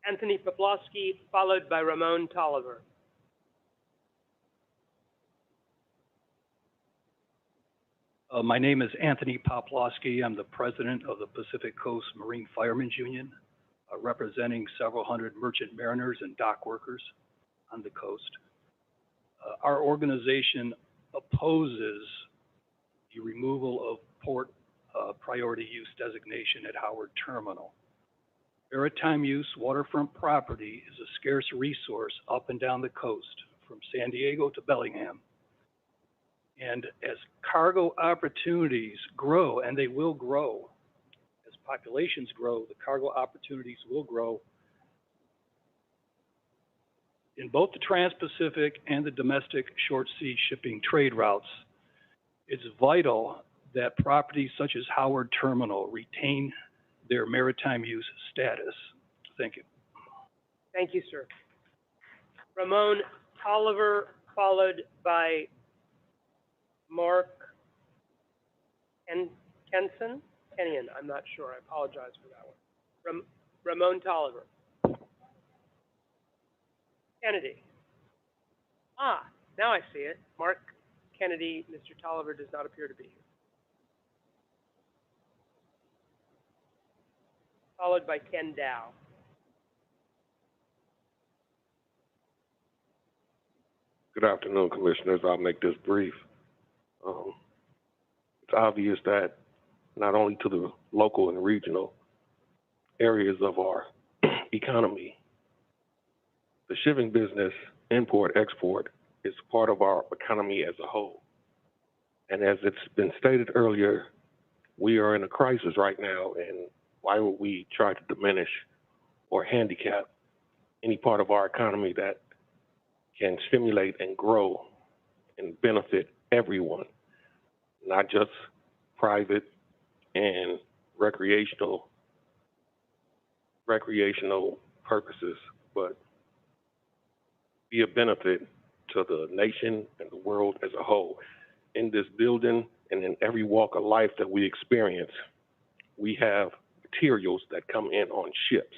Anthony Poplawski, followed by Ramon Tolliver. My name is Anthony Poplawski. I'm the president of the Pacific Coast Marine Firemen's Union, representing several hundred merchant mariners and dock workers on the coast. Our organization opposes the removal of port priority use designation at Howard Terminal. Maritime use waterfront property is a scarce resource up and down the coast, from San Diego to Bellingham. And as cargo opportunities grow, and they will grow, as populations grow, the cargo opportunities will grow in both the Trans-Pacific and the domestic short sea shipping trade routes. It's vital that properties such as Howard Terminal retain their maritime use status. Thank you. Thank you, sir. Ramon Tolliver, followed by Mark Kenyon, I'm not sure. I apologize for that one. Ramon Tolliver. Kennedy. Now I see it. Mark Kennedy, Mr. Tolliver does not appear to be here. Followed by Ken Dow. Good afternoon, Commissioners. I'll make this brief. It's obvious that not only to the local and regional areas of our economy, the shipping business, import, export, is part of our economy as a whole. And as it's been stated earlier, we are in a crisis right now, and why would we try to diminish or handicap any part of our economy that can stimulate and grow and benefit everyone, not just private and recreational purposes, but be a benefit to the nation and the world as a whole. In this building and in every walk of life that we experience, we have materials that come in on ships.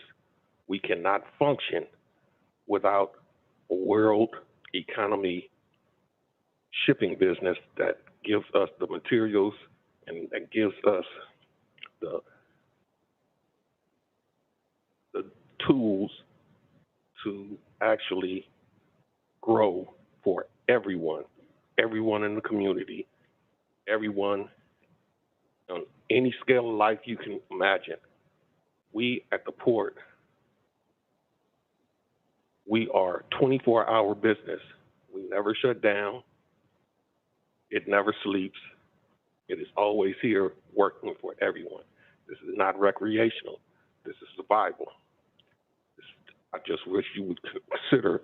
We cannot function without a world economy shipping business that gives us the materials and that gives us the tools to actually grow for everyone in the community, everyone on any scale of life you can imagine. We at the port, we are 24-hour business. We never shut down. It never sleeps. It is always here working for everyone. This is not recreational. This is survival. I just wish you would consider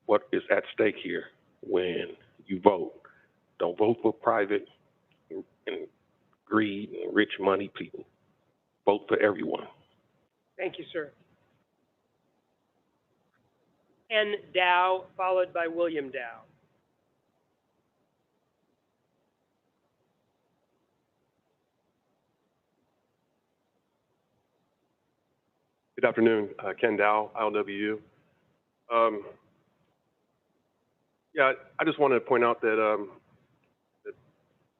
what is at stake here when you vote. Don't vote for private and greed and rich money people. Vote for everyone. Thank you, sir. Ken Dow, followed by William Dow. Good afternoon, Ken Dow, ILWU. I just want to point out that, that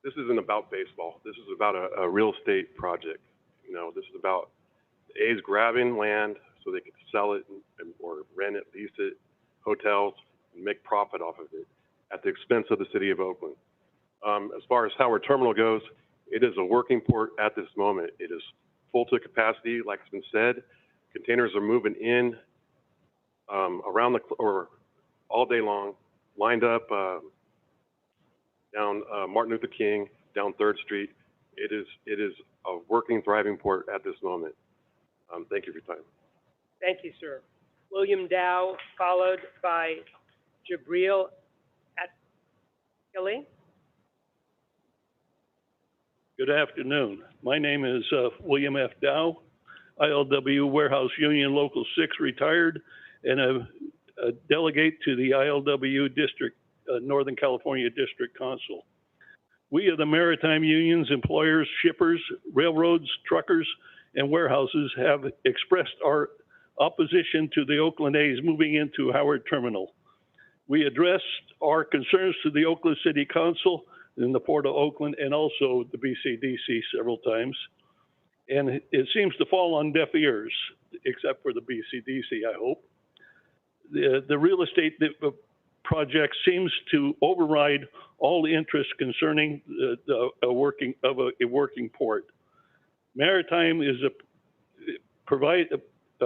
this isn't about baseball. This is about a real estate project. You know, this is about the A's grabbing land so they can sell it or rent it, lease it, hotels, and make profit off of it at the expense of the city of Oakland. As far as Howard Terminal goes, it is a working port at this moment. It is full to capacity, like it's been said. Containers are moving in all day long, lined up down Martin Luther King, down 3rd Street. It is a working, thriving port at this moment. Thank you for your time. Thank you, sir. William Dow, followed by Jabril Atkili. Good afternoon. My name is William F. Dow, ILW Warehouse Union Local 6 retired, and a delegate to the ILW District, Northern California District Council. We of the maritime unions, employers, shippers, railroads, truckers, and warehouses have expressed our opposition to the Oakland A's moving into Howard Terminal. We addressed our concerns to the Oakland City Council in the Port of Oakland and also the BCDC several times. And it seems to fall on deaf ears, except for the BCDC, I hope. The real estate project seems to override all the interest concerning a working port. Maritime is a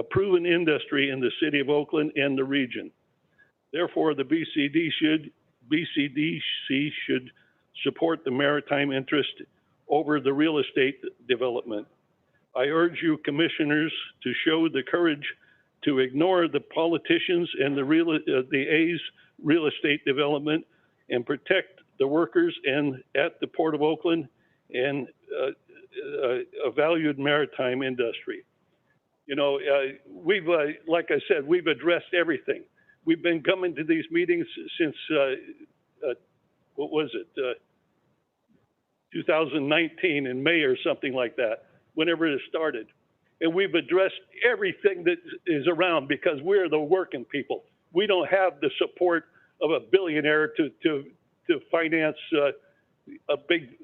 proven industry in the city of Oakland and the region. Therefore, the BCDC should support the maritime interest over the real estate development. I urge you commissioners to show the courage to ignore the politicians and the A's real estate development and protect the workers at the Port of Oakland and a valued maritime industry. You know, we've, like I said, we've addressed everything. We've been coming to these meetings since, what was it, 2019 in May or something like that, whenever it started. And we've addressed everything that is around because we're the working people. We don't have the support of a billionaire to finance a big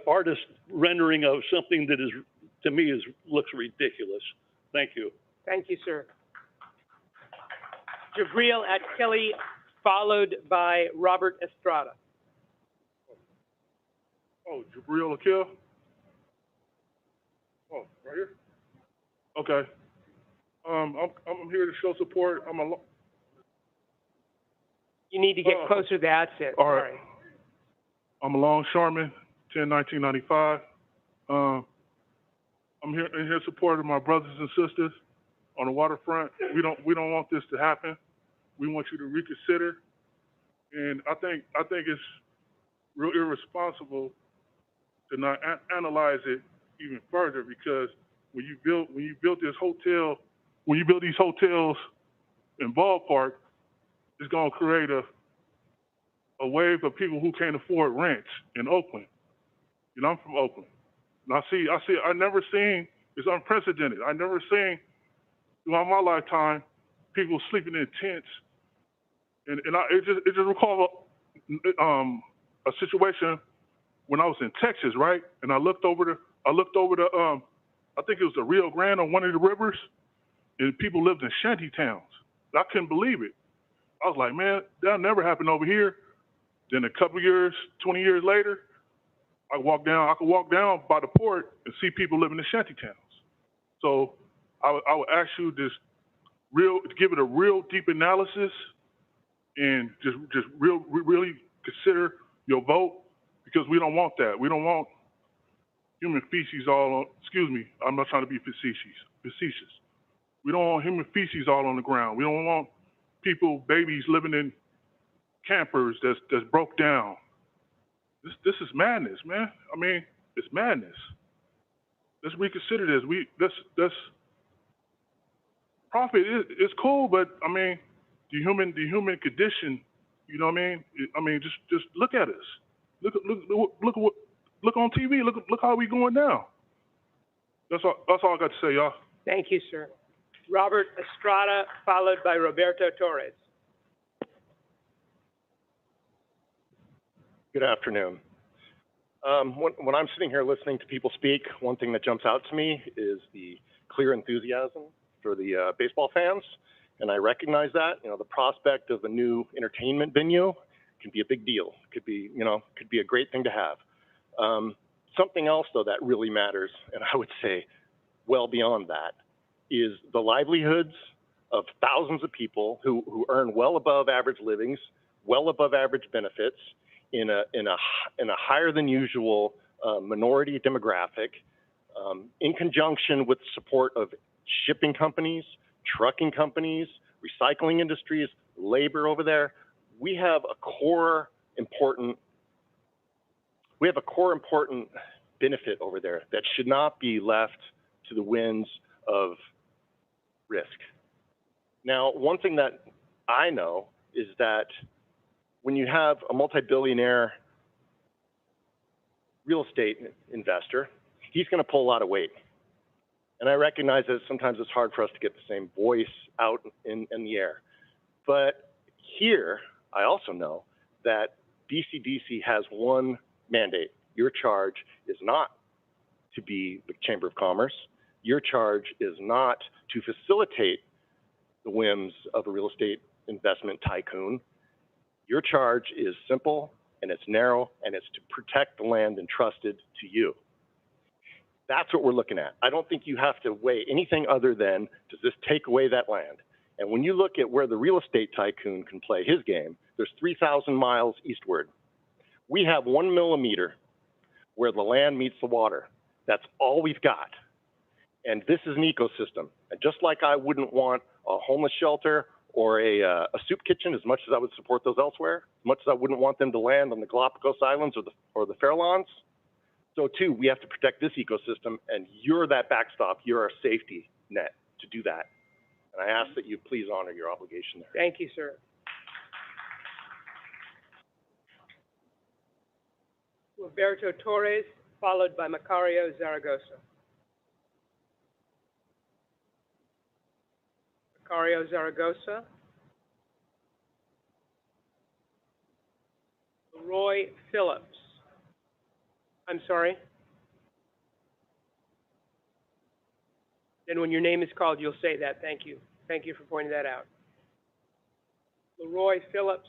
artist rendering of something that is, to me, looks ridiculous. Thank you. Thank you, sir. Jabril at Kelly, followed by Robert Estrada. Oh, Jabril Akil? Oh, right here? Okay. I'm here to show support. You need to get closer to the accent. All right. Sorry. I'm a longshoreman, 10/1995. I'm here in support of my brothers and sisters on the waterfront. We don't want this to happen. We want you to reconsider. And I think it's real irresponsible to not analyze it even further, because when you build these hotels in Ballpark, it's gonna create a wave of people who can't afford rents in Oakland. You know, I'm from Oakland. And I never seen, it's unprecedented. I never seen throughout my lifetime people sleeping in tents. And it just recalls a situation when I was in Texas, right? And I looked over the I think it was the Rio Grande on one of the rivers, and people lived in shanty towns. I couldn't believe it. I was like, man, that'll never happen over here. Then a couple years, 20 years later, I could walk down by the port and see people living in shanty towns. So I would ask you to give it a real deep analysis and just really consider your vote, because we don't want that. We don't want human feces all on, excuse me, I'm not trying to be facetious. We don't want human feces all on the ground. We don't want babies living in campers that's broke down. This is madness, man. I mean, it's madness. Let's reconsider this. This profit is cool, but I mean, the human condition. You know what I mean? I mean, just look at us. Look on TV. Look how we going now. That's all I got to say, y'all. Thank you, sir. Robert Estrada, followed by Roberto Torres. Good afternoon. When I'm sitting here listening to people speak, one thing that jumps out to me is the clear enthusiasm for the baseball fans, and I recognize that. You know, the prospect of a new entertainment venue can be a big deal. Could be a great thing to have. Something else, though, that really matters, and I would say well beyond that, is the livelihoods of thousands of people who earn well above average livings, well above average benefits, in a higher than usual minority demographic, in conjunction with support of shipping companies, trucking companies, recycling industries, labor over there. We have a core important benefit over there that should not be left to the winds of risk. Now, one thing that I know is that when you have a multi-billionaire real estate investor, he's going to pull a lot of weight. And I recognize that sometimes it's hard for us to get the same voice out in the air. But here, I also know that BCDC has one mandate. Your charge is not to be the Chamber of Commerce. Your charge is not to facilitate the whims of a real estate investment tycoon. Your charge is simple, and it's narrow, and it's to protect the land entrusted to you. That's what we're looking at. I don't think you have to weigh anything other than, does this take away that land? And when you look at where the real estate tycoon can play his game, there's 3,000 miles eastward. We have 1 millimeter where the land meets the water. That's all we've got. And this is an ecosystem. And just like I wouldn't want a homeless shelter or a soup kitchen, as much as I would support those elsewhere, as much as I wouldn't want them to land on the Galapagos Islands or the Farallones, so too, we have to protect this ecosystem, and you're that backstop. You're our safety net to do that. And I ask that you please honor your obligation there. Thank you, sir. Roberto Torres, followed by Macario Zaragoza. Macario Zaragoza. Roy Phillips. I'm sorry? Then when your name is called, you'll say that. Thank you. Thank you for pointing that out. Leroy Phillips,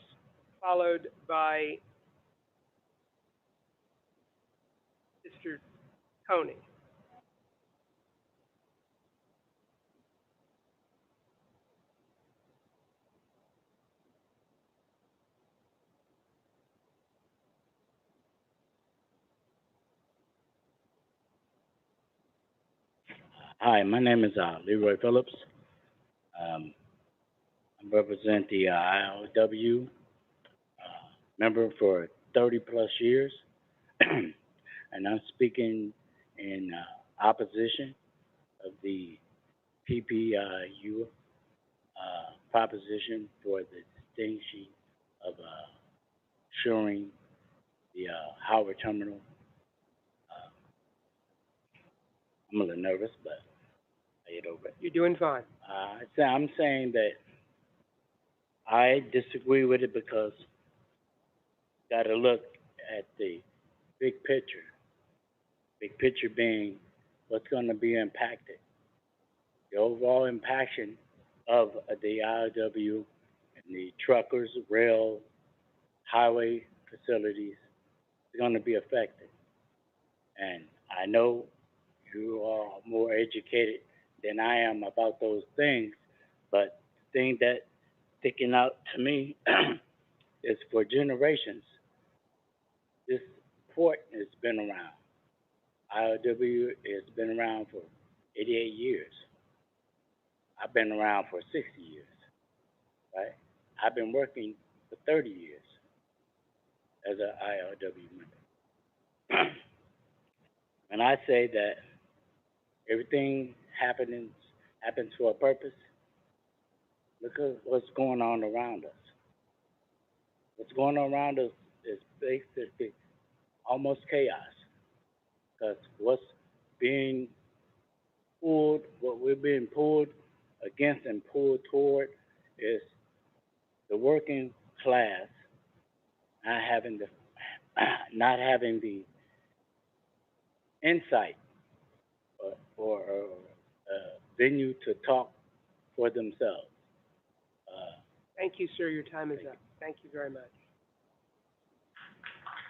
followed by Mr. Tony. Hi, my name is Leroy Phillips. I represent the ILW, member for 30 plus years, and I'm speaking in opposition of the PPIU proposition for the distinction of shoring the Howard Terminal. I'm a little nervous, but I get over it. You're doing fine. So I'm saying that I disagree with it because got to look at the big picture. Big picture being what's going to be impacted. The overall impaction of the ILW and the truckers, rail, highway facilities is going to be affected. And I know you are more educated than I am about those things, but the thing that sticking out to me is for generations, this port has been around. ILW has been around for 88 years. I've been around for 60 years, right? I've been working for 30 years as an ILW member. And I say that everything happens for a purpose. Look at what's going on around us. What's going on around us is basically almost chaos. Because what we're being pulled against and pulled toward is the working class not having the insight or venue to talk for themselves. Thank you, sir. Your time is up. Thank you very much.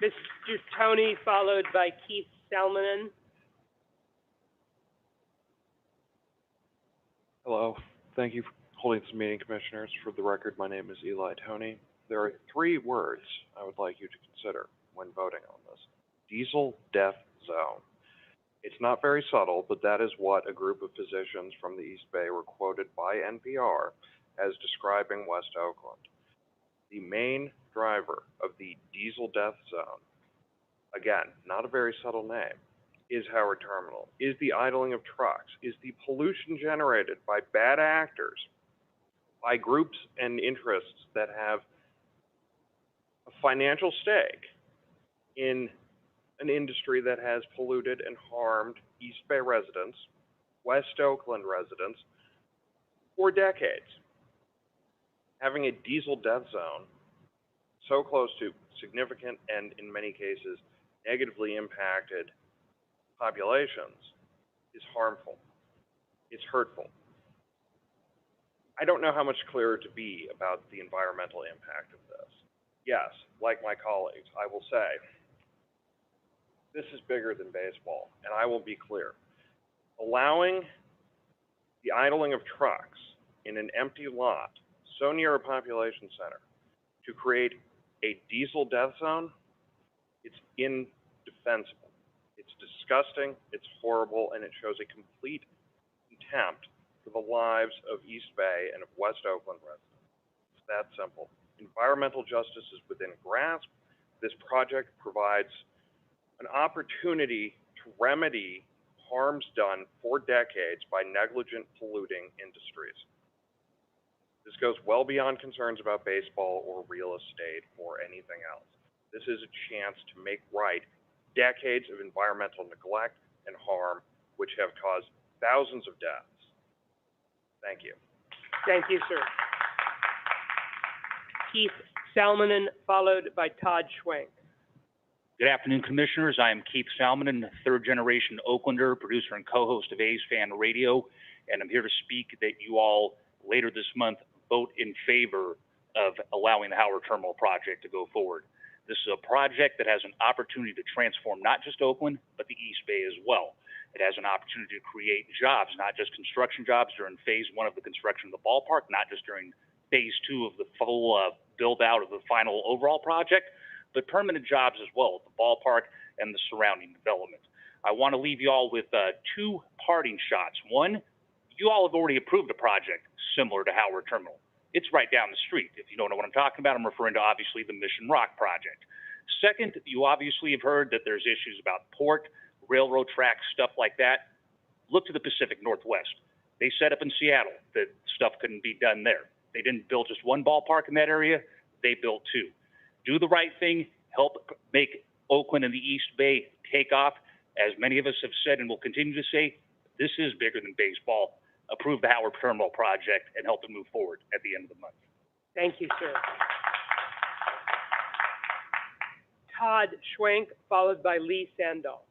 Mr. Tony, followed by Keith Salmonen. Hello. Thank you for holding this meeting, Commissioners. For the record, my name is Eli Tony. There are 3 words I would like you to consider when voting on this. Diesel death zone. It's not very subtle, but that is what a group of physicians from the East Bay were quoted by NPR as describing West Oakland. The main driver of the diesel death zone, again, not a very subtle name, is Howard Terminal, is the idling of trucks, is the pollution generated by bad actors, by groups and interests that have a financial stake in an industry that has polluted and harmed East Bay residents, West Oakland residents for decades. Having a diesel death zone so close to significant and, in many cases, negatively impacted populations is harmful. It's hurtful. I don't know how much clearer to be about the environmental impact of this. Yes, like my colleagues, I will say, this is bigger than baseball, and I will be clear. Allowing the idling of trucks in an empty lot so near a population center to create a diesel death zone, it's indefensible. It's disgusting, it's horrible, and it shows a complete contempt for the lives of East Bay and of West Oakland residents. It's that simple. Environmental justice is within grasp. This project provides an opportunity to remedy harms done for decades by negligent polluting industries. This goes well beyond concerns about baseball or real estate or anything else. This is a chance to make right decades of environmental neglect and harm which have caused thousands of deaths. Thank you. Thank you, sir. Keith Salmonen, followed by Todd Schwenk. Good afternoon, Commissioners. I am Keith Salmonen, third-generation Oaklander, producer and co-host of A's Fan Radio, and I'm here to speak that you all, later this month, vote in favor of allowing the Howard Terminal project to go forward. This is a project that has an opportunity to transform not just Oakland, but the East Bay as well. It has an opportunity to create jobs, not just construction jobs during phase 1 of the construction of the ballpark, not just during phase 2 of the full build out of the final overall project, but permanent jobs as well at the ballpark and the surrounding development. I want to leave you all with 2 parting shots. One, you all have already approved a project similar to Howard Terminal. It's right down the street. If you don't know what I'm talking about, I'm referring to obviously the Mission Rock project. Second, you obviously have heard that there's issues about port, railroad tracks, stuff like that. Look to the Pacific Northwest. They set up in Seattle that stuff couldn't be done there. They didn't build just one ballpark in that area, they built 2. Do the right thing, help make Oakland and the East Bay take off. As many of us have said and will continue to say, this is bigger than baseball. Approve the Howard Terminal project and help it move forward at the end of the month. Thank you, sir. Todd Schwenk, followed by Lee Sandahl.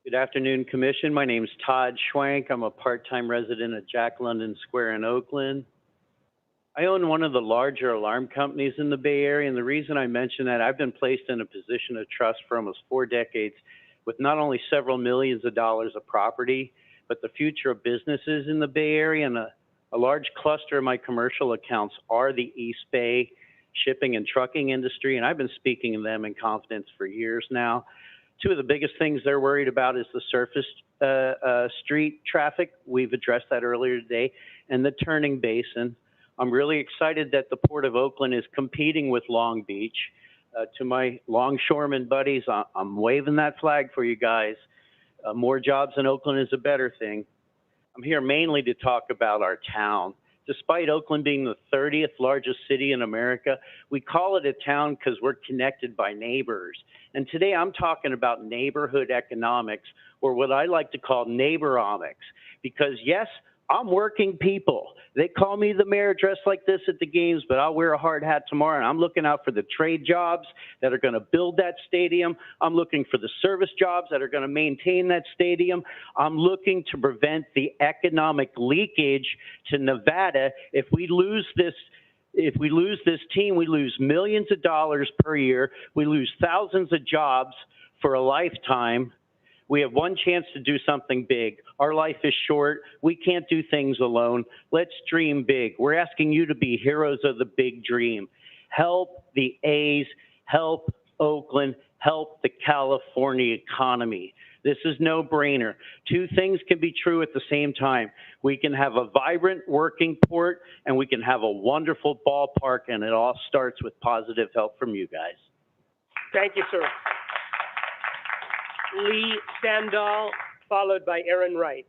Good afternoon, Commission. My name's Todd Schwenk. I'm a part-time resident at Jack London Square in Oakland. I own one of the larger alarm companies in the Bay Area, and the reason I mention that, I've been placed in a position of trust for almost 4 decades with not only several millions of dollars of property, but the future of businesses in the Bay Area, and a large cluster of my commercial accounts are the East Bay shipping and trucking industry, and I've been speaking to them in confidence for years now. 2 of the biggest things they're worried about is the surface street traffic. We've addressed that earlier today, and the turning basin. I'm really excited that the Port of Oakland is competing with Long Beach. To my longshoreman buddies, I'm waving that flag for you guys. More jobs in Oakland is a better thing. I'm here mainly to talk about our town. Despite Oakland being the 30th largest city in America, we call it a town because we're connected by neighbors. And today I'm talking about neighborhood economics, or what I like to call neighboromics. Because yes, I'm working people. They call me the mayor dressed like this at the games, but I'll wear a hard hat tomorrow, and I'm looking out for the trade jobs that are going to build that stadium. I'm looking for the service jobs that are going to maintain that stadium. I'm looking to prevent the economic leakage to Nevada. If we lose this team, we lose millions of dollars per year. We lose thousands of jobs for a lifetime. We have one chance to do something big. Our life is short. We can't do things alone. Let's dream big. We're asking you to be heroes of the big dream. Help the A's, help Oakland, help the California economy. This is no-brainer. 2 things can be true at the same time. We can have a vibrant working port, and we can have a wonderful ballpark, and it all starts with positive help from you guys. Thank you, sir. Lee Sandahl, followed by Aaron Wright.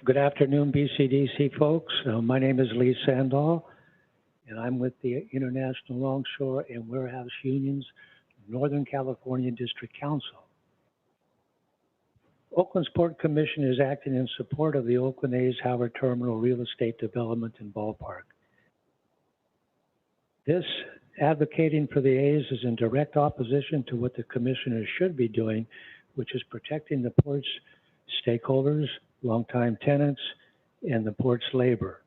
Good afternoon, BCDC folks. My name is Lee Sandahl. and I'm with the International Longshore and Warehouse Unions, Northern California District Council. Oakland's Port Commission is acting in support of the Oakland A's Howard Terminal real estate development in Ballpark. This advocating for the A's is in direct opposition to what the commissioners should be doing, which is protecting the port's stakeholders, longtime tenants, and the port's labor.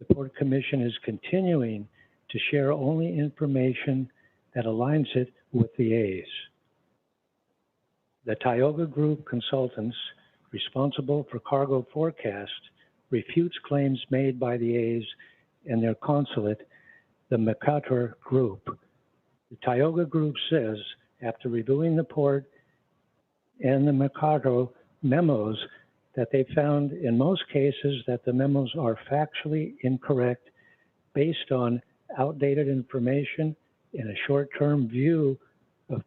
The Port Commission is continuing to share only information that aligns it with the A's. The Tioga Group consultants responsible for cargo forecast refutes claims made by the A's and their consulate, the McCutter Group. The Tioga Group says, after reviewing the port and the McCutter memos, that they found in most cases that the memos are factually incorrect based on outdated information and a short-term view of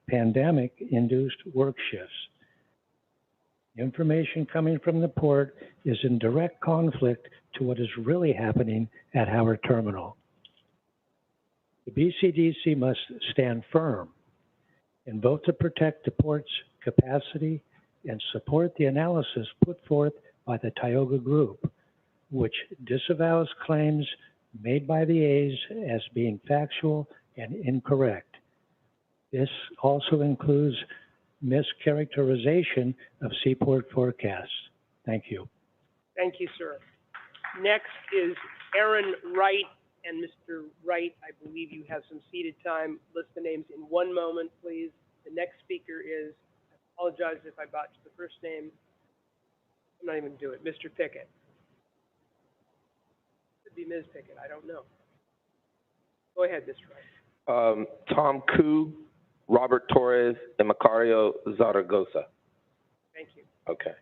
pandemic-induced work shifts. Information coming from the port is in direct conflict to what is really happening at Howard Terminal. The BCDC must stand firm and vote to protect the port's capacity and support the analysis put forth by the Tioga Group, which disavows claims made by the A's as being factual and incorrect. This also includes mischaracterization of Seaport forecasts. Thank you. Thank you, sir. Next is Aaron Wright, and Mr. Wright, I believe you have some seated time. List the names in one moment, please. The next speaker is, I apologize if I botched the first name. I'm not even going to do it. Mr. Pickett. Could be Ms. Pickett. I don't know. Go ahead, Mr. Wright. Tom Koo, Robert Torres, and Macario Zaragoza. Thank you. Okay.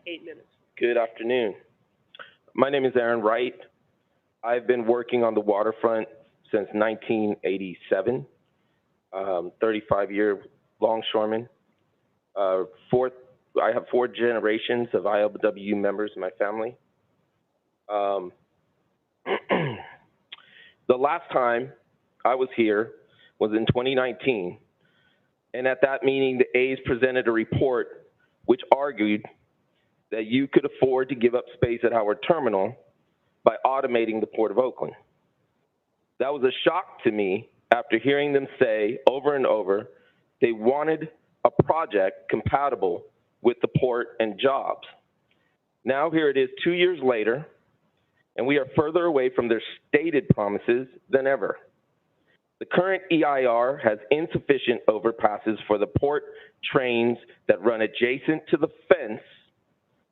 8 minutes. Good afternoon. My name is Aaron Wright. I've been working on the waterfront since 1987. 35-year longshoreman. I have 4 generations of ILWU members in my family. The last time I was here was in 2019, and at that meeting, the A's presented a report which argued that you could afford to give up space at Howard Terminal by automating the Port of Oakland. That was a shock to me after hearing them say over and over they wanted a project compatible with the port and jobs. Now here it is 2 years later, and we are further away from their stated promises than ever. The current EIR has insufficient overpasses for the port trains that run adjacent to the fence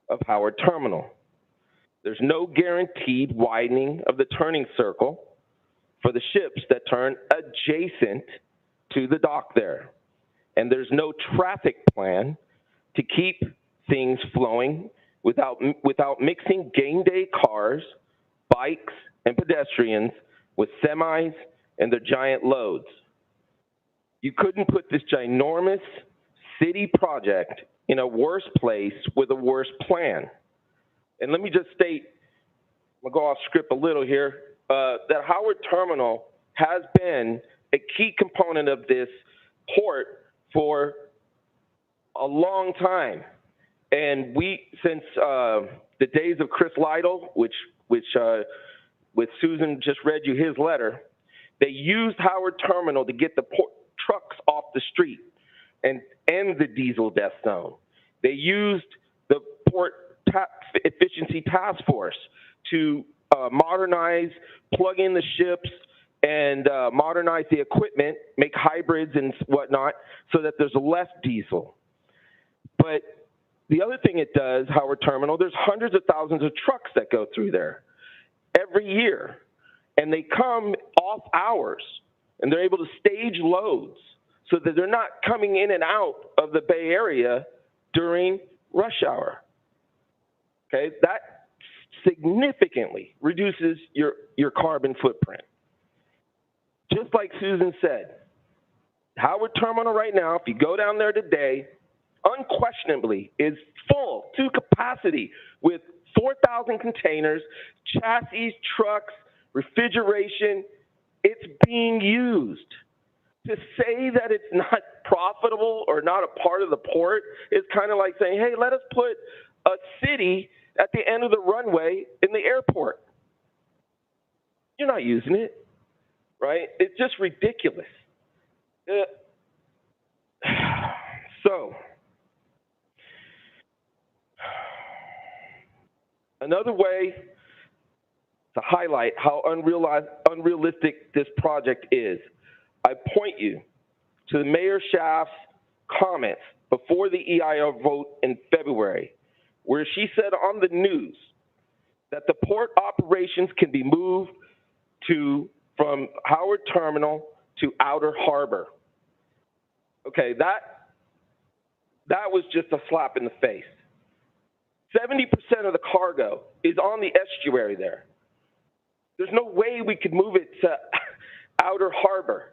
of Howard Terminal. There's no guaranteed widening of the turning circle for the ships that turn adjacent to the dock there. And there's no traffic plan to keep things flowing without mixing game day cars, bikes, and pedestrians with semis and their giant loads. You couldn't put this ginormous city project in a worse place with a worse plan. And let me just state, I'm gonna go off script a little here, that Howard Terminal has been a key component of this port for a long time. And since the days of Chris Lytle, which with Susan just read you his letter, they used Howard Terminal to get the port trucks off the street and end the diesel death zone. They used the Port Efficiency Task Force to modernize, plug in the ships, and modernize the equipment, make hybrids and whatnot, so that there's less diesel. But the other thing it does, Howard Terminal, there's hundreds of thousands of trucks that go through there every year. And they come off hours, and they're able to stage loads so that they're not coming in and out of the Bay Area during rush hour. Okay, that significantly reduces your carbon footprint. Just like Susan said, Howard Terminal right now, if you go down there today, unquestionably is full to capacity with 4,000 containers, chassis, trucks, refrigeration. It's being used. To say that it's not profitable or not a part of the port is kind of like saying, hey, let us put a city at the end of the runway in the airport. You're not using it, right? It's just ridiculous. So, another way to highlight how unrealistic this project is, I point you to the Mayor Schaaf's comments before the EIR vote in February, where she said on the news that the port operations can be moved from Howard Terminal to Outer Harbor. Okay, that was just a slap in the face. 70% of the cargo is on the estuary there. There's no way we could move it to Outer Harbor,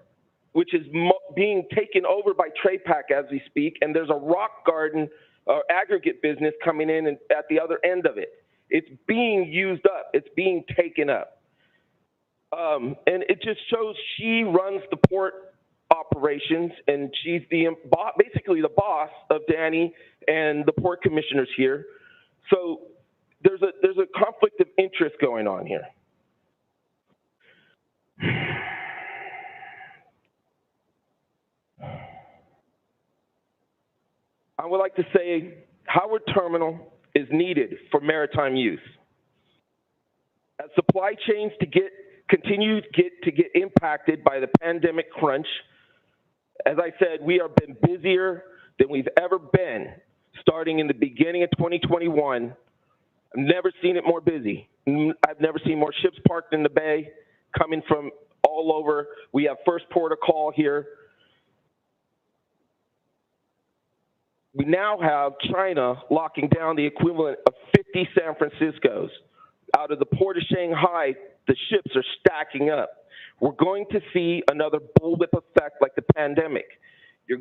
which is being taken over by TraPac as we speak, and there's a rock garden aggregate business coming in and at the other end of it. It's being used up. It's being taken up. And it just shows she runs the port operations, and she's basically the boss of Danny and the port commissioners here. So there's a conflict of interest going on here. I would like to say Howard Terminal is needed for maritime use. As supply chains continue to get impacted by the pandemic crunch, as I said, we have been busier than we've ever been starting in the beginning of 2021. I've never seen it more busy. I've never seen more ships parked in the bay coming from all over. We have first port of call here. We now have China locking down the equivalent of 50 San Franciscos. Out of the port of Shanghai, the ships are stacking up. We're going to see another bullwhip effect like the pandemic. You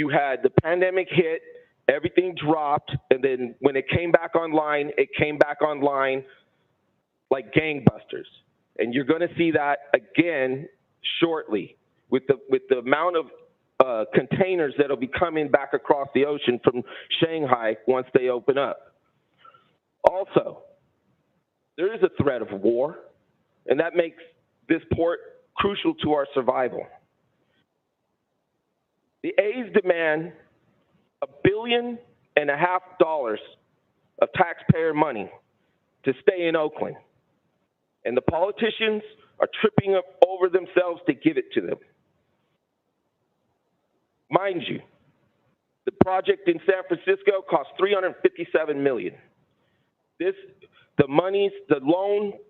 had the pandemic hit, everything dropped, and then when it came back online like gangbusters. And you're going to see that again shortly with the amount of containers that'll be coming back across the ocean from Shanghai once they open up. Also, there is a threat of war, and that makes this port crucial to our survival. The A's demand $1.5 billion of taxpayer money to stay in Oakland, and the politicians are tripping up over themselves to give it to them. Mind you, the project in San Francisco cost $357 million. The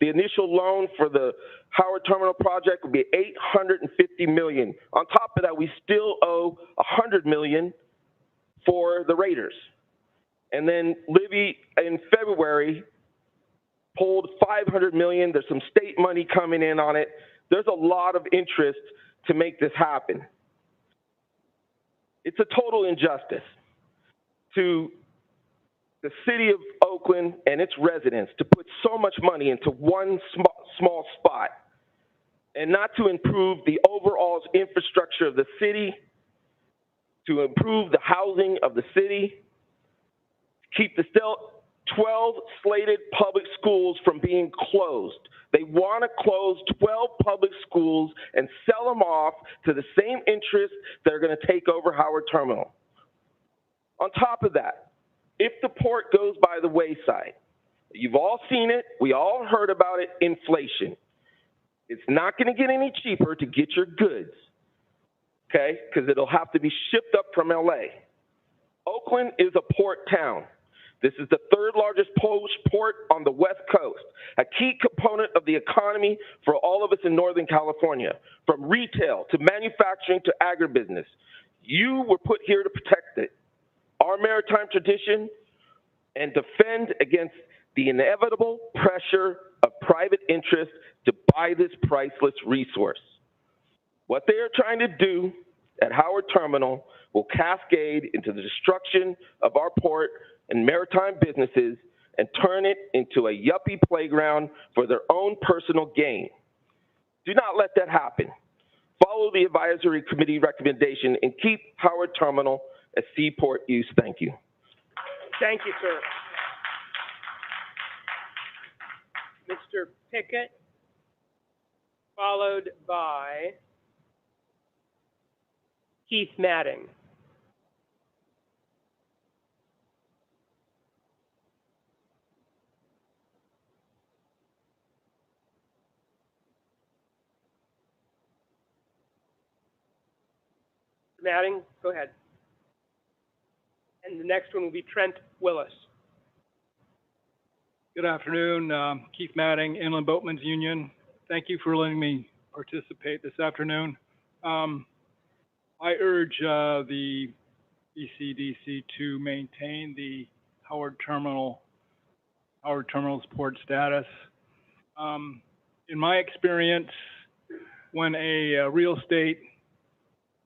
initial loan for the Howard Terminal project would be $850 million. On top of that, we still owe $100 million for the Raiders. And then Libby in February pulled $500 million. There's some state money coming in on it. There's a lot of interest to make this happen. It's a total injustice to the city of Oakland and its residents to put so much money into one small spot and not to improve the overall infrastructure of the city, to improve the housing of the city, keep the 12 slated public schools from being closed. They want to close 12 public schools and sell them off to the same interests that are going to take over Howard Terminal. On top of that, if the port goes by the wayside, you've all seen it, we all heard about it, inflation. It's not going to get any cheaper to get your goods, okay, because it'll have to be shipped up from LA. Oakland is a port town. This is the third largest port on the West Coast, a key component of the economy for all of us in Northern California, from retail to manufacturing to agribusiness. You were put here to protect it, our maritime tradition, and defend against the inevitable pressure of private interests to buy this priceless resource. What they are trying to do at Howard Terminal will cascade into the destruction of our port and maritime businesses and turn it into a yuppie playground for their own personal gain. Do not let that happen. Follow the advisory committee recommendation and keep Howard Terminal a seaport use. Thank you. Thank you, sir. Mr. Pickett, followed by Keith Matting. Matting, go ahead. And the next one will be Trent Willis. Good afternoon, Keith Matting, Inland Boatmen's Union. Thank you for letting me participate this afternoon. I urge the BCDC to maintain the Howard Terminal's port status. In my experience, when a real estate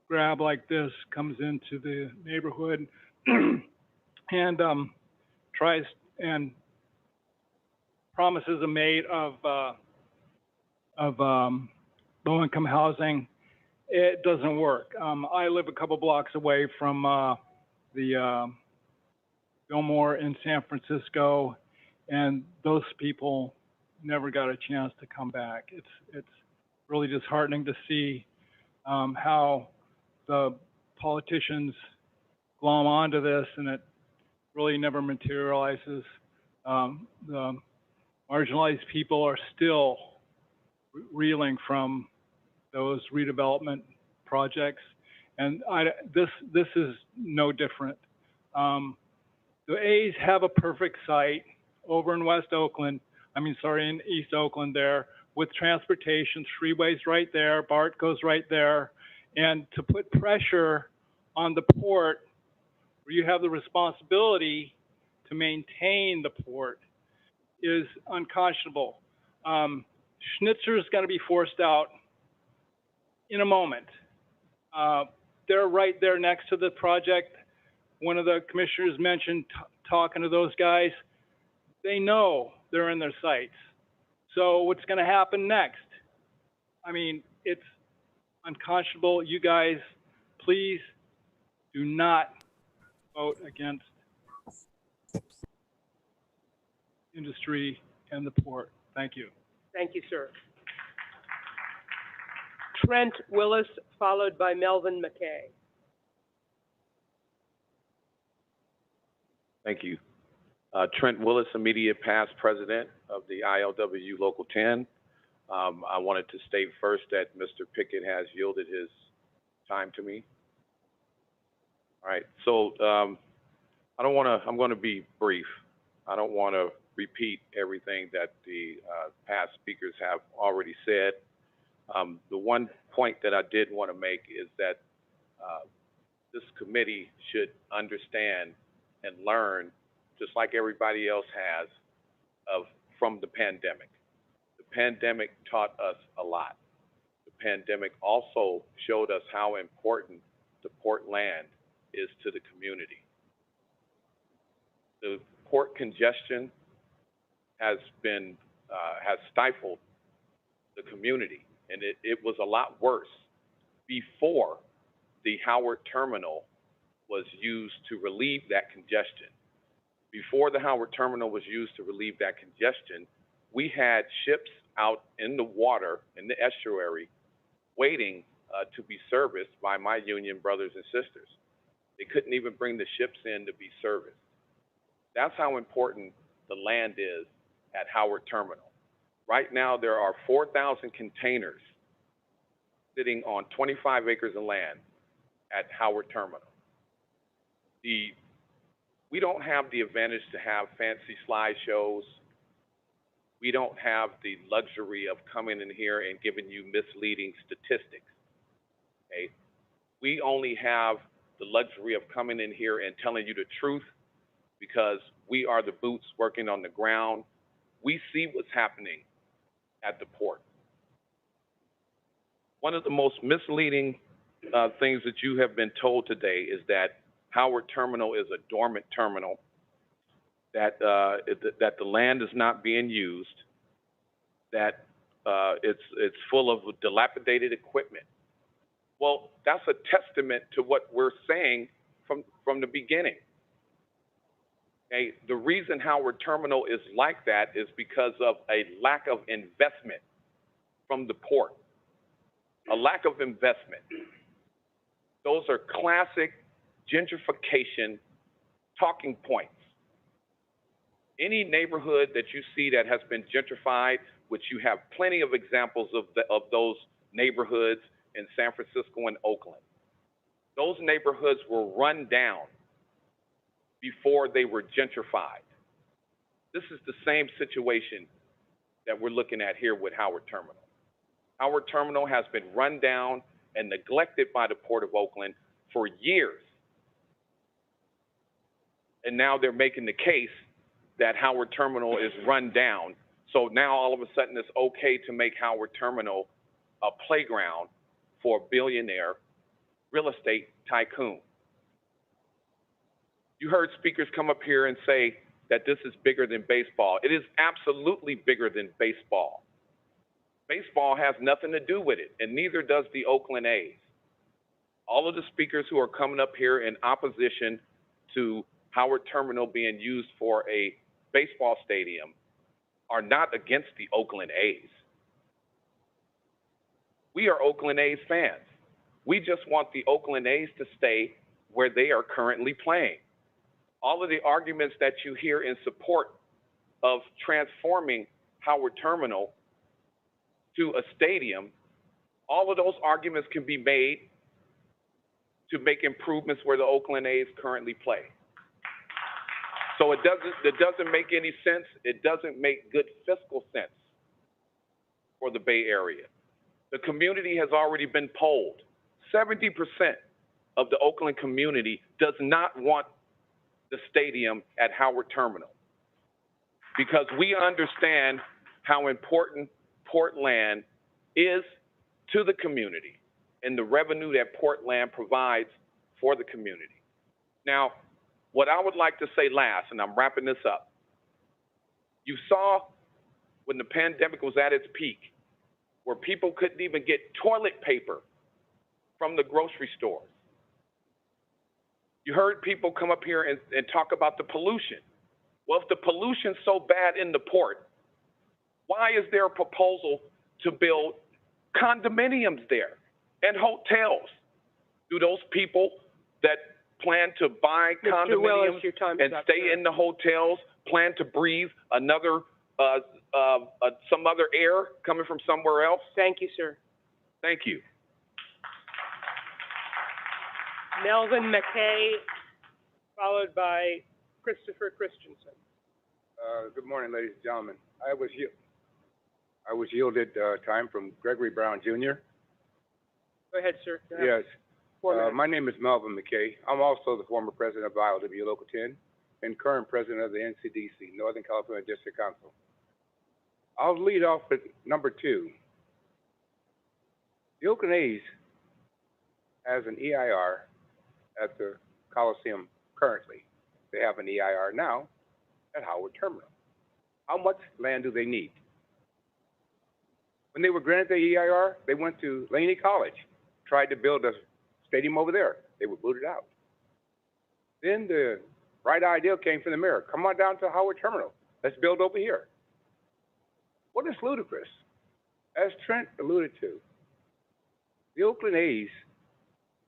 grab like this comes into the neighborhood and tries and promises are made of low-income housing, it doesn't work. I live a couple blocks away from the Fillmore in San Francisco, and those people never got a chance to come back. It's really disheartening to see how the politicians glom onto this, and it really never materializes. The marginalized people are still reeling from those redevelopment projects, and this is no different. The A's have a perfect site over in in East Oakland there, with transportation, freeways right there, BART goes right there, and to put pressure on the port where you have the responsibility to maintain the port is unconscionable. Schnitzer's going to be forced out in a moment. They're right there next to the project. One of the commissioners mentioned talking to those guys. They know they're in their sights. So what's going to happen next? I mean, it's unconscionable. You guys, please do not vote against industry and the port. Thank you. Thank you, sir. Trent Willis, followed by Melvin McKay. Thank you. Trent Willis, immediate past president of the ILWU Local 10. I wanted to state first that Mr. Pickett has yielded his time to me. All right, so I'm going to be brief. I don't want to repeat everything that the past speakers have already said. The one point that I did want to make is that this committee should understand and learn, just like everybody else has, from the pandemic. The pandemic taught us a lot. The pandemic also showed us how important the port land is to the community. The port congestion has stifled the community, and it was a lot worse before the Howard Terminal was used to relieve that congestion. Before the Howard Terminal was used to relieve that congestion, we had ships out in the water, in the estuary, waiting to be serviced by my union brothers and sisters. They couldn't even bring the ships in to be serviced. That's how important the land is at Howard Terminal. Right now, there are 4,000 containers sitting on 25 acres of land at Howard Terminal. We don't have the advantage to have fancy slideshows. We don't have the luxury of coming in here and giving you misleading statistics. Okay? We only have the luxury of coming in here and telling you the truth because we are the boots working on the ground. We see what's happening at the port. One of the most misleading things that you have been told today is that Howard Terminal is a dormant terminal. that that the land is not being used, that it's full of dilapidated equipment. Well, that's a testament to what we're saying from the beginning. Okay? The reason Howard Terminal is like that is because of a lack of investment from the port. A lack of investment. Those are classic gentrification talking points. Any neighborhood that you see that has been gentrified, which you have plenty of examples of those neighborhoods in San Francisco and Oakland. Those neighborhoods were run down before they were gentrified. This is the same situation that we're looking at here with Howard Terminal. Howard Terminal has been run down and neglected by the Port of Oakland for years. And now they're making the case that Howard Terminal is run down. So now all of a sudden it's okay to make Howard Terminal a playground for a billionaire real estate tycoon. You heard speakers come up here and say that this is bigger than baseball. It is absolutely bigger than baseball. Baseball has nothing to do with it, and neither does the Oakland A's. All of the speakers who are coming up here in opposition to Howard Terminal being used for a baseball stadium are not against the Oakland A's. We are Oakland A's fans. We just want the Oakland A's to stay where they are currently playing. All of the arguments that you hear in support of transforming Howard Terminal to a stadium, all of those arguments can be made to make improvements where the Oakland A's currently play. So it doesn't make any sense. It doesn't make good fiscal sense for the Bay Area. The community has already been polled. 70% of the Oakland community does not want the stadium at Howard Terminal because we understand how important port land is to the community and the revenue that port land provides for the community. Now, what I would like to say last, and I'm wrapping this up, you saw when the pandemic was at its peak, where people couldn't even get toilet paper from the grocery stores. You heard people come up here and talk about the pollution. Well, if the pollution's so bad in the port, why is there a proposal to build condominiums there and hotels? Do those people that plan to buy condominiums and stay in the hotels plan to breathe another, some other air coming from somewhere else? Thank you, sir. Thank you. Melvin McKay, followed by Christopher Christensen. Good morning, ladies and gentlemen. I was yielded time from Gregory Brown Jr. Go ahead, sir. Yes. My name is Melvin McKay. I'm also the former president of ILW Local 10 and current president of the NCDC, Northern California District Council. I'll lead off with number 2. The Oakland A's has an EIR at the Coliseum currently. They have an EIR now at Howard Terminal. How much land do they need? When they were granted the EIR, they went to Laney College, tried to build a stadium over there. They were booted out. Then the right idea came from the mayor. Come on down to Howard Terminal. Let's build over here. What is ludicrous? As Trent alluded to, the Oakland A's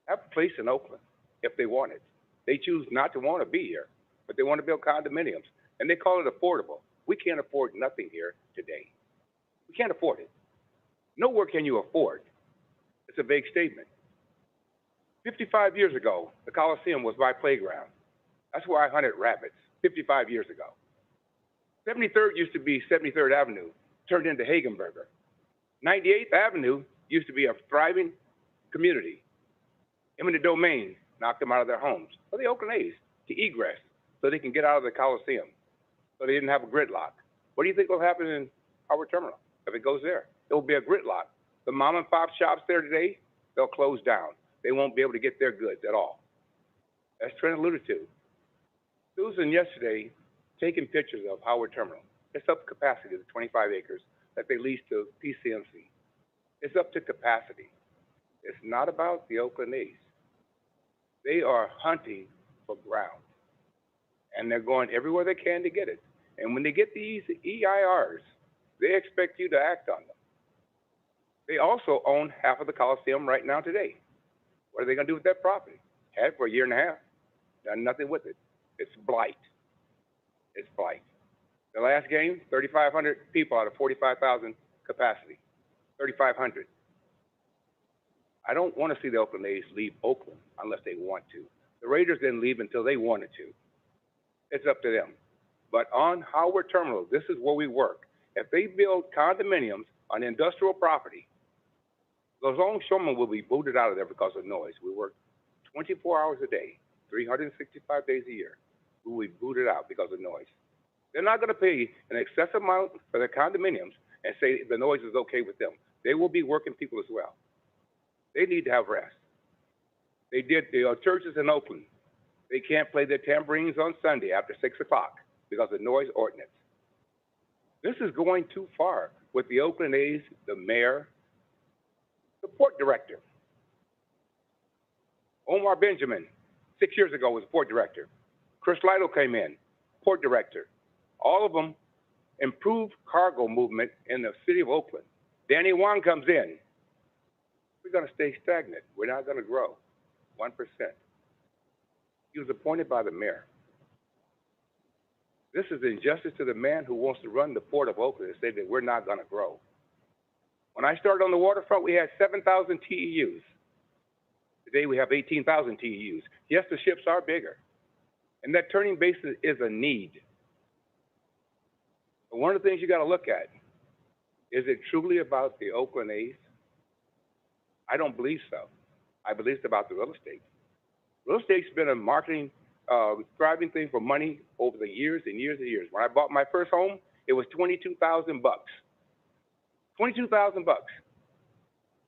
have a place in Oakland if they want it. They choose not to want to be here, but they want to build condominiums, and they call it affordable. We can't afford nothing here today. We can't afford it. Nowhere can you afford. It's a vague statement. 55 years ago, the Coliseum was my playground. That's where I hunted rabbits 55 years ago. 73rd used to be 73rd Avenue, turned into Hagenberger. 98th Avenue used to be a thriving community. Eminent domain knocked them out of their homes. For the Oakland A's to egress so they can get out of the Coliseum, so they didn't have a gridlock. What do you think will happen in Howard Terminal if it goes there? It will be a gridlock. The mom and pop shops there today, they'll close down. They won't be able to get their goods at all. As Trent alluded to, Susan yesterday taking pictures of Howard Terminal. It's up to capacity, the 25 acres that they lease to PCMC. It's up to capacity. It's not about the Oakland A's. They are hunting for ground, and they're going everywhere they can to get it. And when they get these EIRs, they expect you to act on them. They also own half of the Coliseum right now today. What are they going to do with that property? Had it for a year and a half, done nothing with it. It's blight. It's blight. The last game, 3,500 people out of 45,000 capacity. 3,500. I don't want to see the Oakland A's leave Oakland unless they want to. The Raiders didn't leave until they wanted to. It's up to them. But on Howard Terminal, this is where we work. If they build condominiums on industrial property, those longshoremen will be booted out of there because of noise. We work 24 hours a day, 365 days a year. We will be booted out because of noise. They're not going to pay an excessive amount for their condominiums and say the noise is okay with them. They will be working people as well. They need to have rest. They did the churches in Oakland. They can't play their tambourines on Sunday after 6 o'clock because of noise ordinance. This is going too far with the Oakland A's, the mayor, the port director. Omar Benjamin, 6 years ago, was port director. Chris Lytle came in, port director. All of them improved cargo movement in the city of Oakland. Danny Wong comes in. We're going to stay stagnant. We're not going to grow 1%. He was appointed by the mayor. This is injustice to the man who wants to run the port of Oakland and say that we're not going to grow. When I started on the waterfront, we had 7,000 TEUs. Today we have 18,000 TEUs. Yes, the ships are bigger. And that turning basin is a need. But one of the things you got to look at, is it truly about the Oakland A's? I don't believe so. I believe it's about the real estate. Real estate's been a marketing, thriving thing for money over the years and years and years. When I bought my first home, it was $22,000. $22,000.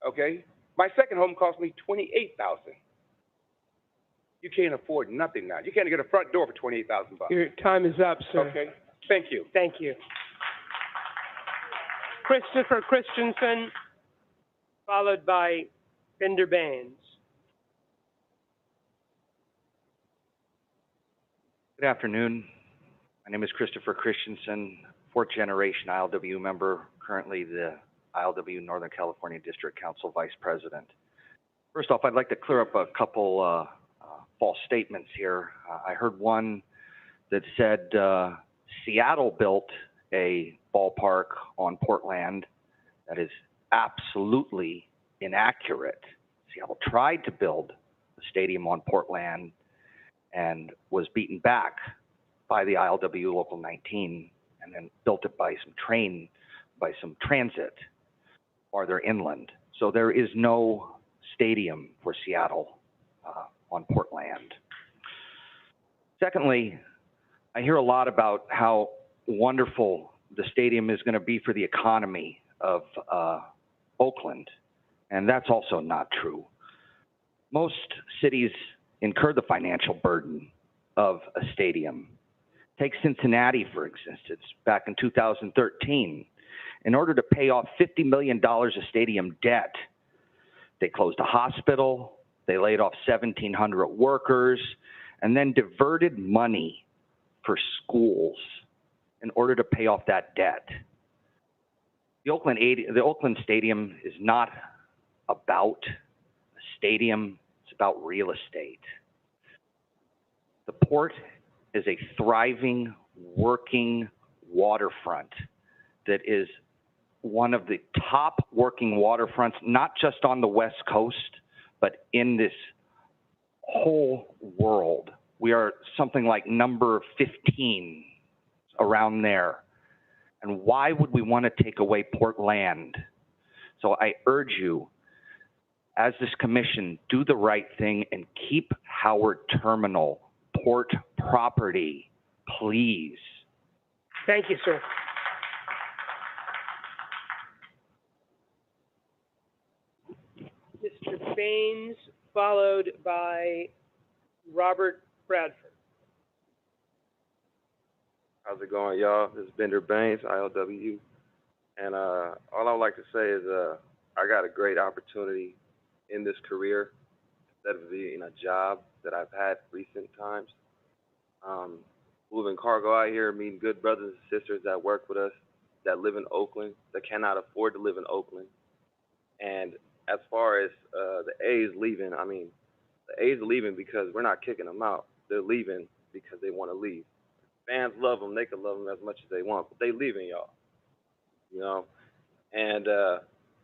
Okay? My second home cost me $28,000. You can't afford nothing now. You can't get a front door for $28,000. Your time is up, sir. Okay. Thank you. Thank you. Christopher Christensen, followed by Bender Baines. Good afternoon. My name is Christopher Christensen, fourth generation ILW member, currently the ILW Northern California District Council Vice President. First off, I'd like to clear up a couple false statements here. I heard one that said Seattle built a ballpark on Portland. That is absolutely inaccurate. Seattle tried to build a stadium on Portland and was beaten back by the ILW Local 19 and then built it by some transit farther inland. So there is no stadium for Seattle on Portland. Secondly, I hear a lot about how wonderful the stadium is going to be for the economy of Oakland, and that's also not true. Most cities incur the financial burden of a stadium. Take Cincinnati, for instance, back in 2013. In order to pay off $50 million of stadium debt, they closed a hospital, they laid off 1,700 workers, and then diverted money for schools in order to pay off that debt. The Oakland Stadium is not about a stadium, it's about real estate. The port is a thriving, working waterfront that is one of the top working waterfronts, not just on the West Coast, but in this whole world. We are something like number 15 around there. And why would we want to take away port land? So I urge you, as this commission, do the right thing and keep Howard Terminal port property, please. Thank you, sir. Mr. Baines, followed by Robert Bradford. it going, y'all? This is Bender Baines, ILWU. And all I would like to say is I got a great opportunity in this career instead of being a job that I've had recent times. Moving cargo out here, meeting good brothers and sisters that work with us, that live in Oakland, that cannot afford to live in Oakland. And as far as the A's leaving, I mean, the A's are leaving because we're not kicking them out. They're leaving because they want to leave. Fans love them. They can love them as much as they want, but they leaving, y'all. You know? And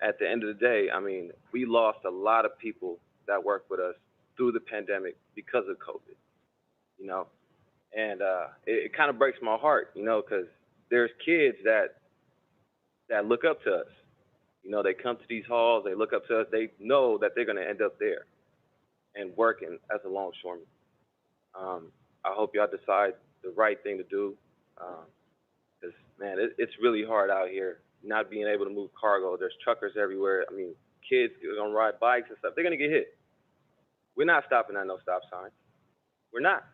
at the end of the day, I mean, we lost a lot of people that work with us through the pandemic because of COVID, you know? And it kind of breaks my heart, you know, because there's kids that look up to us. You know, they come to these halls, they look up to us, they know that they're going to end up there and working as a longshoreman. I hope y'all decide the right thing to do, because, man, it's really hard out here not being able to move cargo. There's truckers everywhere. I mean, kids are going to ride bikes and stuff. They're going to get hit. We're not stopping at no stop signs. We're not.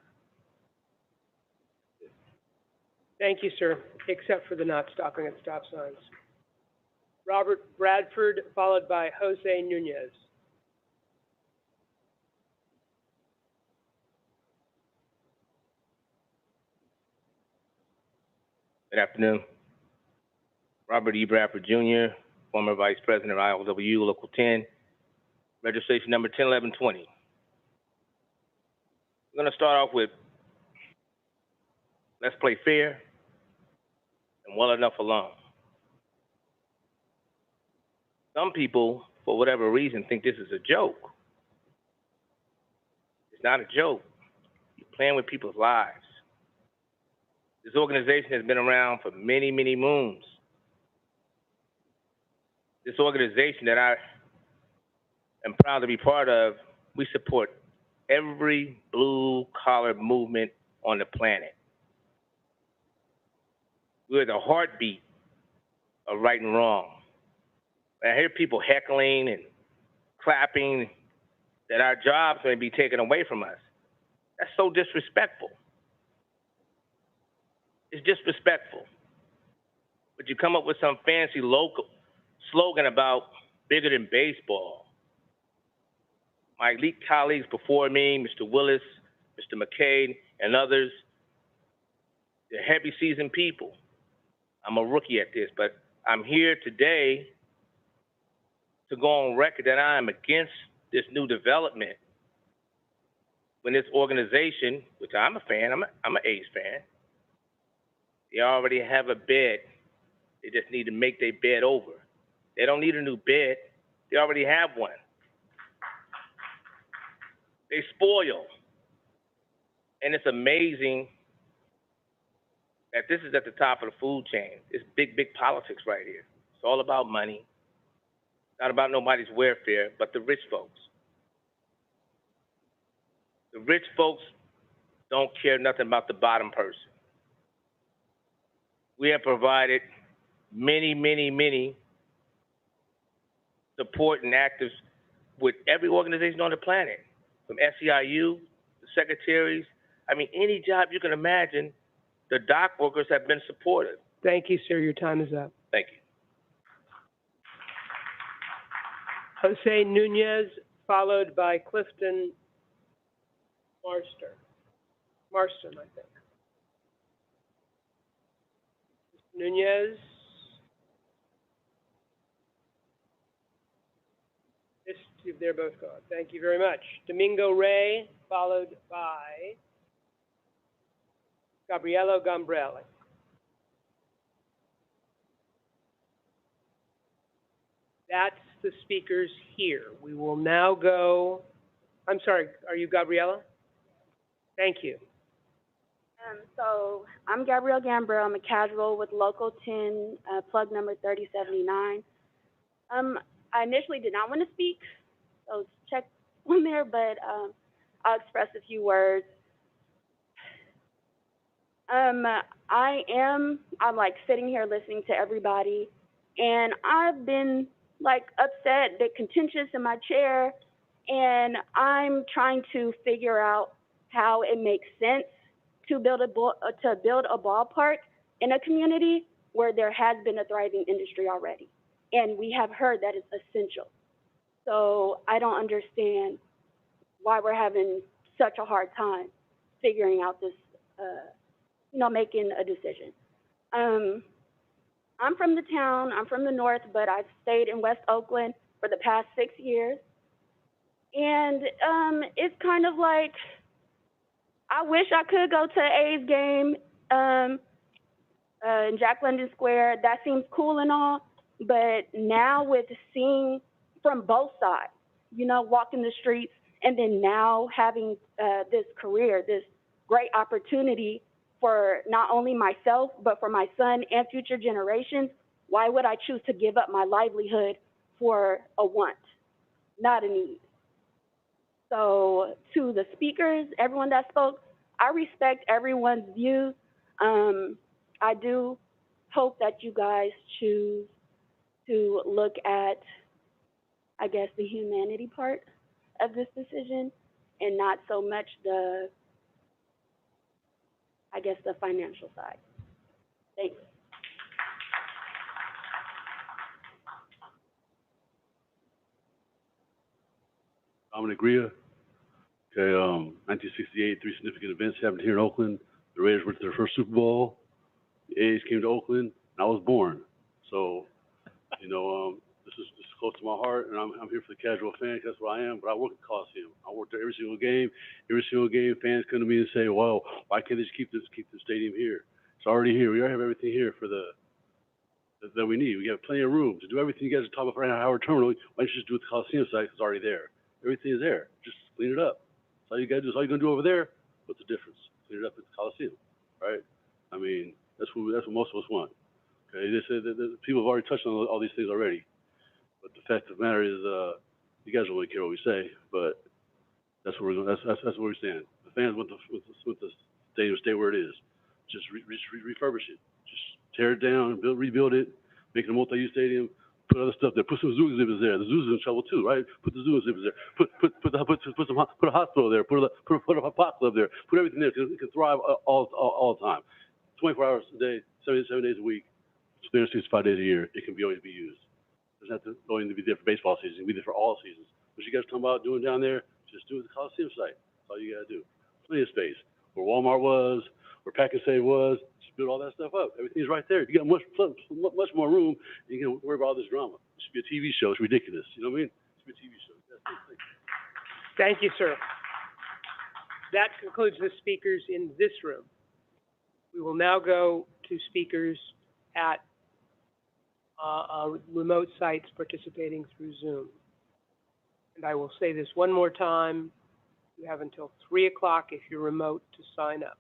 Thank you, sir, except for the not stopping at stop signs. Robert Bradford, followed by Jose Nunez. Good afternoon. Robert E. Bradford Jr., former Vice President of ILWU, Local 10, registration number 101120. We're going to start off with, let's play fair and well enough alone. Some people, for whatever reason, think this is a joke. It's not a joke. You're playing with people's lives. This organization has been around for many, many moons. This organization that I am proud to be part of, we support every blue-collar movement on the planet. We're the heartbeat of right and wrong. I hear people heckling and clapping that our jobs may be taken away from us. That's so disrespectful. It's disrespectful. But you come up with some fancy local slogan about bigger than baseball. My elite colleagues before me, Mr. Willis, Mr. McCain, and others, they're heavy seasoned people. I'm a rookie at this, but I'm here today to go on record that I am against this new development when this organization, which I'm a fan, I'm an A's fan, they already have a bed. They just need to make their bed over. They don't need a new bed. They already have one. They spoil. And it's amazing that this is at the top of the food chain. It's big, big politics right here. It's all about money. Not about nobody's welfare, but the rich folks. The rich folks don't care nothing about the bottom person. We have provided many, many, many support and actives with every organization on the planet, from SEIU, the secretaries. I mean, any job you can imagine, the dock workers have been supported. Thank you, sir. Your time is up. Thank you. Jose Nunez, followed by Clifton Marston, I think. Nunez. They're both gone. Thank you very much. Domingo Ray, followed by Gabriello Gambrelli. That's the speakers here. We will now go, I'm sorry, are you Gabriella? Thank you. So I'm Gabrielle Gambrell. I'm a casual with Local 10, plug number 3079. I initially did not want to speak, so check on there, but I'll express a few words. I'm like sitting here listening to everybody, and I've been like upset, a bit contentious in my chair, and I'm trying to figure out how it makes sense to build a ballpark in a community where there has been a thriving industry already. And we have heard that it's essential. So I don't understand why we're having such a hard time figuring out this, making a decision. I'm from the town, I'm from the north, but I've stayed in West Oakland for the past 6 years. And it's kind of like, I wish I could go to A's game in Jack London Square. That seems cool and all, but now with seeing from both sides, walking the streets, and then now having this career, this great opportunity for not only myself, but for my son and future generations, why would I choose to give up my livelihood for a want, not a need? So to the speakers, everyone that spoke, I respect everyone's views. I do hope that you guys choose to look at, I guess, the humanity part of this decision and not so much the financial side. Thanks. Dominic Gria. Okay, 1968, 3 significant events happened here in Oakland. The Raiders went to their first Super Bowl. The A's came to Oakland, and I was born. So, this is close to my heart, and I'm here for the casual fan. That's what I am. But I work at Coliseum. I work there every single game. Every single game, fans come to me and say, "Well, why can't they just keep the stadium here? It's already here. We already have everything here for that we need. We have plenty of room to do everything you guys are talking about right now. Howard Terminal. Why don't you just do it at the Coliseum site? It's already there. Everything is there. Just clean it up. That's all you gotta do. That's all you're gonna do over there. What's the difference? Clean it up at the Coliseum, right? I mean, that's what most of us want. Okay, they said that people have already touched on all these things already, but the fact of the matter is, you guys don't really care what we say, but that's where we're going. That's where we stand. The fans want the stadium to stay where it is. Just refurbish it. Just tear it down, rebuild it, make it a multi-use stadium. Put other stuff there. Put some zoo exhibits there. The zoo's in trouble too, right? Put the zoo exhibits there. Put a hospital there. Put a pot club there. Put everything there. It can thrive all the time. 24 hours a day, 7 days a week, 365 days a year. It can always be used. It doesn't have to only be there for baseball season. It can be there for all seasons. What you guys talking about doing down there? Just do it at the Coliseum site. That's all you gotta do. Plenty of space. Where Walmart was, where Pack and Save was, just build all that stuff up. Everything's right there. You got much more room. You can worry about all this drama. It should be a TV show. It's ridiculous. You know what I mean? It should be a TV show. Thank you, sir. That concludes the speakers in this room. We will now go to speakers at remote sites participating through Zoom. And I will say this one more time. You have until 3 o'clock if you're remote to sign up.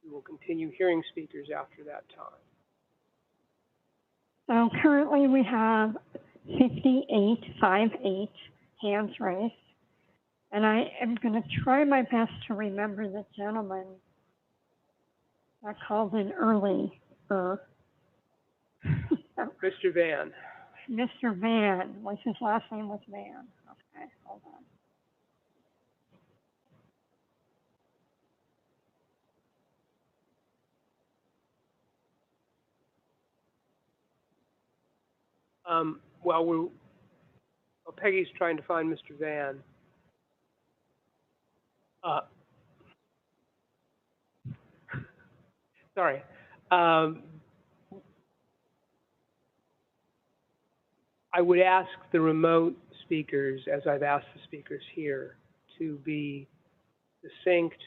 We will continue hearing speakers after that time. So currently we have 58 hands raised. And I am going to try my best to remember the gentleman that called in early. Mr. Van. Mr. Van, his last name was Van. Okay, hold on. While Peggy's trying to find Mr. Van, sorry. I would ask the remote speakers, as I've asked the speakers here, to be succinct,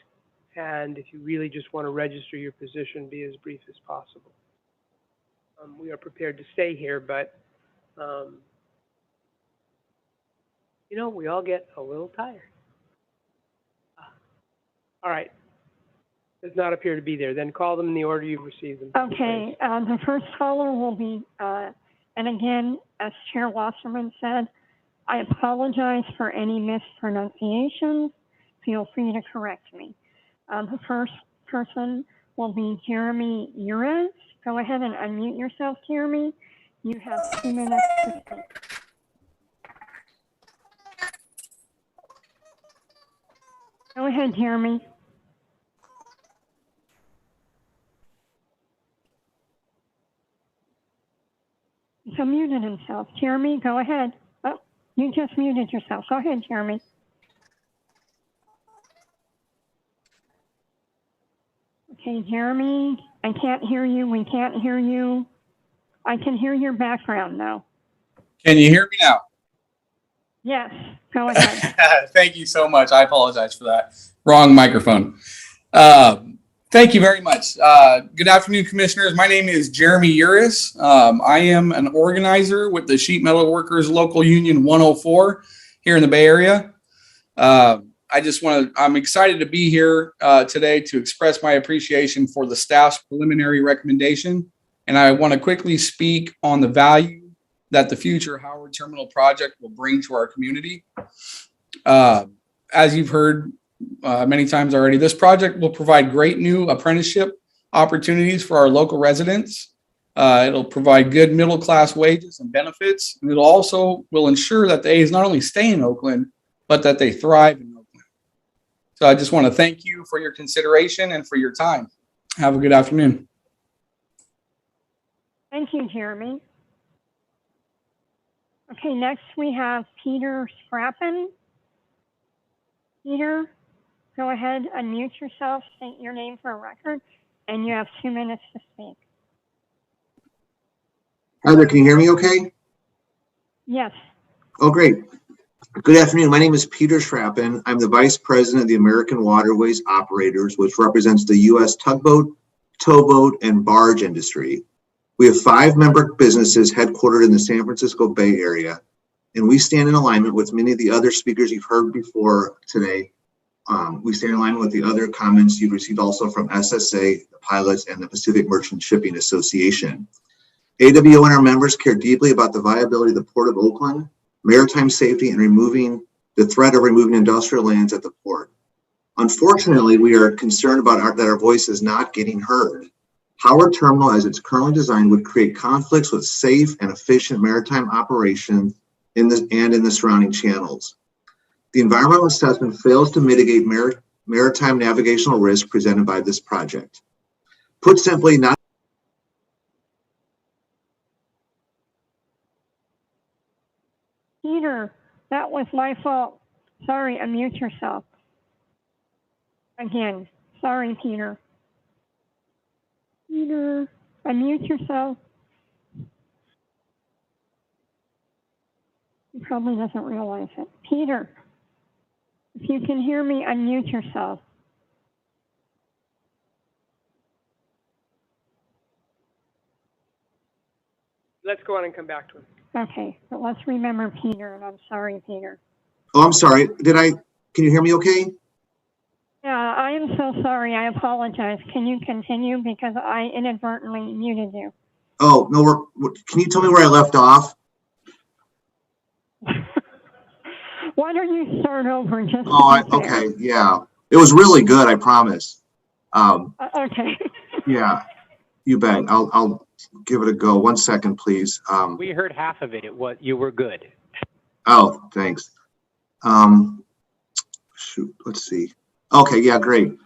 and if you really just want to register your position, be as brief as possible. We are prepared to stay here, but we all get a little tired. All right. Does not appear to be there. Then call them in the order you've received them. Okay. The first caller will be, and again, as Chair Wasserman said, I apologize for any mispronunciations. Feel free to correct me. The first person will be Jeremy Ures. Go ahead and unmute yourself, Jeremy. You have 2 minutes to speak. Go ahead, Jeremy. He's unmuted himself. Jeremy, go ahead. Oh, you just muted yourself. Go ahead, Jeremy. Okay, Jeremy, I can't hear you. We can't hear you. I can hear your background now. Can you hear me now? Yes, go ahead. Thank you so much. I apologize for that. Wrong microphone. Thank you very much. Good afternoon, commissioners. My name is Jeremy Uris. I am an organizer with the Sheet Metal Workers Local Union 104 here in the Bay Area. I'm excited to be here today to express my appreciation for the staff's preliminary recommendation. And I want to quickly speak on the value that the future Howard Terminal project will bring to our community. As you've heard many times already, this project will provide great new apprenticeship opportunities for our local residents. It'll provide good middle-class wages and benefits. And it also will ensure that the A's not only stay in Oakland, but that they thrive in Oakland. So I just want to thank you for your consideration and for your time. Have a good afternoon. Thank you, Jeremy. Okay, next we have Peter Scrappen. Peter, go ahead, unmute yourself, state your name for a record, and you have 2 minutes to speak. Hi there, can you hear me okay? Yes. Oh, great. Good afternoon. My name is Peter Schrappen. I'm the Vice President of the American Waterways Operators, which represents the U.S. tugboat, towboat, and barge industry. We have 5 member businesses headquartered in the San Francisco Bay Area, and we stand in alignment with many of the other speakers you've heard before today. We stand in alignment with the other comments you've received also from SSA, the pilots, and the Pacific Merchant Shipping Association. AWO and our members care deeply about the viability of the Port of Oakland, maritime safety, and removing the threat of removing industrial lands at the port. Unfortunately, we are concerned about that our voice is not getting heard. Howard Terminal, as it's currently designed, would create conflicts with safe and efficient maritime operations in the surrounding channels. The environmental assessment fails to mitigate maritime navigational risk presented by this project. Put simply, not Peter, that was my fault. Sorry, unmute yourself. Again, sorry, Peter. Peter, unmute yourself. He probably doesn't realize it. Peter, if you can hear me, unmute yourself. Let's go on and come back to him. Okay, but let's remember Peter, and I'm sorry, Peter. Oh, I'm sorry. Can you hear me okay? Yeah, I am so sorry. I apologize. Can you continue because I inadvertently muted you? Oh, no, can you tell me where I left off? Why don't you start over just okay, yeah. It was really good, I promise. Okay. Yeah, you bet. I'll give it a go. 1 second, please. We heard half of it. You were good. Oh, thanks. Shoot, let's see. Okay, yeah, great.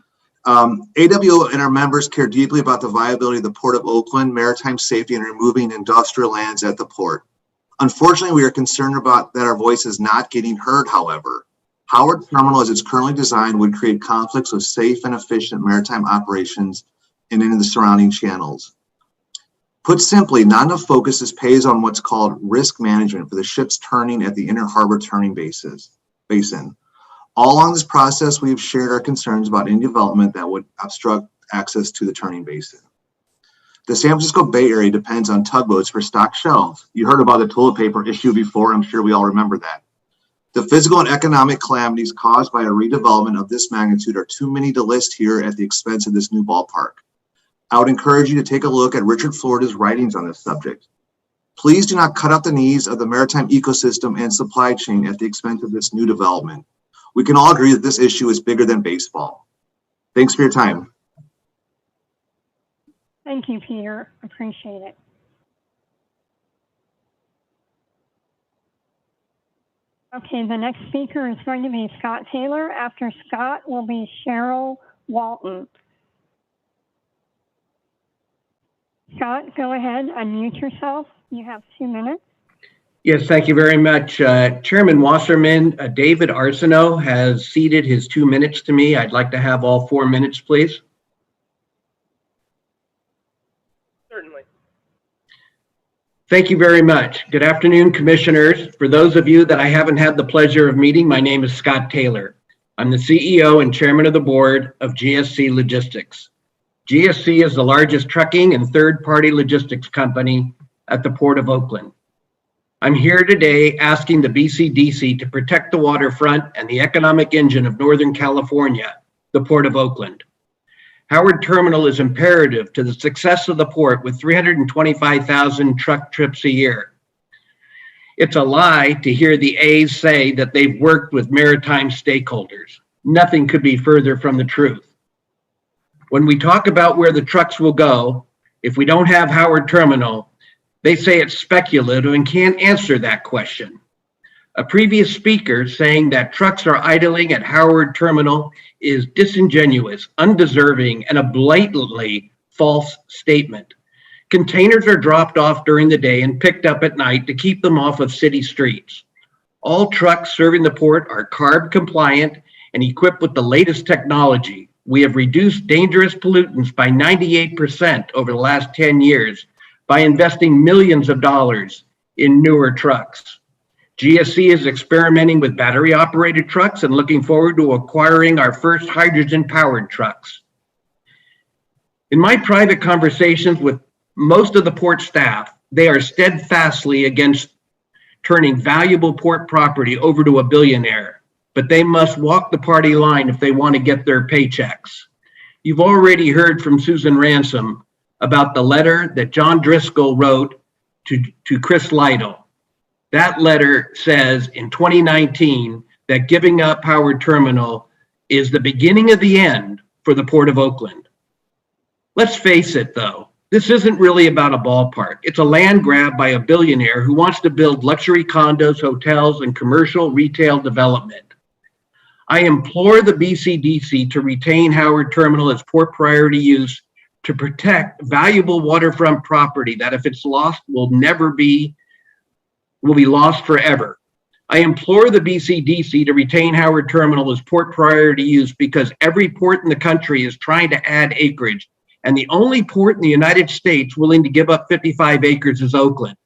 AWO and our members care deeply about the viability of the Port of Oakland, maritime safety, and removing industrial lands at the port. Unfortunately, we are concerned about that our voice is not getting heard, however. Howard Terminal, as it's currently designed, would create conflicts with safe and efficient maritime operations and in the surrounding channels. Put simply, not enough focus is placed on what's called risk management for the ships turning at the inner harbor turning basin. All along this process, we've shared our concerns about any development that would obstruct access to the turning basin. The San Francisco Bay Area depends on tugboats for stocked shelves. You heard about the toilet paper issue before. I'm sure we all remember that. The physical and economic calamities caused by a redevelopment of this magnitude are too many to list here at the expense of this new ballpark. I would encourage you to take a look at Richard Florida's writings on this subject. Please do not cut out the needs of the maritime ecosystem and supply chain at the expense of this new development. We can all agree that this issue is bigger than baseball. Thanks for your time. Thank you, Peter. Appreciate it. Okay, the next speaker is going to be Scott Taylor. After Scott will be Cheryl Walton. Scott, go ahead, unmute yourself. You have 2 minutes. Yes, thank you very much. Chairman Wasserman, David Arsenault has ceded his 2 minutes to me. I'd like to have all 4 minutes, please. Certainly. Thank you very much. Good afternoon, commissioners. For those of you that I haven't had the pleasure of meeting, my name is Scott Taylor. I'm the CEO and chairman of the board of GSC Logistics. GSC is the largest trucking and third-party logistics company at the Port of Oakland. I'm here today asking the BCDC to protect the waterfront and the economic engine of Northern California, the Port of Oakland. Howard Terminal is imperative to the success of the port with 325,000 truck trips a year. It's a lie to hear the A's say that they've worked with maritime stakeholders. Nothing could be further from the truth. When we talk about where the trucks will go, if we don't have Howard Terminal, they say it's speculative and can't answer that question. A previous speaker saying that trucks are idling at Howard Terminal is disingenuous, undeserving, and a blatantly false statement. Containers are dropped off during the day and picked up at night to keep them off of city streets. All trucks serving the port are CARB compliant and equipped with the latest technology. We have reduced dangerous pollutants by 98% over the last 10 years by investing millions of dollars in newer trucks. GSC is experimenting with battery-operated trucks and looking forward to acquiring our first hydrogen-powered trucks. In my private conversations with most of the port staff, they are steadfastly against turning valuable port property over to a billionaire, but they must walk the party line if they want to get their paychecks. You've already heard from Susan Ransom about the letter that John Driscoll wrote to Chris Lytle. That letter says in 2019 that giving up Howard Terminal is the beginning of the end for the Port of Oakland. Let's face it though, this isn't really about a ballpark. It's a land grab by a billionaire who wants to build luxury condos, hotels, and commercial retail development. I implore the BCDC to retain Howard Terminal as port priority use to protect valuable waterfront property that if it's lost will be lost forever. I implore the BCDC to retain Howard Terminal as port priority use because every port in the country is trying to add acreage, and the only port in the United States willing to give up 55 acres is Oakland.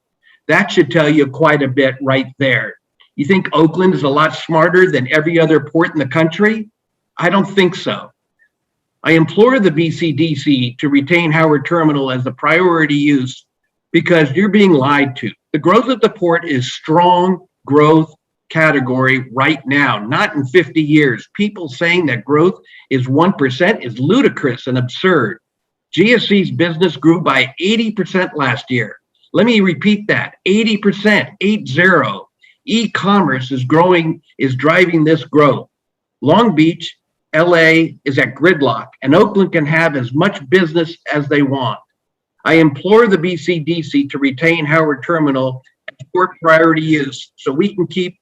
That should tell you quite a bit right there. You think Oakland is a lot smarter than every other port in the country? I don't think so. I implore the BCDC to retain Howard Terminal as a priority use because you're being lied to. The growth of the port is strong growth category right now, not in 50 years. People saying that growth is 1% is ludicrous and absurd. GSC's business grew by 80% last year. Let me repeat that, 80%, 80. E-commerce is driving this growth. Long Beach, LA is at gridlock, and Oakland can have as much business as they want. I implore the BCDC to retain Howard Terminal as port priority use so we can keep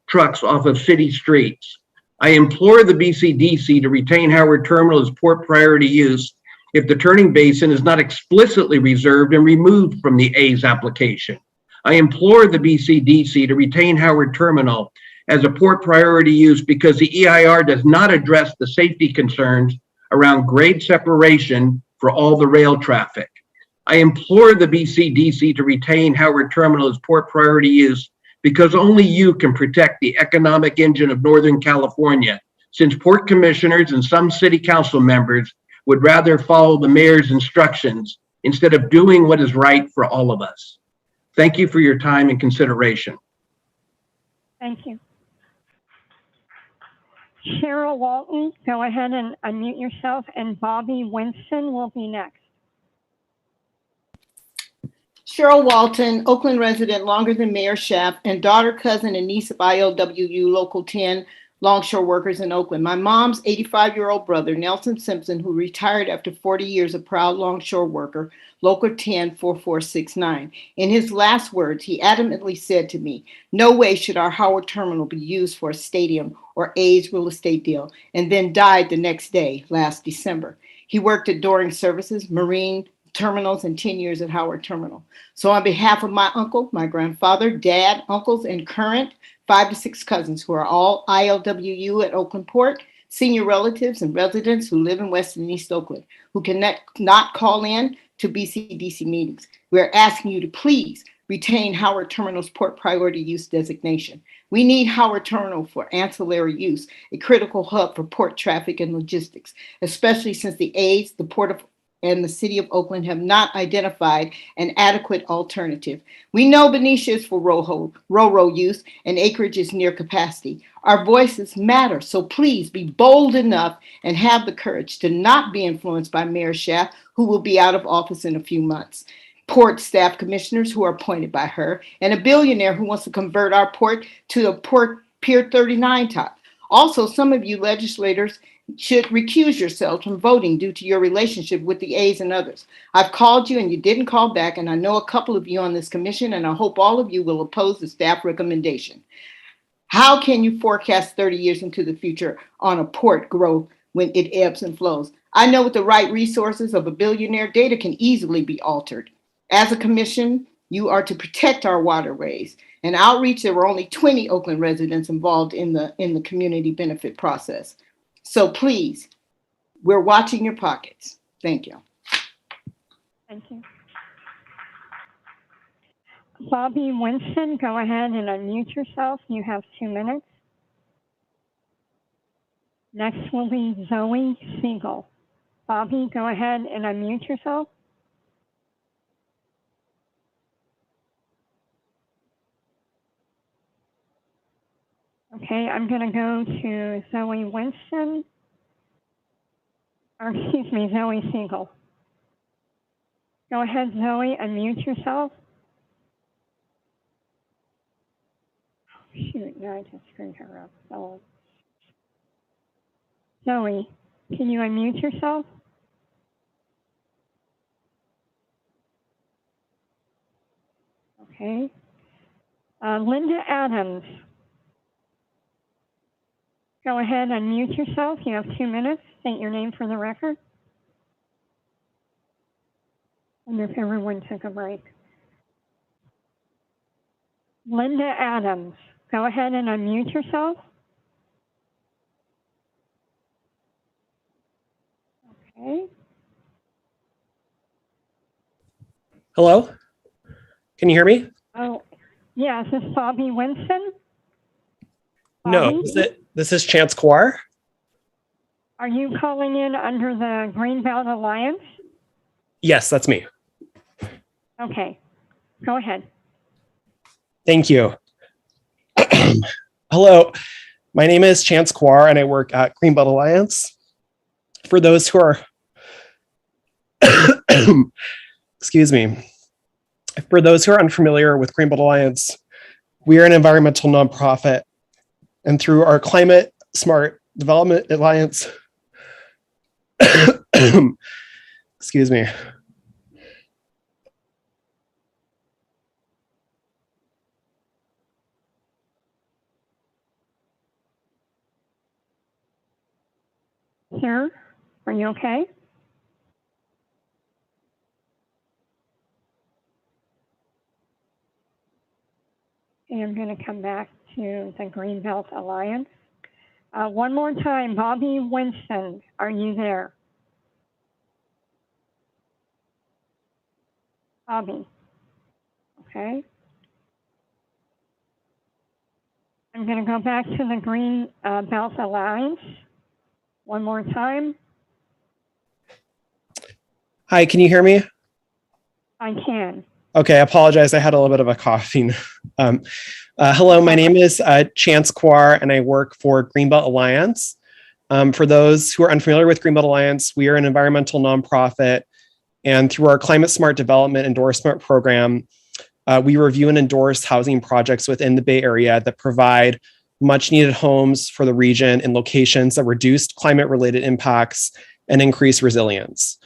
trucks off of city streets. I implore the BCDC to retain Howard Terminal as port priority use if the turning basin is not explicitly reserved and removed from the A's application. I implore the BCDC to retain Howard Terminal as a port priority use because the EIR does not address the safety concerns around grade separation for all the rail traffic. I implore the BCDC to retain Howard Terminal as port priority use because only you can protect the economic engine of Northern California, since port commissioners and some city council members would rather follow the mayor's instructions instead of doing what is right for all of us. Thank you for your time and consideration. Thank you. Cheryl Walton, go ahead and unmute yourself, and Bobby Winston will be next. Cheryl Walton, Oakland resident longer than Mayor Sheff, and daughter, cousin, and niece of ILWU Local 10 longshore workers in Oakland. My mom's 85-year-old brother, Nelson Simpson, who retired after 40 years a proud longshore worker, Local 10 4469. In his last words, he adamantly said to me, "No way should our Howard Terminal be used for a stadium or A's real estate deal," and then died the next day, last December. He worked at Doring Services, Marine, terminals and 10 years at Howard Terminal. So on behalf of my uncle, my grandfather, dad, uncles, and current 5 to 6 cousins who are all ILWU at Oakland Port, senior relatives and residents who live in West and East Oakland, who cannot call in to BCDC meetings, we're asking you to please retain Howard Terminal's Port Priority Use designation. We need Howard Terminal for ancillary use, a critical hub for port traffic and logistics, especially since the A's, the Port of and the City of Oakland have not identified an adequate alternative. We know Benicia is for RoRo use and acreage is near capacity. Our voices matter, so please be bold enough and have the courage to not be influenced by Mayor Schaaf, who will be out of office in a few months. Port staff commissioners who are appointed by her, and a billionaire who wants to convert our port to a port Pier 39 type. Also, some of you legislators should recuse yourselves from voting due to your relationship with the A's and others. I've called you and you didn't call back, and I know a couple of you on this commission, and I hope all of you will oppose the staff recommendation. How can you forecast 30 years into the future on a port growth when it ebbs and flows? I know with the right resources of a billionaire, data can easily be altered. As a commission, you are to protect our waterways. And outreach, there were only 20 Oakland residents involved in the community benefit process. So please, we're watching your pockets. Thank you. Thank you. Bobby Winston, go ahead and unmute yourself. You have 2 minutes. Next will be Zoe Siegel. Bobby, go ahead and unmute yourself. Okay, I'm going to go to Zoe Winston, or excuse me, Zoe Siegel. Go ahead, Zoe, unmute yourself. Oh, shoot, no, I just screwed her up. So, Zoe, can you unmute yourself? Okay. Linda Adams. Go ahead, unmute yourself. You have 2 minutes. State your name for the record. I wonder if everyone took a break. Linda Adams. Go ahead and unmute yourself. Okay. Hello? Can you hear me? Oh, yeah. Is this Bobby Winston? No, this is Chance Kowar. Are you calling in under the Greenbelt Alliance? Yes, that's me. Okay, go ahead. Thank you. Hello, my name is Chance Kowar and I work at Greenbelt Alliance. For those who are, excuse me, for those who are unfamiliar with Greenbelt Alliance, we are an environmental nonprofit, and through our Climate Smart Development Alliance, excuse me. Sir, are you okay? Okay, I'm going to come back to the Greenbelt Alliance. One more time, Bobby Winston, are you there? Bobby, okay. I'm going to go back to the Greenbelt Alliance. One more time. Hi, can you hear me? I can. Okay, I apologize. I had a little bit of a coughing. Hello, my name is Chance Kowar, and I work for Greenbelt Alliance. For those who are unfamiliar with Greenbelt Alliance, we are an environmental nonprofit, and through our Climate Smart Development Endorsement Program, we review and endorse housing projects within the Bay Area that provide much needed homes for the region in locations that reduce climate-related impacts and increase resilience.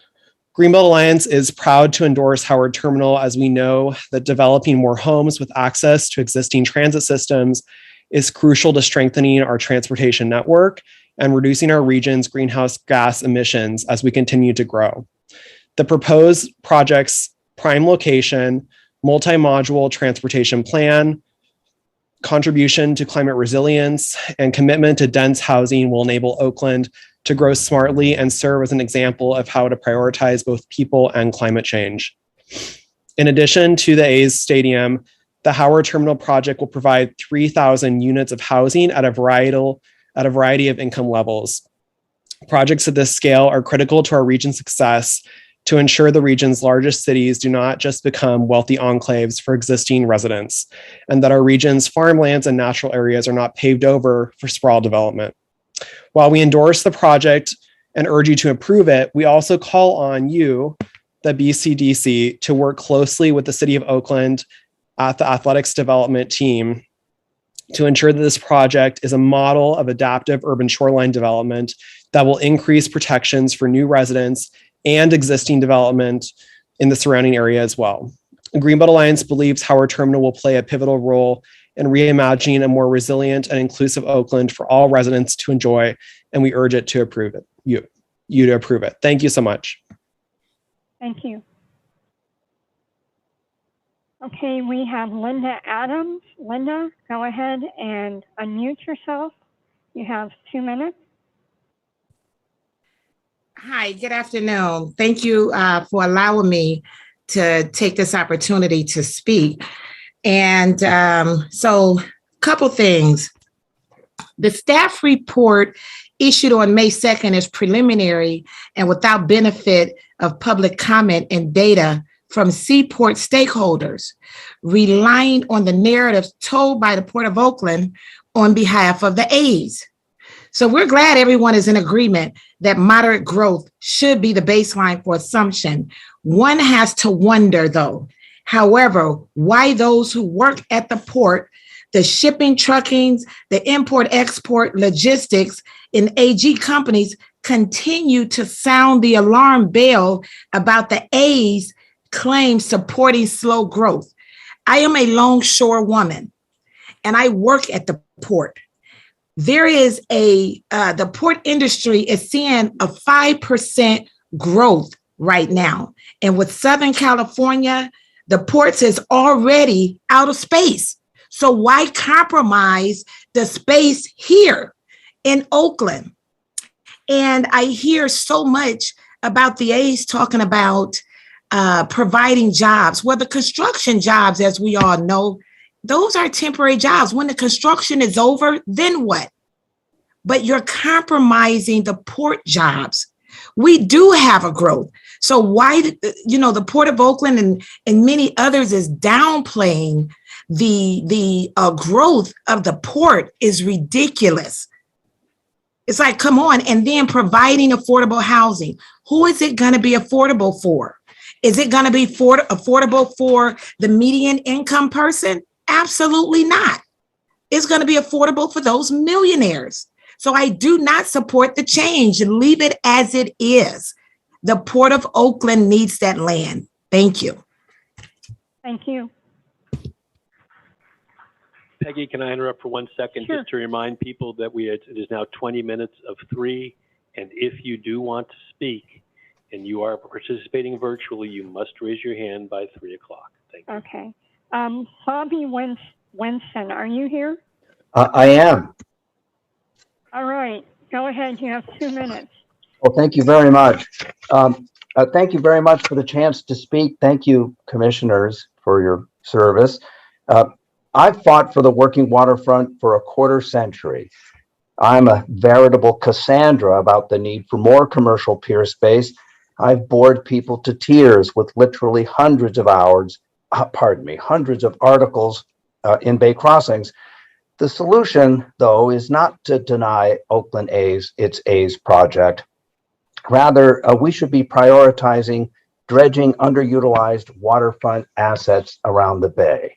Greenbelt Alliance is proud to endorse Howard Terminal, as we know that developing more homes with access to existing transit systems is crucial to strengthening our transportation network and reducing our region's greenhouse gas emissions as we continue to grow. The proposed project's prime location, multi-module transportation plan, contribution to climate resilience, and commitment to dense housing will enable Oakland to grow smartly and serve as an example of how to prioritize both people and climate change. In addition to the A's Stadium, the Howard Terminal project will provide 3,000 units of housing at a variety of income levels. Projects of this scale are critical to our region's success to ensure the region's largest cities do not just become wealthy enclaves for existing residents, and that our region's farmlands and natural areas are not paved over for sprawl development. While we endorse the project and urge you to approve it, we also call on you, the BCDC, to work closely with the City of Oakland at the athletics development team to ensure that this project is a model of adaptive urban shoreline development that will increase protections for new residents and existing development in the surrounding area as well. Greenbelt Alliance believes Howard Terminal will play a pivotal role in reimagining a more resilient and inclusive Oakland for all residents to enjoy, and we urge it to approve it. You to approve it. Thank you so much. Thank you. Okay, we have Linda Adams. Linda, go ahead and unmute yourself. You have 2 minutes. Hi, good afternoon. Thank you for allowing me to take this opportunity to speak. And so a couple things. The staff report issued on May 2nd is preliminary and without benefit of public comment and data from Seaport stakeholders, relying on the narratives told by the Port of Oakland on behalf of the A's. So we're glad everyone is in agreement that moderate growth should be the baseline for assumption. One has to wonder, though, however, why those who work at the port, the shipping, truckings, the import-export, logistics, and AG companies continue to sound the alarm bell about the A's claims supporting slow growth. I am a longshore woman, and I work at the port. There is the port industry is seeing a 5% growth right now. And with Southern California, the ports is already out of space. So why compromise the space here in Oakland? And I hear so much about the A's talking about providing jobs. Well, the construction jobs, as we all know, those are temporary jobs. When the construction is over, then what? But you're compromising the port jobs. We do have a growth. So why, the Port of Oakland and many others is downplaying the growth of the port is ridiculous. It's like, come on, and then providing affordable housing. Who is it going to be affordable for? Is it going to be affordable for the median income person? Absolutely not. It's going to be affordable for those millionaires. So I do not support the change. Leave it as it is. The Port of Oakland needs that land. Thank you. Thank you. Peggy, can I interrupt for 1 second? Sure. Just to remind people that it is now 20 minutes of 3, and if you do want to speak and you are participating virtually, you must raise your hand by 3 o'clock. Thank you. Okay. Bobby Winston, are you here? I am. All right. Go ahead. You have 2 minutes. Well, thank you very much. Thank you very much for the chance to speak. Thank you, commissioners, for your service. I've fought for the working waterfront for a quarter century. I'm a veritable Cassandra about the need for more commercial pier space. I've bored people to tears with literally hundreds of articles in Bay Crossings. The solution, though, is not to deny Oakland A's its A's project. Rather, we should be prioritizing dredging underutilized waterfront assets around the bay,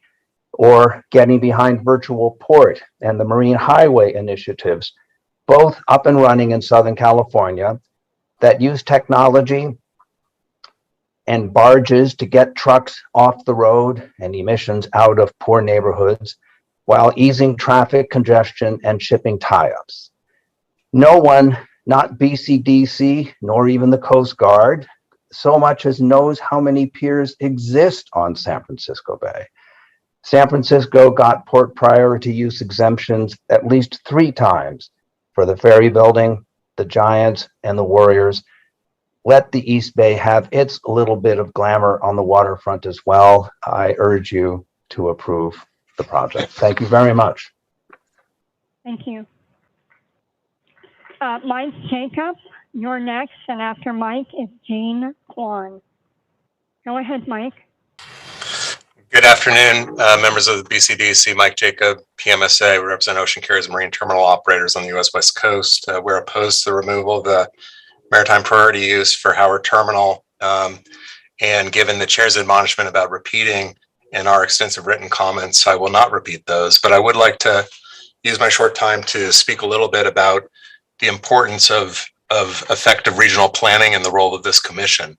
or getting behind virtual port and the marine highway initiatives, both up and running in Southern California, that use technology and barges to get trucks off the road and emissions out of poor neighborhoods, while easing traffic congestion and shipping tie-ups. No one, not BCDC, nor even the Coast Guard, so much as knows how many piers exist on San Francisco Bay. San Francisco got port priority use exemptions at least 3 times for the ferry building, the Giants, and the Warriors. Let the East Bay have its little bit of glamour on the waterfront as well. I urge you to approve the project. Thank you very much. Thank you. Mike Jacobs, you're next, and after Mike is Jean Kwan. Go ahead, Mike. Good afternoon, members of the BCDC. Mike Jacob, PMSA. We represent ocean carriers and marine terminal operators on the U.S. West Coast. We're opposed to the removal of the maritime priority use for Howard Terminal. And given the chair's admonishment about repeating in our extensive written comments, I will not repeat those, but I would like to use my short time to speak a little bit about the importance of effective regional planning and the role of this commission.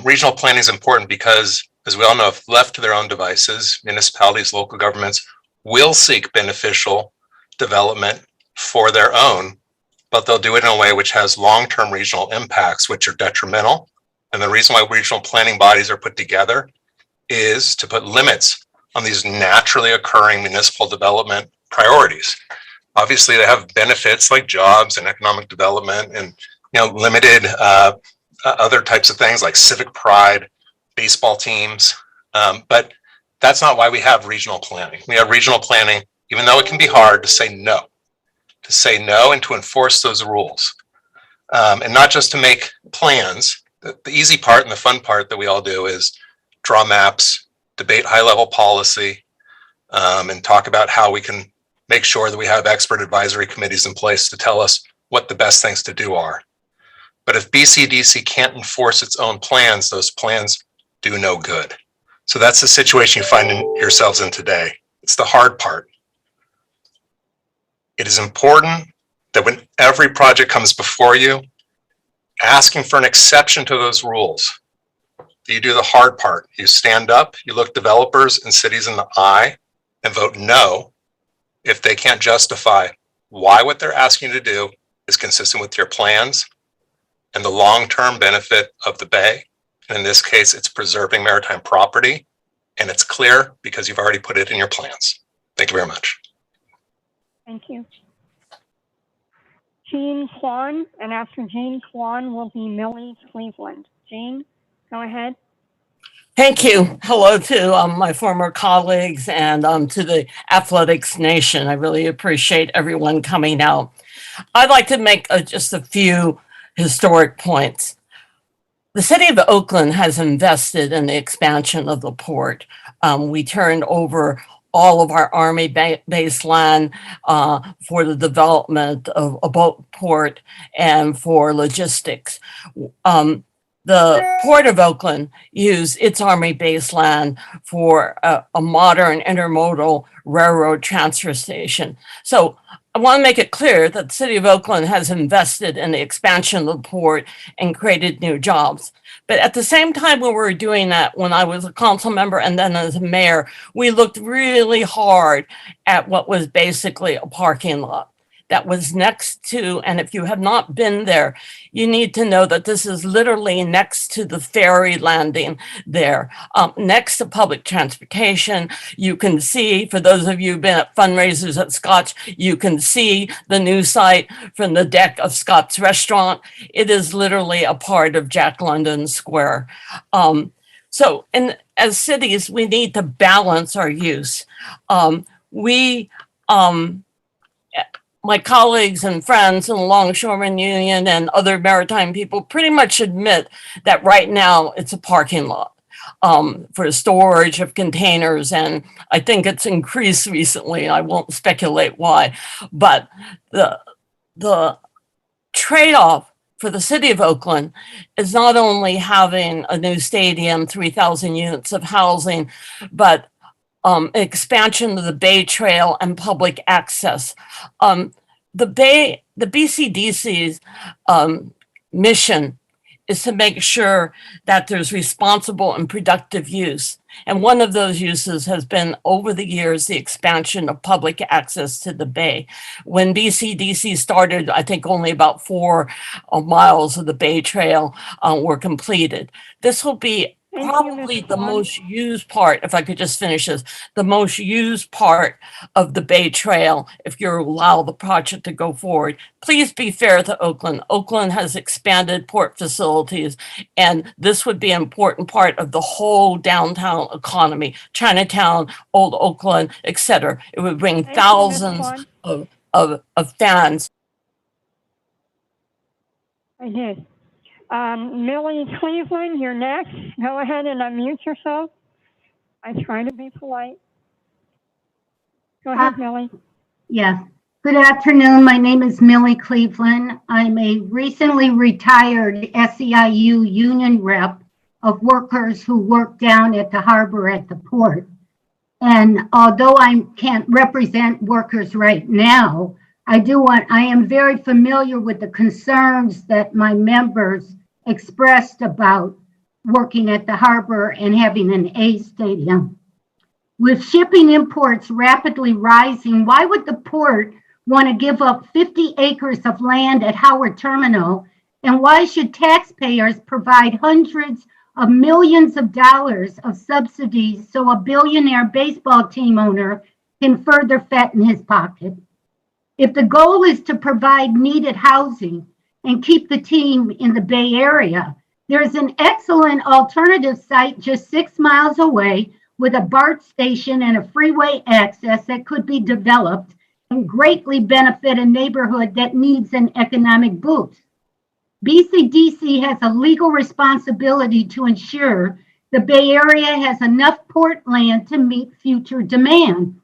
Regional planning is important because, as we all know, if left to their own devices, municipalities, local governments will seek beneficial development for their own, but they'll do it in a way which has long-term regional impacts, which are detrimental. And the reason why regional planning bodies are put together is to put limits on these naturally occurring municipal development priorities. Obviously, they have benefits like jobs and economic development and limited other types of things like civic pride, baseball teams, but that's not why we have regional planning. We have regional planning, even though it can be hard, to say no and to enforce those rules, and not just to make plans. The easy part and the fun part that we all do is draw maps, debate high-level policy, and talk about how we can make sure that we have expert advisory committees in place to tell us what the best things to do are. But if BCDC can't enforce its own plans, those plans do no good. So that's the situation you find yourselves in today. It's the hard part. It is important that when every project comes before you, asking for an exception to those rules, you do the hard part. You stand up, you look developers and cities in the eye and vote no if they can't justify why what they're asking you to do is consistent with your plans and the long-term benefit of the bay. And in this case, it's preserving maritime property, and it's clear because you've already put it in your plans. Thank you very much. Thank you. Jean Kwan, and after Jean Kwan will be Millie Cleveland. Jean, go ahead. Thank you. Hello to my former colleagues and to the Athletics Nation. I really appreciate everyone coming out. I'd like to make just a few historic points. The city of Oakland has invested in the expansion of the port. We turned over all of our Army base land for the development of a boat port and for logistics. The Port of Oakland used its Army base land for a modern intermodal railroad transfer station. So I want to make it clear that the city of Oakland has invested in the expansion of the port and created new jobs. But at the same time when we were doing that, when I was a council member and then as a mayor, we looked really hard at what was basically a parking lot that was next to, and if you have not been there, you need to know that this is literally next to the ferry landing there, next to public transportation. You can see, for those of you who've been at fundraisers at Scott's, you can see the new site from the deck of Scott's restaurant. It is literally a part of Jack London Square. So as cities, we need to balance our use. My colleagues and friends in the Longshoremen Union and other maritime people pretty much admit that right now it's a parking lot for storage of containers. And I think it's increased recently. I won't speculate why, but the trade-off for the city of Oakland is not only having a new stadium, 3,000 units of housing, but expansion of the Bay Trail and public access. The BCDC's mission is to make sure that there's responsible and productive use. And one of those uses has been, over the years, the expansion of public access to the bay. When BCDC started, I think only about 4 miles of the Bay Trail were completed. This will be probably the most used part, if I could just finish this, the most used part of the Bay Trail if you allow the project to go forward. Please be fair to Oakland. Oakland has expanded port facilities, and this would be an important part of the whole downtown economy, Chinatown, Old Oakland, etc. It would bring thousands of fans. I did. Millie Cleveland, you're next. Go ahead and unmute yourself. I try to be polite. Go ahead, Millie. Yes. Good afternoon. My name is Millie Cleveland. I'm a recently retired SEIU union rep of workers who work down at the harbor at the port. And although I can't represent workers right now, I am very familiar with the concerns that my members expressed about working at the harbor and having an A stadium. With shipping imports rapidly rising, why would the port want to give up 50 acres of land at Howard Terminal? And why should taxpayers provide hundreds of millions of dollars of subsidies so a billionaire baseball team owner can further fatten his pocket? If the goal is to provide needed housing and keep the team in the Bay Area, there's an excellent alternative site just 6 miles away with a BART station and a freeway access that could be developed and greatly benefit a neighborhood that needs an economic boost. BCDC has a legal responsibility to ensure the Bay Area has enough port land to meet future demand.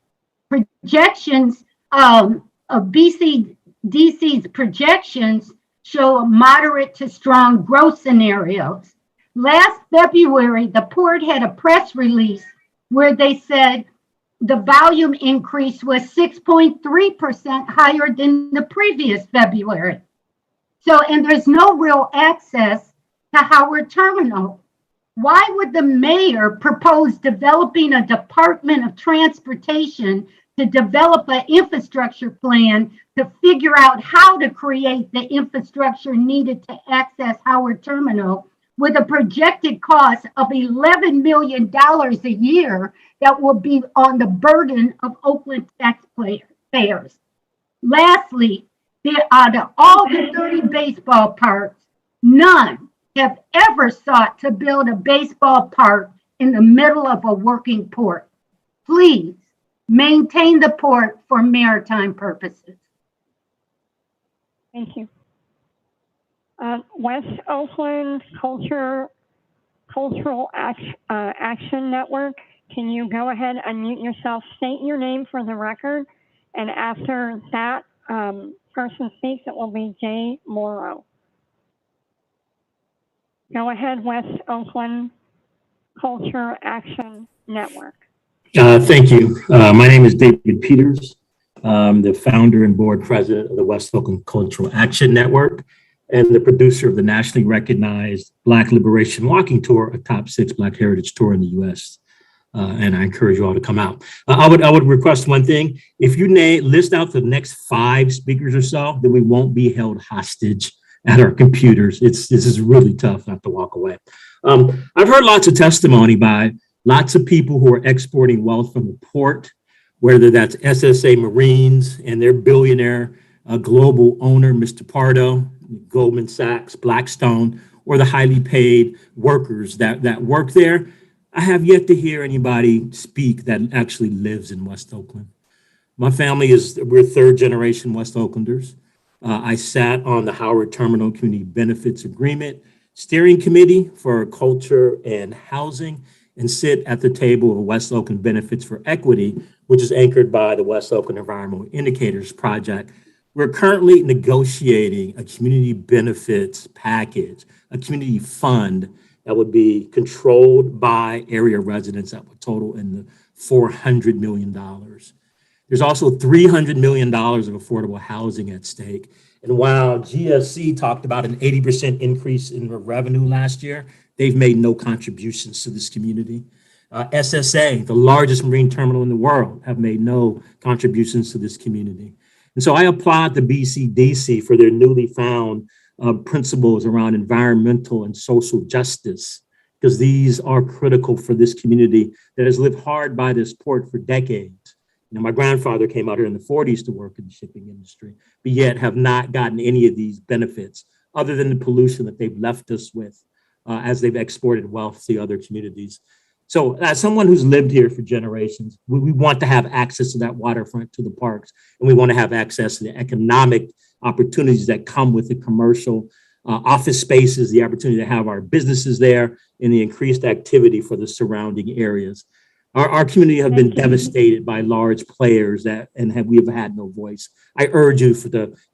Projections of BCDC's projections show moderate to strong growth scenarios. Last February, the port had a press release where they said the volume increase was 6.3% higher than the previous February. So, and there's no real access to Howard Terminal. Why would the mayor propose developing a Department of Transportation to develop an infrastructure plan to figure out how to create the infrastructure needed to access Howard Terminal with a projected cost of $11 million a year that will be on the burden of Oakland taxpayers? Lastly, out of all the 30 baseball parks, none have ever sought to build a baseball park in the middle of a working port. Please maintain the port for maritime purposes. Thank you. West Oakland Cultural Action Network. Can you go ahead, unmute yourself, state your name for the record, and after that person speaks, it will be Jay Morrow. Go ahead, West Oakland Culture Action Network. Thank you. My name is David Peters. I'm the founder and board president of the West Oakland Cultural Action Network and the producer of the nationally recognized Black Liberation Walking Tour, a top 6 Black heritage tour in the U.S. And I encourage you all to come out. I would request one thing. If you list out the next 5 speakers or so, then we won't be held hostage at our computers. This is really tough not to walk away. I've heard lots of testimony by lots of people who are exporting wealth from the port, whether that's SSA Marines and their billionaire global owner, Mr. Pardo, Goldman Sachs, Blackstone, or the highly paid workers that work there. I have yet to hear anybody speak that actually lives in West Oakland. My family we're 3rd generation West Oaklanders. I sat on the Howard Terminal Community Benefits Agreement Steering Committee for Culture and Housing, and sit at the table of West Oakland Benefits for Equity, which is anchored by the West Oakland Environmental Indicators Project. We're currently negotiating a community benefits package, a community fund that would be controlled by area residents that would total in the $400 million. There's also $300 million of affordable housing at stake. And while GSC talked about an 80% increase in revenue last year, they've made no contributions to this community. SSA, the largest marine terminal in the world, have made no contributions to this community. And so I applaud the BCDC for their newly found principles around environmental and social justice, because these are critical for this community that has lived hard by this port for decades. You know, my grandfather came out here in the 40s to work in the shipping industry, but yet have not gotten any of these benefits other than the pollution that they've left us with as they've exported wealth to other communities. So as someone who's lived here for generations, we want to have access to that waterfront, to the parks, and we want to have access to the economic opportunities that come with the commercial office spaces, the opportunity to have our businesses there, and the increased activity for the surrounding areas. Our community have been devastated by large players we have had no voice. I urge you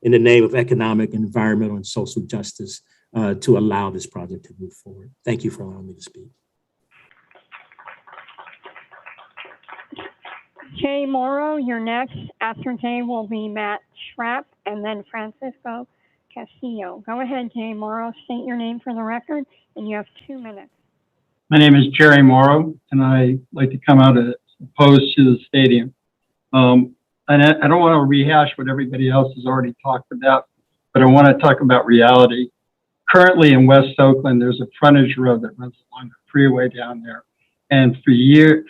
in the name of economic, environmental, and social justice to allow this project to move forward. Thank you for allowing me to speak. Jay Morrow, you're next. After Jay will be Matt Schrapp and then Francisco Castillo. Go ahead, Jay Morrow. State your name for the record, and you have 2 minutes. My name is Jerry Morrow, and I like to come out opposed to the stadium. And I don't want to rehash what everybody else has already talked about, but I want to talk about reality. Currently in West Oakland, there's a frontage road that runs along the freeway down there. And for years,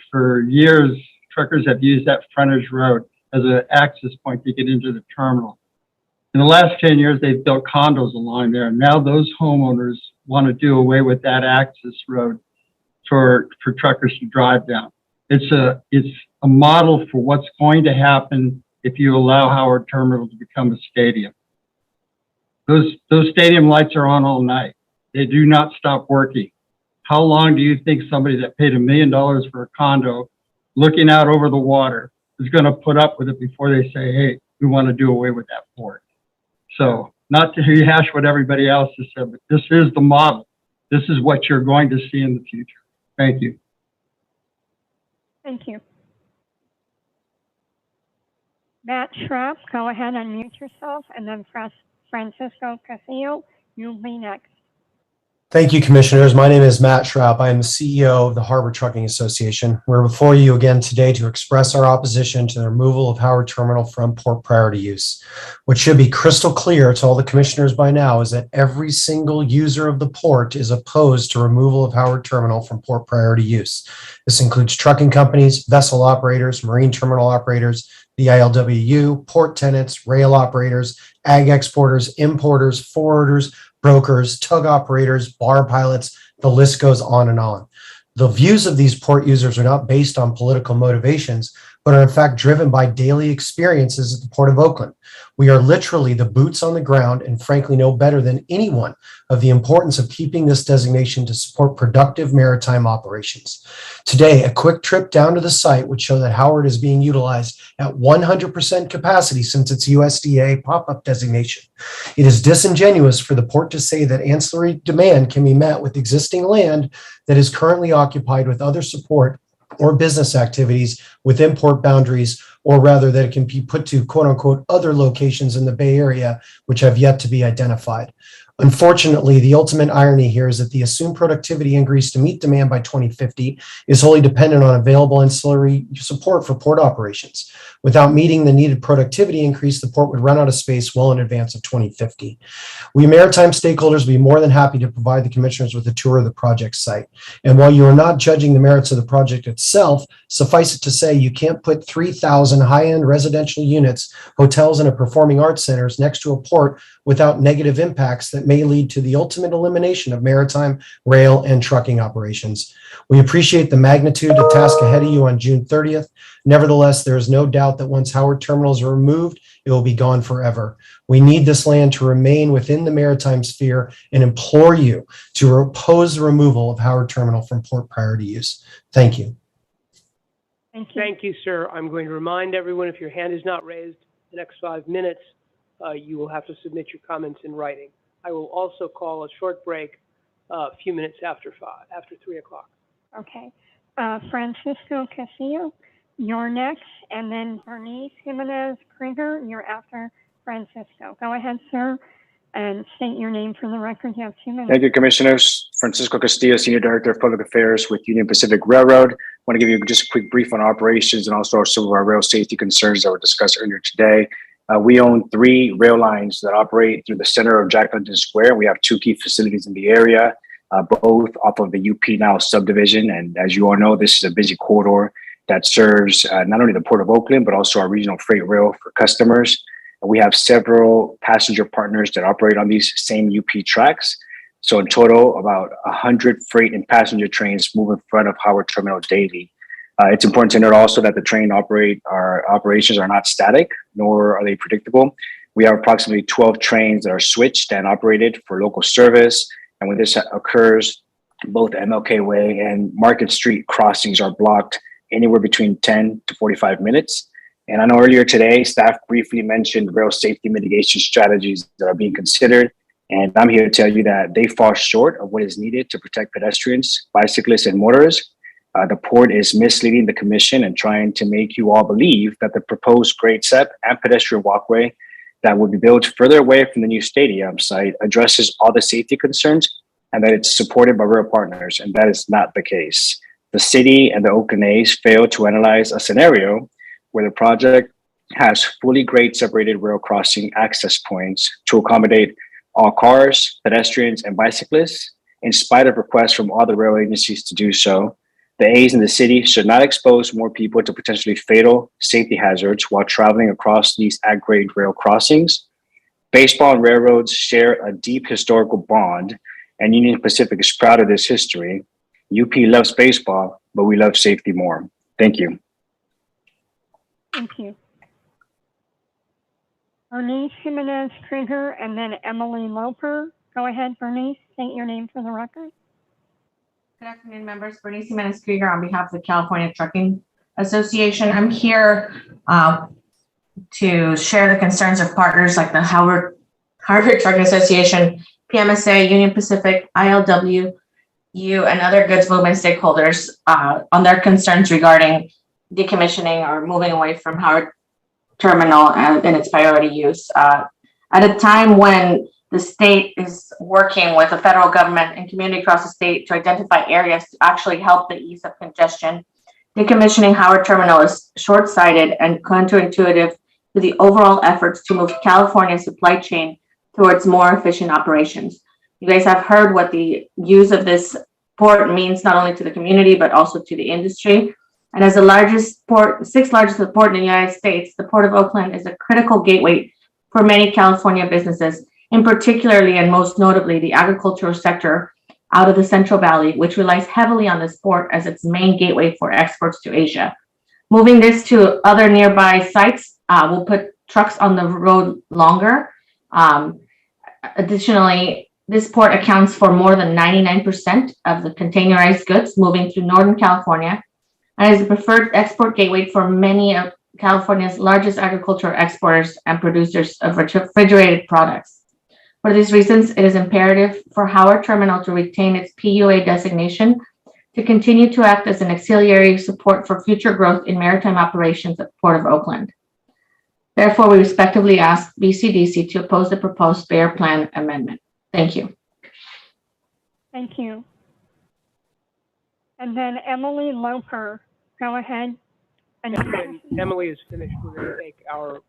truckers have used that frontage road as an access point to get into the terminal. In the last 10 years, they've built condos along there. And now those homeowners want to do away with that access road for truckers to drive down. It's a model for what's going to happen if you allow Howard Terminal to become a stadium. Those stadium lights are on all night. They do not stop working. How long do you think somebody that paid $1 million for a condo looking out over the water is going to put up with it before they say, hey, we want to do away with that port? So not to rehash what everybody else has said, but this is the model. This is what you're going to see in the future. Thank you. Thank you. Matt Schrapp, go ahead and unmute yourself, and then Francisco Castillo, you'll be next. Thank you, Commissioners. My name is Matt Schrapp. I am the CEO of the Harbor Trucking Association. We're before you again today to express our opposition to the removal of Howard Terminal from port priority use. What should be crystal clear to all the commissioners by now is that every single user of the port is opposed to removal of Howard Terminal from port priority use. This includes trucking companies, vessel operators, marine terminal operators, the ILWU, port tenants, rail operators, ag exporters, importers, forwarders, brokers, tug operators, bar pilots, the list goes on and on. The views of these port users are not based on political motivations, but are in fact driven by daily experiences at the Port of Oakland. We are literally the boots on the ground and frankly know better than anyone of the importance of keeping this designation to support productive maritime operations. Today, a quick trip down to the site would show that Howard is being utilized at 100% capacity since its USDA pop-up designation. It is disingenuous for the port to say that ancillary demand can be met with existing land that is currently occupied with other support or business activities within port boundaries, or rather that it can be put to quote unquote other locations in the Bay Area, which have yet to be identified. Unfortunately, the ultimate irony here is that the assumed productivity increase to meet demand by 2050 is wholly dependent on available ancillary support for port operations. Without meeting the needed productivity increase, the port would run out of space well in advance of 2050. We maritime stakeholders would be more than happy to provide the commissioners with a tour of the project site. And while you are not judging the merits of the project itself, suffice it to say you can't put 3,000 high-end residential units, hotels, and performing arts centers next to a port without negative impacts that may lead to the ultimate elimination of maritime, rail, and trucking operations. We appreciate the magnitude of the task ahead of you on June 30th. Nevertheless, there is no doubt that once Howard terminals are removed, it will be gone forever. We need this land to remain within the maritime sphere and implore you to oppose the removal of Howard Terminal from port priority use. Thank you. Thank you, sir. I'm going to remind everyone, if your hand is not raised the next 5 minutes, you will have to submit your comments in writing. I will also call a short break a few minutes after 3 o'clock. Okay. Francisco Castillo, you're next, and then Bernice Jimenez Krieger, you're after Francisco. Go ahead, sir, and state your name for the record. You have 2 minutes. Thank you, Commissioners. Francisco Castillo, Senior Director of Public Affairs with Union Pacific Railroad. I want to give you just a quick brief on operations and also some of our rail safety concerns that were discussed earlier today. We own 3 rail lines that operate through the center of Jack London Square. We have 2 key facilities in the area, both off of the UP Now subdivision. And as you all know, this is a busy corridor that serves not only the Port of Oakland, but also our regional freight rail for customers. We have several passenger partners that operate on these same UP tracks. So in total, about 100 freight and passenger trains move in front of Howard Terminal daily. It's important to note also that our operations are not static, nor are they predictable. We have approximately 12 trains that are switched and operated for local service. And when this occurs, both MLK Way and Market Street crossings are blocked anywhere between 10 to 45 minutes. And I know earlier today, staff briefly mentioned rail safety mitigation strategies that are being considered. And I'm here to tell you that they fall short of what is needed to protect pedestrians, bicyclists, and motorists. The port is misleading the commission and trying to make you all believe that the proposed grade step and pedestrian walkway that will be built further away from the new stadium site addresses all the safety concerns and that it's supported by rail partners. And that is not the case. The city and the Oakland A's failed to analyze a scenario where the project has fully grade separated rail crossing access points to accommodate all cars, pedestrians, and bicyclists, in spite of requests from all the rail agencies to do so. The A's in the city should not expose more people to potentially fatal safety hazards while traveling across these at-grade rail crossings. Baseball and railroads share a deep historical bond, and Union Pacific is proud of this history. UP loves baseball, but we love safety more. Thank you. Thank you. Bernice Jimenez Krieger and then Emily Loper. Go ahead, Bernice. State your name for the record. Good afternoon, members. Bernice Jimenez Krieger on behalf of the California Trucking Association. I'm here to share the concerns of partners like the Howard Trucking Association, PMSA, Union Pacific, ILWU, and other goods movement stakeholders on their concerns regarding decommissioning or moving away from Howard Terminal and its priority use. At a time when the state is working with the federal government and community across the state to identify areas to actually help the ease of congestion, decommissioning Howard Terminal is short-sighted and counterintuitive to the overall efforts to move California's supply chain towards more efficient operations. You guys have heard what the use of this port means not only to the community, but also to the industry. And as the largest port, 6th largest port in the United States, the Port of Oakland is a critical gateway for many California businesses, in particularly and most notably the agricultural sector out of the Central Valley, which relies heavily on this port as its main gateway for exports to Asia. Moving this to other nearby sites will put trucks on the road longer. Additionally, this port accounts for more than 99% of the containerized goods moving through Northern California and is the preferred export gateway for many of California's largest agricultural exporters and producers of refrigerated products. For these reasons, it is imperative for Howard Terminal to retain its PUA designation to continue to act as an auxiliary support for future growth in maritime operations at the Port of Oakland. Therefore, we respectively ask BCDC to oppose the proposed Bear Plan amendment. Thank you. Thank you. And then Emily Loper, go ahead. And Emily is finished. We're going to take our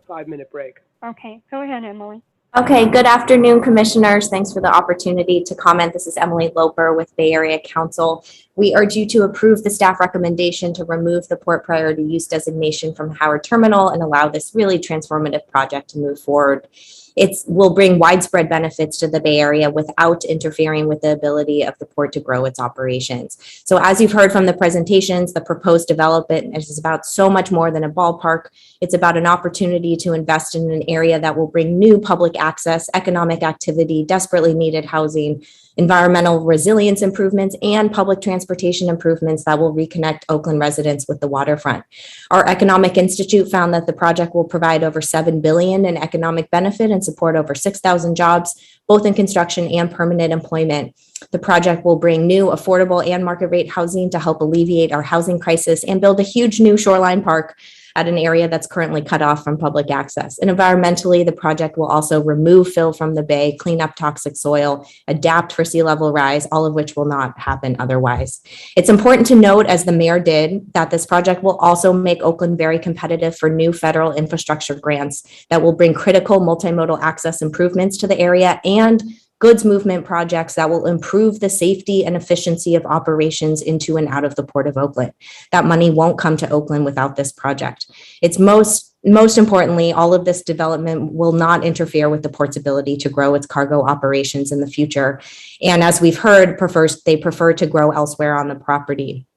5-minute break. Okay, go ahead, Emily. Okay, good afternoon, commissioners. Thanks for the opportunity to comment. This is Emily Loper with Bay Area Council. We urge you to approve the staff recommendation to remove the port priority use designation from Howard Terminal and allow this really transformative project to move forward. It will bring widespread benefits to the Bay Area without interfering with the ability of the port to grow its operations. So as you've heard from the presentations, the proposed development is about so much more than a ballpark. It's about an opportunity to invest in an area that will bring new public access, economic activity, desperately needed housing, environmental resilience improvements, and public transportation improvements that will reconnect Oakland residents with the waterfront. Our Economic Institute found that the project will provide over $7 billion in economic benefit and support over 6,000 jobs, both in construction and permanent employment. The project will bring new, affordable, and market rate housing to help alleviate our housing crisis and build a huge new shoreline park at an area that's currently cut off from public access. And environmentally, the project will also remove fill from the bay, clean up toxic soil, adapt for sea level rise, all of which will not happen otherwise. It's important to note, as the mayor did, that this project will also make Oakland very competitive for new federal infrastructure grants that will bring critical multimodal access improvements to the area and goods movement projects that will improve the safety and efficiency of operations into and out of the Port of Oakland. That money won't come to Oakland without this project. It's most importantly, all of this development will not interfere with the port's ability to grow its cargo operations in the future. And as we've heard, they prefer to grow elsewhere on the property.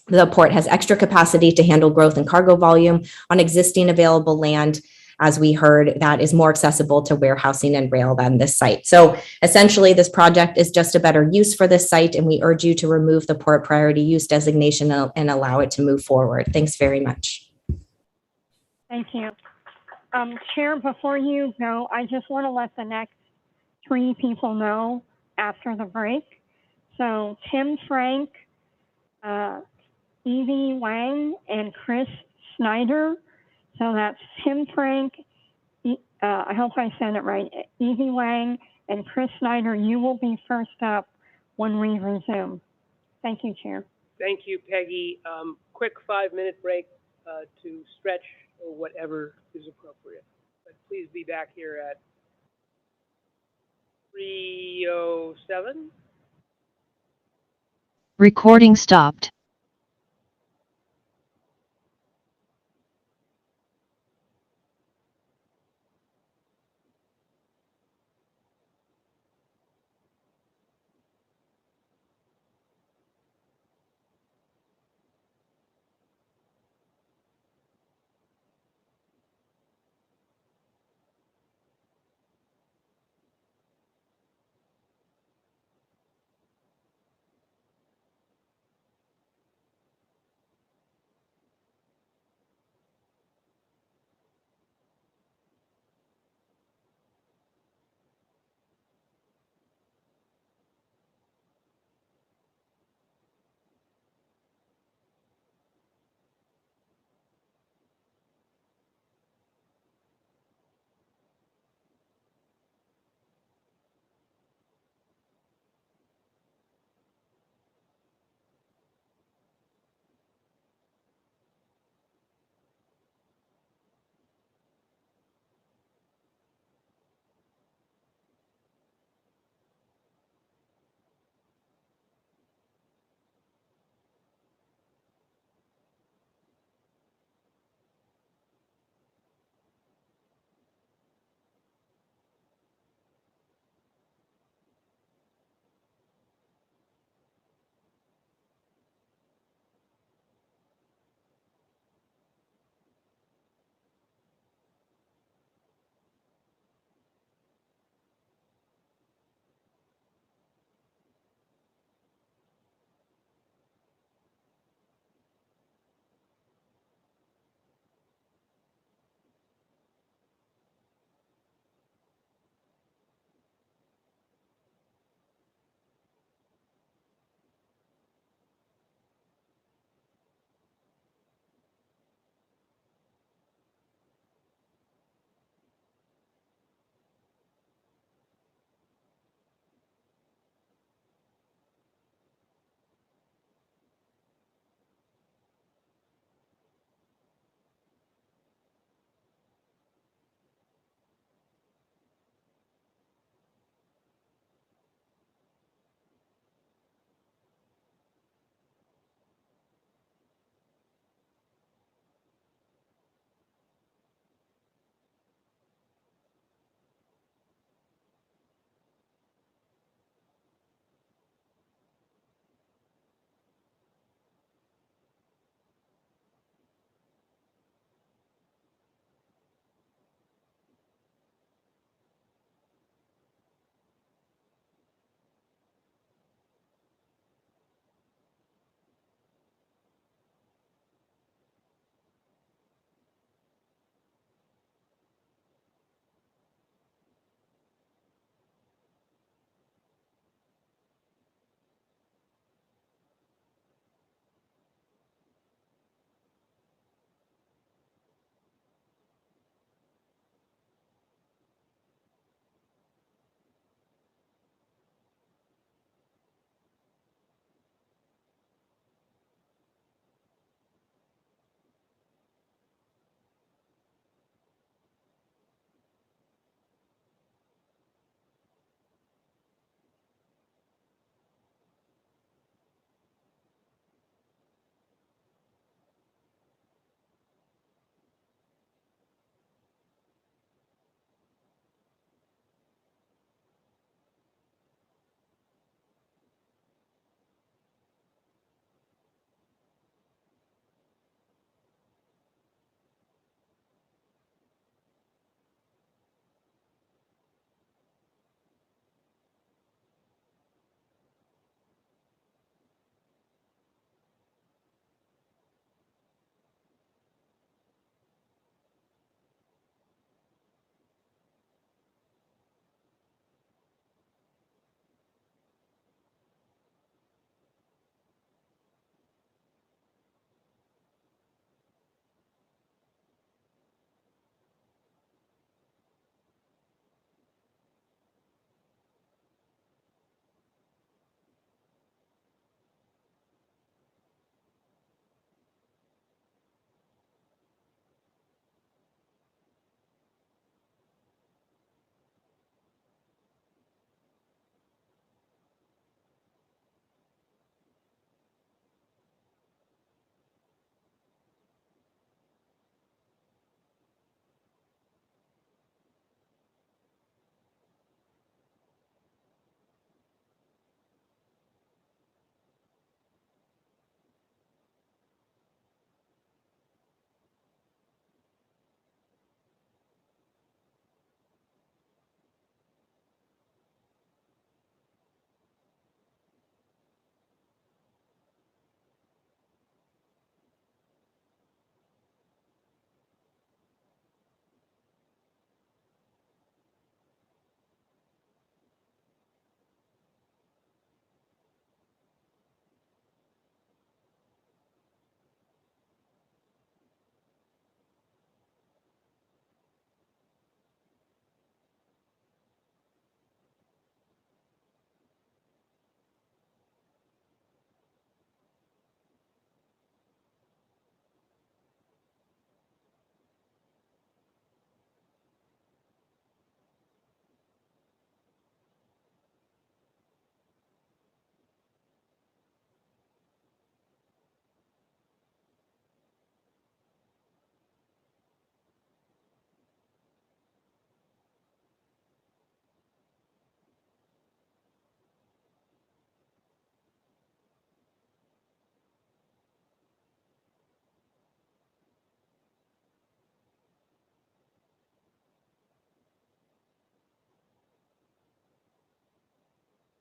The port has extra capacity to handle growth in cargo volume on existing available land, as we heard, that is more accessible to warehousing and rail than this site. So essentially, this project is just a better use for this site, and we urge you to remove the port priority use designation and allow it to move forward. Thanks very much. Thank you. Chair, before you go, I just want to let the next 3 people know after the break. So Tim Frank, Evie Wang, and Chris Snyder. So that's Tim Frank, I hope I said it right, Evie Wang, and Chris Snyder. You will be first up when we resume. Thank you, Chair. Thank you, Peggy. Quick 5-minute break to stretch or whatever is appropriate. But please be back here at 3:07. Recording stopped.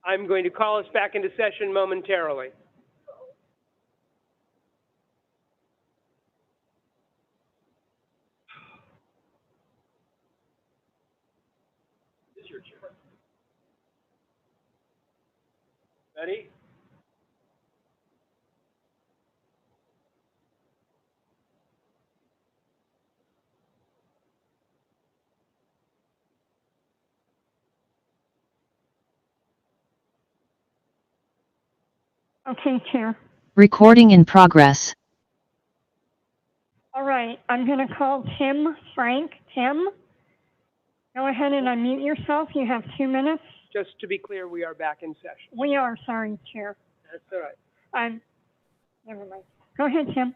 I'm going to call us back into session momentarily. This is your chair. Ready? Okay, Chair. Recording in progress. All right, I'm going to call Tim Frank. Tim, go ahead and unmute yourself. You have 2 minutes. Just to be clear, we are back in session. We are, sorry, Chair. That's all right. Never mind. Go ahead, Tim.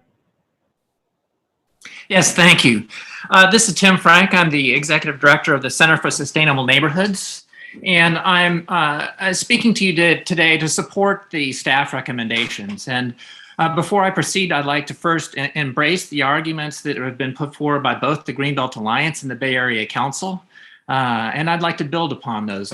Yes, thank you. This is Tim Frank. I'm the Executive Director of the Center for Sustainable Neighborhoods. And I'm speaking to you today to support the staff recommendations. And before I proceed, I'd like to first embrace the arguments that have been put forward by both the Greenbelt Alliance and the Bay Area Council. And I'd like to build upon those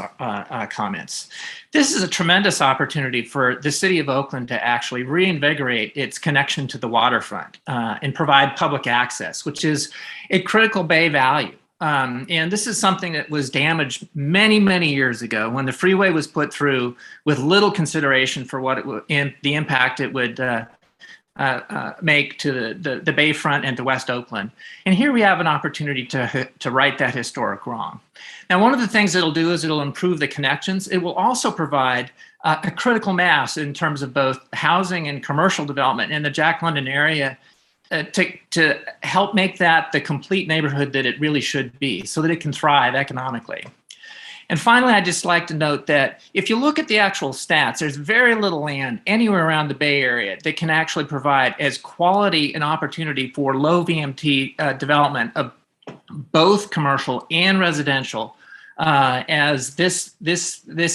comments. This is a tremendous opportunity for the city of Oakland to actually reinvigorate its connection to the waterfront and provide public access, which is a critical bay value. And this is something that was damaged many, many years ago when the freeway was put through with little consideration for what it would, the impact it would make to the bayfront and to West Oakland. And here we have an opportunity to right that historic wrong. Now, one of the things it'll do is it'll improve the connections. It will also provide a critical mass in terms of both housing and commercial development in the Jack London area to help make that the complete neighborhood that it really should be so that it can thrive economically. And finally, I'd just like to note that if you look at the actual stats, there's very little land anywhere around the Bay Area that can actually provide as quality an opportunity for low VMT development of both commercial and residential as this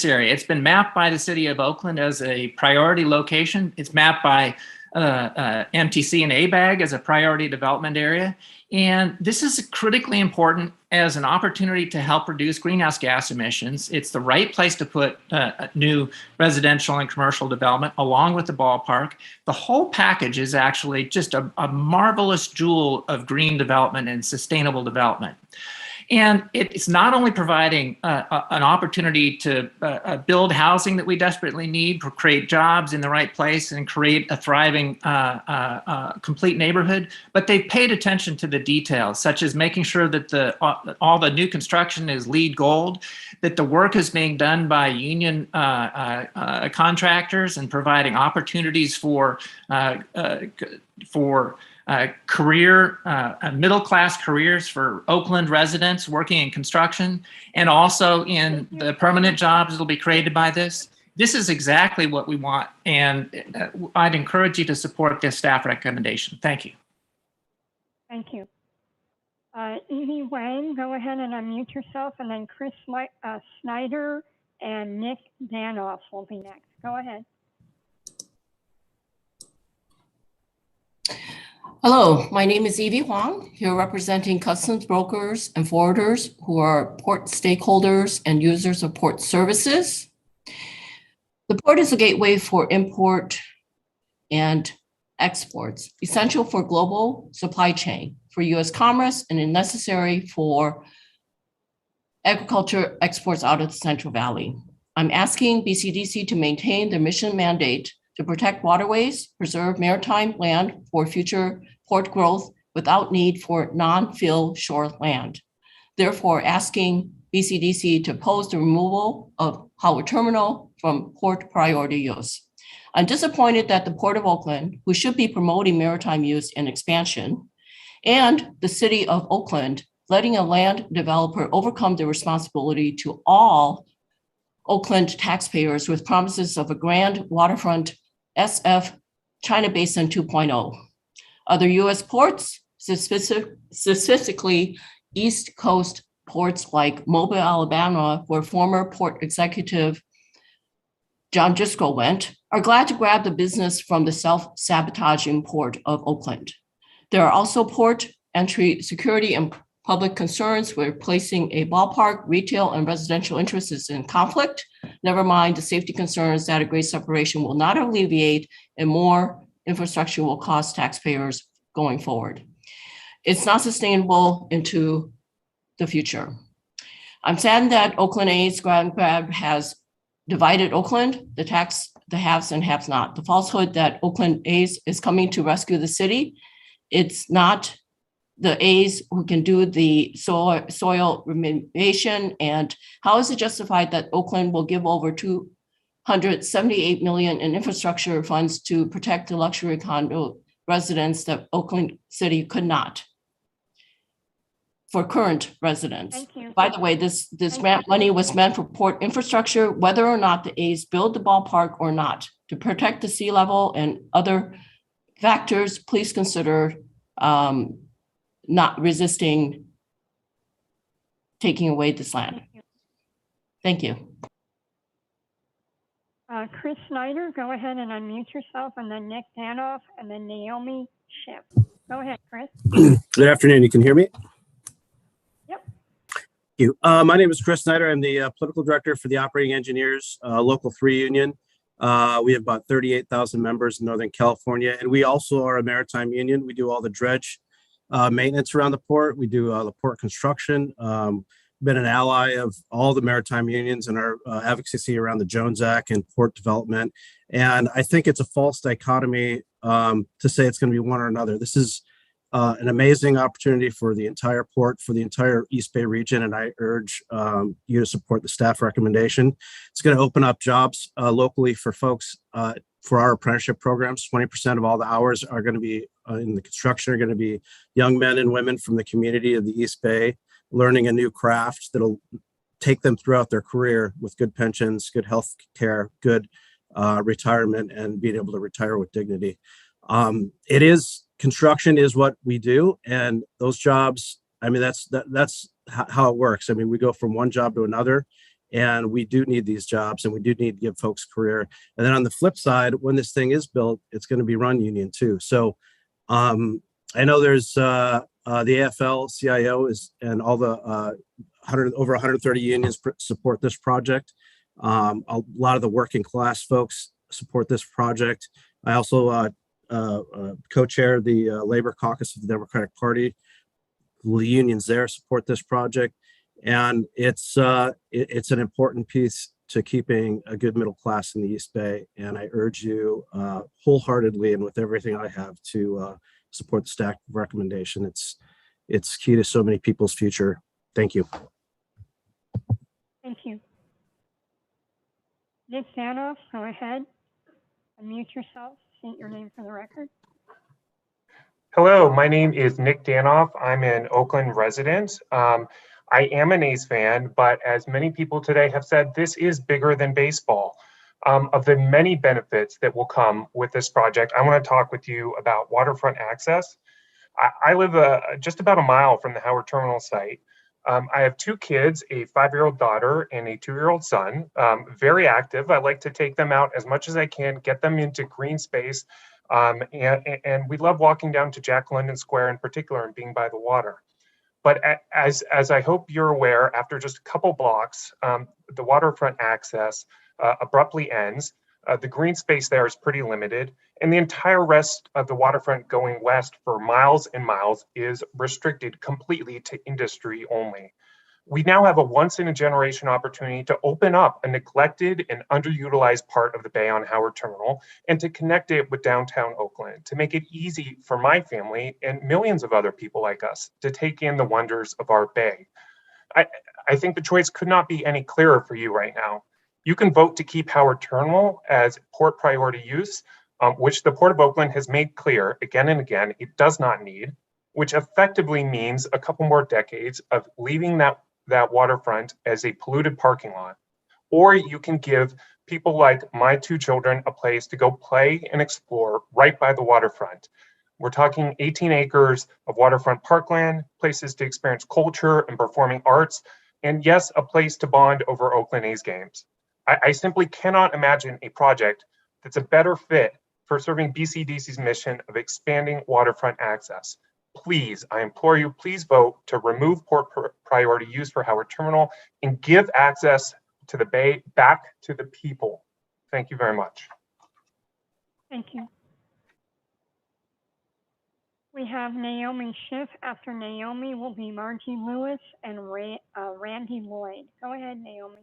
area. It's been mapped by the city of Oakland as a priority location. It's mapped by MTC and ABAG as a priority development area. And this is critically important as an opportunity to help reduce greenhouse gas emissions. It's the right place to put new residential and commercial development along with the ballpark. The whole package is actually just a marvelous jewel of green development and sustainable development. And it's not only providing an opportunity to build housing that we desperately need, to create jobs in the right place and create a thriving complete neighborhood, but they've paid attention to the details, such as making sure that all the new construction is LEED Gold, that the work is being done by union contractors and providing opportunities for middle-class careers for Oakland residents working in construction and also in the permanent jobs that will be created by this. This is exactly what we want, and I'd encourage you to support this staff recommendation. Thank you. Thank you. Evie Wang, go ahead and unmute yourself, and then Chris Snyder and Nick Danoff will be next. Go ahead. Hello, my name is Evie Huang, here representing customs brokers and forwarders who are port stakeholders and users of port services. The port is a gateway for import and exports, essential for global supply chain, for US commerce, and necessary for agriculture exports out of the Central Valley. I'm asking BCDC to maintain their mission mandate to protect waterways, preserve maritime land for future port growth without need for non-fill shore land. Therefore, asking BCDC to oppose the removal of Howard Terminal from port priority use. I'm disappointed that the Port of Oakland, who should be promoting maritime use and expansion, and the city of Oakland, letting a land developer overcome their responsibility to all Oakland taxpayers with promises of a grand waterfront SF China Basin 2.0. Other US ports, specifically East Coast ports like Mobile, Alabama, where former port executive John Driscoll went, are glad to grab the business from the self-sabotaging Port of Oakland. There are also port entry security and public concerns where placing a ballpark, retail, and residential interests is in conflict. Never mind the safety concerns that a grade separation will not alleviate and more infrastructure will cost taxpayers going forward. It's not sustainable into the future. I'm saddened that Oakland A's grab has divided Oakland, the haves and have not. The falsehood that Oakland A's is coming to rescue the city. It's not the A's who can do the soil remediation. And how is it justified that Oakland will give over $278 million in infrastructure funds to protect the luxury condo residents that Oakland City could not? For current residents. Thank you. By the way, this grant money was meant for port infrastructure, whether or not the A's build the ballpark or not. To protect the sea level and other factors, please consider not resisting taking away this land. Thank you. Chris Snyder, go ahead and unmute yourself, and then Nick Danoff, and then Naomi Schiff. Go ahead, Chris. Good afternoon. You can hear me? Yep. Thank you. My name is Chris Snyder. I'm the political director for the Operating Engineers Local 3 Union. We have about 38,000 members in Northern California, and we also are a maritime union. We do all the dredge maintenance around the port. We do the port construction. Been an ally of all the maritime unions and our advocacy around the Jones Act and port development. And I think it's a false dichotomy to say it's going to be one or another. This is an amazing opportunity for the entire port, for the entire East Bay region, and I urge you to support the staff recommendation. It's going to open up jobs locally for folks for our apprenticeship programs. 20% of all the hours are going to be in the construction are going to be young men and women from the community of the East Bay, learning a new craft that'll take them throughout their career with good pensions, good health care, good retirement, and being able to retire with dignity. Construction is what we do, and those jobs, I mean, that's how it works. I mean, we go from one job to another, and we do need these jobs, and we do need to give folks career. And then on the flip side, when this thing is built, it's going to be run union too. So I know there's the AFL-CIO and all the over 130 unions support this project. A lot of the working class folks support this project. I also co-chair the Labor Caucus of the Democratic Party. The unions there support this project, and it's an important piece to keeping a good middle class in the East Bay. And I urge you wholeheartedly and with everything I have to support the staff recommendation. It's key to so many people's future. Thank you. Thank you. Nick Danoff, go ahead. Unmute yourself. State your name for the record. Hello, my name is Nick Danoff. I'm an Oakland resident. I am an A's fan, but as many people today have said, this is bigger than baseball. Of the many benefits that will come with this project, I want to talk with you about waterfront access. I live just about a mile from the Howard Terminal site. I have two kids, a 5-year-old daughter and a 2-year-old son, very active. I like to take them out as much as I can, get them into green space. And we love walking down to Jack London Square in particular and being by the water. But as I hope you're aware, after just a couple blocks, the waterfront access abruptly ends. The green space there is pretty limited, and the entire rest of the waterfront going west for miles and miles is restricted completely to industry only. We now have a once-in-a-generation opportunity to open up a neglected and underutilized part of the bay on Howard Terminal and to connect it with downtown Oakland, to make it easy for my family and millions of other people like us to take in the wonders of our bay. I think the choice could not be any clearer for you right now. You can vote to keep Howard Terminal as port priority use, which the Port of Oakland has made clear again and again it does not need, which effectively means a couple more decades of leaving that waterfront as a polluted parking lot. Or you can give people like my two children a place to go play and explore right by the waterfront. We're talking 18 acres of waterfront parkland, places to experience culture and performing arts, and yes, a place to bond over Oakland A's games. I simply cannot imagine a project that's a better fit for serving BCDC's mission of expanding waterfront access. please, I implore you, please vote to remove port priority use for Howard Terminal and give access to the bay back to the people. Thank you very much. Thank you. We have Naomi Schiff. After Naomi will be Margie Lewis and Randy Lloyd. Go ahead, Naomi.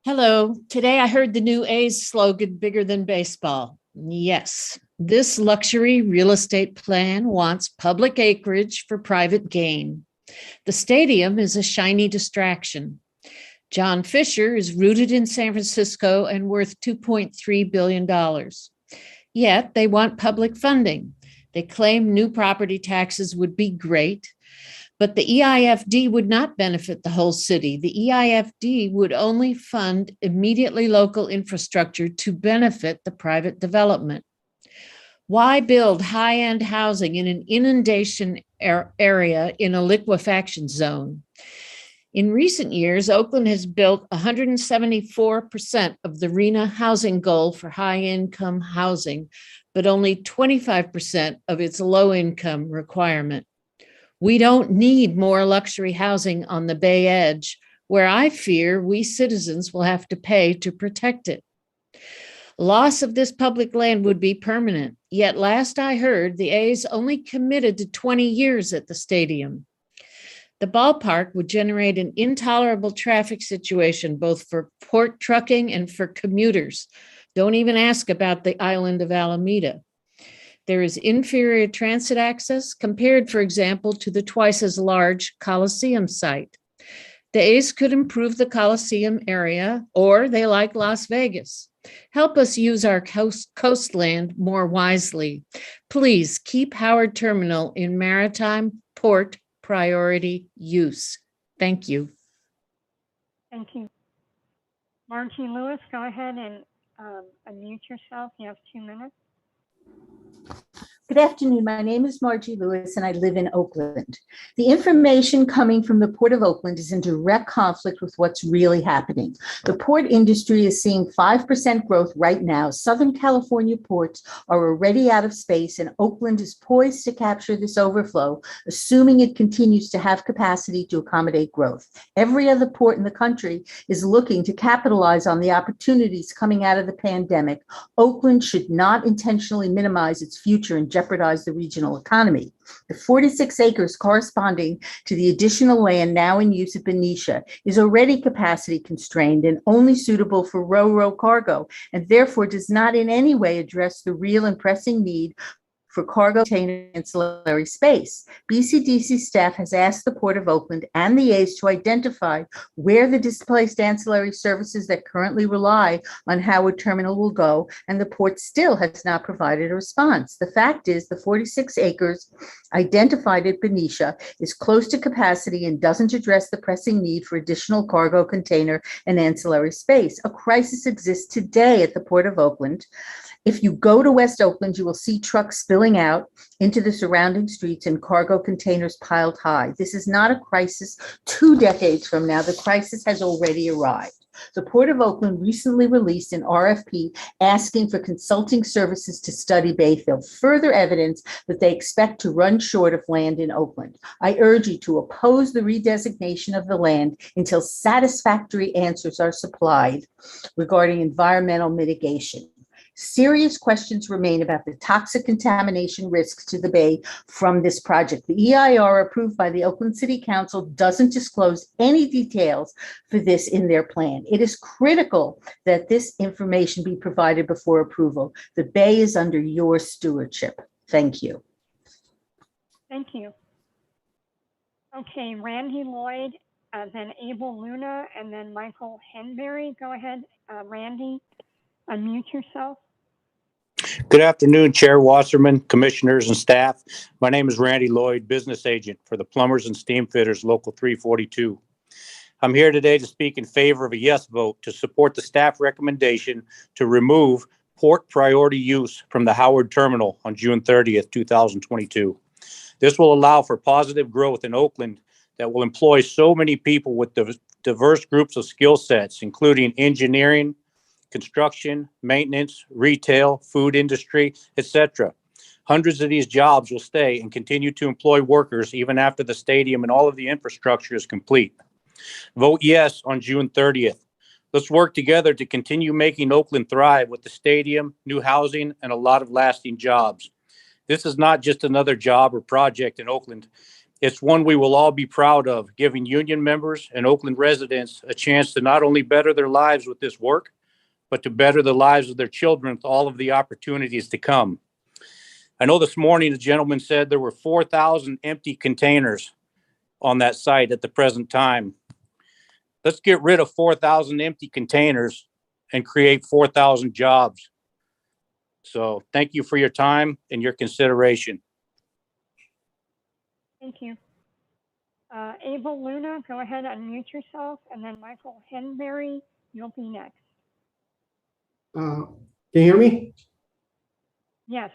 Hello. Today I heard the new A's slogan, bigger than baseball. Yes, this luxury real estate plan wants public acreage for private gain. The stadium is a shiny distraction. John Fisher is rooted in San Francisco and worth $2.3 billion. Yet they want public funding. They claim new property taxes would be great, but the EIFD would not benefit the whole city. The EIFD would only fund immediately local infrastructure to benefit the private development. Why build high-end housing in an inundation area in a liquefaction zone? In recent years, Oakland has built 174% of the RHNA housing goal for high-income housing, but only 25% of its low-income requirement. We don't need more luxury housing on the Bay Edge, where I fear we citizens will have to pay to protect it. Loss of this public land would be permanent, yet last I heard, the A's only committed to 20 years at the stadium. The ballpark would generate an intolerable traffic situation, both for port trucking and for commuters. Don't even ask about the island of Alameda. There is inferior transit access compared, for example, to the twice as large Coliseum site. The A's could improve the Coliseum area, or they like Las Vegas. Help us use our coastland more wisely. Please keep Howard Terminal in maritime port priority use. Thank you. Thank you. Margie Lewis, go ahead and unmute yourself. You have 2 minutes. Good afternoon. My name is Margie Lewis and I live in Oakland. The information coming from the Port of Oakland is in direct conflict with what's really happening. The port industry is seeing 5% growth right now. Southern California ports are already out of space and Oakland is poised to capture this overflow, assuming it continues to have capacity to accommodate growth. Every other port in the country is looking to capitalize on the opportunities coming out of the pandemic. Oakland should not intentionally minimize its future and jeopardize the regional economy. The 46 acres corresponding to the additional land now in use at Benicia is already capacity constrained and only suitable for ro-ro cargo, and therefore does not in any way address the real and pressing need for cargo container ancillary space. BCDC staff has asked the Port of Oakland and the A's to identify where the displaced ancillary services that currently rely on Howard Terminal will go, and the port still has not provided a response. The fact is the 46 acres identified at Benicia is close to capacity and doesn't address the pressing need for additional cargo container and ancillary space. A crisis exists today at the Port of Oakland. If you go to West Oakland, you will see trucks spilling out into the surrounding streets and cargo containers piled high. This is not a crisis 2 decades from now. The crisis has already arrived. The Port of Oakland recently released an RFP asking for consulting services to study Bayfield, further evidence that they expect to run short of land in Oakland. I urge you to oppose the redesignation of the land until satisfactory answers are supplied regarding environmental mitigation. Serious questions remain about the toxic contamination risks to the bay from this project. The EIR approved by the Oakland City Council doesn't disclose any details for this in their plan. It is critical that this information be provided before approval. The bay is under your stewardship. Thank you. Thank you. Okay, Randy Lloyd, then Abel Luna, and then Michael Henberry. Go ahead, Randy, unmute yourself. Good afternoon, Chair Wasserman, commissioners, and staff. My name is Randy Lloyd, business agent for the Plumbers and Steam Fitters Local 342. I'm here today to speak in favor of a yes vote to support the staff recommendation to remove port priority use from the Howard Terminal on June 30th, 2022. This will allow for positive growth in Oakland that will employ so many people with diverse groups of skill sets, including engineering, construction, maintenance, retail, food industry, etc. Hundreds of these jobs will stay and continue to employ workers even after the stadium and all of the infrastructure is complete. Vote yes on June 30th. Let's work together to continue making Oakland thrive with the stadium, new housing, and a lot of lasting jobs. This is not just another job or project in Oakland. It's one we will all be proud of, giving union members and Oakland residents a chance to not only better their lives with this work, but to better the lives of their children with all of the opportunities to come. I know this morning a gentleman said there were 4,000 empty containers on that site at the present time. Let's get rid of 4,000 empty containers and create 4,000 jobs. So thank you for your time and your consideration. Thank you. Abel Luna, go ahead, unmute yourself, and then Michael Henberry, you'll be next. Can you hear me? Yes.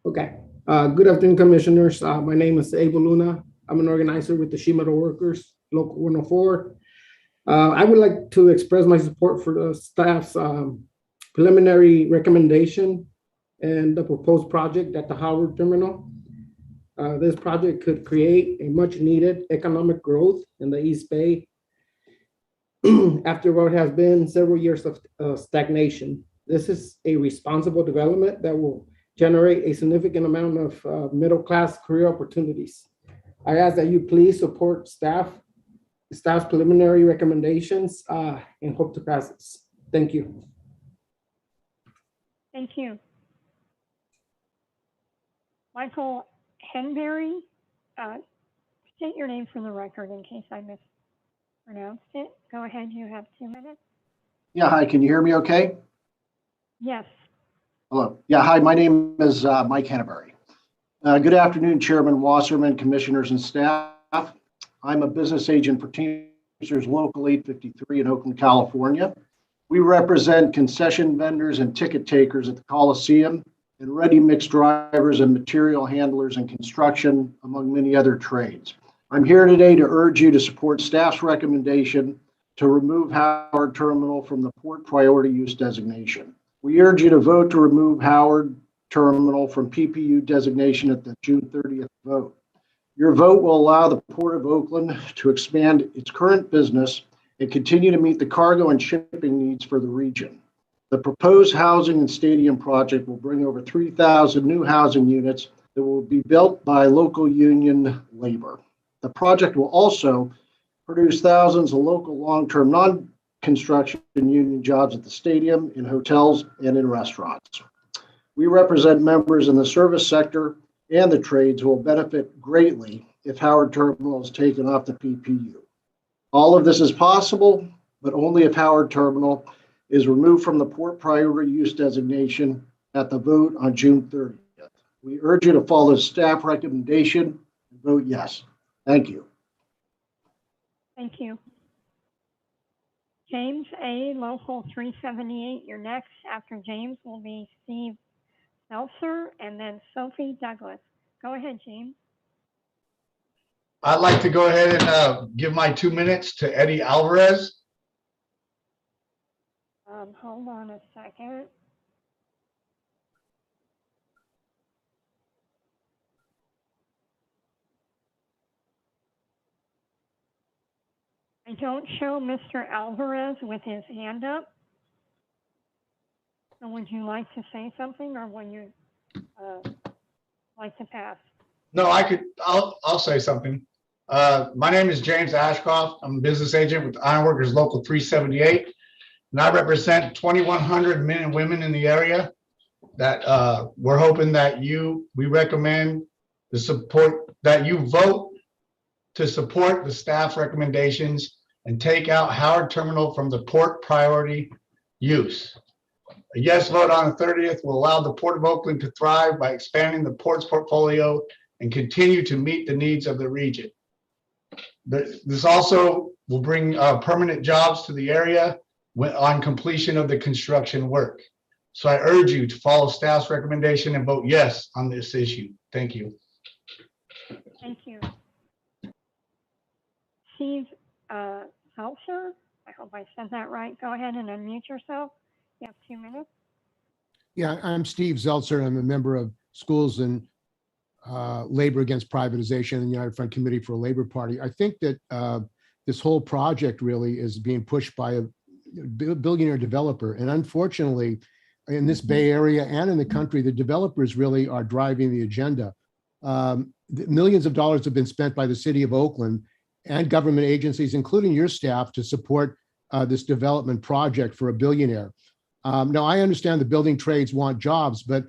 Okay. Good afternoon, commissioners. My name is Abel Luna. I'm an organizer with the Sheet Metal Workers, Local 104. I would like to express my support for the staff's preliminary recommendation and the proposed project at the Howard Terminal. This project could create a much needed economic growth in the East Bay after what has been several years of stagnation. This is a responsible development that will generate a significant amount of middle-class career opportunities. I ask that you please support staff's preliminary recommendations and hope to pass this. Thank you. Thank you. Michael Henberry, state your name for the record in case I mispronounced it. Go ahead, you have 2 minutes. Yeah, hi, can you hear me okay? Yes. Hello. Yeah, hi, my name is Mike Henneberry. Good afternoon, Chairman Wasserman, commissioners, and staff. I'm a business agent for Teamsters Local 853 in Oakland, California. We represent concession vendors and ticket takers at the Coliseum and ready-mix drivers and material handlers in construction, among many other trades. I'm here today to urge you to support staff's recommendation to remove Howard Terminal from the Port Priority Use designation. We urge you to vote to remove Howard Terminal from PPU designation at the June 30th vote. Your vote will allow the Port of Oakland to expand its current business and continue to meet the cargo and shipping needs for the region. The proposed housing and stadium project will bring over 3,000 new housing units that will be built by local union labor. The project will also produce thousands of local long-term non-construction union jobs at the stadium, in hotels, and in restaurants. We represent members in the service sector and the trades who will benefit greatly if Howard Terminal is taken off the PPU. All of this is possible, but only if Howard Terminal is removed from the Port Priority Use designation at the vote on June 30th. We urge you to follow the staff recommendation and vote yes. Thank you. Thank you. James A., Local 378, you're next. After James will be Steve Seltzer and then Sophie Douglas. Go ahead, James. I'd like to go ahead and give my 2 minutes to Eddie Alvarez. Hold on a second. I don't show Mr. Alvarez with his hand up. So would you like to say something, or would you like to pass? No, I'll say something. My name is James Ashcroft. I'm a business agent with Ironworkers Local 378. And I represent 2,100 men and women in the area that we're hoping that we recommend the support, that you vote to support the staff's recommendations and take out Howard Terminal from the Port Priority Use. A yes vote on the 30th will allow the Port of Oakland to thrive by expanding the port's portfolio and continue to meet the needs of the region. This also will bring permanent jobs to the area on completion of the construction work. So I urge you to follow staff's recommendation and vote yes on this issue. Thank you. Thank you. Steve Seltzer, I hope I said that right. Go ahead and unmute yourself. You have 2 minutes. Yeah, I'm Steve Zeltzer. I'm a member of schools and labor against privatization and the United Front Committee for a Labor Party. I think that this whole project really is being pushed by a billionaire developer. And unfortunately, in this Bay Area and in the country, the developers really are driving the agenda. Millions of dollars have been spent by the city of Oakland and government agencies, including your staff, to support this development project for a billionaire. Now, I understand the building trades want jobs, but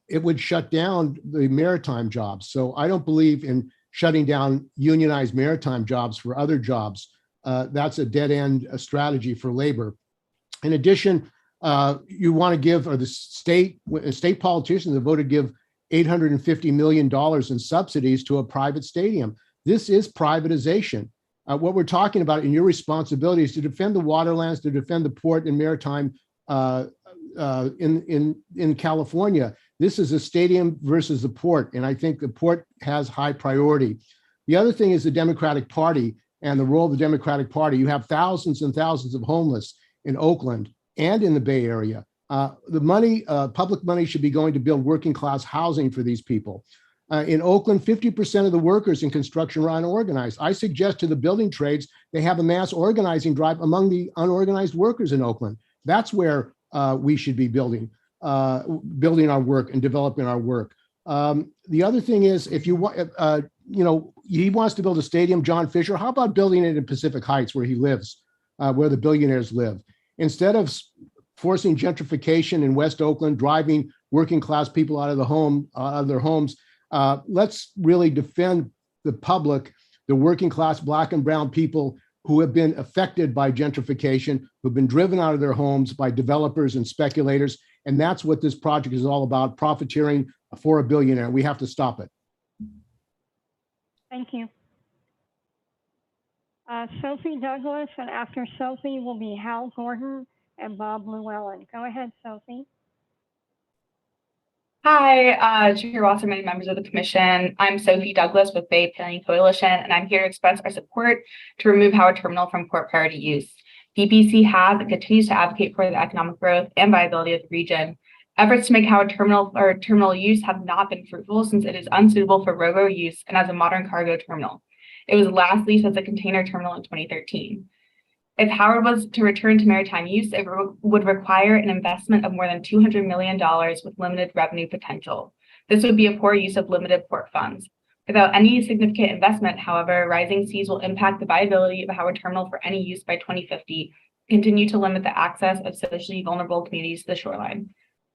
it would shut down the maritime jobs. So I don't believe in shutting down unionized maritime jobs for other jobs. That's a dead end strategy for labor. In addition, you want to give, or the state politicians have voted to give $850 million in subsidies to a private stadium. This is privatization. What we're talking about in your responsibility is to defend the waterlands, to defend the port and maritime in California. This is a stadium versus the port, and I think the port has high priority. The other thing is the Democratic Party and the role of the Democratic Party. You have thousands and thousands of homeless in Oakland and in the Bay Area. The money, public money, should be going to build working class housing for these people. In Oakland, 50% of the workers in construction are unorganized. I suggest to the building trades, they have a mass organizing drive among the unorganized workers in Oakland. That's where we should be building our work and developing our work. The other thing is, if you want, he wants to build a stadium, John Fisher. How about building it in Pacific Heights, where he lives, where the billionaires live? Instead of forcing gentrification in West Oakland, driving working class people out of their homes, let's really defend the public, the working class Black and brown people who have been affected by gentrification, who've been driven out of their homes by developers and speculators. And that's what this project is all about, profiteering for a billionaire. We have to stop it. Thank you. Sophie Douglas, and after Sophie will be Hal Gordon and Bob Llewellyn. Go ahead, Sophie. Hi, Chair Wasserman, members of the Commission. I'm Sophie Douglas with Bay Planning Coalition, and I'm here to express our support to remove Howard Terminal from port priority use. BPC has and continues to advocate for the economic growth and viability of the region. Efforts to make Howard Terminal or terminal use have not been fruitful, since it is unsuitable for ro-ro use and as a modern cargo terminal. It was last leased as a container terminal in 2013. If Howard was to return to maritime use, it would require an investment of more than $200 million with limited revenue potential. This would be a poor use of limited port funds. Without any significant investment, however, rising seas will impact the viability of Howard Terminal for any use by 2050, continue to limit the access of socially vulnerable communities to the shoreline.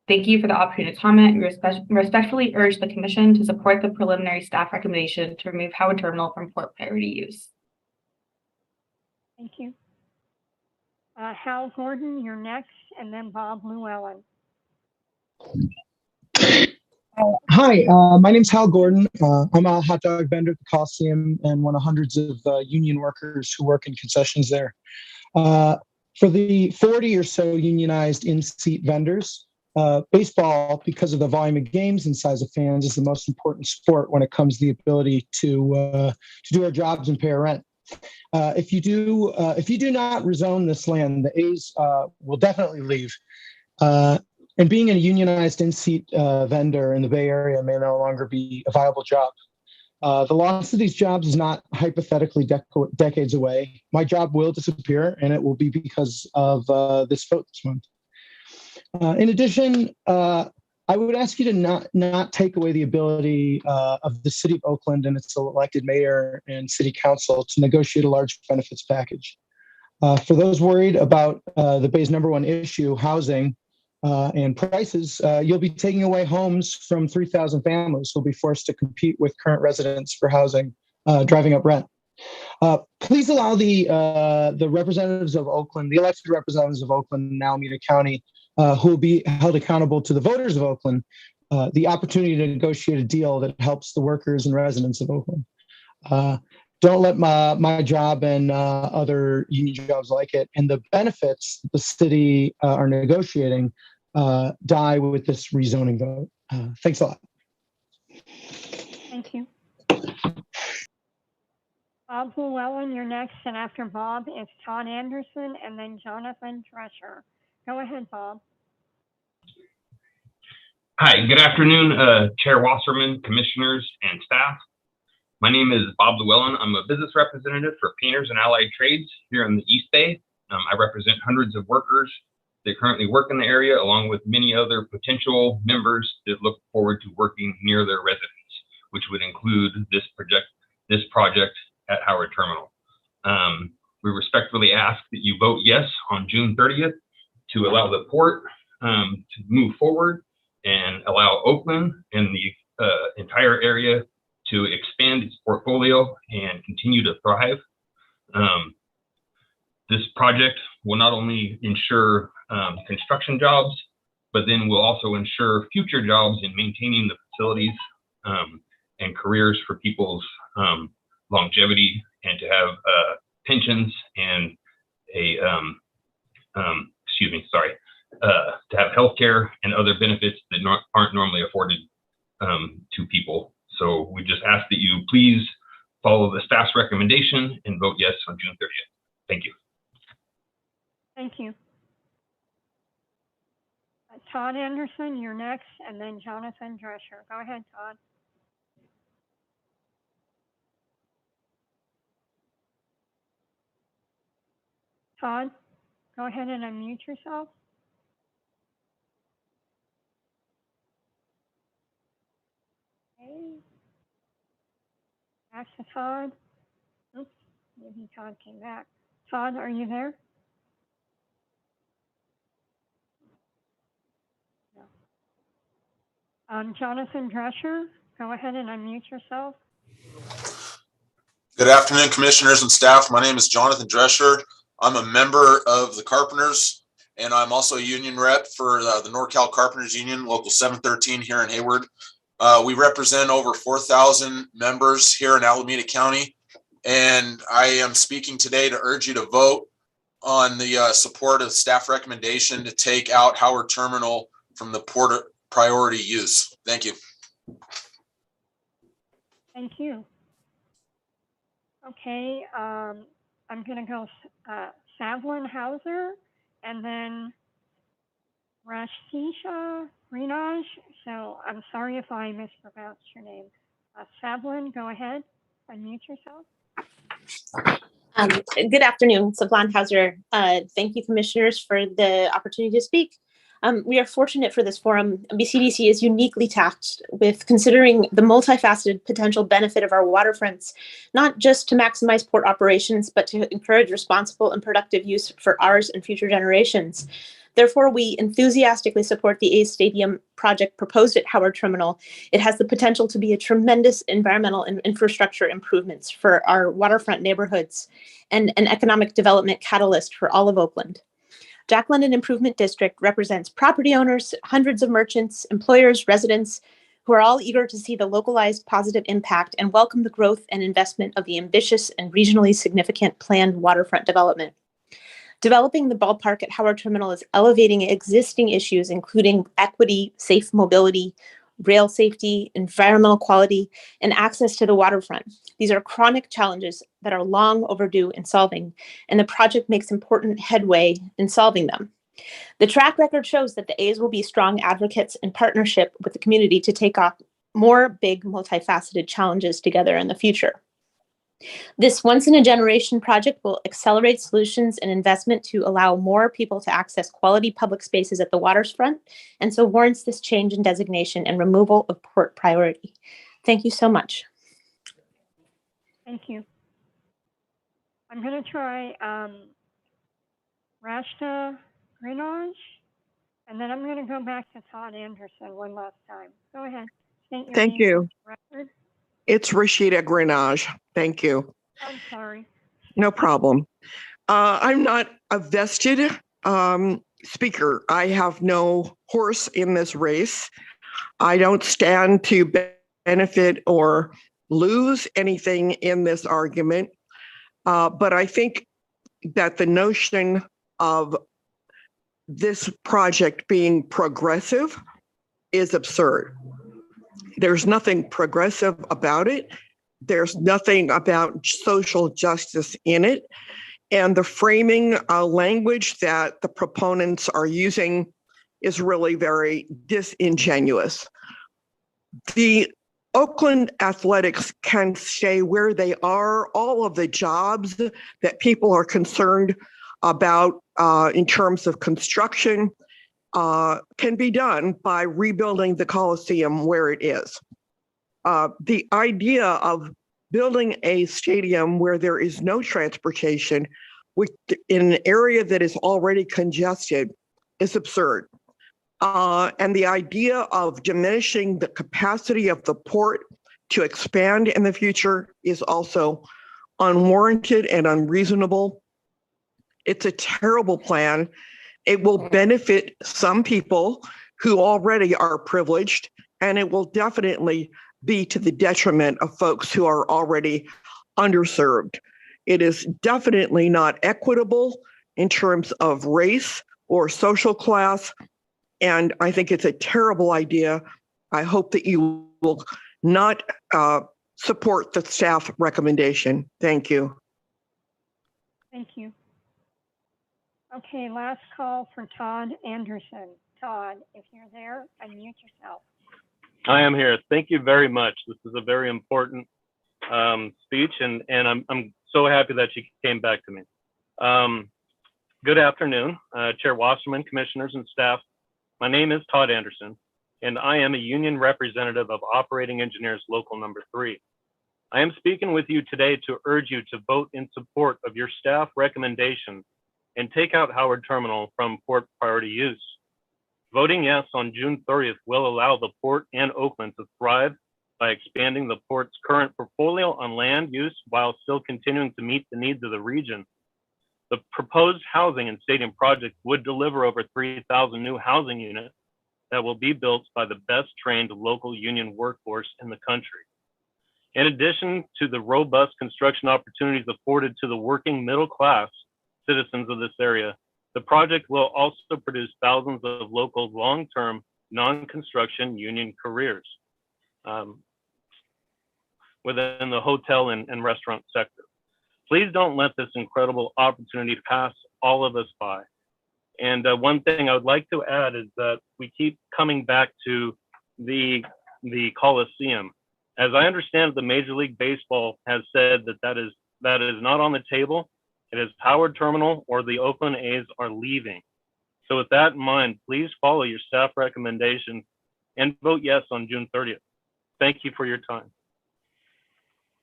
Thank you for the opportunity to comment. We respectfully urge the Commission to support the preliminary staff recommendation to remove Howard Terminal from port priority use. Thank you. Hal Gordon, you're next, and then Bob Llewellyn. Hi, my name's Hal Gordon. I'm a hot dog vendor at the Coliseum and one of hundreds of union workers who work in concessions there. For the 40 or so unionized in-seat vendors, baseball, because of the volume of games and size of fans, is the most important sport when it comes to the ability to do our jobs and pay our rent. If you do not rezone this land, the A's will definitely leave. And being a unionized in-seat vendor in the Bay Area may no longer be a viable job. The loss of these jobs is not hypothetically decades away. My job will disappear, and it will be because of this vote this month. In addition, I would ask you to not take away the ability of the city of Oakland and its elected mayor and city council to negotiate a large benefits package. For those worried about the Bay's #1 issue, housing and prices, you'll be taking away homes from 3,000 families who will be forced to compete with current residents for housing, driving up rent. Please allow the representatives of Oakland, the elected representatives of Oakland and Alameda County, who will be held accountable to the voters of Oakland, the opportunity to negotiate a deal that helps the workers and residents of Oakland. Don't let my job and other union jobs like it and the benefits the city are negotiating die with this rezoning vote. Thanks a lot. Thank you. Bob Llewellyn, you're next, and after Bob is Todd Anderson and then Jonathan Drescher. Go ahead, Bob. Hi, good afternoon, Chair Wasserman, commissioners, and staff. My name is Bob Llewellyn. I'm a business representative for Painters and Allied Trades here in the East Bay. I represent hundreds of workers that currently work in the area, along with many other potential members that look forward to working near their residence, which would include this project at Howard Terminal. We respectfully ask that you vote yes on June 30th to allow the port to move forward and allow Oakland and the entire area to expand its portfolio and continue to thrive. This project will not only ensure construction jobs, but then will also ensure future jobs in maintaining the facilities and careers for people's longevity, and to have pensions and to have healthcare and other benefits that aren't normally afforded to people. So we just ask that you please follow the staff's recommendation and vote yes on June 30th. Thank you. Thank you. Todd Anderson, you're next, and then Jonathan Drescher. Go ahead, Todd. Todd, go ahead and unmute yourself. Okay. Back to Todd. Oops, maybe Todd came back. Todd, are you there? No. Jonathan Drescher, go ahead and unmute yourself. Good afternoon, commissioners and staff. My name is Jonathan Drescher. I'm a member of the Carpenters, and I'm also a union rep for the NorCal Carpenters Union, Local 713 here in Hayward. We represent over 4,000 members here in Alameda County, and I am speaking today to urge you to vote on the support of staff recommendation to take out Howard Terminal from the port priority use. Thank you. Thank you. Okay, I'm going to go Savlin Hauser, and then Rashisha Rinaj. So I'm sorry if I mispronounced your name. Savlin, go ahead, unmute yourself. Good afternoon, Savlin Hauser. Thank you, commissioners, for the opportunity to speak. We are fortunate for this forum. BCDC is uniquely tasked with considering the multifaceted potential benefit of our waterfronts, not just to maximize port operations, but to encourage responsible and productive use for ours and future generations. Therefore, we enthusiastically support the A's Stadium project proposed at Howard Terminal. It has the potential to be a tremendous environmental and infrastructure improvements for our waterfront neighborhoods and an economic development catalyst for all of Oakland. Jack London Improvement District represents property owners, hundreds of merchants, employers, residents, who are all eager to see the localized positive impact and welcome the growth and investment of the ambitious and regionally significant planned waterfront development. Developing the ballpark at Howard Terminal is elevating existing issues, including equity, safe mobility, rail safety, environmental quality, and access to the waterfront. These are chronic challenges that are long overdue in solving, and the project makes important headway in solving them. The track record shows that the A's will be strong advocates in partnership with the community to take on more big, multifaceted challenges together in the future. This once-in-a-generation project will accelerate solutions and investment to allow more people to access quality public spaces at the waterfront, and so warrants this change in designation and removal of port priority. Thank you so much. Thank you. I'm going to try Rashta Grinaj, and then I'm going to go back to Todd Anderson one last time. Go ahead. Thank you. It's Rashida Grinaj. Thank you. I'm sorry. No problem. I'm not a vested speaker. I have no horse in this race. I don't stand to benefit or lose anything in this argument. But I think that the notion of this project being progressive is absurd. There's nothing progressive about it. There's nothing about social justice in it. And the framing language that the proponents are using is really very disingenuous. The Oakland Athletics can stay where they are. All of the jobs that people are concerned about in terms of construction can be done by rebuilding the Coliseum where it is. The idea of building a stadium where there is no transportation in an area that is already congested is absurd. And the idea of diminishing the capacity of the port to expand in the future is also unwarranted and unreasonable. It's a terrible plan. It will benefit some people who already are privileged, and it will definitely be to the detriment of folks who are already underserved. It is definitely not equitable in terms of race or social class, and I think it's a terrible idea. I hope that you will not support the staff recommendation. Thank you. Thank you. Okay, last call for Todd Anderson. Todd, if you're there, unmute yourself. I am here. Thank you very much. This is a very important speech, and I'm so happy that you came back to me. Good afternoon, Chair Wasserman, commissioners, and staff. My name is Todd Anderson, and I am a union representative of Operating Engineers Local Number 3. I am speaking with you today to urge you to vote in support of your staff recommendation and take out Howard Terminal from port priority use. Voting yes on June 30th will allow the port and Oakland to thrive by expanding the port's current portfolio on land use while still continuing to meet the needs of the region. The proposed housing and stadium project would deliver over 3,000 new housing units that will be built by the best trained local union workforce in the country. In addition to the robust construction opportunities afforded to the working middle class citizens of this area, the project will also produce thousands of local long-term non-construction union careers within the hotel and restaurant sector. Please don't let this incredible opportunity pass all of us by. And one thing I would like to add is that we keep coming back to the Coliseum. As I understand, the Major League Baseball has said that is not on the table. It is Howard Terminal or the Oakland A's are leaving. So with that in mind, please follow your staff recommendation and vote yes on June 30th. Thank you for your time.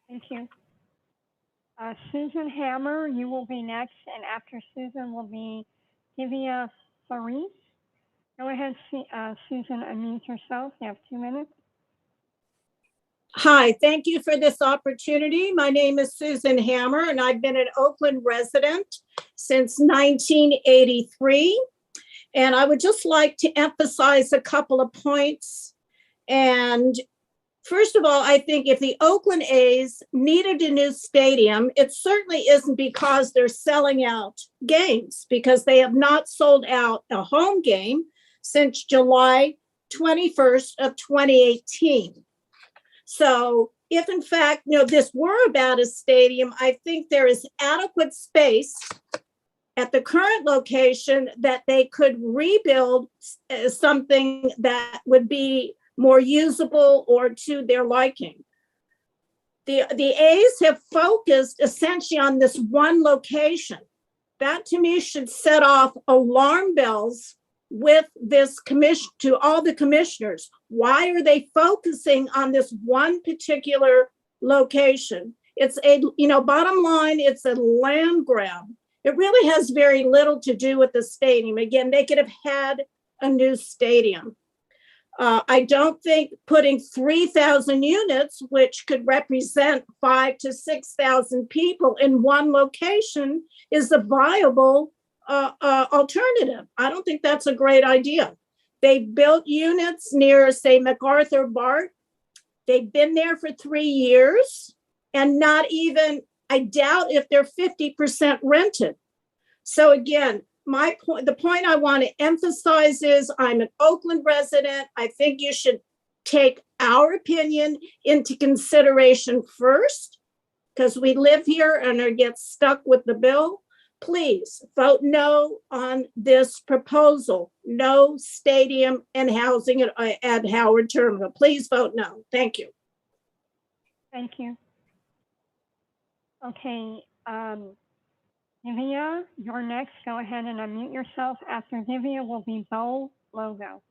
Thank you. Susan Hammer, you will be next, and after Susan will be Divya Faris. Go ahead, Susan, unmute yourself. You have 2 minutes. Hi, thank you for this opportunity. My name is Susan Hammer, and I've been an Oakland resident since 1983. And I would just like to emphasize a couple of points. And first of all, I think if the Oakland A's needed a new stadium, it certainly isn't because they're selling out games, because they have not sold out a home game since July 21st of 2018. So if in fact, this were about a stadium, I think there is adequate space at the current location that they could rebuild something that would be more usable or to their liking. The A's have focused essentially on this one location. That to me should set off alarm bells with this commission to all the commissioners. Why are they focusing on this one particular location? It's bottom line, it's a land grab. It really has very little to do with the stadium. Again, they could have had a new stadium. I don't think putting 3,000 units, which could represent 5,000 to 6,000 people in one location, is a viable alternative. I don't think that's a great idea. They built units near, say, MacArthur BART. They've been there for 3 years, and not even, I doubt if they're 50% rented. So again, the point I want to emphasize is I'm an Oakland resident. I think you should take our opinion into consideration first, because we live here and get stuck with the bill. please vote no on this proposal. No stadium and housing at Howard Terminal. Please vote no. Thank you. Thank you. Okay, Divya, you're next. Go ahead and unmute yourself. After Divya will be Bo Logo.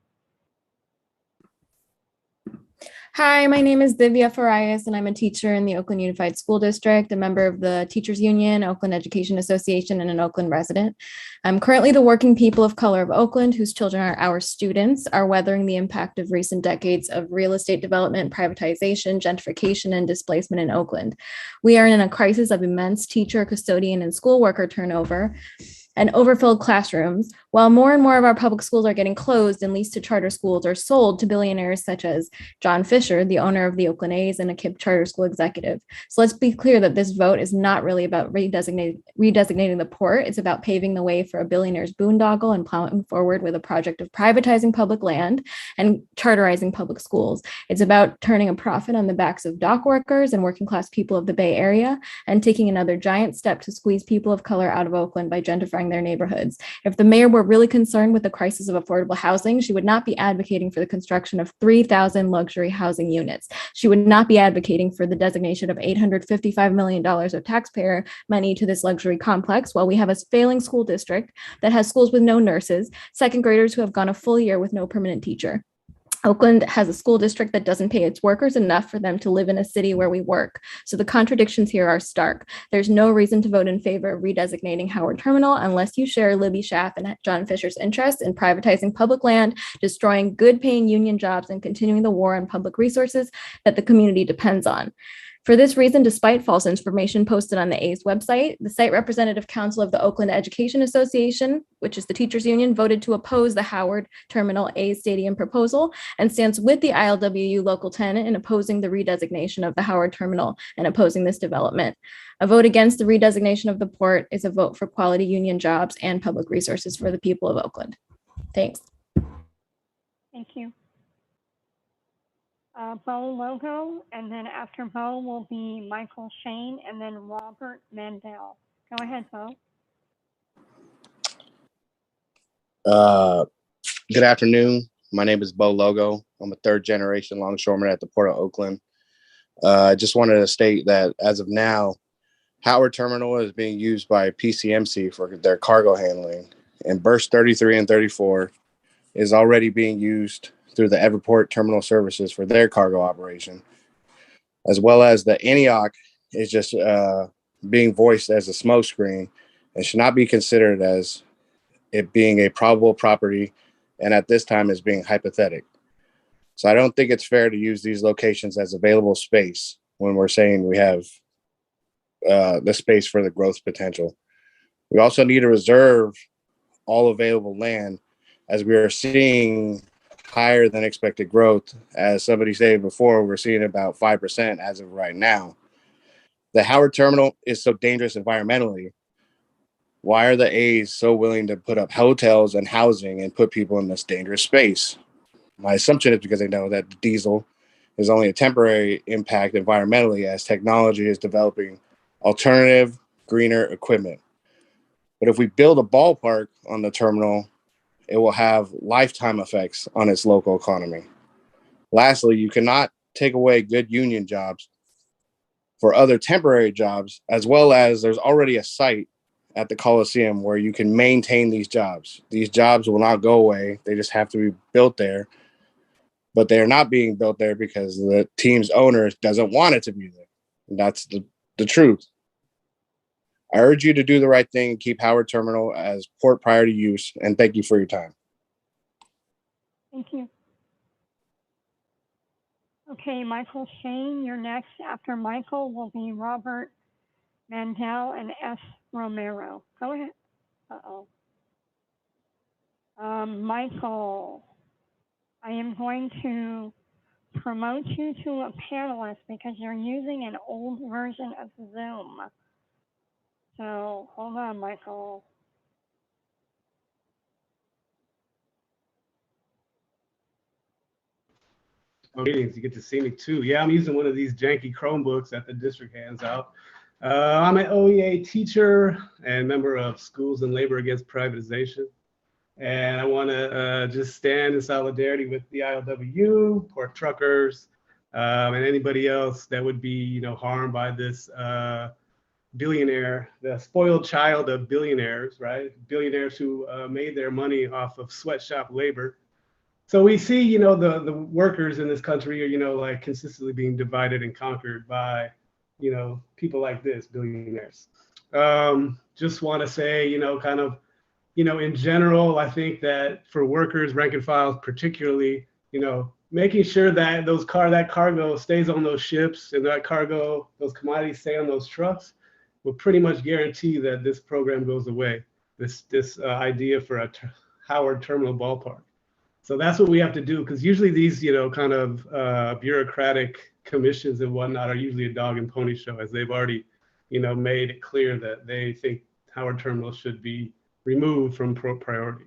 Hi, my name is Divya Farias, and I'm a teacher in the Oakland Unified School District, a member of the Teachers Union, Oakland Education Association, and an Oakland resident. I'm currently the working people of color of Oakland, whose children are our students, are weathering the impact of recent decades of real estate development, privatization, gentrification, and displacement in Oakland. We are in a crisis of immense teacher, custodian, and school worker turnover and overfilled classrooms, while more and more of our public schools are getting closed and leased to charter schools or sold to billionaires such as John Fisher, the owner of the Oakland A's and a KIPP charter school executive. So let's be clear that this vote is not really about redesignating the port. It's about paving the way for a billionaire's boondoggle and plowing forward with a project of privatizing public land and charterizing public schools. It's about turning a profit on the backs of dock workers and working class people of the Bay Area and taking another giant step to squeeze people of color out of Oakland by gentrifying their neighborhoods. If the mayor were really concerned with the crisis of affordable housing, she would not be advocating for the construction of 3,000 luxury housing units. She would not be advocating for the designation of $855 million of taxpayer money to this luxury complex, while we have a failing school district that has schools with no nurses, second graders who have gone a full year with no permanent teacher. Oakland has a school district that doesn't pay its workers enough for them to live in a city where we work. So the contradictions here are stark. There's no reason to vote in favor of redesignating Howard Terminal unless you share Libby Schaaf and John Fisher's interest in privatizing public land, destroying good-paying union jobs, and continuing the war on public resources that the community depends on. For this reason, despite false information posted on the A's website, the Site Representative Council of the Oakland Education Association, which is the teachers union, voted to oppose the Howard Terminal A's stadium proposal and stands with the ILWU Local 10 in opposing the redesignation of the Howard Terminal and opposing this development. A vote against the redesignation of the port is a vote for quality union jobs and public resources for the people of Oakland. Thanks. Thank you. Bo Logo, and then after Bo will be Michael Shane, and then Robert Mandel. Go ahead, Bo. Good afternoon. My name is Bo Logo. I'm a third generation longshoreman at the Port of Oakland. I just wanted to state that as of now, Howard Terminal is being used by PCMC for their cargo handling, and berths 33 and 34 is already being used through the Everport Terminal Services for their cargo operation, as well as the Antioch is just being voiced as a smokescreen and should not be considered as it being a probable property, and at this time is being hypothetical. So I don't think it's fair to use these locations as available space when we're saying we have the space for the growth potential. We also need to reserve all available land, as we are seeing higher than expected growth. As somebody said before, we're seeing about 5% as of right now. The Howard Terminal is so dangerous environmentally. Why are the A's so willing to put up hotels and housing and put people in this dangerous space? My assumption is because they know that diesel is only a temporary impact environmentally as technology is developing alternative, greener equipment. But if we build a ballpark on the terminal, it will have lifetime effects on its local economy. Lastly, you cannot take away good union jobs for other temporary jobs, as well as there's already a site at the Coliseum where you can maintain these jobs. These jobs will not go away. They just have to be built there. But they are not being built there because the team's owner doesn't want it to be there. And that's the truth. I urge you to do the right thing and keep Howard Terminal as port priority use, and thank you for your time. Thank you. Okay, Michael Shane, you're next. After Michael will be Robert Mandel and S. Romero. Go ahead. Michael, I am going to promote you to a panelist because you're using an old version of Zoom. So hold on, Michael. Oh, greetings. You get to see me too. Yeah, I'm using one of these janky Chromebooks that the district hands out. I'm an OEA teacher and member of Schools and Labor Against Privatization. And I want to just stand in solidarity with the ILWU, port truckers, and anybody else that would be, harmed by this billionaire, the spoiled child of billionaires, right? Billionaires who made their money off of sweatshop labor. So we see, the workers in this country are, like consistently being divided and conquered by, people like this, billionaires. Just want to say, in general, I think that for workers, rank and files particularly, making sure that that cargo stays on those ships and that cargo, those commodities stay on those trucks will pretty much guarantee that this program goes away, this idea for a Howard Terminal Ballpark. So that's what we have to do, because usually these, bureaucratic commissions and whatnot are usually a dog and pony show, as they've already, made it clear that they think Howard Terminal should be removed from priority.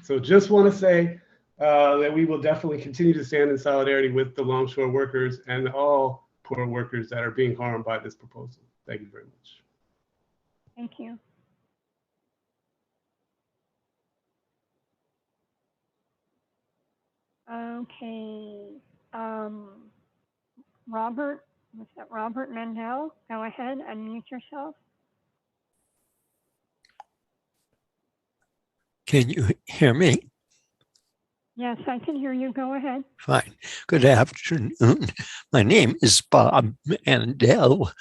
So just want to say that we will definitely continue to stand in solidarity with the longshore workers and all port workers that are being harmed by this proposal. Thank you very much. Thank you. Okay. Robert, what's that? Robert Mendel, go ahead, unmute yourself. Can you hear me? Yes, I can hear you. Go ahead. Fine. Good afternoon. My name is Bob Mandel.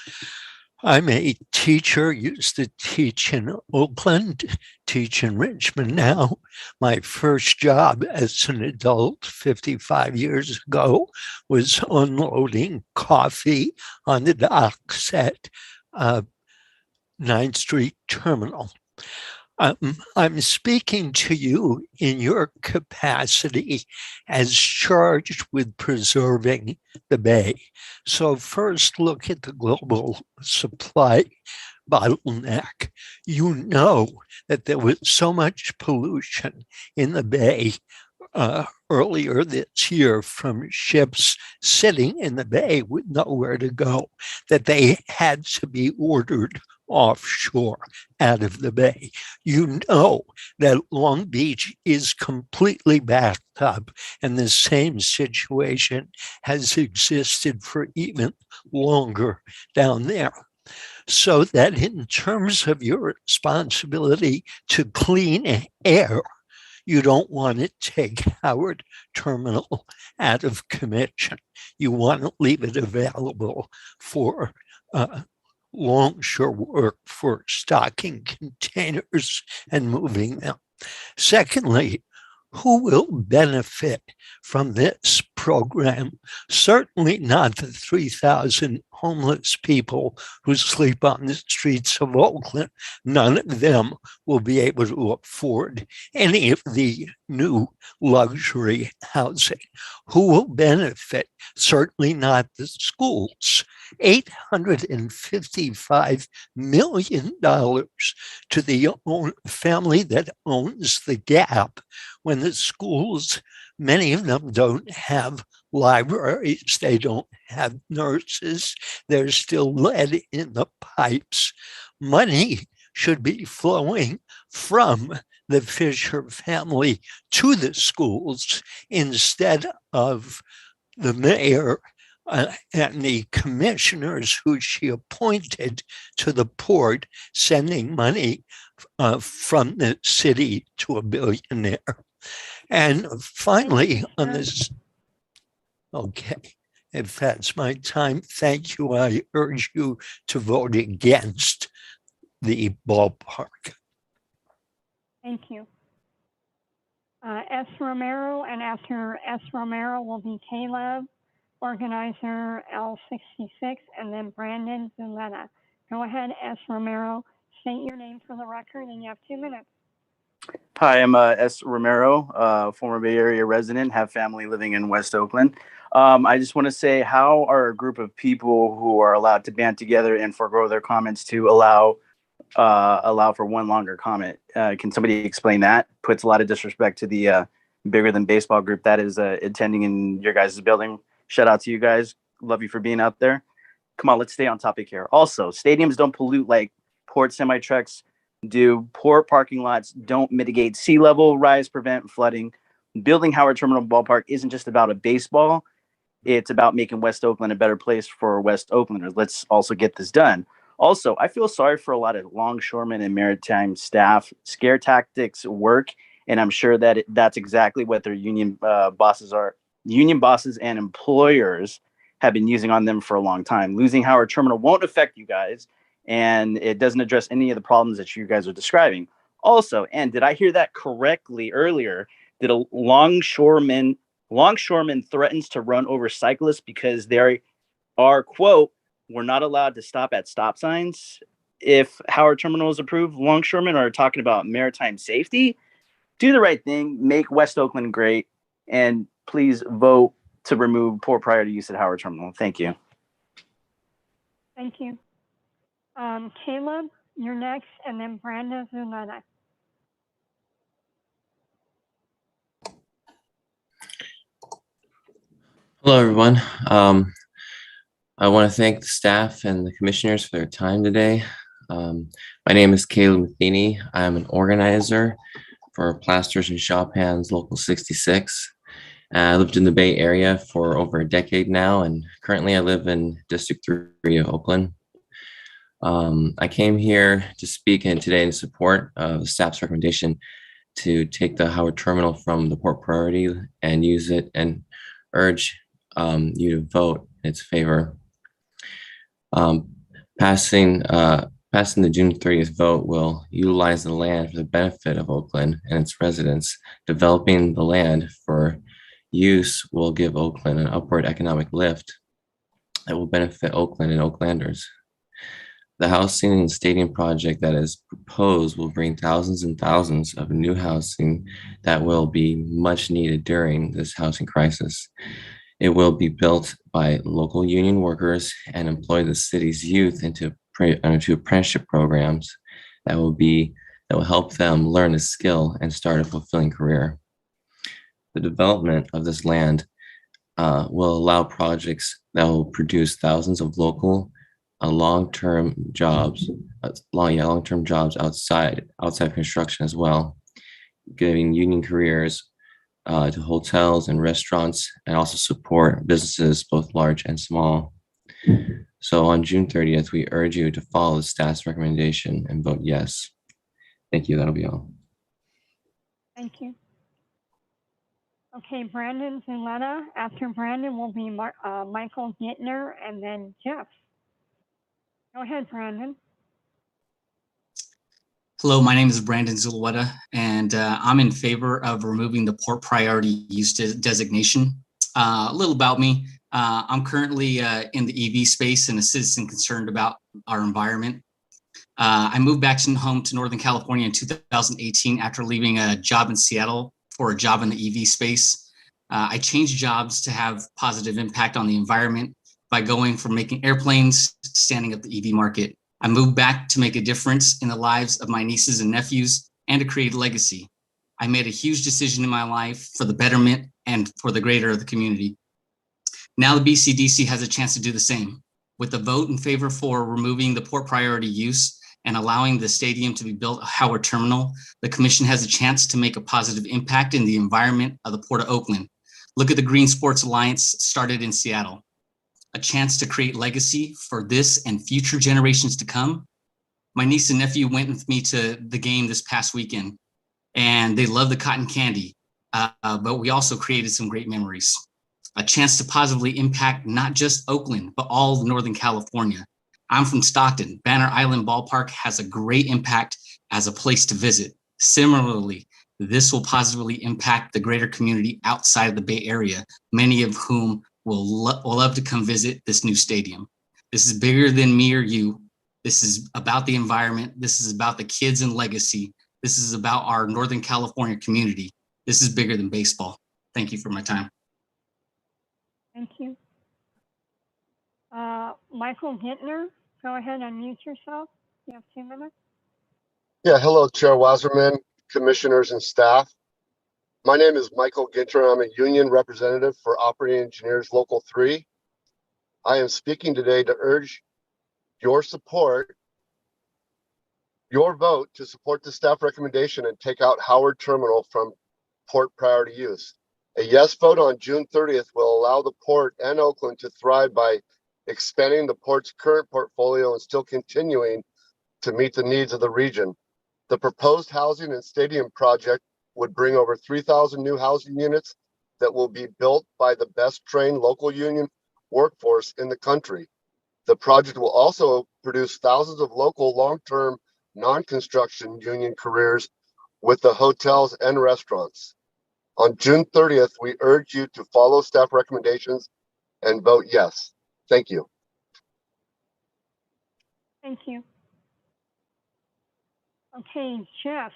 I'm a teacher, used to teach in Oakland, teach in Richmond now. My first job as an adult 55 years ago was unloading coffee on the docks at 9th Street Terminal. I'm speaking to you in your capacity as charged with preserving the bay. So first, look at the global supply bottleneck. You know that there was so much pollution in the bay earlier this year from ships sitting in the bay with nowhere to go, that they had to be ordered offshore out of the bay. You know that Long Beach is completely backed up, and the same situation has existed for even longer down there. So that in terms of your responsibility to clean air, you don't want to take Howard Terminal out of commission. You want to leave it available for longshore work for stocking containers and moving them. Secondly, who will benefit from this program? Certainly not the 3,000 homeless people who sleep on the streets of Oakland. None of them will be able to afford any of the new luxury housing. Who will benefit? Certainly not the schools. $855 million to the family that owns the Gap, when the schools, many of them don't have libraries, they don't have nurses, there's still lead in the pipes. Money should be flowing from the Fisher family to the schools instead of the mayor and the commissioners who she appointed to the port sending money from the city to a billionaire. And finally, on this, okay, if that's my time, thank you. I urge you to vote against the ballpark. Thank you. S. Romero, and after S. Romero will be Caleb, organizer L66, and then Brandon Zuleta. Go ahead, S. Romero. State your name for the record, and you have 2 minutes. Hi, I'm S. Romero, former Bay Area resident, have family living in West Oakland. I just want to say, how are a group of people who are allowed to band together and forego their comments to allow for one longer comment? Can somebody explain that? Puts a lot of disrespect to the bigger than baseball group that is attending in your guys' building. Shout out to you guys. Love you for being out there. come on, let's stay on topic here. Also, stadiums don't pollute like port semi-trucks do. Port parking lots don't mitigate sea level rise, prevent flooding. Building Howard Terminal Ballpark isn't just about a baseball. It's about making West Oakland a better place for West Oaklanders. Let's also get this done. Also, I feel sorry for a lot of longshoremen and maritime staff. Scare tactics work, and I'm sure that that's exactly what their union bosses are. Union bosses and employers have been using on them for a long time. Losing Howard Terminal won't affect you guys, and it doesn't address any of the problems that you guys are describing. Also, and did I hear that correctly earlier? Did a longshoreman threatens to run over cyclists because they are, quote, we're not allowed to stop at stop signs? If Howard Terminal is approved, longshoremen are talking about maritime safety. Do the right thing, make West Oakland great, and please vote to remove port priority use at Howard Terminal. Thank you. Thank you. Caleb, you're next, and then Brandon Zuleta. Hello, everyone. I want to thank the staff and the commissioners for their time today. My name is Caleb Matheny. I'm an organizer for Plasters and Shop Hands Local 66. I lived in the Bay Area for over a decade now, and currently I live in District 3 of Oakland. I came here to speak today in support of the staff's recommendation to take the Howard Terminal from the port priority and use it, and urge you to vote in its favor. Passing the June 30th vote will utilize the land for the benefit of Oakland and its residents. Developing the land for use will give Oakland an upward economic lift that will benefit Oakland and Oaklanders. The housing and stadium project that is proposed will bring thousands and thousands of new housing that will be much needed during this housing crisis. It will be built by local union workers and employ the city's youth into apprenticeship programs that will help them learn a skill and start a fulfilling career. The development of this land will allow projects that will produce thousands of local long-term jobs outside construction as well, giving union careers to hotels and restaurants, and also support businesses both large and small. So on June 30th, we urge you to follow the staff's recommendation and vote yes. Thank you. That'll be all. Thank you. Okay, Brandon Zuleta. After Brandon will be Michael Gittner, and then Jeff. Go ahead, Brandon. Hello, my name is Brandon Zuleta, and I'm in favor of removing the port priority use designation. A little about me. I'm currently in the EV space and a citizen concerned about our environment. I moved back home to Northern California in 2018 after leaving a job in Seattle for a job in the EV space. I changed jobs to have positive impact on the environment by going from making airplanes to standing up the EV market. I moved back to make a difference in the lives of my nieces and nephews and to create a legacy. I made a huge decision in my life for the betterment and for the greater of the community. Now the BCDC has a chance to do the same. With the vote in favor for removing the port priority use and allowing the stadium to be built at Howard Terminal, the commission has a chance to make a positive impact in the environment of the Port of Oakland. Look at the Green Sports Alliance started in Seattle. A chance to create legacy for this and future generations to come. My niece and nephew went with me to the game this past weekend, and they love the cotton candy, but we also created some great memories. A chance to positively impact not just Oakland, but all of Northern California. I'm from Stockton. Banner Island Ballpark has a great impact as a place to visit. Similarly, this will positively impact the greater community outside of the Bay Area, many of whom will love to come visit this new stadium. This is bigger than me or you. This is about the environment. This is about the kids and legacy. This is about our Northern California community. This is bigger than baseball. Thank you for my time. Thank you. Michael Gittner, go ahead and unmute yourself. You have 2 minutes. Yeah, hello, Chair Wasserman, commissioners, and staff. My name is Michael Ginter. I'm a union representative for Operating Engineers Local 3. I am speaking today to urge your support, your vote to support the staff recommendation and take out Howard Terminal from port priority use. A yes vote on June 30th will allow the port and Oakland to thrive by expanding the port's current portfolio and still continuing to meet the needs of the region. The proposed housing and stadium project would bring over 3,000 new housing units that will be built by the best trained local union workforce in the country. The project will also produce thousands of local long-term non-construction union careers with the hotels and restaurants. On June 30th, we urge you to follow staff recommendations and vote yes. Thank you. Thank you. Okay, Jeff,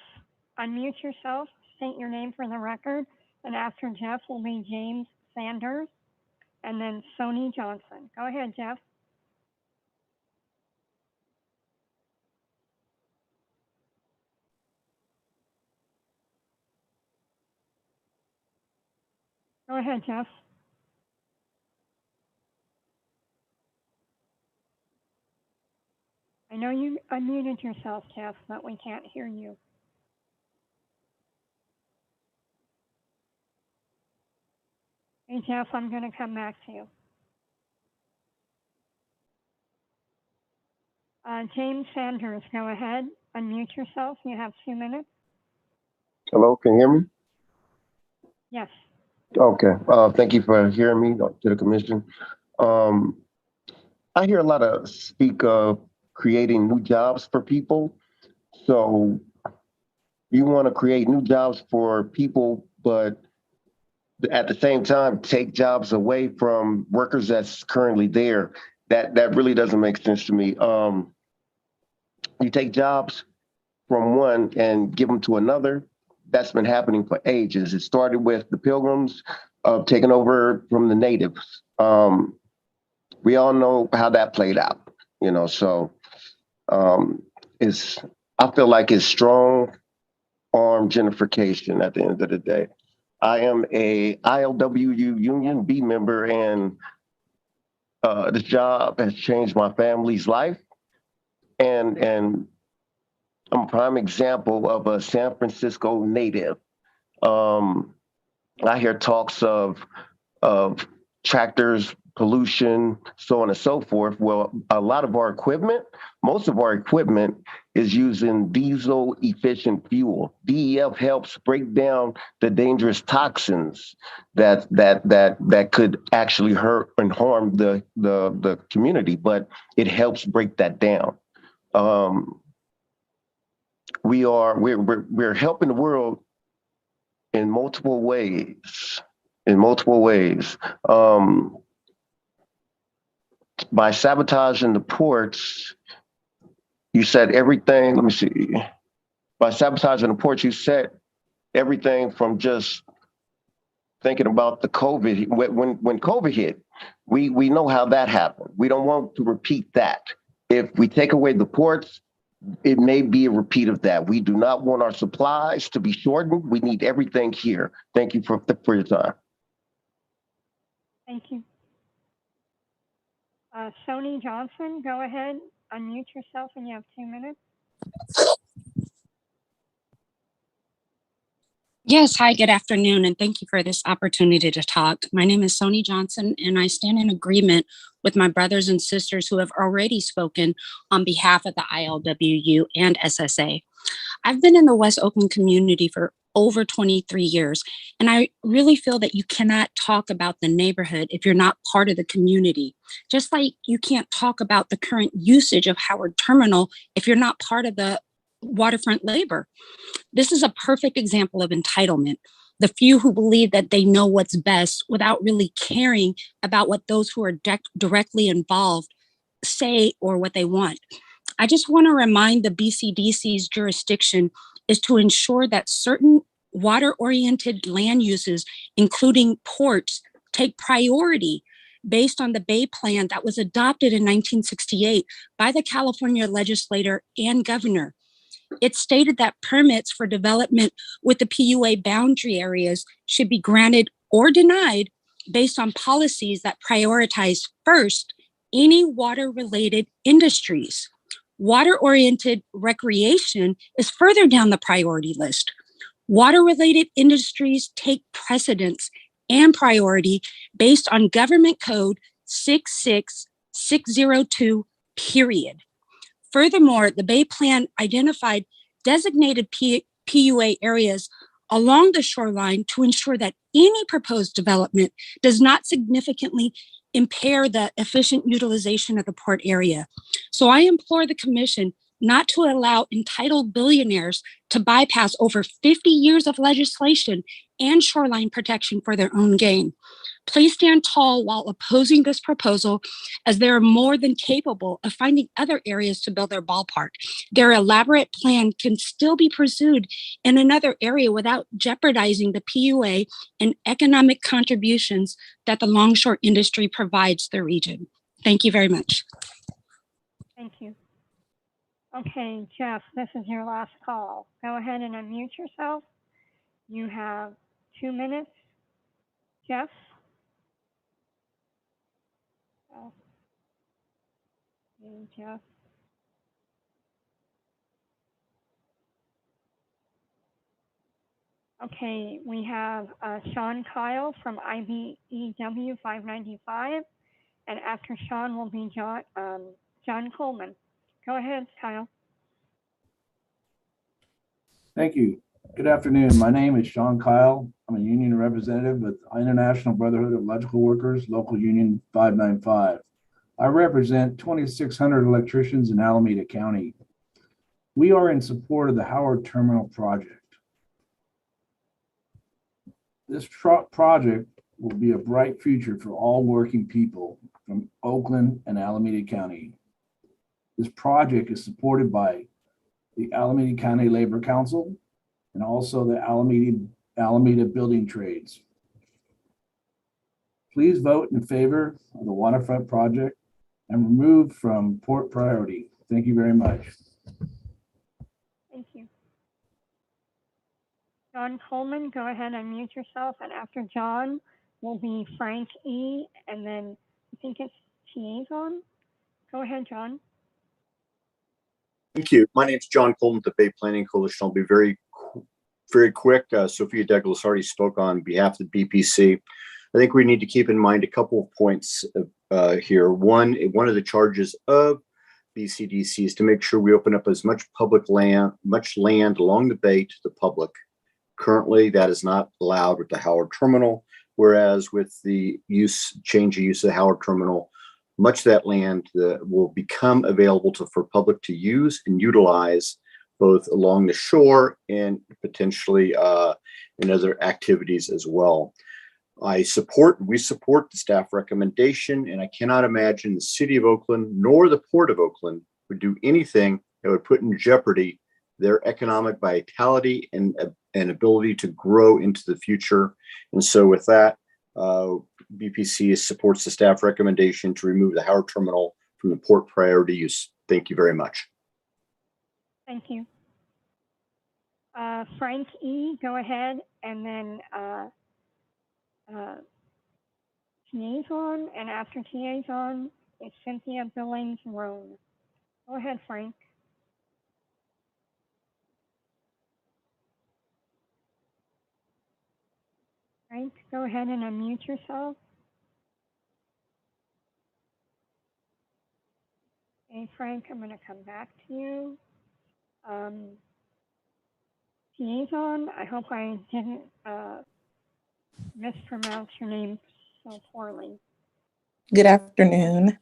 unmute yourself, state your name for the record, and after Jeff will be James Sanders and then Sony Johnson. Go ahead, Jeff. Go ahead, Jeff. I know you unmuted yourself, Jeff, but we can't hear you. Hey, Jeff, I'm going to come back to you. James Sanders, go ahead. Unmute yourself. You have 2 minutes. Hello, can you hear me? Yes. Okay. Thank you for hearing me, to the commission. I hear a lot of speak of creating new jobs for people. So you want to create new jobs for people, but at the same time, take jobs away from workers that's currently there. That really doesn't make sense to me. You take jobs from one and give them to another. That's been happening for ages. It started with the Pilgrims taking over from the natives. We all know how that played out, so I feel like it's strong arm gentrification at the end of the day. I am a ILWU Union B member, and this job has changed my family's life. And I'm a prime example of a San Francisco native. I hear talks of tractors, pollution, so on and so forth. Well, a lot of our equipment, most of our equipment is using diesel efficient fuel. DEF helps break down the dangerous toxins that could actually hurt and harm the community, but it helps break that down. We're helping the world in multiple ways. By sabotaging the ports, you said everything. Let me see. By sabotaging the ports, you said everything from just thinking about the COVID. When COVID hit, we know how that happened. We don't want to repeat that. If we take away the ports, it may be a repeat of that. We do not want our supplies to be shortened. We need everything here. Thank you for your time. Thank you. Sony Johnson, go ahead, unmute yourself, and you have 2 minutes. Yes, hi, good afternoon, and thank you for this opportunity to talk. My name is Sony Johnson, and I stand in agreement with my brothers and sisters who have already spoken on behalf of the ILWU and SSA. I've been in the West Oakland community for over 23 years, and I really feel that you cannot talk about the neighborhood if you're not part of the community. Just like you can't talk about the current usage of Howard Terminal if you're not part of the waterfront labor. This is a perfect example of entitlement. The few who believe that they know what's best without really caring about what those who are directly involved say or what they want. I just want to remind the BCDC's jurisdiction is to ensure that certain water-oriented land uses, including ports, take priority based on the Bay Plan that was adopted in 1968 by the California legislator and governor. It stated that permits for development with the PUA boundary areas should be granted or denied based on policies that prioritize first any water-related industries. Water-oriented recreation is further down the priority list. Water-related industries take precedence and priority based on Government Code 66602, period. Furthermore, the Bay Plan identified designated PUA areas along the shoreline to ensure that any proposed development does not significantly impair the efficient utilization of the port area. So I implore the Commission not to allow entitled billionaires to bypass over 50 years of legislation and shoreline protection for their own gain. Please stand tall while opposing this proposal, as they are more than capable of finding other areas to build their ballpark. Their elaborate plan can still be pursued in another area without jeopardizing the PUA and economic contributions that the longshore industry provides the region. Thank you very much. Thank you. Okay, Jeff, this is your last call. Go ahead and unmute yourself. You have 2 minutes. Jeff? Jeff? Okay, we have Sean Kyle from IBEW 595, and after Sean will be John Coleman. Go ahead, Kyle. Thank you. Good afternoon. My name is Sean Kyle. I'm a union representative with International Brotherhood of Electrical Workers, Local Union 595. I represent 2,600 electricians in Alameda County. We are in support of the Howard Terminal project. This project will be a bright future for all working people from Oakland and Alameda County. This project is supported by the Alameda County Labor Council and also the Alameda Building Trades. Please vote in favor of the waterfront project and remove from port priority. Thank you very much. Thank you. John Coleman, go ahead and mute yourself. And after John will be Frank E. And then I think it's Tiazon. Go ahead, John. Thank you. My name is John Coleman with the Bay Planning Coalition. I'll be very quick. Sophia Douglas already spoke on behalf of the BPC. I think we need to keep in mind a couple of points here. One of the charges of BCDC is to make sure we open up as much land along the bay to the public. Currently, that is not allowed with the Howard Terminal, whereas with the change of use of the Howard Terminal, much of that land will become available for public to use and utilize both along the shore and potentially in other activities as well. We support the staff recommendation, and I cannot imagine the city of Oakland nor the port of Oakland would do anything that would put in jeopardy their economic vitality and ability to grow into the future. And so with that, BPC supports the staff recommendation to remove the Howard Terminal from the port priority use. Thank you very much. Thank you. Frank E., go ahead, and then Tiazon, and after Tiazon is Cynthia Billings-Roan. Go ahead, Frank. Frank, go ahead and unmute yourself. Okay, Frank, I'm going to come back to you. Tiazon, I hope I didn't mispronounce your name so poorly. Good afternoon.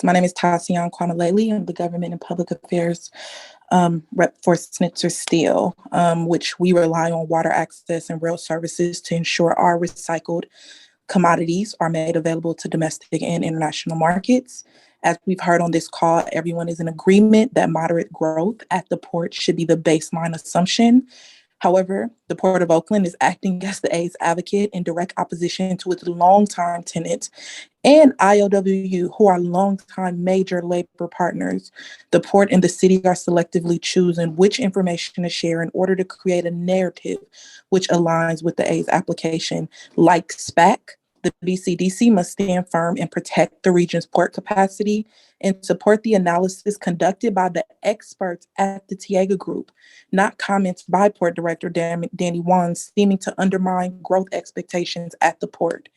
My name is Tasian Kwamaleli. I'm the Government and Public Affairs rep for Snitzer Steel, which we rely on water access and rail services to ensure our recycled commodities are made available to domestic and international markets. As we've heard on this call, everyone is in agreement that moderate growth at the port should be the baseline assumption. However, the Port of Oakland is acting as the A's advocate in direct opposition to its longtime tenant and IOWU, who are longtime major labor partners. The port and the city are selectively choosing which information to share in order to create a narrative which aligns with the A's application. Like SPAC, The BCDC must stand firm and protect the region's port capacity and support the analysis conducted by the experts at the Tiega Group, not comments by Port Director Danny Wong seeming to undermine growth expectations at the port.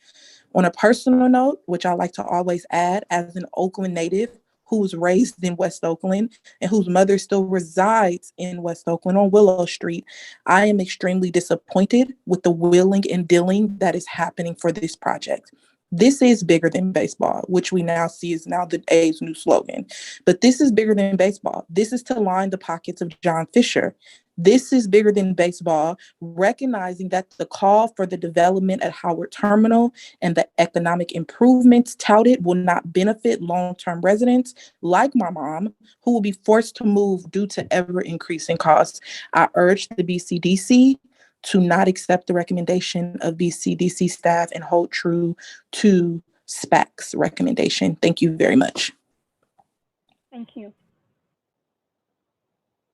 On a personal note, which I like to always add as an Oakland native who was raised in West Oakland and whose mother still resides in West Oakland on Willow Street, I am extremely disappointed with the wheeling and dealing that is happening for this project. This is bigger than baseball, which we now see is now the A's new slogan. But this is bigger than baseball. This is to line the pockets of John Fisher. This is bigger than baseball, recognizing that the call for the development at Howard Terminal and the economic improvements touted will not benefit long-term residents like my mom, who will be forced to move due to ever-increasing costs. I urge the BCDC to not accept the recommendation of BCDC staff and hold true to SPAC's recommendation. Thank you very much. Thank you.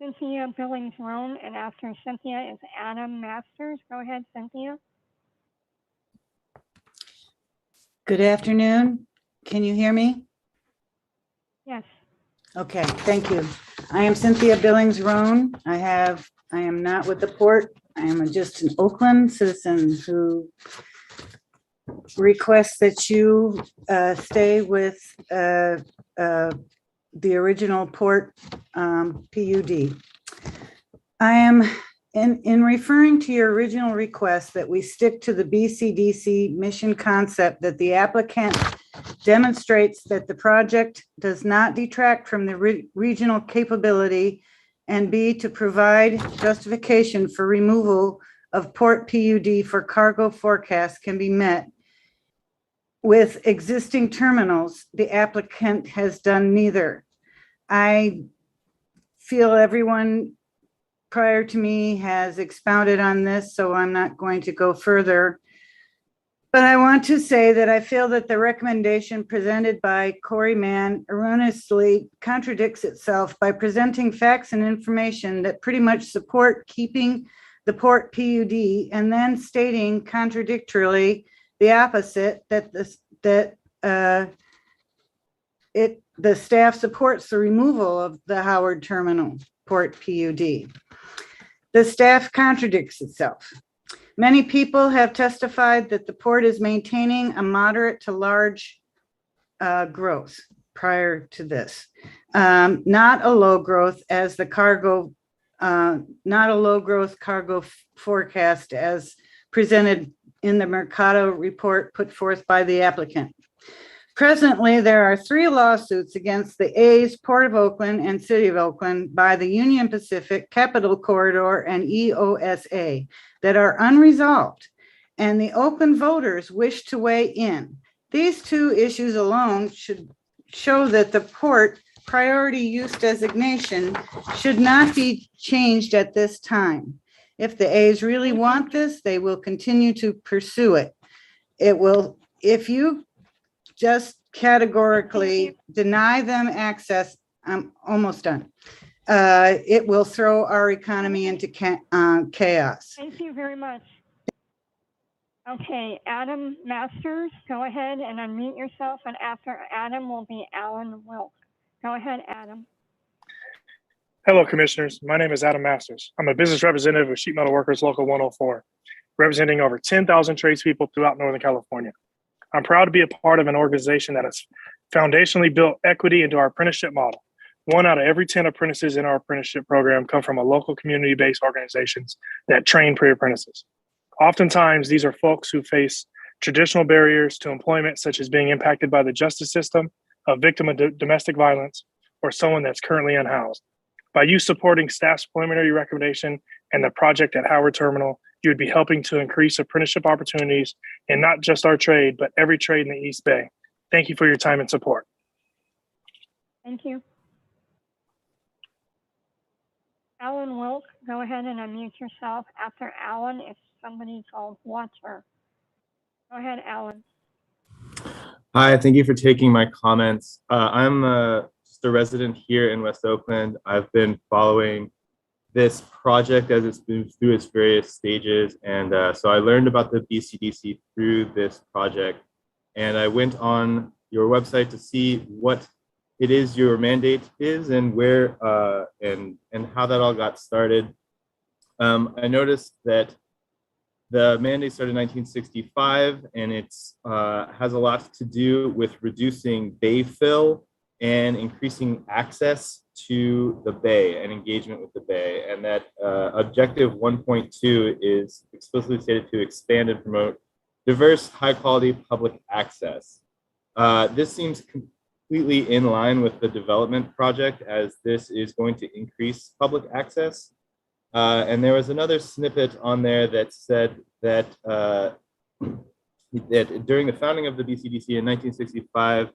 Cynthia Billings-Roan, and after Cynthia is Adam Masters. Go ahead, Cynthia. Good afternoon. Can you hear me? Yes. Okay, thank you. I am Cynthia Billings-Roan. I am not with the port. I am just an Oakland citizen who requests that you stay with the original port PUD. I am in referring to your original request that we stick to the BCDC mission concept, that the applicant demonstrates that the project does not detract from the regional capability, and B, to provide justification for removal of port PUD for cargo forecasts can be met with existing terminals. The applicant has done neither. I feel everyone prior to me has expounded on this, so I'm not going to go further. But I want to say that I feel that the recommendation presented by Corey Mann erroneously contradicts itself by presenting facts and information that pretty much support keeping the port PUD, and then stating contradictorily the opposite, that the staff supports the removal of the Howard Terminal port PUD. The staff contradicts itself. Many people have testified that the port is maintaining a moderate to large growth prior to this, not a low growth as the cargo, not a low growth cargo forecast as presented in the Mercado report put forth by the applicant. Presently, there are 3 lawsuits against the A's, Port of Oakland, and City of Oakland by the Union Pacific, Capital Corridor, and EOSA that are unresolved, and the Oakland voters wish to weigh in. These 2 issues alone should show that the port priority use designation should not be changed at this time. If the A's really want this, they will continue to pursue it. It will, if you just categorically deny them access, I'm almost done. It will throw our economy into chaos. Thank you very much. Okay, Adam Masters, go ahead and unmute yourself, and after Adam will be Alan Wilk. Go ahead, Adam. Hello, Commissioners. My name is Adam Masters. I'm a business representative of Sheet Metal Workers Local 104, representing over 10,000 tradespeople throughout Northern California. I'm proud to be a part of an organization that has foundationally built equity into our apprenticeship model. 1 out of every 10 apprentices in our apprenticeship program come from a local community-based organizations that train pre-apprentices. Oftentimes, these are folks who face traditional barriers to employment, such as being impacted by the justice system, a victim of domestic violence, or someone that's currently unhoused. By you supporting staff's preliminary recommendation and the project at Howard Terminal, you would be helping to increase apprenticeship opportunities in not just our trade, but every trade in the East Bay. Thank you for your time and support. Thank you. Alan Wilk, go ahead and unmute yourself. After Alan, it's somebody called Watcher. Go ahead, Alan. Hi, thank you for taking my comments. I'm just a resident here in West Oakland. I've been following this project as it's moved through its various stages. And so I learned about the BCDC through this project. and I went on your website to see what it is your mandate is and where and how that all got started. I noticed that the mandate started in 1965, and it's has a lot to do with reducing bay fill and increasing access to the bay and engagement with the bay. And that objective 1.2 is explicitly stated to expand and promote diverse, high-quality public access. This seems completely in line with the development project, as this is going to increase public access. And there was another snippet on there that said that, that during the founding of the BCDC in 1965,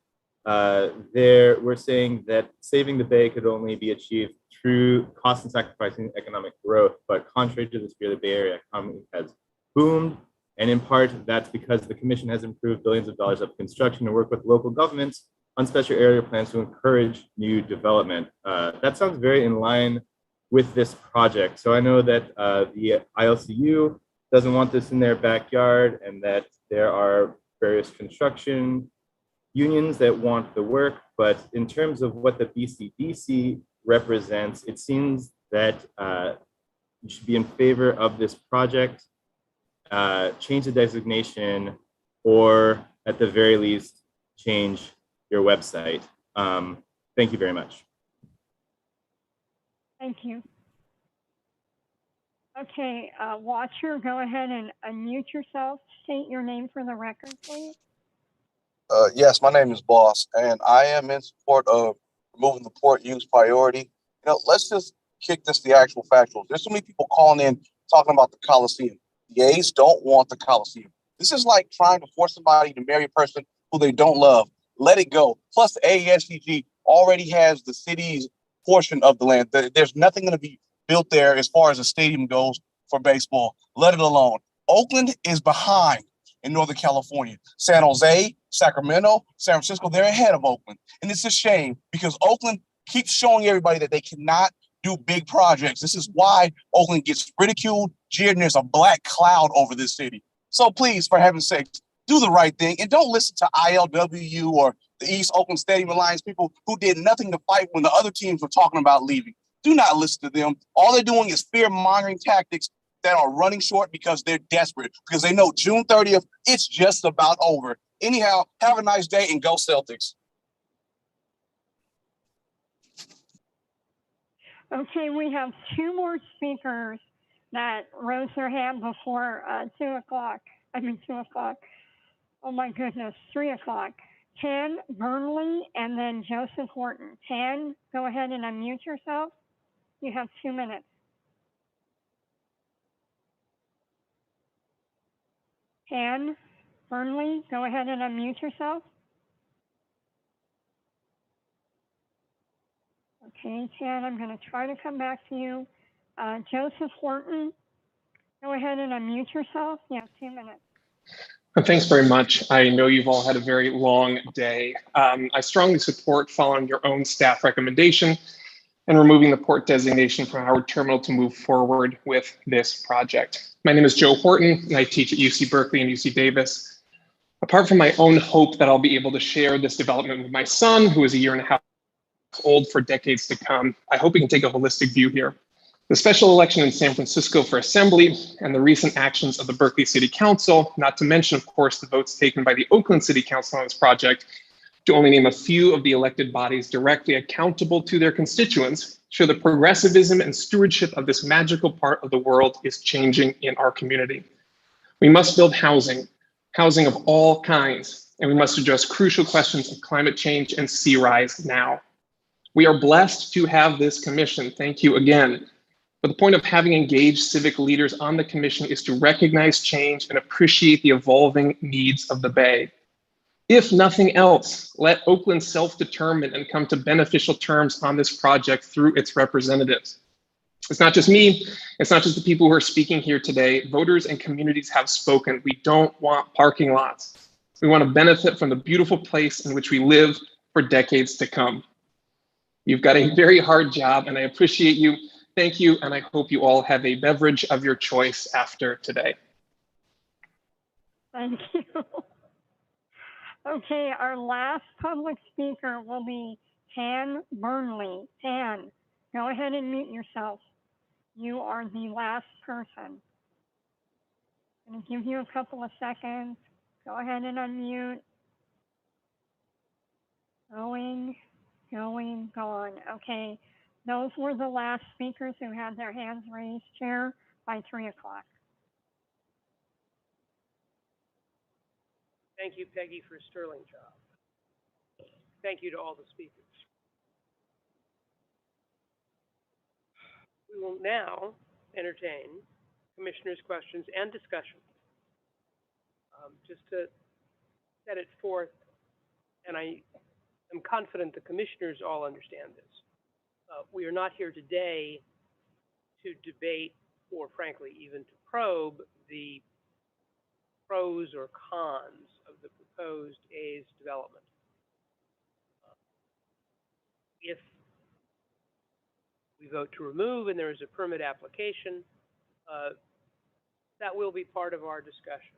there we're saying that saving the bay could only be achieved through cost and sacrificing economic growth. But contrary to this fear, the Bay Area economy has boomed. And in part, that's because the commission has improved billions of dollars of construction to work with local governments on special area plans to encourage new development. That sounds very in line with this project. So I know that the ILCU doesn't want this in their backyard, and that there are various construction unions that want the work. But in terms of what the BCDC represents, it seems that you should be in favor of this project, change the designation, or at the very least, change your website. Thank you very much. Thank you. Okay, Watcher, go ahead and unmute yourself. State your name for the record, please. Yes, my name is Boss, and I am in support of removing the port use priority. You know, let's just kick this the actual factuals. There's so many people calling in talking about the Coliseum. The A's don't want the Coliseum. This is like trying to force somebody to marry a person who they don't love. Let it go. Plus, the AESCG already has the city's portion of the land. There's nothing going to be built there as far as a stadium goes for baseball. Let it alone. Oakland is behind in Northern California. San Jose, Sacramento, San Francisco, they're ahead of Oakland. And it's a shame because Oakland keeps showing everybody that they cannot do big projects. This is why Oakland gets ridiculed, jeered, and there's a black cloud over this city. So please, for heaven's sake, do the right thing and don't listen to ILWU or the East Oakland Stadium Alliance people who did nothing to fight when the other teams were talking about leaving. Do not listen to them. All they're doing is fear-mongering tactics that are running short because they're desperate, because they know June 30th, it's just about over. Anyhow, have a nice day and go Celtics. Okay, we have two more speakers that rose their hand before 2 o'clock. 2 o'clock. Oh my goodness, 3 o'clock. Tan Burnley and then Joseph Horton. Tan, go ahead and unmute yourself. You have 2 minutes. Tan Burnley, go ahead and unmute yourself. Okay, Tan, I'm going to try to come back to you. Joseph Horton, go ahead and unmute yourself. You have 2 minutes. Thanks very much. I know you've all had a very long day. I strongly support following your own staff recommendation and removing the port designation from Howard Terminal to move forward with this project. My name is Joe Horton, and I teach at UC Berkeley and UC Davis. Apart from my own hope that I'll be able to share this development with my son, who is 1.5 years old, for decades to come, I hope we can take a holistic view here. The special election in San Francisco for Assembly and the recent actions of the Berkeley City Council, not to mention, of course, the votes taken by the Oakland City Council on this project, to only name a few of the elected bodies directly accountable to their constituents, show the progressivism and stewardship of this magical part of the world is changing in our community. We must build housing of all kinds, and we must address crucial questions of climate change and sea rise now. We are blessed to have this commission. Thank you again. But the point of having engaged civic leaders on the commission is to recognize change and appreciate the evolving needs of the Bay. If nothing else, let Oakland self-determine and come to beneficial terms on this project through its representatives. It's not just me, it's not just the people who are speaking here today. Voters and communities have spoken. We don't want parking lots. We want to benefit from the beautiful place in which we live for decades to come. You've got a very hard job, and I appreciate you. Thank you, and I hope you all have a beverage of your choice after today. Thank you. Okay, our last public speaker will be Tan Burnley. Tan, go ahead and mute yourself. You are the last person. I'm going to give you a couple of seconds. Go ahead and unmute. Going, gone. Okay, those were the last speakers who had their hands raised, Chair, by 3 o'clock. Thank you, Peggy, for a sterling job. Thank you to all the speakers. We will now entertain commissioners' questions and discussion. Just to set it forth, and I am confident the commissioners all understand this. We are not here today to debate, or frankly, even to probe the pros or cons of the proposed A's development. If we vote to remove and there is a permit application, that will be part of our discussion.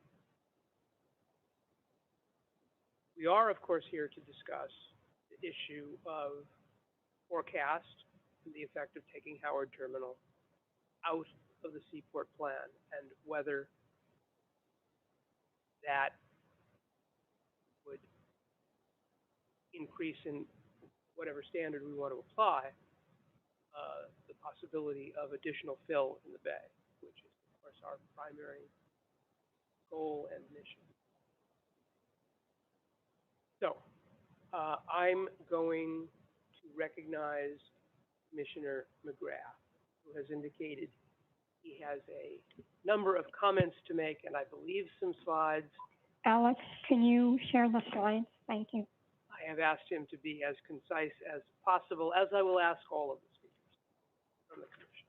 We are, of course, here to discuss the issue of forecast and the effect of taking Howard Terminal out of the Seaport plan and whether that would increase in whatever standard we want to apply the possibility of additional fill in the bay, which is, of course, our primary goal and mission. So I'm going to recognize Commissioner McGrath, who has indicated he has a number of comments to make, and I believe some slides. Alex, can you share the slides? Thank you. I have asked him to be as concise as possible, as I will ask all of the speakers from the commission.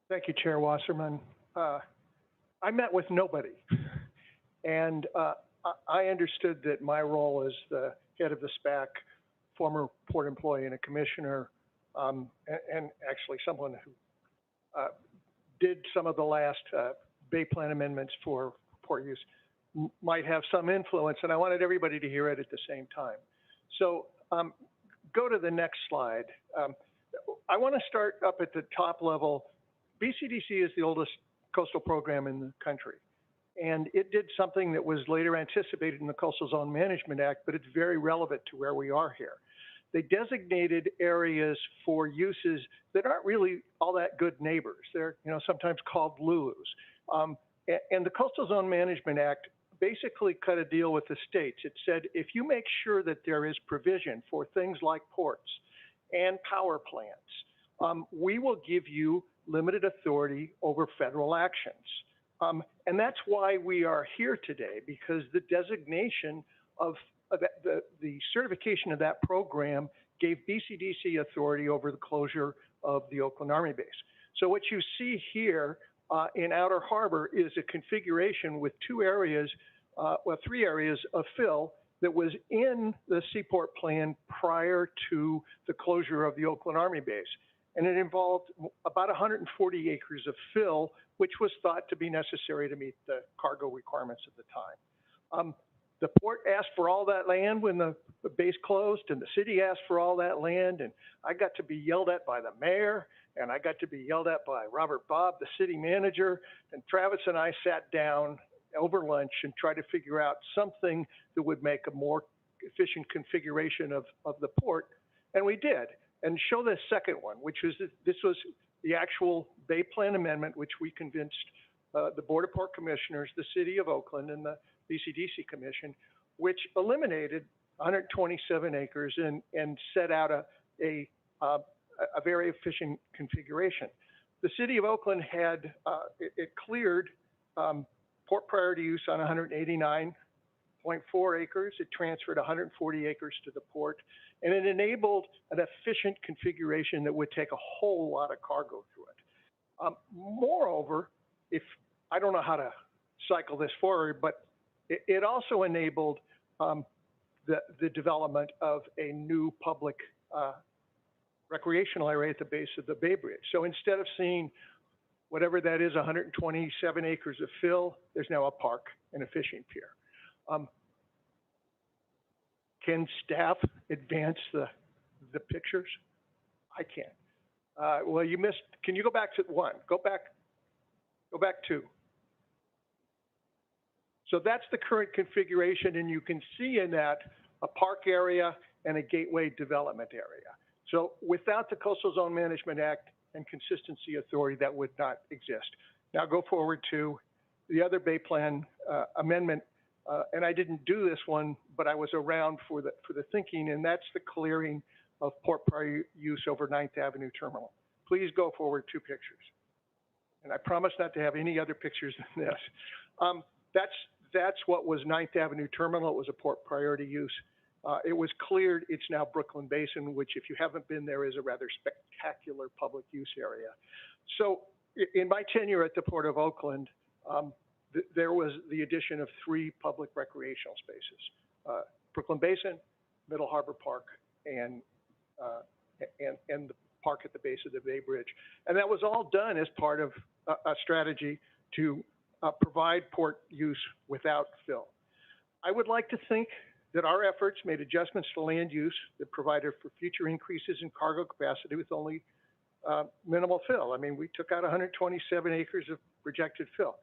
Thank you, Chair Wasserman. I met with nobody, and I understood that my role as the head of the SPAC, former port employee and a commissioner, and actually someone who did some of the last Bay Plan amendments for port use, might have some influence, and I wanted everybody to hear it at the same time. So go to the next slide. I want to start up at the top level. BCDC is the oldest coastal program in the country, and it did something that was later anticipated in the Coastal Zone Management Act, but it's very relevant to where we are here. They designated areas for uses that aren't really all that good neighbors. They're sometimes called LULUs. And the Coastal Zone Management Act basically cut a deal with the states. It said, if you make sure that there is provision for things like ports and power plants, we will give you limited authority over federal actions. And that's why we are here today, because the designation of the certification of that program gave BCDC authority over the closure of the Oakland Army Base. So what you see here in Outer Harbor is a configuration with three areas of fill that was in the Seaport plan prior to the closure of the Oakland Army Base. And it involved about 140 acres of fill, which was thought to be necessary to meet the cargo requirements at the time. The port asked for all that land when the base closed, and the city asked for all that land, and I got to be yelled at by the mayor, and I got to be yelled at by Robert Bobb, the city manager, and Travis and I sat down over lunch and tried to figure out something that would make a more efficient configuration of the port, and we did. And show the second one, which was this was the actual Bay Plan amendment, which we convinced the Board of Port Commissioners, the City of Oakland, and the BCDC Commission, which eliminated 127 acres and set out a very efficient configuration. The City of Oakland had it cleared port priority use on 189.4 acres. It transferred 140 acres to the port, and it enabled an efficient configuration that would take a whole lot of cargo through it. Moreover, I don't know how to cycle this forward, but it also enabled the development of a new public recreational area at the base of the Bay Bridge. So instead of seeing whatever that is, 127 acres of fill, there's now a park and a fishing pier. Can staff advance the pictures? I can't. Well, you missed, can you go back to one? Go back two. So that's the current configuration, and you can see in that a park area and a gateway development area. So without the Coastal Zone Management Act and Consistency Authority, that would not exist. Now go forward to the other Bay Plan amendment, and I didn't do this one, but I was around for the thinking, and that's the clearing of port prior use over 9th Avenue Terminal. Please go forward 2 pictures. And I promise not to have any other pictures than this. That's what was 9th Avenue Terminal. It was a port priority use. It was cleared. It's now Brooklyn Basin, which if you haven't been there is a rather spectacular public use area. So in my tenure at the Port of Oakland, there was the addition of 3 public recreational spaces, Brooklyn Basin, Middle Harbor Park, and the park at the base of the Bay Bridge. And that was all done as part of a strategy to provide port use without fill. I would like to think that our efforts made adjustments to land use that provided for future increases in cargo capacity with only minimal fill. I mean, we took out 127 acres of projected fill,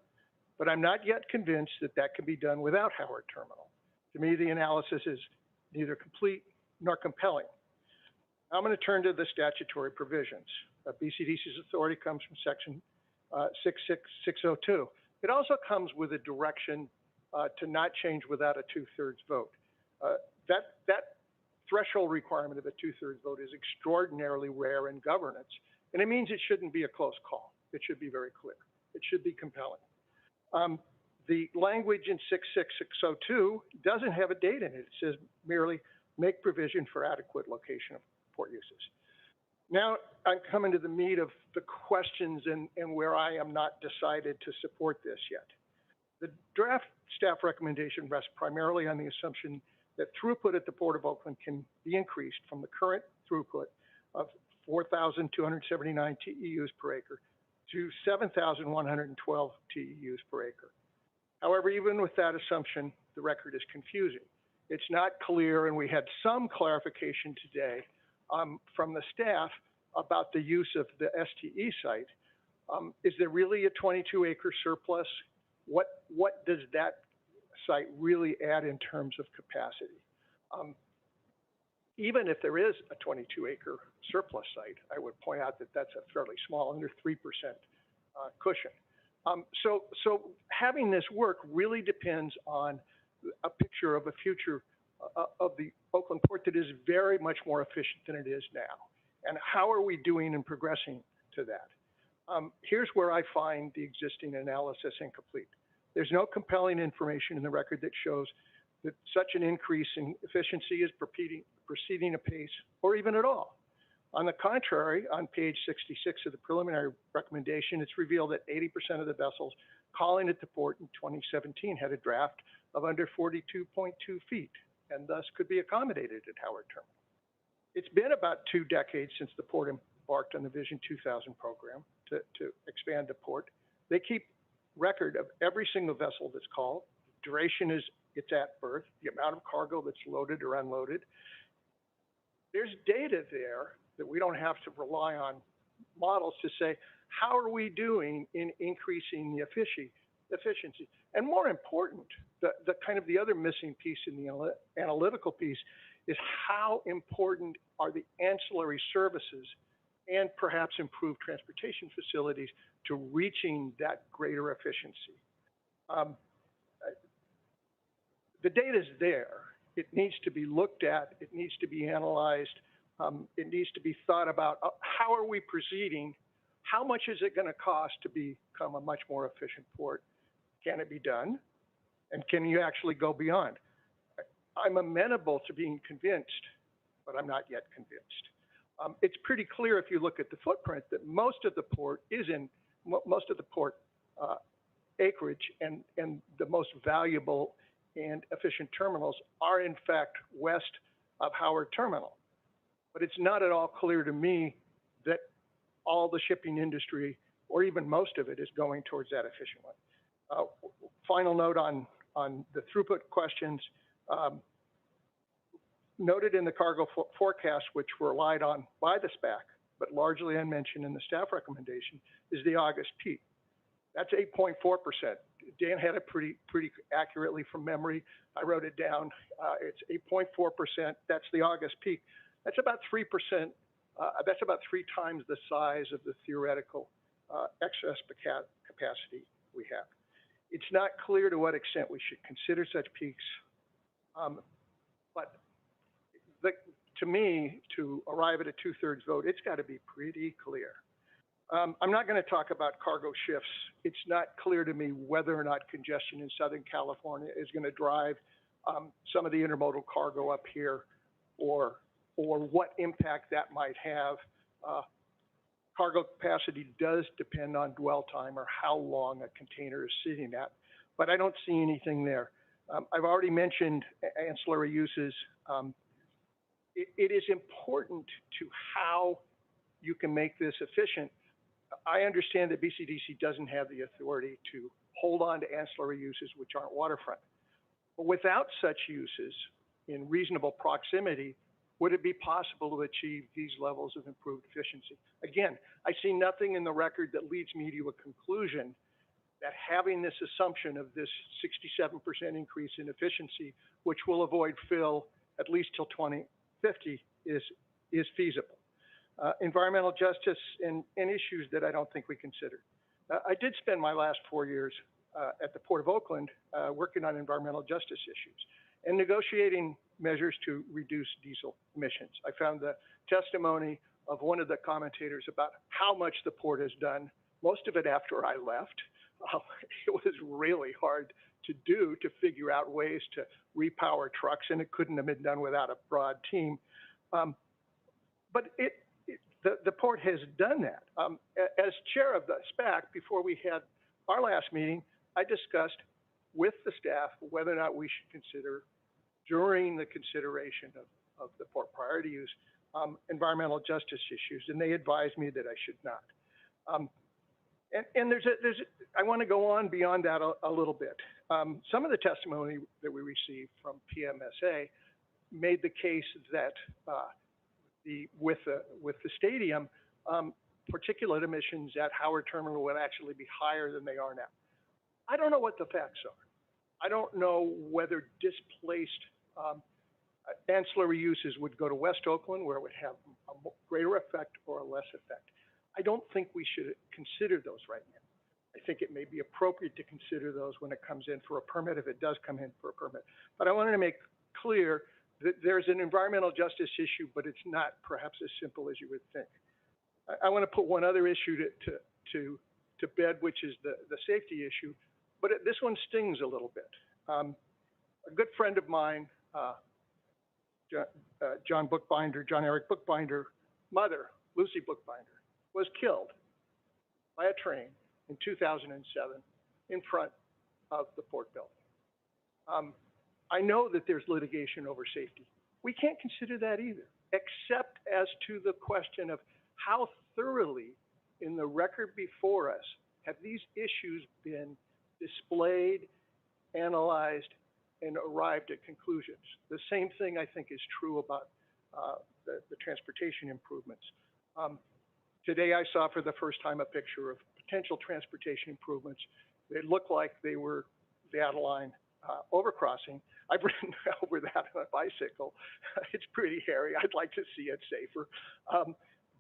but I'm not yet convinced that that can be done without Howard Terminal. To me, the analysis is neither complete nor compelling. I'm going to turn to the statutory provisions. BCDC's authority comes from section 66602. It also comes with a direction to not change without a 2/3 vote. That threshold requirement of a 2/3 vote is extraordinarily rare in governance, and it means it shouldn't be a close call. It should be very clear. It should be compelling. The language in 66602 doesn't have a date in it. It says merely make provision for adequate location of port uses. Now I'm coming to the meat of the questions and where I am not decided to support this yet. The draft staff recommendation rests primarily on the assumption that throughput at the Port of Oakland can be increased from the current throughput of 4,279 TEUs per acre to 7,112 TEUs per acre. However, even with that assumption, the record is confusing. It's not clear, and we had some clarification today from the staff about the use of the STE site. Is there really a 22-acre surplus? What does that site really add in terms of capacity? Even if there is a 22-acre surplus site, I would point out that that's a fairly small, under 3% cushion. So having this work really depends on a picture of a future of the Oakland port that is very much more efficient than it is now. And how are we doing in progressing to that? Here's where I find the existing analysis incomplete. There's no compelling information in the record that shows that such an increase in efficiency is proceeding apace or even at all. On the contrary, on page 66 of the preliminary recommendation, it's revealed that 80% of the vessels calling at the port in 2017 had a draft of under 42.2 feet and thus could be accommodated at Howard Terminal. It's been about 2 decades since the port embarked on the Vision 2000 program to expand the port. They keep record of every single vessel that's called. Duration is it's at berth, the amount of cargo that's loaded or unloaded. There's data there that we don't have to rely on models to say, how are we doing in increasing the efficiency? And more important, the kind of the other missing piece in the analytical piece is how important are the ancillary services and perhaps improved transportation facilities to reaching that greater efficiency. The data is there. It needs to be looked at. It needs to be analyzed. It needs to be thought about. How are we proceeding? How much is it going to cost to become a much more efficient port? Can it be done? And can you actually go beyond? I'm amenable to being convinced, but I'm not yet convinced. It's pretty clear if you look at the footprint that most of the port acreage and the most valuable and efficient terminals are in fact west of Howard Terminal. But it's not at all clear to me that all the shipping industry, or even most of it, is going towards that efficient one. Final note on the throughput questions. Noted in the cargo forecast, which were relied on by the SPAC, but largely unmentioned in the staff recommendation, is the August peak. That's 8.4%. Dan had it pretty accurately from memory. I wrote it down. It's 8.4%. That's the August peak. That's about 3%. That's about 3 times the size of the theoretical excess capacity we have. It's not clear to what extent we should consider such peaks, but to me, to arrive at a 2/3 vote, it's got to be pretty clear. I'm not going to talk about cargo shifts. It's not clear to me whether or not congestion in Southern California is going to drive some of the intermodal cargo up here, or what impact that might have. Cargo capacity does depend on dwell time, or how long a container is sitting at, but I don't see anything there. I've already mentioned ancillary uses. It is important to how you can make this efficient. I understand that BCDC doesn't have the authority to hold on to ancillary uses which aren't waterfront. But without such uses in reasonable proximity, would it be possible to achieve these levels of improved efficiency? Again, I see nothing in the record that leads me to a conclusion that having this assumption of this 67% increase in efficiency, which will avoid fill at least till 2050, is feasible. Environmental justice and issues that I don't think we considered. I did spend my last 4 years at the Port of Oakland working on environmental justice issues and negotiating measures to reduce diesel emissions. I found the testimony of one of the commentators about how much the port has done, most of it after I left. It was really hard to do, to figure out ways to repower trucks, and it couldn't have been done without a broad team. But the port has done that. As chair of the SPAC, before we had our last meeting, I discussed with the staff whether or not we should consider, during the consideration of the port priority use, environmental justice issues, and they advised me that I should not. And I want to go on beyond that a little bit. Some of the testimony that we received from PMSA made the case that with the stadium, particulate emissions at Howard Terminal would actually be higher than they are now. I don't know what the facts are. I don't know whether displaced ancillary uses would go to West Oakland, where it would have a greater effect or a less effect. I don't think we should consider those right now. I think it may be appropriate to consider those when it comes in for a permit, if it does come in for a permit. But I wanted to make clear that there's an environmental justice issue, but it's not perhaps as simple as you would think. I want to put one other issue to bed, which is the safety issue, but this one stings a little bit. A good friend of mine, John Eric Bookbinder, mother, Lucy Bookbinder, was killed by a train in 2007 in front of the port building. I know that there's litigation over safety. We can't consider that either, except as to the question of how thoroughly in the record before us have these issues been displayed, analyzed, and arrived at conclusions. The same thing I think is true about the transportation improvements. Today I saw for the first time a picture of potential transportation improvements. They look like they were the Adeline overcrossing. I've ridden over that on a bicycle. It's pretty hairy. I'd like to see it safer.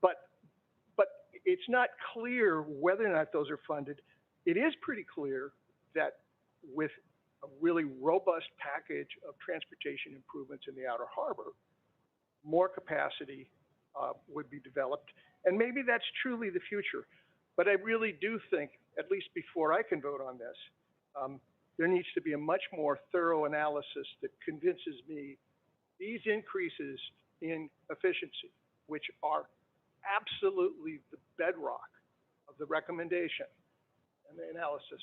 But it's not clear whether or not those are funded. It is pretty clear that with a really robust package of transportation improvements in the outer harbor, more capacity would be developed. And maybe that's truly the future. But I really do think, at least before I can vote on this, there needs to be a much more thorough analysis that convinces me these increases in efficiency, which are absolutely the bedrock of the recommendation and the analysis,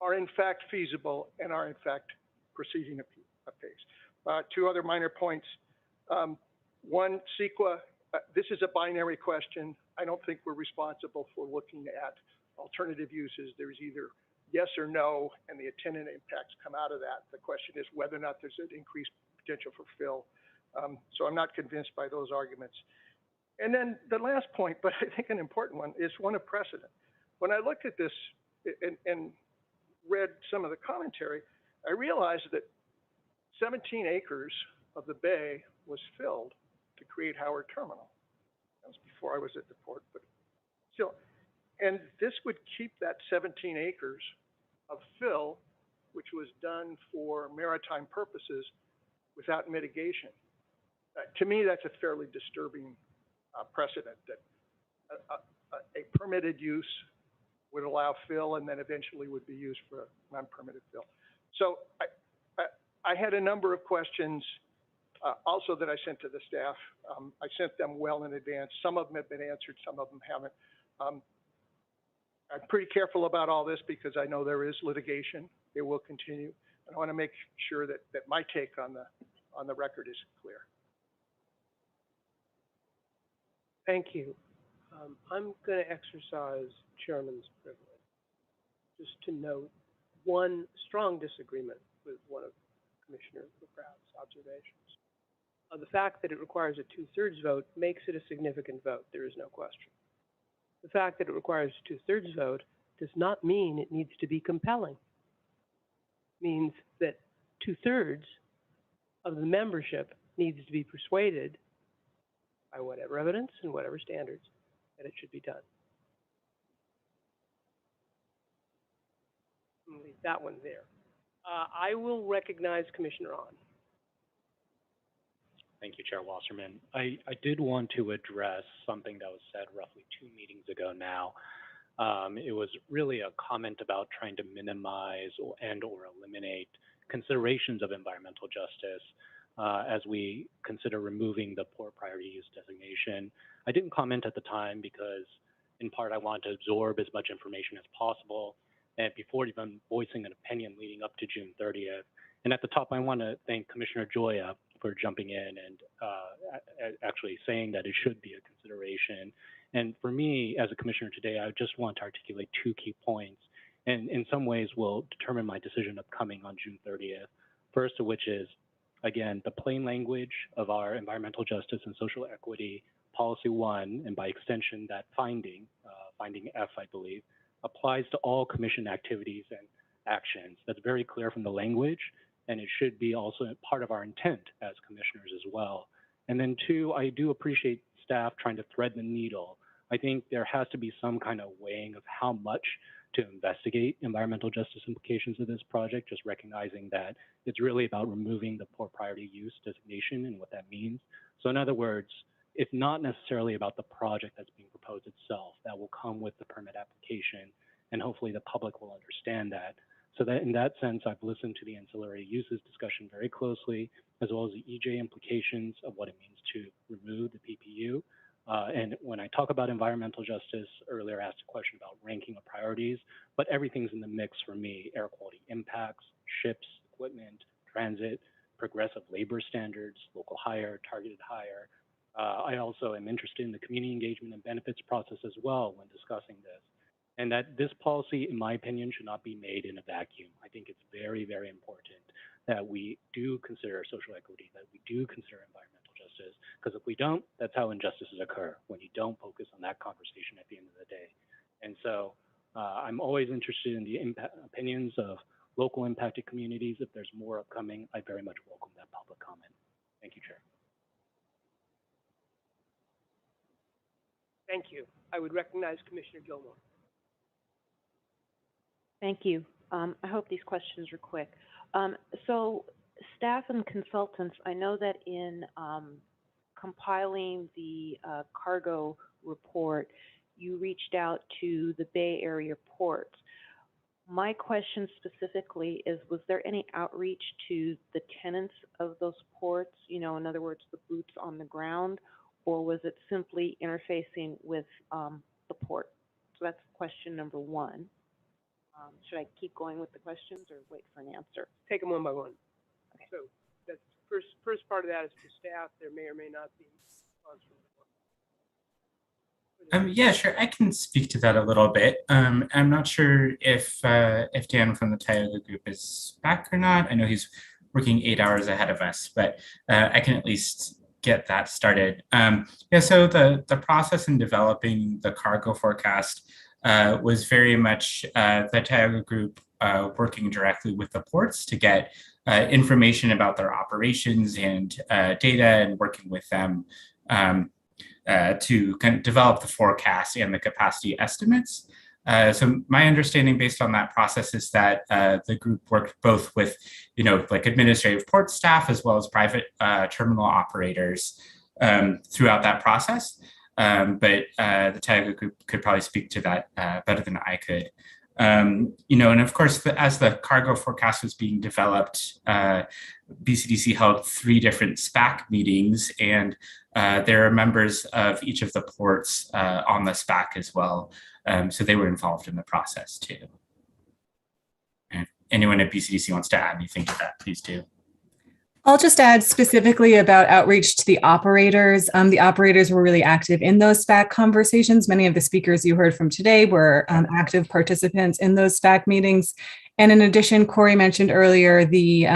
are in fact feasible and are in fact proceeding apace. Two other minor points. One, CEQA, this is a binary question. I don't think we're responsible for looking at alternative uses. There's either yes or no, and the attendant impacts come out of that. The question is whether or not there's an increased potential for fill. So I'm not convinced by those arguments. And then the last point, but I think an important one, is one of precedent. When I looked at this and read some of the commentary, I realized that 17 acres of the bay was filled to create Howard Terminal. That was before I was at the port, but still. And this would keep that 17 acres of fill, which was done for maritime purposes, without mitigation. To me, that's a fairly disturbing precedent, that a permitted use would allow fill and then eventually would be used for non-permitted fill. So I had a number of questions also that I sent to the staff. I sent them well in advance. Some of them have been answered, some of them haven't. I'm pretty careful about all this because I know there is litigation. It will continue. And I want to make sure that my take on the record is clear. Thank you. I'm going to exercise chairman's privilege just to note one strong disagreement with one of Commissioner McGrath's observations. The fact that it requires a 2/3 vote makes it a significant vote. There is no question. The fact that it requires a 2/3 vote does not mean it needs to be compelling. It means that 2/3 of the membership needs to be persuaded by whatever evidence and whatever standards that it should be done. I'm gonna leave that one there. I will recognize Commissioner On. Thank you, Chair Wasserman. I did want to address something that was said roughly 2 meetings ago now. It was really a comment about trying to minimize or eliminate considerations of environmental justice as we consider removing the port priority use designation. I didn't comment at the time because, in part, I wanted to absorb as much information as possible and before even voicing an opinion leading up to June 30th. And at the top, I want to thank Commissioner Joya for jumping in and actually saying that it should be a consideration. And for me, as a commissioner today, I just want to articulate 2 key points, and in some ways will determine my decision upcoming on June 30th. First of which is, again, the plain language of our environmental justice and social equity policy 1, and by extension that finding F, I believe, applies to all commission activities and actions. That's very clear from the language, and it should be also part of our intent as commissioners as well. And then 2, I do appreciate staff trying to thread the needle. I think there has to be some kind of weighing of how much to investigate environmental justice implications of this project, just recognizing that it's really about removing the port priority use designation and what that means. So in other words, it's not necessarily about the project that's being proposed itself. That will come with the permit application, and hopefully the public will understand that. So that in that sense, I've listened to the ancillary uses discussion very closely, as well as the EJ implications of what it means to remove the PPU. And when I talk about environmental justice, earlier asked a question about ranking of priorities, but everything's in the mix for me: air quality impacts, ships, equipment, transit, progressive labor standards, local hire, targeted hire. I also am interested in the community engagement and benefits process as well when discussing this. And that this policy, in my opinion, should not be made in a vacuum. I think it's very, very important that we do consider social equity, that we do consider environmental justice, because if we don't, that's how injustices occur, when you don't focus on that conversation at the end of the day. And so I'm always interested in the opinions of local impacted communities. If there's more upcoming, I very much welcome that public comment. Thank you, Chair. Thank you. I would recognize Commissioner Gilmore. Thank you. I hope these questions are quick. So staff and consultants, I know that in compiling the cargo report, you reached out to the Bay Area ports. My question specifically is, was there any outreach to the tenants of those ports, you know, in other words, the boots on the ground, or was it simply interfacing with the port? So that's question number 1. Should I keep going with the questions or wait for an answer? Take them one by one. Okay. So that's first part of that is to staff. There may or may not be response from the board. Yeah, sure. I can speak to that a little bit. I'm not sure if Dan from the Tyler group is back or not. I know he's working 8 hours ahead of us, but I can at least get that started. Yeah, so the process in developing the cargo forecast was very much the Tioga Group working directly with the ports to get information about their operations and data, and working with them to kind of develop the forecast and the capacity estimates. So my understanding based on that process is that the group worked both with, like administrative port staff as well as private terminal operators throughout that process. But the Tioga Group could probably speak to that better than I could. And of course, as the cargo forecast was being developed, BCDC held 3 different SPAC meetings, and there are members of each of the ports on the SPAC as well. So they were involved in the process too. And if anyone at BCDC wants to add anything to that, please do. I'll just add specifically about outreach to the operators. The operators were really active in those SPAC conversations. Many of the speakers you heard from today were active participants in those SPAC meetings. And in addition, Corey mentioned earlier the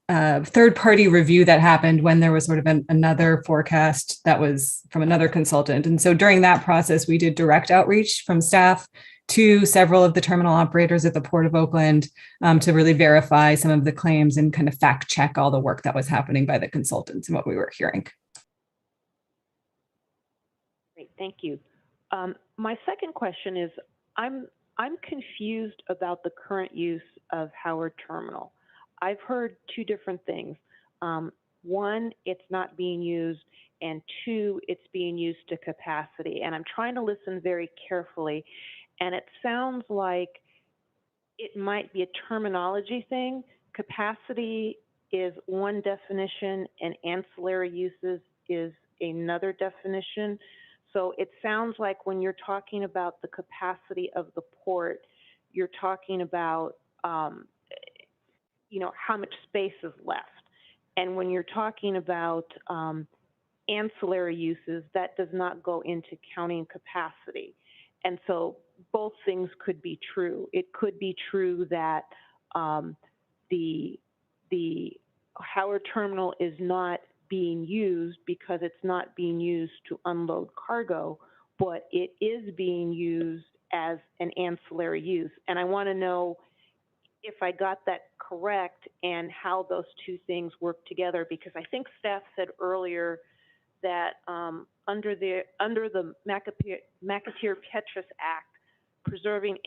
third-party review that happened when there was sort of another forecast that was from another consultant. And so during that process, we did direct outreach from staff to several of the terminal operators at the Port of Oakland to really verify some of the claims and kind of fact check all the work that was happening by the consultants and what we were hearing. Great, thank you. My second question is, I'm confused about the current use of Howard Terminal. I've heard 2 different things. 1, it's not being used, and 2, it's being used to capacity. And I'm trying to listen very carefully, and it sounds like it might be a terminology thing. Capacity is one definition, and ancillary uses is another definition. So it sounds like when you're talking about the capacity of the port, you're talking about how much space is left. And when you're talking about ancillary uses, that does not go into counting capacity. And so both things could be true. It could be true that the Howard Terminal is not being used because it's not being used to unload cargo, but it is being used as an ancillary use. And I want to know if I got that correct and how those 2 things work together, because I think staff said earlier that under the McAteer-Petras Act, preserving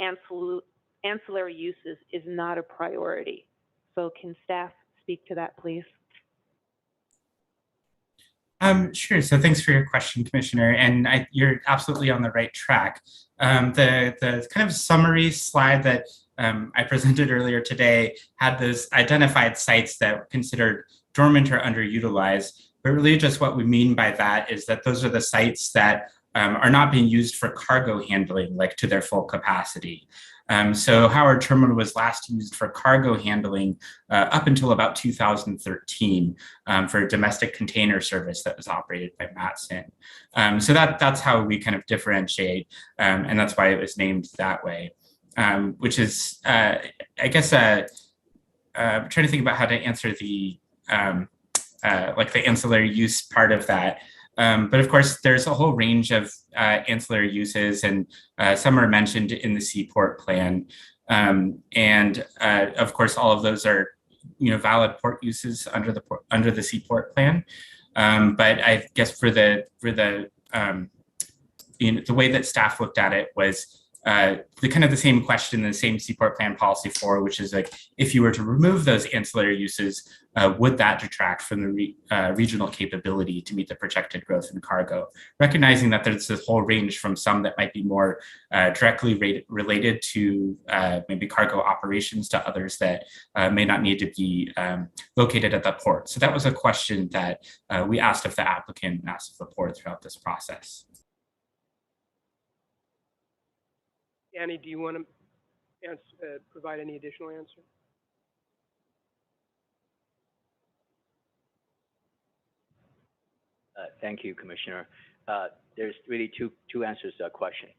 ancillary uses is not a priority. So can staff speak to that, please? Sure. So thanks for your question, Commissioner. And you're absolutely on the right track. The kind of summary slide that I presented earlier today had those identified sites that were considered dormant or underutilized. But really just what we mean by that is that those are the sites that are not being used for cargo handling, like to their full capacity. So Howard Terminal was last used for cargo handling up until about 2013 for a domestic container service that was operated by Matson. So that's how we kind of differentiate, and that's why it was named that way, which is, I guess, trying to think about how to answer the like the ancillary use part of that. But of course, there's a whole range of ancillary uses, and some are mentioned in the Seaport plan. And of course, all of those are valid port uses under the Seaport plan. But I guess for the way that staff looked at it was the kind of the same question, the same Seaport Plan Policy 4, which is like, if you were to remove those ancillary uses, would that detract from the regional capability to meet the projected growth in cargo? Recognizing that there's this whole range from some that might be more directly related to maybe cargo operations to others that may not need to be located at the port. So that was a question that we asked of the applicant and asked of the port throughout this process. Annie, do you want to provide any additional answer? Thank you, Commissioner. There's really two answers to that question.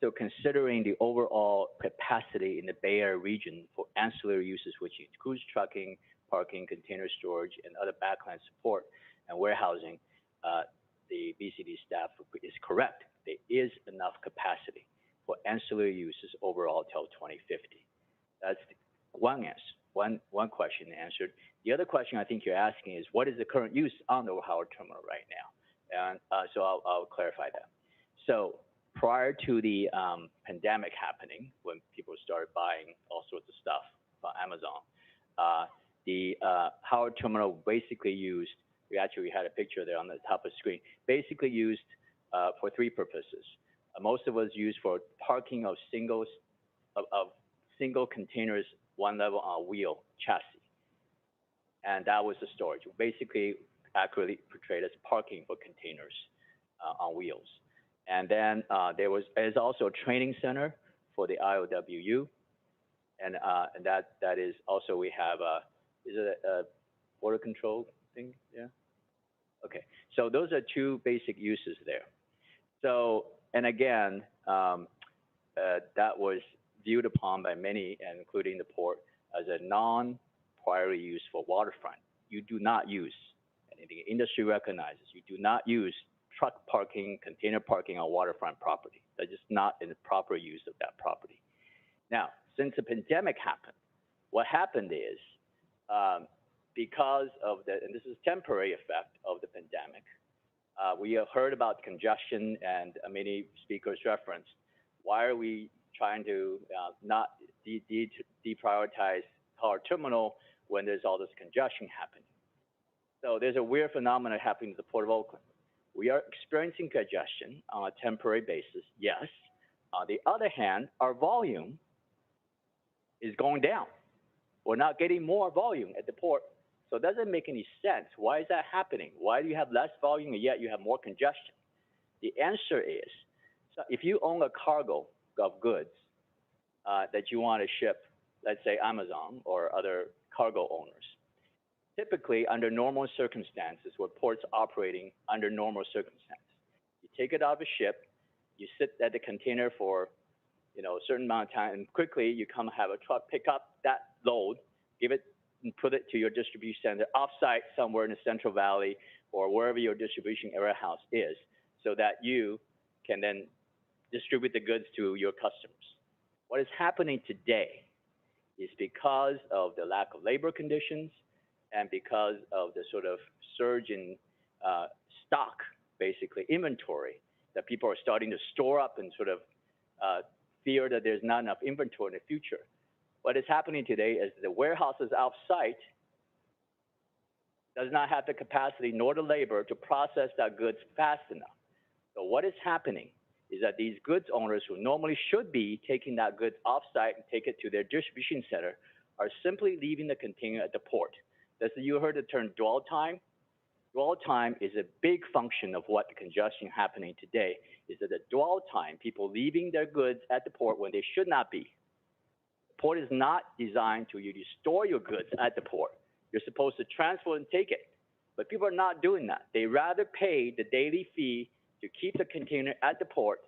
So considering the overall capacity in the Bay Area region for ancillary uses, which includes trucking, parking, container storage, and other backline support and warehousing, the BCD staff is correct. There is enough capacity for ancillary uses overall till 2050. That's one answer, one question answered. The other question I think you're asking is, what is the current use on the Howard Terminal right now? And so I'll clarify that. So prior to the pandemic happening, when people started buying all sorts of stuff on Amazon, the Howard Terminal basically used, we had a picture there on the top of the screen, basically used for three purposes. Most of it was used for parking of single containers, one level on wheel chassis. And that was the storage, basically accurately portrayed as parking for containers on wheels. And then there's also a training center for the IOWU. And that is also, we have, is it a border control thing? Yeah. Okay. So those are two basic uses there. So, and again, that was viewed upon by many, and including the port, as a non-priority use for waterfront. You do not use, and the industry recognizes, you do not use truck parking, container parking on waterfront property. That's just not in the proper use of that property. Now, since the pandemic happened, what happened is, because of the, and this is temporary effect of the pandemic, we have heard about congestion, and many speakers referenced, why are we trying to not deprioritize Howard Terminal when there's all this congestion happening? So there's a weird phenomenon happening to the Port of Oakland. We are experiencing congestion on a temporary basis, yes. On the other hand, our volume is going down. We're not getting more volume at the port. So it doesn't make any sense. Why is that happening? Why do you have less volume and yet you have more congestion? The answer is, so if you own a cargo of goods that you want to ship, let's say Amazon or other cargo owners, typically under normal circumstances, where ports operating under normal circumstances, you take it out of a ship, you sit at the container for a certain amount of time, and quickly you come have a truck pick up that load, give it and put it to your distribution center offsite somewhere in the Central Valley or wherever your distribution warehouse is, so that you can then distribute the goods to your customers. What is happening today is because of the lack of labor conditions and because of the sort of surge in stock, basically inventory, that people are starting to store up and sort of fear that there's not enough inventory in the future. What is happening today is the warehouses off-site does not have the capacity nor the labor to process that goods fast enough. So what is happening is that these goods owners who normally should be taking that goods off-site and take it to their distribution center are simply leaving the container at the port. You heard the term dwell time. Dwell time is a big function of what the congestion happening today, is that the dwell time, people leaving their goods at the port when they should not be. The port is not designed to you store your goods at the port. You're supposed to transfer and take it, but people are not doing that. They rather pay the daily fee to keep the container at the port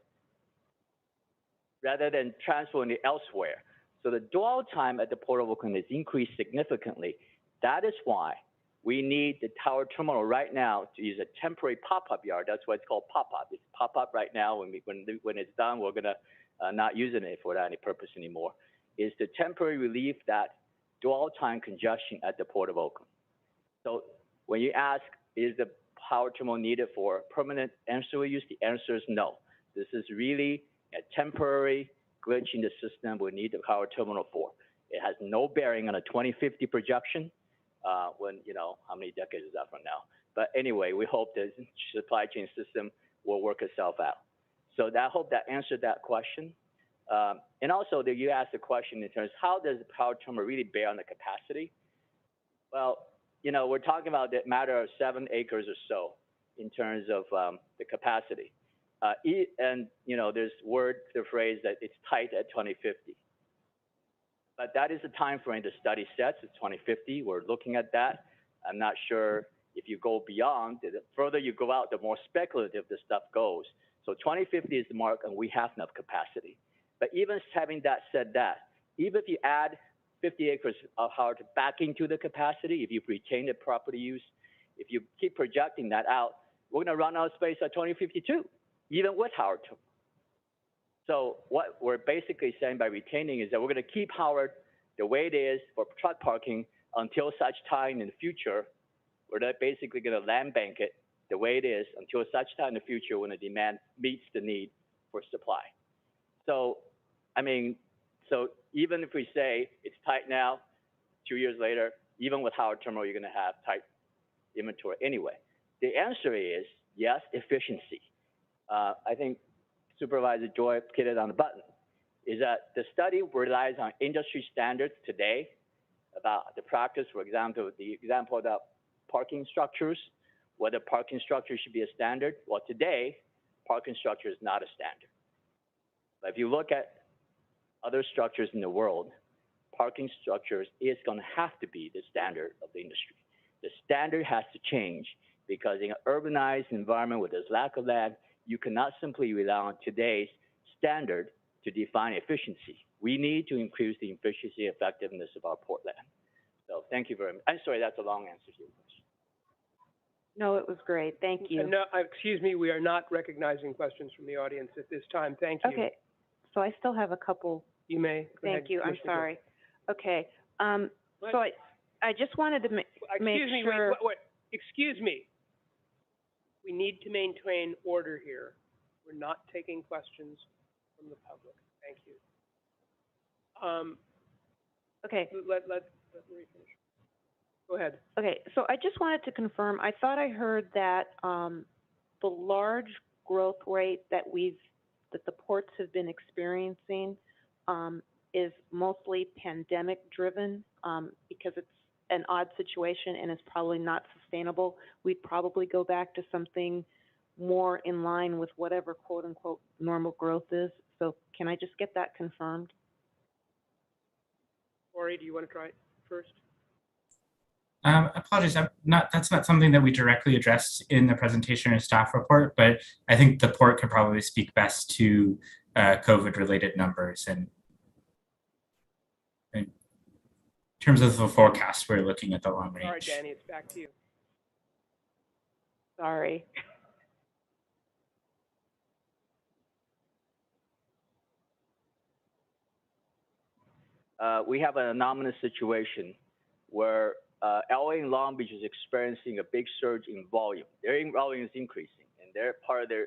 rather than transferring it elsewhere. So the dwell time at the Port of Oakland has increased significantly. That is why we need the Howard Terminal right now to use a temporary pop-up yard. That's why it's called pop-up. It's pop-up right now. When it's done, we're gonna not using it for any purpose anymore. Is to temporarily relieve that dwell time congestion at the Port of Oakland. So when you ask, is the Howard Terminal needed for permanent ancillary use? The answer is no. This is really a temporary glitch in the system we need the Howard Terminal for. It has no bearing on a 2050 projection. When, how many decades is that from now? But anyway, we hope the supply chain system will work itself out. So I hope that answered that question. And also, you asked the question in terms of how does the Howard Terminal really bear on the capacity? Well, we're talking about the matter of 7 acres or so in terms of the capacity. And, there's the phrase that it's tight at 2050. But that is the time frame the study sets, it's 2050. We're looking at that. I'm not sure if you go beyond, the further you go out, the more speculative this stuff goes. So 2050 is the mark, and we have enough capacity. But even having that said that, even if you add 50 acres of Howard back into the capacity, if you retain the property use, if you keep projecting that out, we're going to run out of space at 2052, even with Howard. So what we're basically saying by retaining is that we're going to keep Howard the way it is for truck parking until such time in the future. We're basically going to land bank it the way it is until such time in the future when the demand meets the need for supply. So, I mean, so even if we say it's tight now, 2 years later, even with Howard Terminal, you're going to have tight inventory anyway. The answer is yes, efficiency. I think Supervisor Joy hit it on the button, is that the study relies on industry standards today about the practice, for example, the example about parking structures, whether parking structure should be a standard. Well, today, parking structure is not a standard. But if you look at other structures in the world, parking structures is going to have to be the standard of the industry. The standard has to change because in an urbanized environment with this lack of land, you cannot simply rely on today's standard to define efficiency. We need to increase the efficiency and effectiveness of our port land. So thank you very much. I'm sorry, that's a long answer to your question. No, it was great. Thank you. No, excuse me, we are not recognizing questions from the audience at this time. Thank you. Okay, so I still have a couple. You may. Go ahead, Thank you. I'm Commissioner sorry. Okay. So I just wanted to make Excuse me, sure. wait. Excuse me. We need to maintain order here. We're not taking questions from the public. Thank you. Okay. Let me finish. Go ahead. Okay, so I just wanted to confirm, I thought I heard that the large growth rate that the ports have been experiencing is mostly pandemic driven because it's an odd situation and it's probably not sustainable. We'd probably go back to something more in line with whatever quote unquote normal growth is. So can I just get that confirmed? Ori, do you want to try it first? Apologies, that's not something that we directly addressed in the presentation or staff report, but I think the port could probably speak best to COVID-related numbers. And in terms of the forecast, we're looking at the long range. All right, Danny, it's back to you. Sorry. We have an anomalous situation where LA and Long Beach is experiencing a big surge in volume. Their volume is increasing, and part of their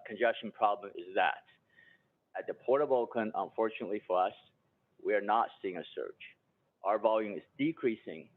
congestion problem is that. At the Port of Oakland, unfortunately for us, we are not seeing a surge. Our volume is decreasing,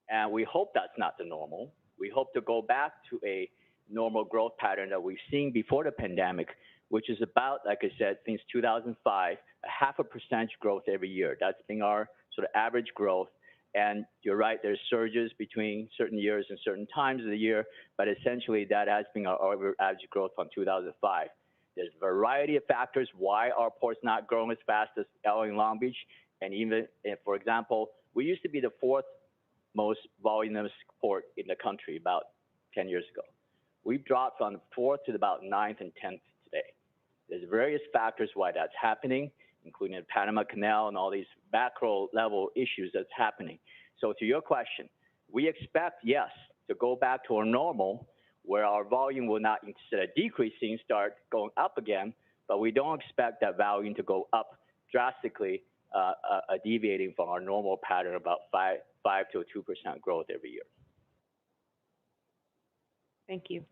and we hope that's not the normal. We hope to go back to a normal growth pattern that we've seen before the pandemic, which is about, like I said, since 2005, 0.5% growth every year. That's been our sort of average growth. And you're right, there's surges between certain years and certain times of the year, but essentially that has been our average growth from 2005. There's a variety of factors why our port's not growing as fast as LA and Long Beach. And even, for example, we used to be the fourth most voluminous port in the country about 10 years ago. We've dropped from the fourth to about 9th and 10th today. There's various factors why that's happening, including the Panama Canal and all these macro level issues that's happening. So to your question, we expect, yes, to go back to our normal where our volume will not, instead of decreasing, start going up again, but we don't expect that volume to go up drastically, deviating from our normal pattern about 5 to 2% growth every year. Thank you.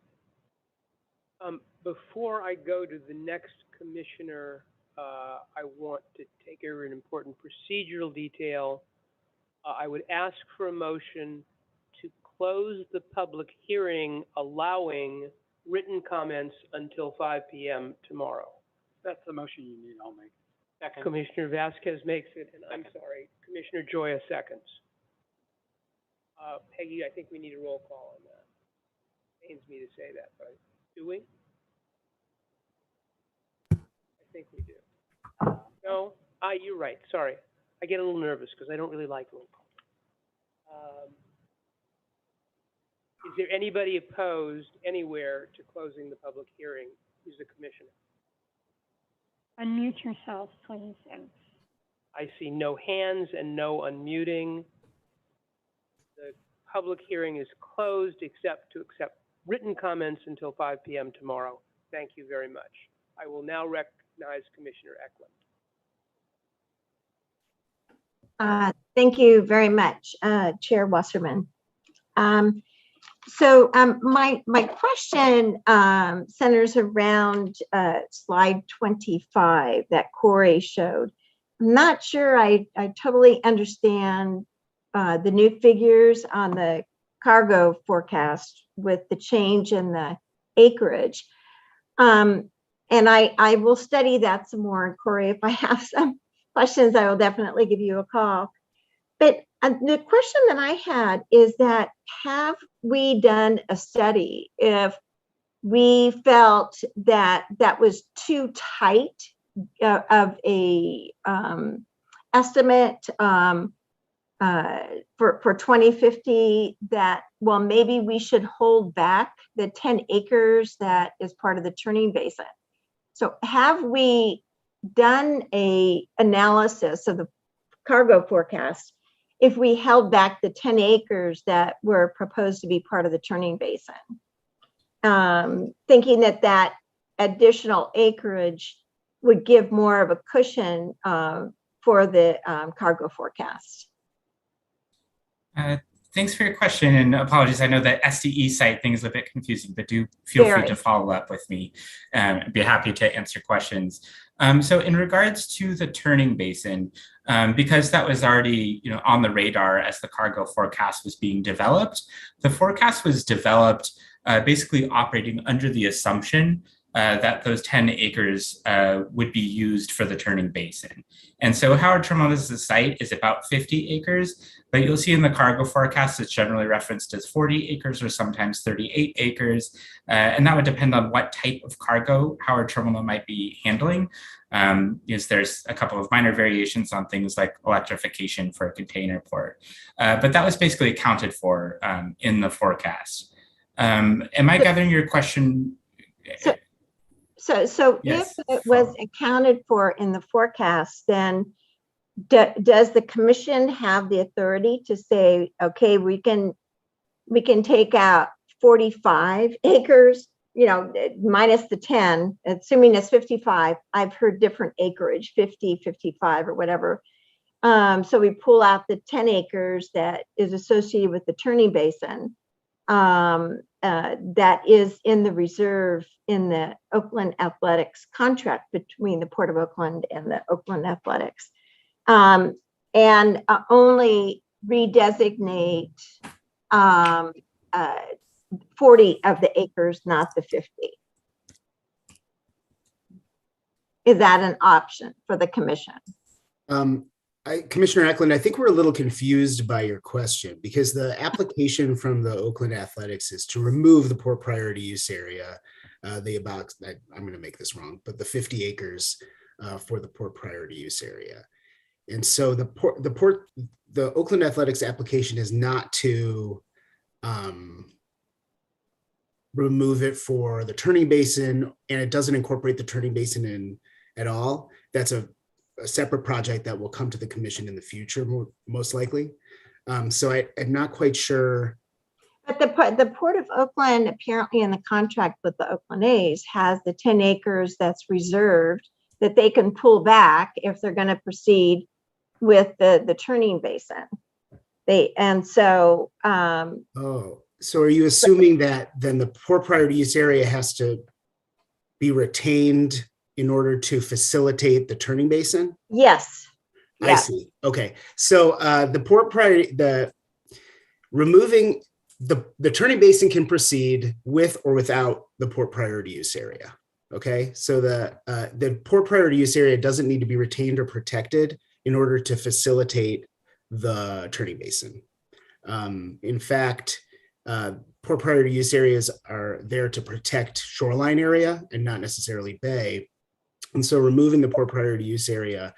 Before I go to the next commissioner, I want to take care of an important procedural detail. I would ask for a motion to close the public hearing, allowing written comments until 5 p.m. tomorrow. That's the motion you need. I'll make. Second. Commissioner Vasquez makes it, and I'm sorry, Commissioner Joya seconds. Peggy, I think we need a roll call on that. Pains me to say that, but do we? I think we do. No? You're right. Sorry. I get a little nervous because I don't really like roll call. Is there anybody opposed anywhere to closing the public hearing He's a commissioner. Unmute yourself, please. And I see no hands and no unmuting. The public hearing is closed except to accept written comments until 5 p.m. tomorrow. Thank you very much. I will now recognize Commissioner Eklund. Thank you very much, Chair Wasserman. My question centers around slide 25 that Corey showed. I'm not sure I totally understand the new figures on the cargo forecast with the change in the acreage. And I will study that some more. And Corey, if I have some questions, I will definitely give you a call. But the question that I had is that, have we done a study if we felt that that was too tight of a estimate for 2050, that, well, maybe we should hold back the 10 acres that is part of the turning basin? So have we done a analysis of the cargo forecast if we held back the 10 acres that were proposed to be part of the turning basin, thinking that that additional acreage would give more of a cushion for the cargo forecast? Thanks for your question, and apologies. I know the SDE site thing is a bit confusing, but do feel free to follow up with me. I'd be happy to answer questions. So in regards to the turning basin, because that was already on the radar as the cargo forecast was being developed, the forecast was developed basically operating under the assumption that those 10 acres would be used for the turning basin. And so Howard Terminal as a site is about 50 acres, but you'll see in the cargo forecast it's generally referenced as 40 acres or sometimes 38 acres. And that would depend on what type of cargo Howard Terminal might be handling. Because there's a couple of minor variations on things like electrification for a container port. But that was basically accounted for in the forecast. Am I gathering your question? So Yes. If it was accounted for in the forecast, then does the commission have the authority to say, okay, we can take out 45 acres, minus the 10, assuming it's 55. I've heard different acreage, 50, 55 or whatever. So we pull out the 10 acres that is associated with the turning basin. That is in the reserve in the Oakland Athletics contract between the Port of Oakland and the Oakland Athletics, and only redesignate 40 of the acres, not the 50. Is that an option for the commission? Commissioner Eklund, I think we're a little confused by your question, because the application from the Oakland Athletics is to remove the port priority use area, I'm going to make this wrong, but the 50 acres for the port priority use area. And so the Oakland Athletics application is not to remove it for the turning basin, and it doesn't incorporate the turning basin in at all. That's a separate project that will come to the commission in the future, most likely. So I'm not quite sure. But the Port of Oakland, apparently in the contract with the Oakland A's, has the 10 acres that's reserved that they can pull back if they're going to proceed with the turning basin. So are you assuming that then the port priority use area has to be retained in order to facilitate the turning basin? Yes. I see. Okay. So removing the turning basin can proceed with or without the port priority use area. Okay. So the port priority use area doesn't need to be retained or protected in order to facilitate the turning basin. In fact, port priority use areas are there to protect shoreline area and not necessarily bay. And so removing the port priority use area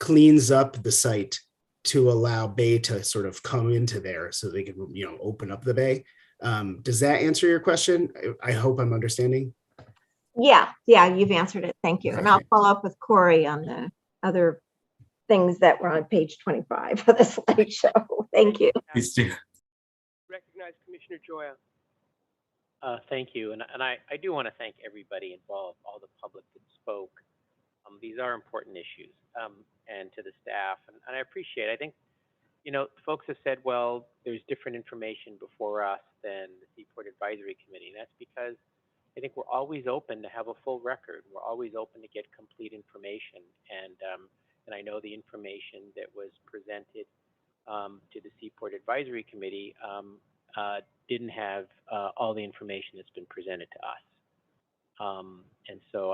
cleans up the site to allow bay to sort of come into there so they can, open up the bay. Does that answer your question? I hope I'm understanding. Yeah, you've answered it. Thank you. And I'll follow up with Corey on the other things that were on page 25 of the slideshow. Thank you. Please do. Recognize Commissioner Joya. Thank you. And I do want to thank everybody involved, all the public that spoke. These are important issues, and to the staff. And I appreciate it. I think, you know, folks have said, well, there's different information before us than the Seaport Advisory Committee. And that's because I think we're always open to have a full record. We're always open to get complete information. And I know the information that was presented to the Seaport Advisory Committee didn't have all the information that's been presented to us.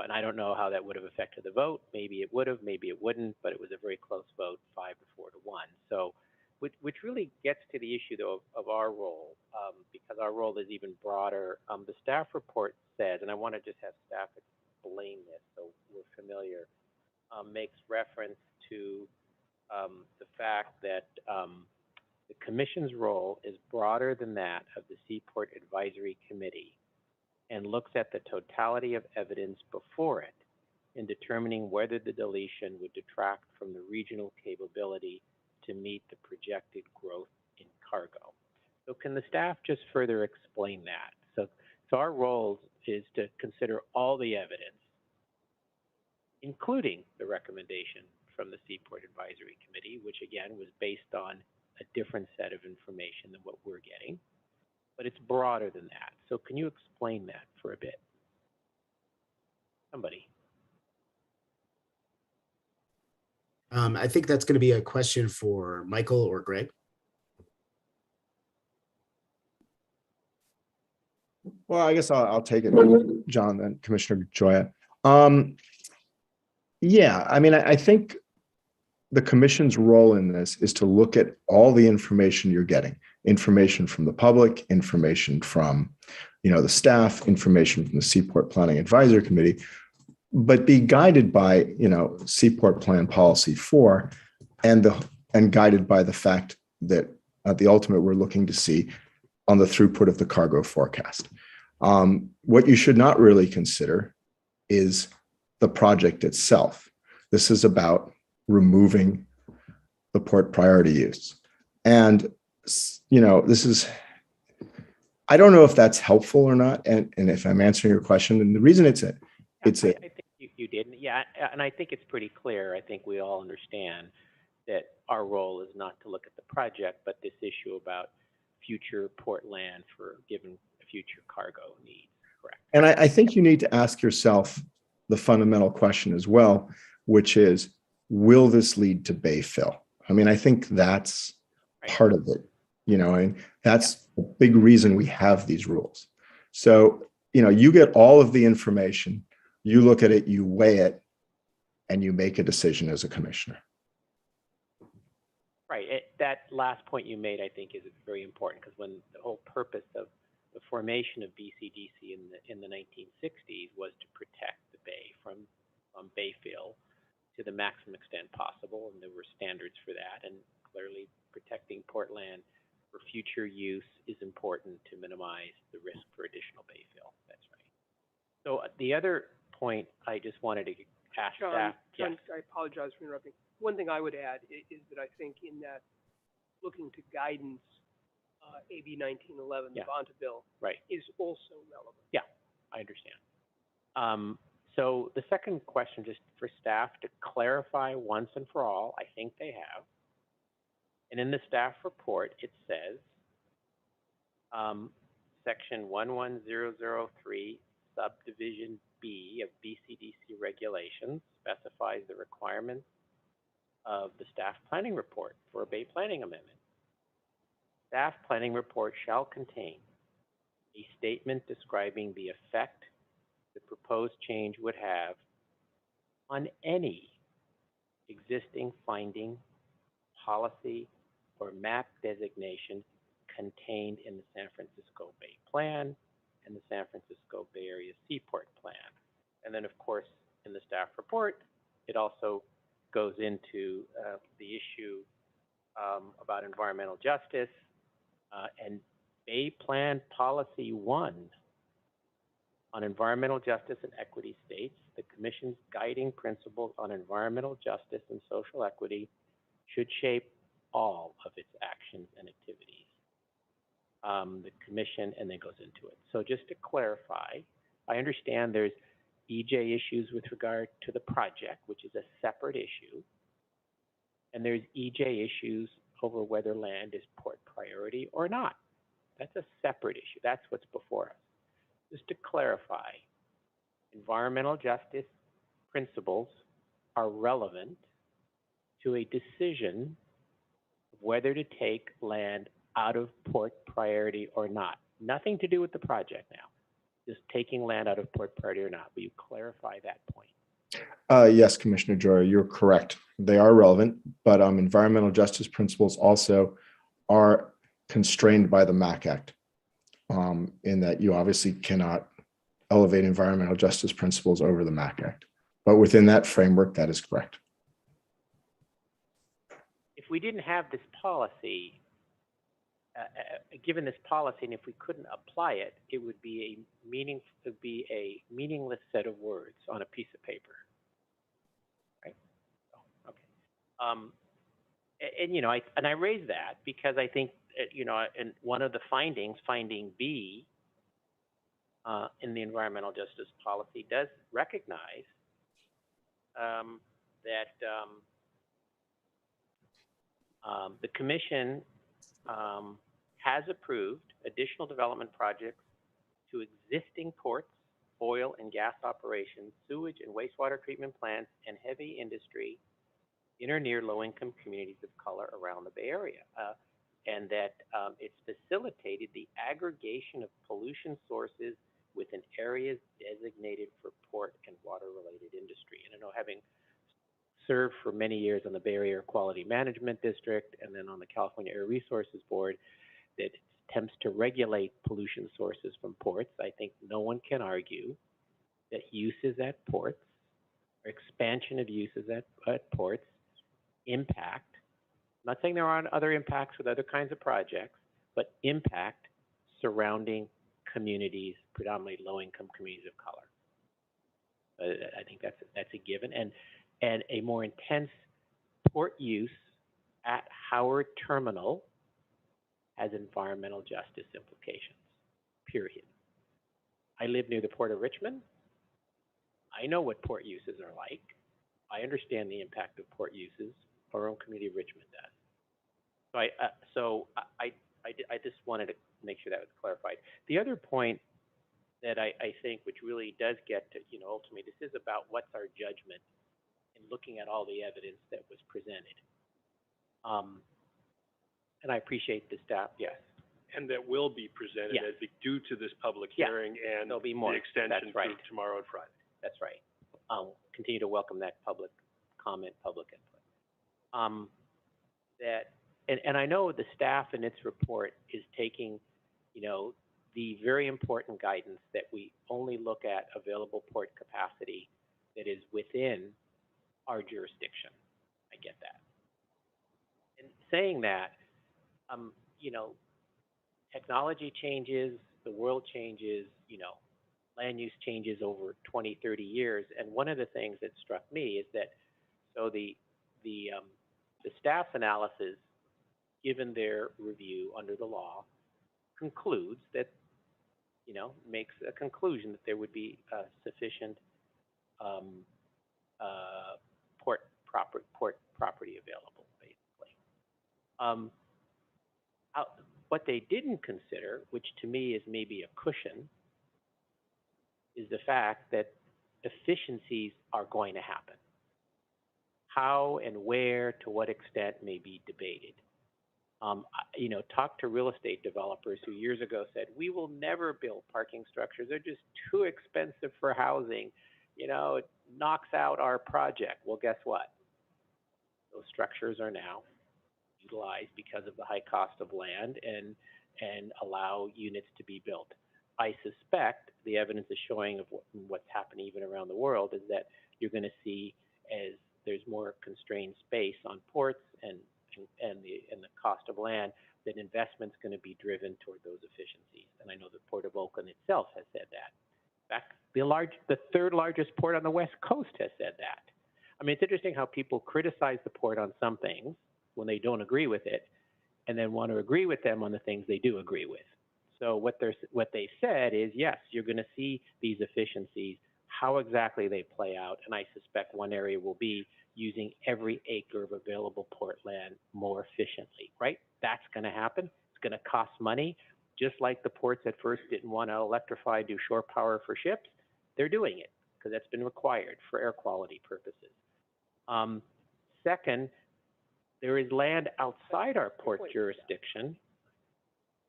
And I don't know how that would have affected the vote. Maybe it would have, maybe it wouldn't, but it was a very close vote, 5 to 4 to 1. So, which really gets to the issue though of our role, because our role is even broader. The staff report says, and I want to just have staff explain this so we're familiar, makes reference to the fact that the Commission's role is broader than that of the Seaport Advisory Committee and looks at the totality of evidence before it in determining whether the deletion would detract from the regional capability to meet the projected growth in cargo. So can the staff just further explain that? So our role is to consider all the evidence, including the recommendation from the Seaport Advisory Committee, which again was based on a different set of information than what we're getting, but it's broader than that. So can you explain that for a bit? Somebody. I think that's going to be a question for Michael or Greg. Well, I guess I'll take it, John, then Commissioner Joya. Yeah, I mean, I think the commission's role in this is to look at all the information you're getting, information from the public, information from, the staff, information from the Seaport Planning Advisory Committee, but be guided by, Seaport Plan Policy 4 and guided by the fact that at the ultimate we're looking to see on the throughput of the cargo forecast. What you should not really consider is the project itself. This is about removing the port priority use. And, I don't know if that's helpful or not. And if I'm answering your question, and the reason I think you did. Yeah. And I think it's pretty clear. I think we all understand that our role is not to look at the project, but this issue about future port land for given future cargo needs. Correct. And I think you need to ask yourself the fundamental question as well, which is, will this lead to bay fill? I mean, I think that's part of it, and that's a big reason we have these rules. So, you get all of the information, you look at it, you weigh it, and you make a decision as a commissioner. Right. That last point you made, I think, is very important, because when the whole purpose of the formation of BCDC in the 1960s was to protect the bay from bay fill to the maximum extent possible, and there were standards for that. And clearly, protecting port land for future use is important to minimize the risk for additional bay fill. That's right. So the other point I just wanted to ask staff. John, I apologize for interrupting. One thing I would add is that I think in that looking to guidance, AB 1911, the Bonta bill, is also relevant. Yeah, I understand. So the second question, just for staff to clarify once and for all, I think they have. And in the staff report, it says, section 11003, subdivision B of BCDC regulations specifies the requirements of the staff planning report for a bay planning amendment. Staff planning report shall contain a statement describing the effect the proposed change would have on any existing finding, policy, or map designation contained in the San Francisco Bay Plan and the San Francisco Bay Area Seaport Plan. And then, of course, in the staff report, it also goes into the issue about environmental justice and Bay Plan Policy 1 on environmental justice and equity states, the Commission's guiding principles on environmental justice and social equity should shape all of its actions and activities. The Commission, and then goes into it. So just to clarify, I understand there's EJ issues with regard to the project, which is a separate issue. And there's EJ issues over whether land is port priority or not. That's a separate issue. That's what's before us. Just to clarify, environmental justice principles are relevant to a decision of whether to take land out of port priority or not. Nothing to do with the project now. Just taking land out of port priority or not. Will you clarify that point? Yes, Commissioner Joyer, you're correct. They are relevant, but environmental justice principles also are constrained by the MAC Act, in that you obviously cannot elevate environmental justice principles over the MAC Act. But within that framework, that is correct. If we didn't have this policy, given this policy, and if we couldn't apply it, it would be a meaningless set of words on a piece of paper. Right? Oh, okay. And you know, I raise that because I think you know, and one of the findings, finding B, in the environmental justice policy, does recognize that the Commission has approved additional development projects to existing ports, oil and gas operations, sewage and wastewater treatment plants, and heavy industry in or near low-income communities of color around the Bay Area. And that it's facilitated the aggregation of pollution sources within areas designated for port and water-related industry. And I know, having served for many years on the Bay Area Air Quality Management District and then on the California Air Resources Board that attempts to regulate pollution sources from ports, I think no one can argue that uses at ports or expansion of uses at ports impact. I'm not saying there aren't other impacts with other kinds of projects, but impact surrounding communities, predominantly low-income communities of color. I think that's a given. And a more intense port use at Howard Terminal has environmental justice implications, period. I live near the Port of Richmond. I know what port uses are like. I understand the impact of port uses. Our own community of Richmond does. So I just wanted to make sure that was clarified. The other point that I think, which really does get to, you know, ultimately, this is about what's our judgment in looking at all the evidence that was presented. And I appreciate the staff, yes. And that will be presented Yes. as due to this public Yeah. hearing and There'll be more. the extension That's right. through tomorrow and Friday. That's right. Continue to welcome that public comment, public input. And I know the staff in its report is taking, you know, the very important guidance that we only look at available port capacity that is within our jurisdiction. I get that. And saying that, you know, technology changes, the world changes, you know, land use changes over 20, 30 years. And one of the things that struck me is that, so the staff's analysis, given their review under the law, concludes that, you know, makes a conclusion that there would be sufficient port property available, basically. What they didn't consider, which to me is maybe a cushion, is the fact that efficiencies are going to happen. How and where, to what extent, may be debated. You know, talk to real estate developers who years ago said, we will never build parking structures. They're just too expensive for housing. You know, it knocks out our project. Well, guess what? Those structures are now utilized because of the high cost of land and allow units to be built. I suspect the evidence is showing of what's happening even around the world is that you're going to see, as there's more constrained space on ports and the cost of land, that investment's going to be driven toward those efficiencies. And I know the Port of Oakland itself has said that. In fact, the third largest port on the West Coast has said that. I mean, it's interesting how people criticize the port on some things when they don't agree with it, and then want to agree with them on the things they do agree with. So what they said is, yes, you're going to see these efficiencies. How exactly they play out, and I suspect one area will be using every acre of available port land more efficiently, right? That's going to happen. It's going to cost money, just like the ports at first didn't want to electrify, do shore power for ships. They're doing it because that's been required for air quality purposes. Second, there is land outside our port jurisdiction,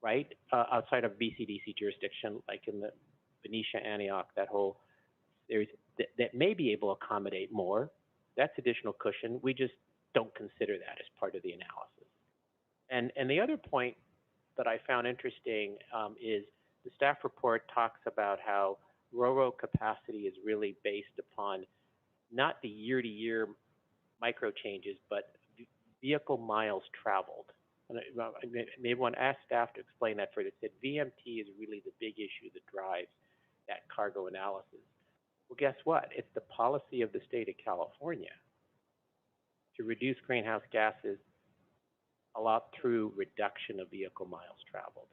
right? Outside of BCDC jurisdiction, like in the Benicia, Antioch, that whole, that may be able to accommodate more. That's additional cushion. We just don't consider that as part of the analysis. And the other point that I found interesting is the staff report talks about how RoRo capacity is really based upon not the year-to-year micro changes, but vehicle miles traveled. And I may want to ask staff to explain that further. It said VMT is really the big issue that drives that cargo analysis. Well, guess what? It's the policy of the state of California to reduce greenhouse gases a lot through reduction of vehicle miles traveled.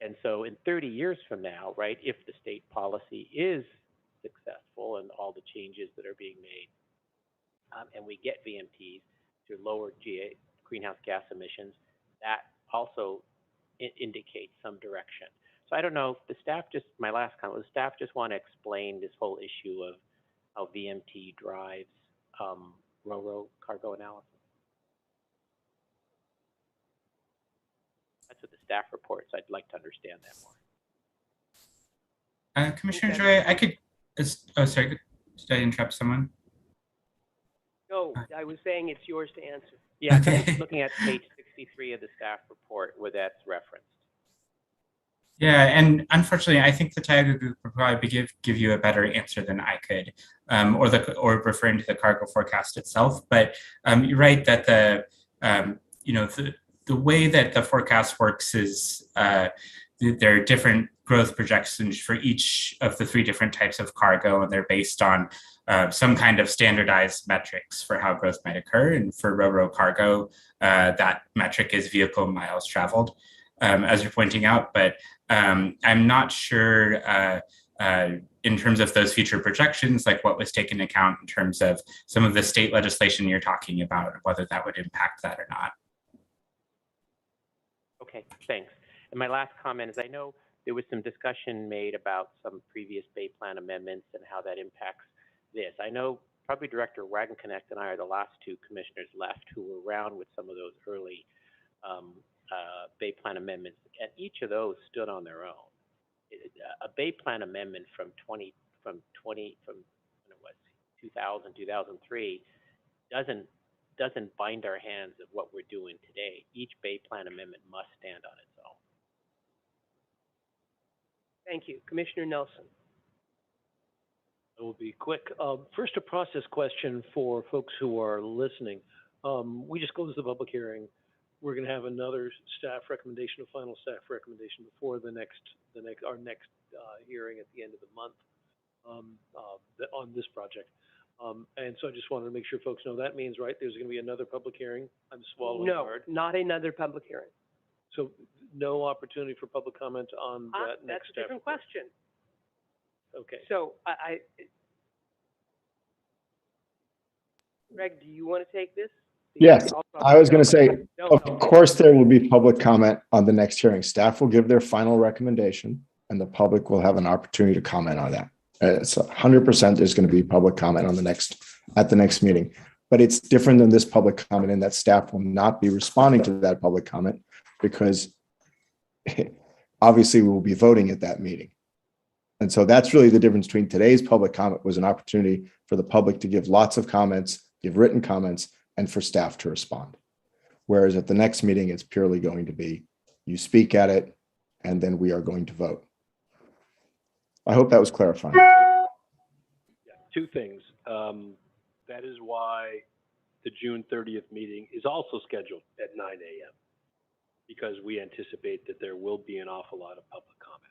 And so in 30 years from now, right, if the state policy is successful and all the changes that are being made, and we get VMTs to lower greenhouse gas emissions, that also indicates some direction. So I don't know, the staff just, my last comment was, staff just want to explain this whole issue of how VMT drives RoRo cargo analysis. That's what the staff reports. I'd like to understand that more. Commissioner Joy, I could, oh, sorry, did I interrupt someone? No, I was saying it's yours to answer. Yeah, Okay. I'm looking at page 63 of the staff report where that's referenced. Yeah, and unfortunately, I think the Tioga Group would probably give you a better answer than I could, or referring to the cargo forecast itself. But you're right that the way that the forecast works is there are different growth projections for each of the three different types of cargo, and they're based on some kind of standardized metrics for how growth might occur. And for RoRo cargo, that metric is vehicle miles traveled, as you're pointing out. But I'm not sure in terms of those future projections, like what was taken into account in terms of some of the state legislation you're talking about, whether that would impact that or not. Okay, thanks. And my last comment is, I know there was some discussion made about some previous Bay Plan amendments and how that impacts this. I know probably Director Wagenknecht and I are the last two commissioners left who were around with some of those early Bay Plan amendments, and each of those stood on their own. A Bay Plan amendment from 2000, 2003 doesn't bind our hands of what we're doing today. Each Bay Plan amendment must stand on its own. Thank you. Commissioner Nelson. It will be quick. First, a process question for folks who are listening. We just closed the public hearing. We're going to have another staff recommendation, a final staff recommendation before our next hearing at the end of the month on this project. And so I just wanted to make sure folks know that means, right, there's going to be another public hearing. I'm swallowing hard. No, not another public hearing. So no opportunity for public comment on that next That's a step? different question. Okay. So Greg, do you want to take this? Yes, I was going to say, No. of course, there will be public comment on the next hearing. Staff will give their final recommendation and the public will have an opportunity to comment on that. It's 100% there's going to be public comment on at the next meeting, but it's different than this public comment in that staff will not be responding to that public comment because obviously we will be voting at that meeting. And so that's really the difference between today's public comment was an opportunity for the public to give lots of comments, give written comments, and for staff to respond. Whereas at the next meeting, it's purely going to be, you speak at it, and then we are going to vote. I hope that was clarifying. Yeah, two things. That is why the June 30th meeting is also scheduled at 9 a.m. because we anticipate that there will be an awful lot of public comment.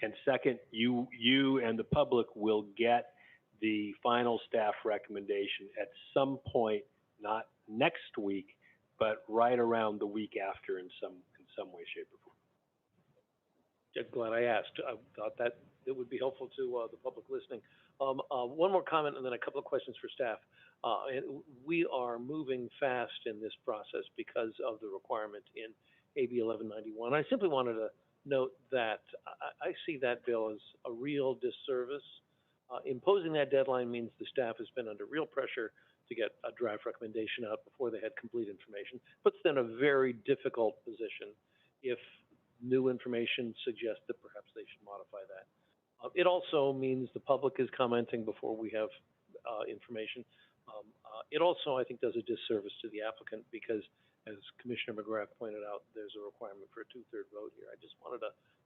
And second, you and the public will get the final staff recommendation at some point, not next week, but right around the week after in some way, shape, or form. I'm glad I asked. I thought that it would be helpful to the public listening. One more comment and then a couple of questions for staff. We are moving fast in this process because of the requirement in AB 1191. I simply wanted to note that I see that bill as a real disservice. Imposing that deadline means the staff has been under real pressure to get a draft recommendation out before they had complete information. Puts them in a very difficult position if new information suggests that perhaps they should modify that. It also means the public is commenting before we have information. It also, I think, does a disservice to the applicant because, as Commissioner McGrath pointed out, there's a requirement for a 2/3 vote here. I just wanted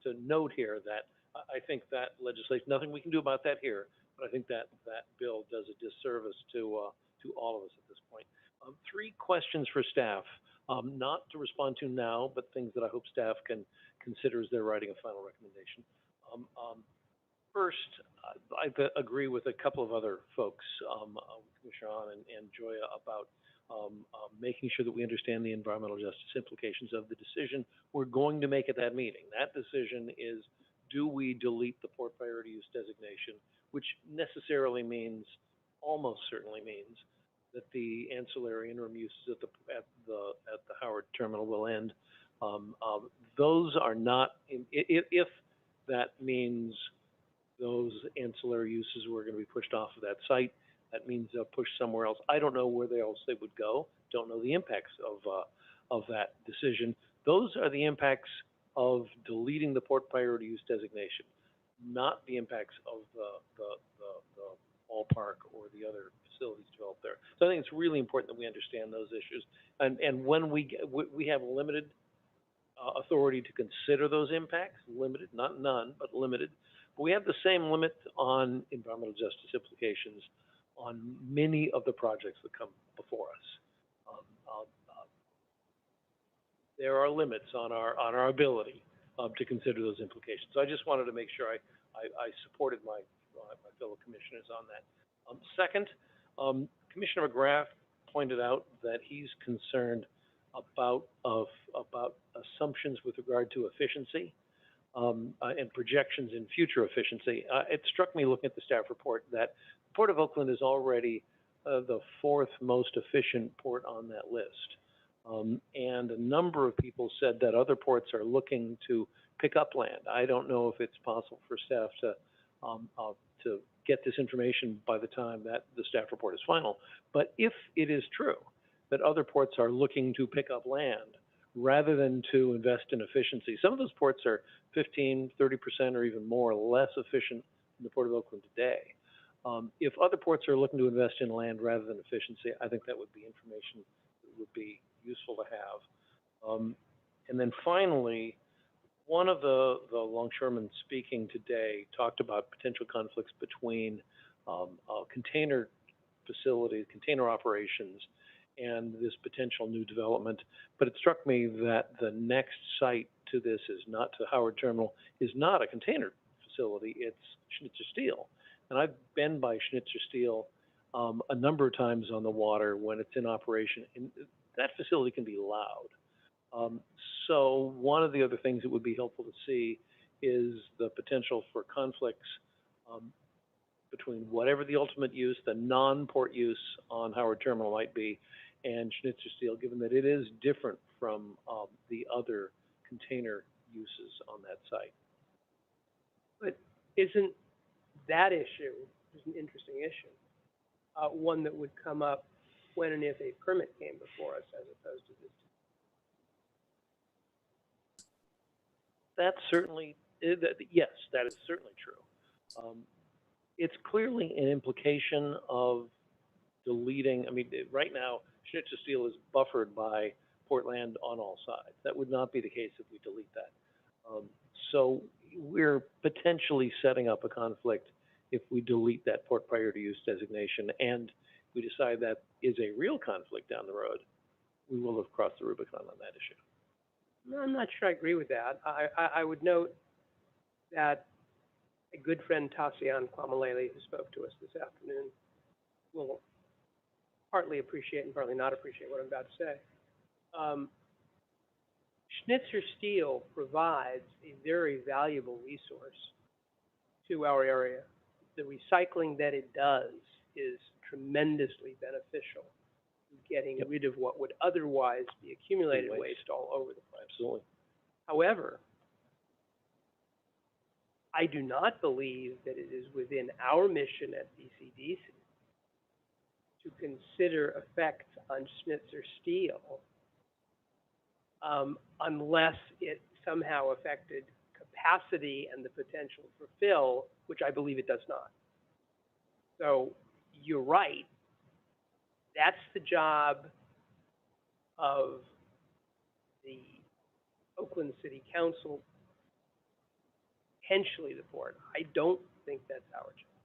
to note here that I think that legislation, nothing we can do about that here, but I think that that bill does a disservice to all of us at this point. 3 questions for staff, not to respond to now, but things that I hope staff can consider as they're writing a final recommendation. First, I agree with a couple of other folks, Commissioner Hahn and Joya, about making sure that we understand the environmental justice implications of the decision we're going to make at that meeting. That decision is, do we delete the port priority use designation, which necessarily means, almost certainly means, that the ancillary interim uses at the Howard terminal will end. Those are not, if that means those ancillary uses were going to be pushed off of that site, that means they'll push somewhere else. I don't know where else they would go. Don't know the impacts of that decision. Those are the impacts of deleting the port priority use designation, not the impacts of the ballpark or the other facilities developed there. So I think it's really important that we understand those issues. And when we have limited authority to consider those impacts, limited, not none, but limited. But we have the same limit on environmental justice implications on many of the projects that come before us. There are limits on our ability to consider those implications. So I just wanted to make sure I supported my fellow commissioners on that. Second, Commissioner McGrath pointed out that he's concerned about assumptions with regard to efficiency and projections in future efficiency. It struck me looking at the staff report that the Port of Oakland is already the 4th most efficient port on that list. And a number of people said that other ports are looking to pick up land. I don't know if it's possible for staff to get this information by the time that the staff report is final. But if it is true that other ports are looking to pick up land rather than to invest in efficiency, some of those ports are 15, 30% or even more less efficient than the Port of Oakland today. If other ports are looking to invest in land rather than efficiency, I think that would be information that would be useful to have. And then finally, one of the longshoremen speaking today talked about potential conflicts between container facilities, container operations, and this potential new development. But it struck me that the next site to this is not to Howard Terminal, is not a container facility, it's Schnitzer Steel. And I've been by Schnitzer Steel a number of times on the water when it's in operation. And that facility can be loud. So one of the other things that would be helpful to see is the potential for conflicts between whatever the ultimate use, the non-port use on Howard Terminal might be, and Schnitzer Steel, given that it is different from the other container uses on that site. But isn't that issue, is an interesting issue, one that would come up when and if a permit came before us as opposed to this? That's certainly, yes, that is certainly true. It's clearly an implication of deleting, I mean, right now, Schnitzer Steel is buffered by port land on all sides. That would not be the case if we delete that. So we're potentially setting up a conflict if we delete that port priority use designation and we decide that is a real conflict down the road, we will have crossed the Rubicon on that issue. No, I'm not sure I agree with that. I would note that My good friend Tassian Kwamalele, who spoke to us this afternoon, will partly appreciate and partly not appreciate what I'm about to say. Schnitzer Steel provides a very valuable resource to our area. The recycling that it does is tremendously beneficial in getting rid of what would otherwise be accumulated waste all over the place. Absolutely. However, I do not believe that it is within our mission at BCDC to consider effects on Schnitzer Steel unless it somehow affected capacity and the potential for fill, which I believe it does not. So you're right. That's the job of the Oakland City Council, potentially the port. I don't think that's our job.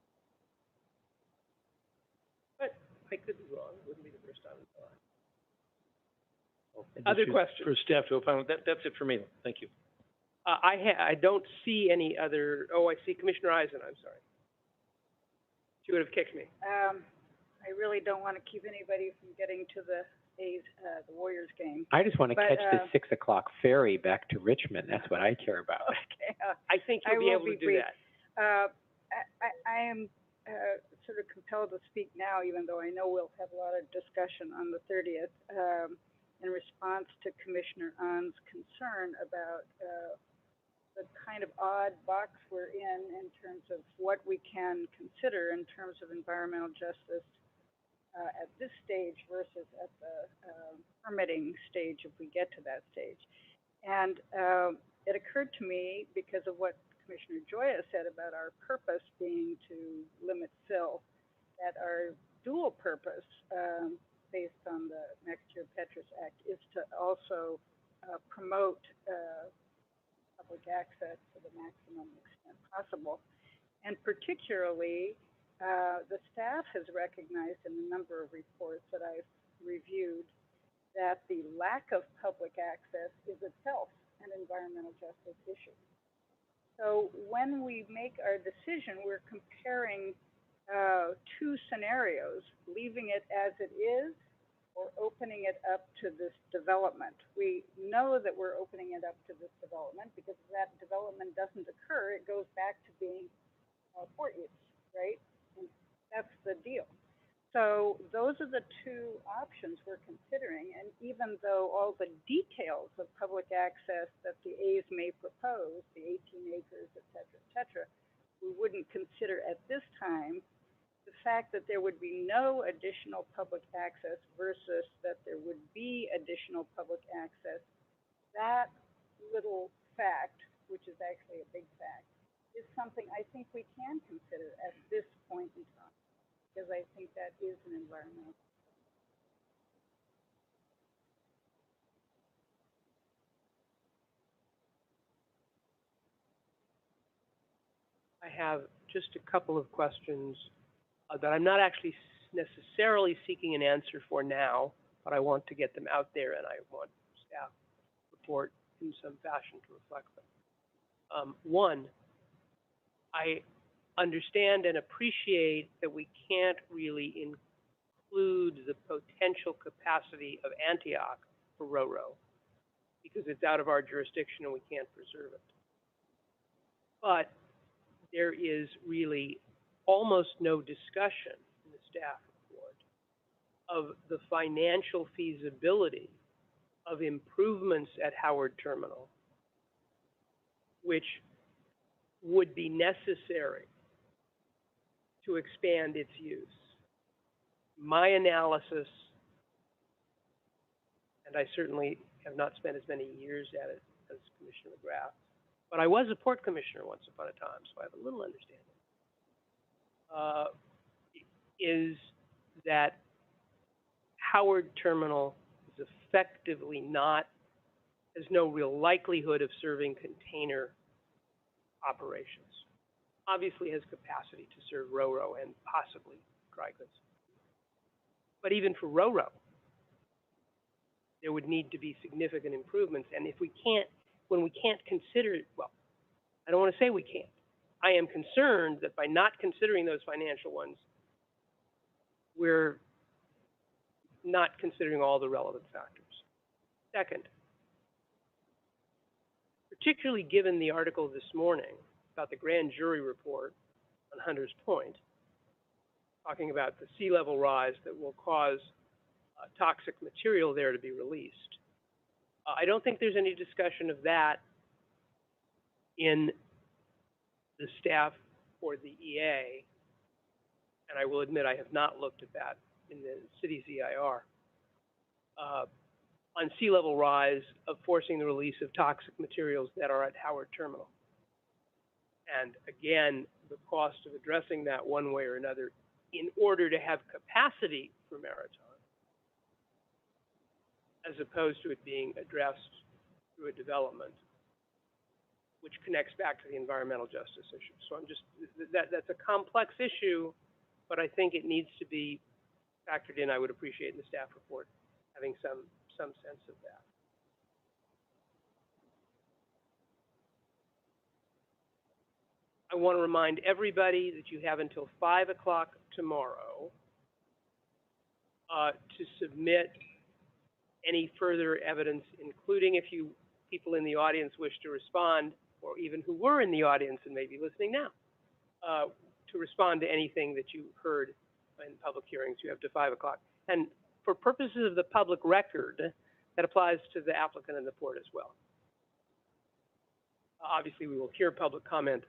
But I could be wrong. It wouldn't be the first time in my life. Other questions? For staff to opine, that's it for me. Thank you. I don't see any other. Oh, I see Commissioner Eisen. I'm sorry. She would have kicked me. I really don't want to keep anybody from getting to the Warriors game. I just want to But, catch the 6 o'clock ferry back to Richmond. That's what I care about. Okay. I think you'll be able to do brief. that. I am sort of compelled to speak now, even though I know we'll have a lot of discussion on the 30th, in response to Commissioner On's concern about the kind of odd box we're in terms of what we can consider in terms of environmental justice at this stage versus at the permitting stage if we get to that stage. And it occurred to me, because of what Commissioner Joya said about our purpose being to limit fill, that our dual purpose, based on the Next Year Petrus Act, is to also promote public access to the maximum extent possible. And particularly, the staff has recognized in a number of reports that I've reviewed that the lack of public access is itself an environmental justice issue. So when we make our decision, we're comparing two scenarios, leaving it as it is or opening it up to this development. We know that we're opening it up to this development because if that development doesn't occur, it goes back to being port use, right? And that's the deal. So those are the two options we're considering, and even though all the details of public access that the A's may propose, the 18 acres, et cetera, we wouldn't consider at this time. The fact that there would be no additional public access versus that there would be additional public access, that little fact, which is actually a big fact, is something I think we can consider at this point in time, because I think that is an environmental. I have just a couple of questions that I'm not actually necessarily seeking an answer for now, but I want to get them out there, and I want staff report in some fashion to reflect them. One, I understand and appreciate that we can't really include the potential capacity of Antioch for RoRo because it's out of our jurisdiction and we can't preserve it. But there is really almost no discussion in the staff report of the financial feasibility of improvements at Howard Terminal, which would be necessary to expand its use. My analysis, and I certainly have not spent as many years at it as Commissioner McGrath, but I was a port commissioner once upon a time, so I have a little understanding, is that Howard Terminal is effectively not, has no real likelihood of serving container operations. Obviously has capacity to serve RoRo and possibly dry goods. But even for RoRo, there would need to be significant improvements. And if we can't, when we can't consider, well, I don't want to say we can't. I am concerned that by not considering those financial ones, we're not considering all the relevant factors. Second, particularly given the article this morning about the grand jury report on Hunter's Point, talking about the sea level rise that will cause toxic material there to be released. I don't think there's any discussion of that in the staff or the EA, and I will admit I have not looked at that in the city's EIR. On sea level rise of forcing the release of toxic materials that are at Howard Terminal. And again, the cost of addressing that one way or another in order to have capacity for maritime, as opposed to it being addressed through a development, which connects back to the environmental justice issue. So I'm just, that's a complex issue, but I think it needs to be factored in. I would appreciate in the staff report having some sense of that. I want to remind everybody that you have until 5 o'clock tomorrow to submit any further evidence, including if you people in the audience wish to respond, or even who were in the audience and may be listening now, to respond to anything that you heard in public hearings. You have to 5 o'clock. And for purposes of the public record, that applies to the applicant and the port as well. Obviously, we will hear public comment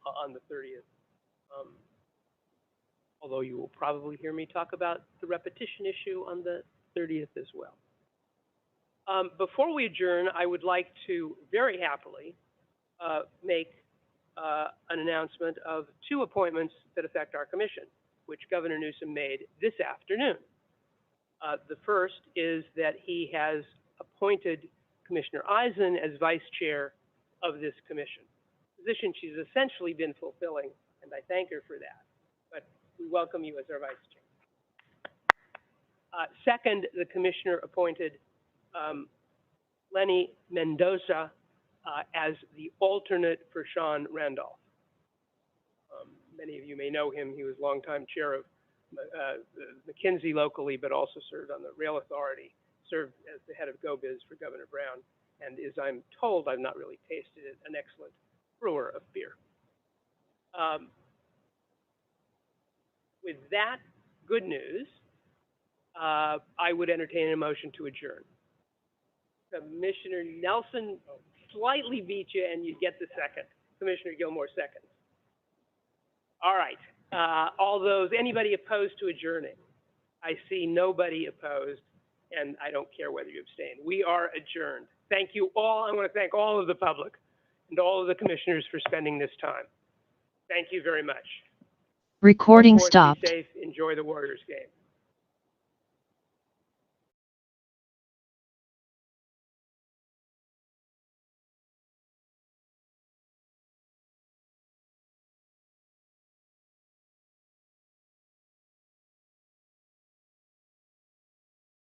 on the 30th, although you will probably hear me talk about the repetition issue on the 30th as well. Before we adjourn, I would like to very happily make an announcement of 2 appointments that affect our commission, which Governor Newsom made this afternoon. The first is that he has appointed Commissioner Eisen as vice chair of this commission. Position she's essentially been fulfilling, and I thank her for that. But we welcome you as our vice chair. Second, the commissioner appointed Lenny Mendoza as the alternate for Sean Randolph. Many of you may know him. He was longtime chair of McKinsey locally, but also served on the Rail Authority, served as the head of GoBiz for Governor Brown, and as I'm told, I've not really tasted it, an excellent brewer of beer. With that good news, I would entertain a motion to adjourn. Commissioner Nelson slightly beat you, and you get the second. Commissioner Gilmore seconds. All right. All those, anybody opposed to adjourning? I see nobody opposed, and I don't care whether you abstain. We are adjourned. Thank you all. I want to thank all of the public and all of the commissioners for spending this time. Thank you very much. Recording stopped. Be safe. Enjoy the Warriors game.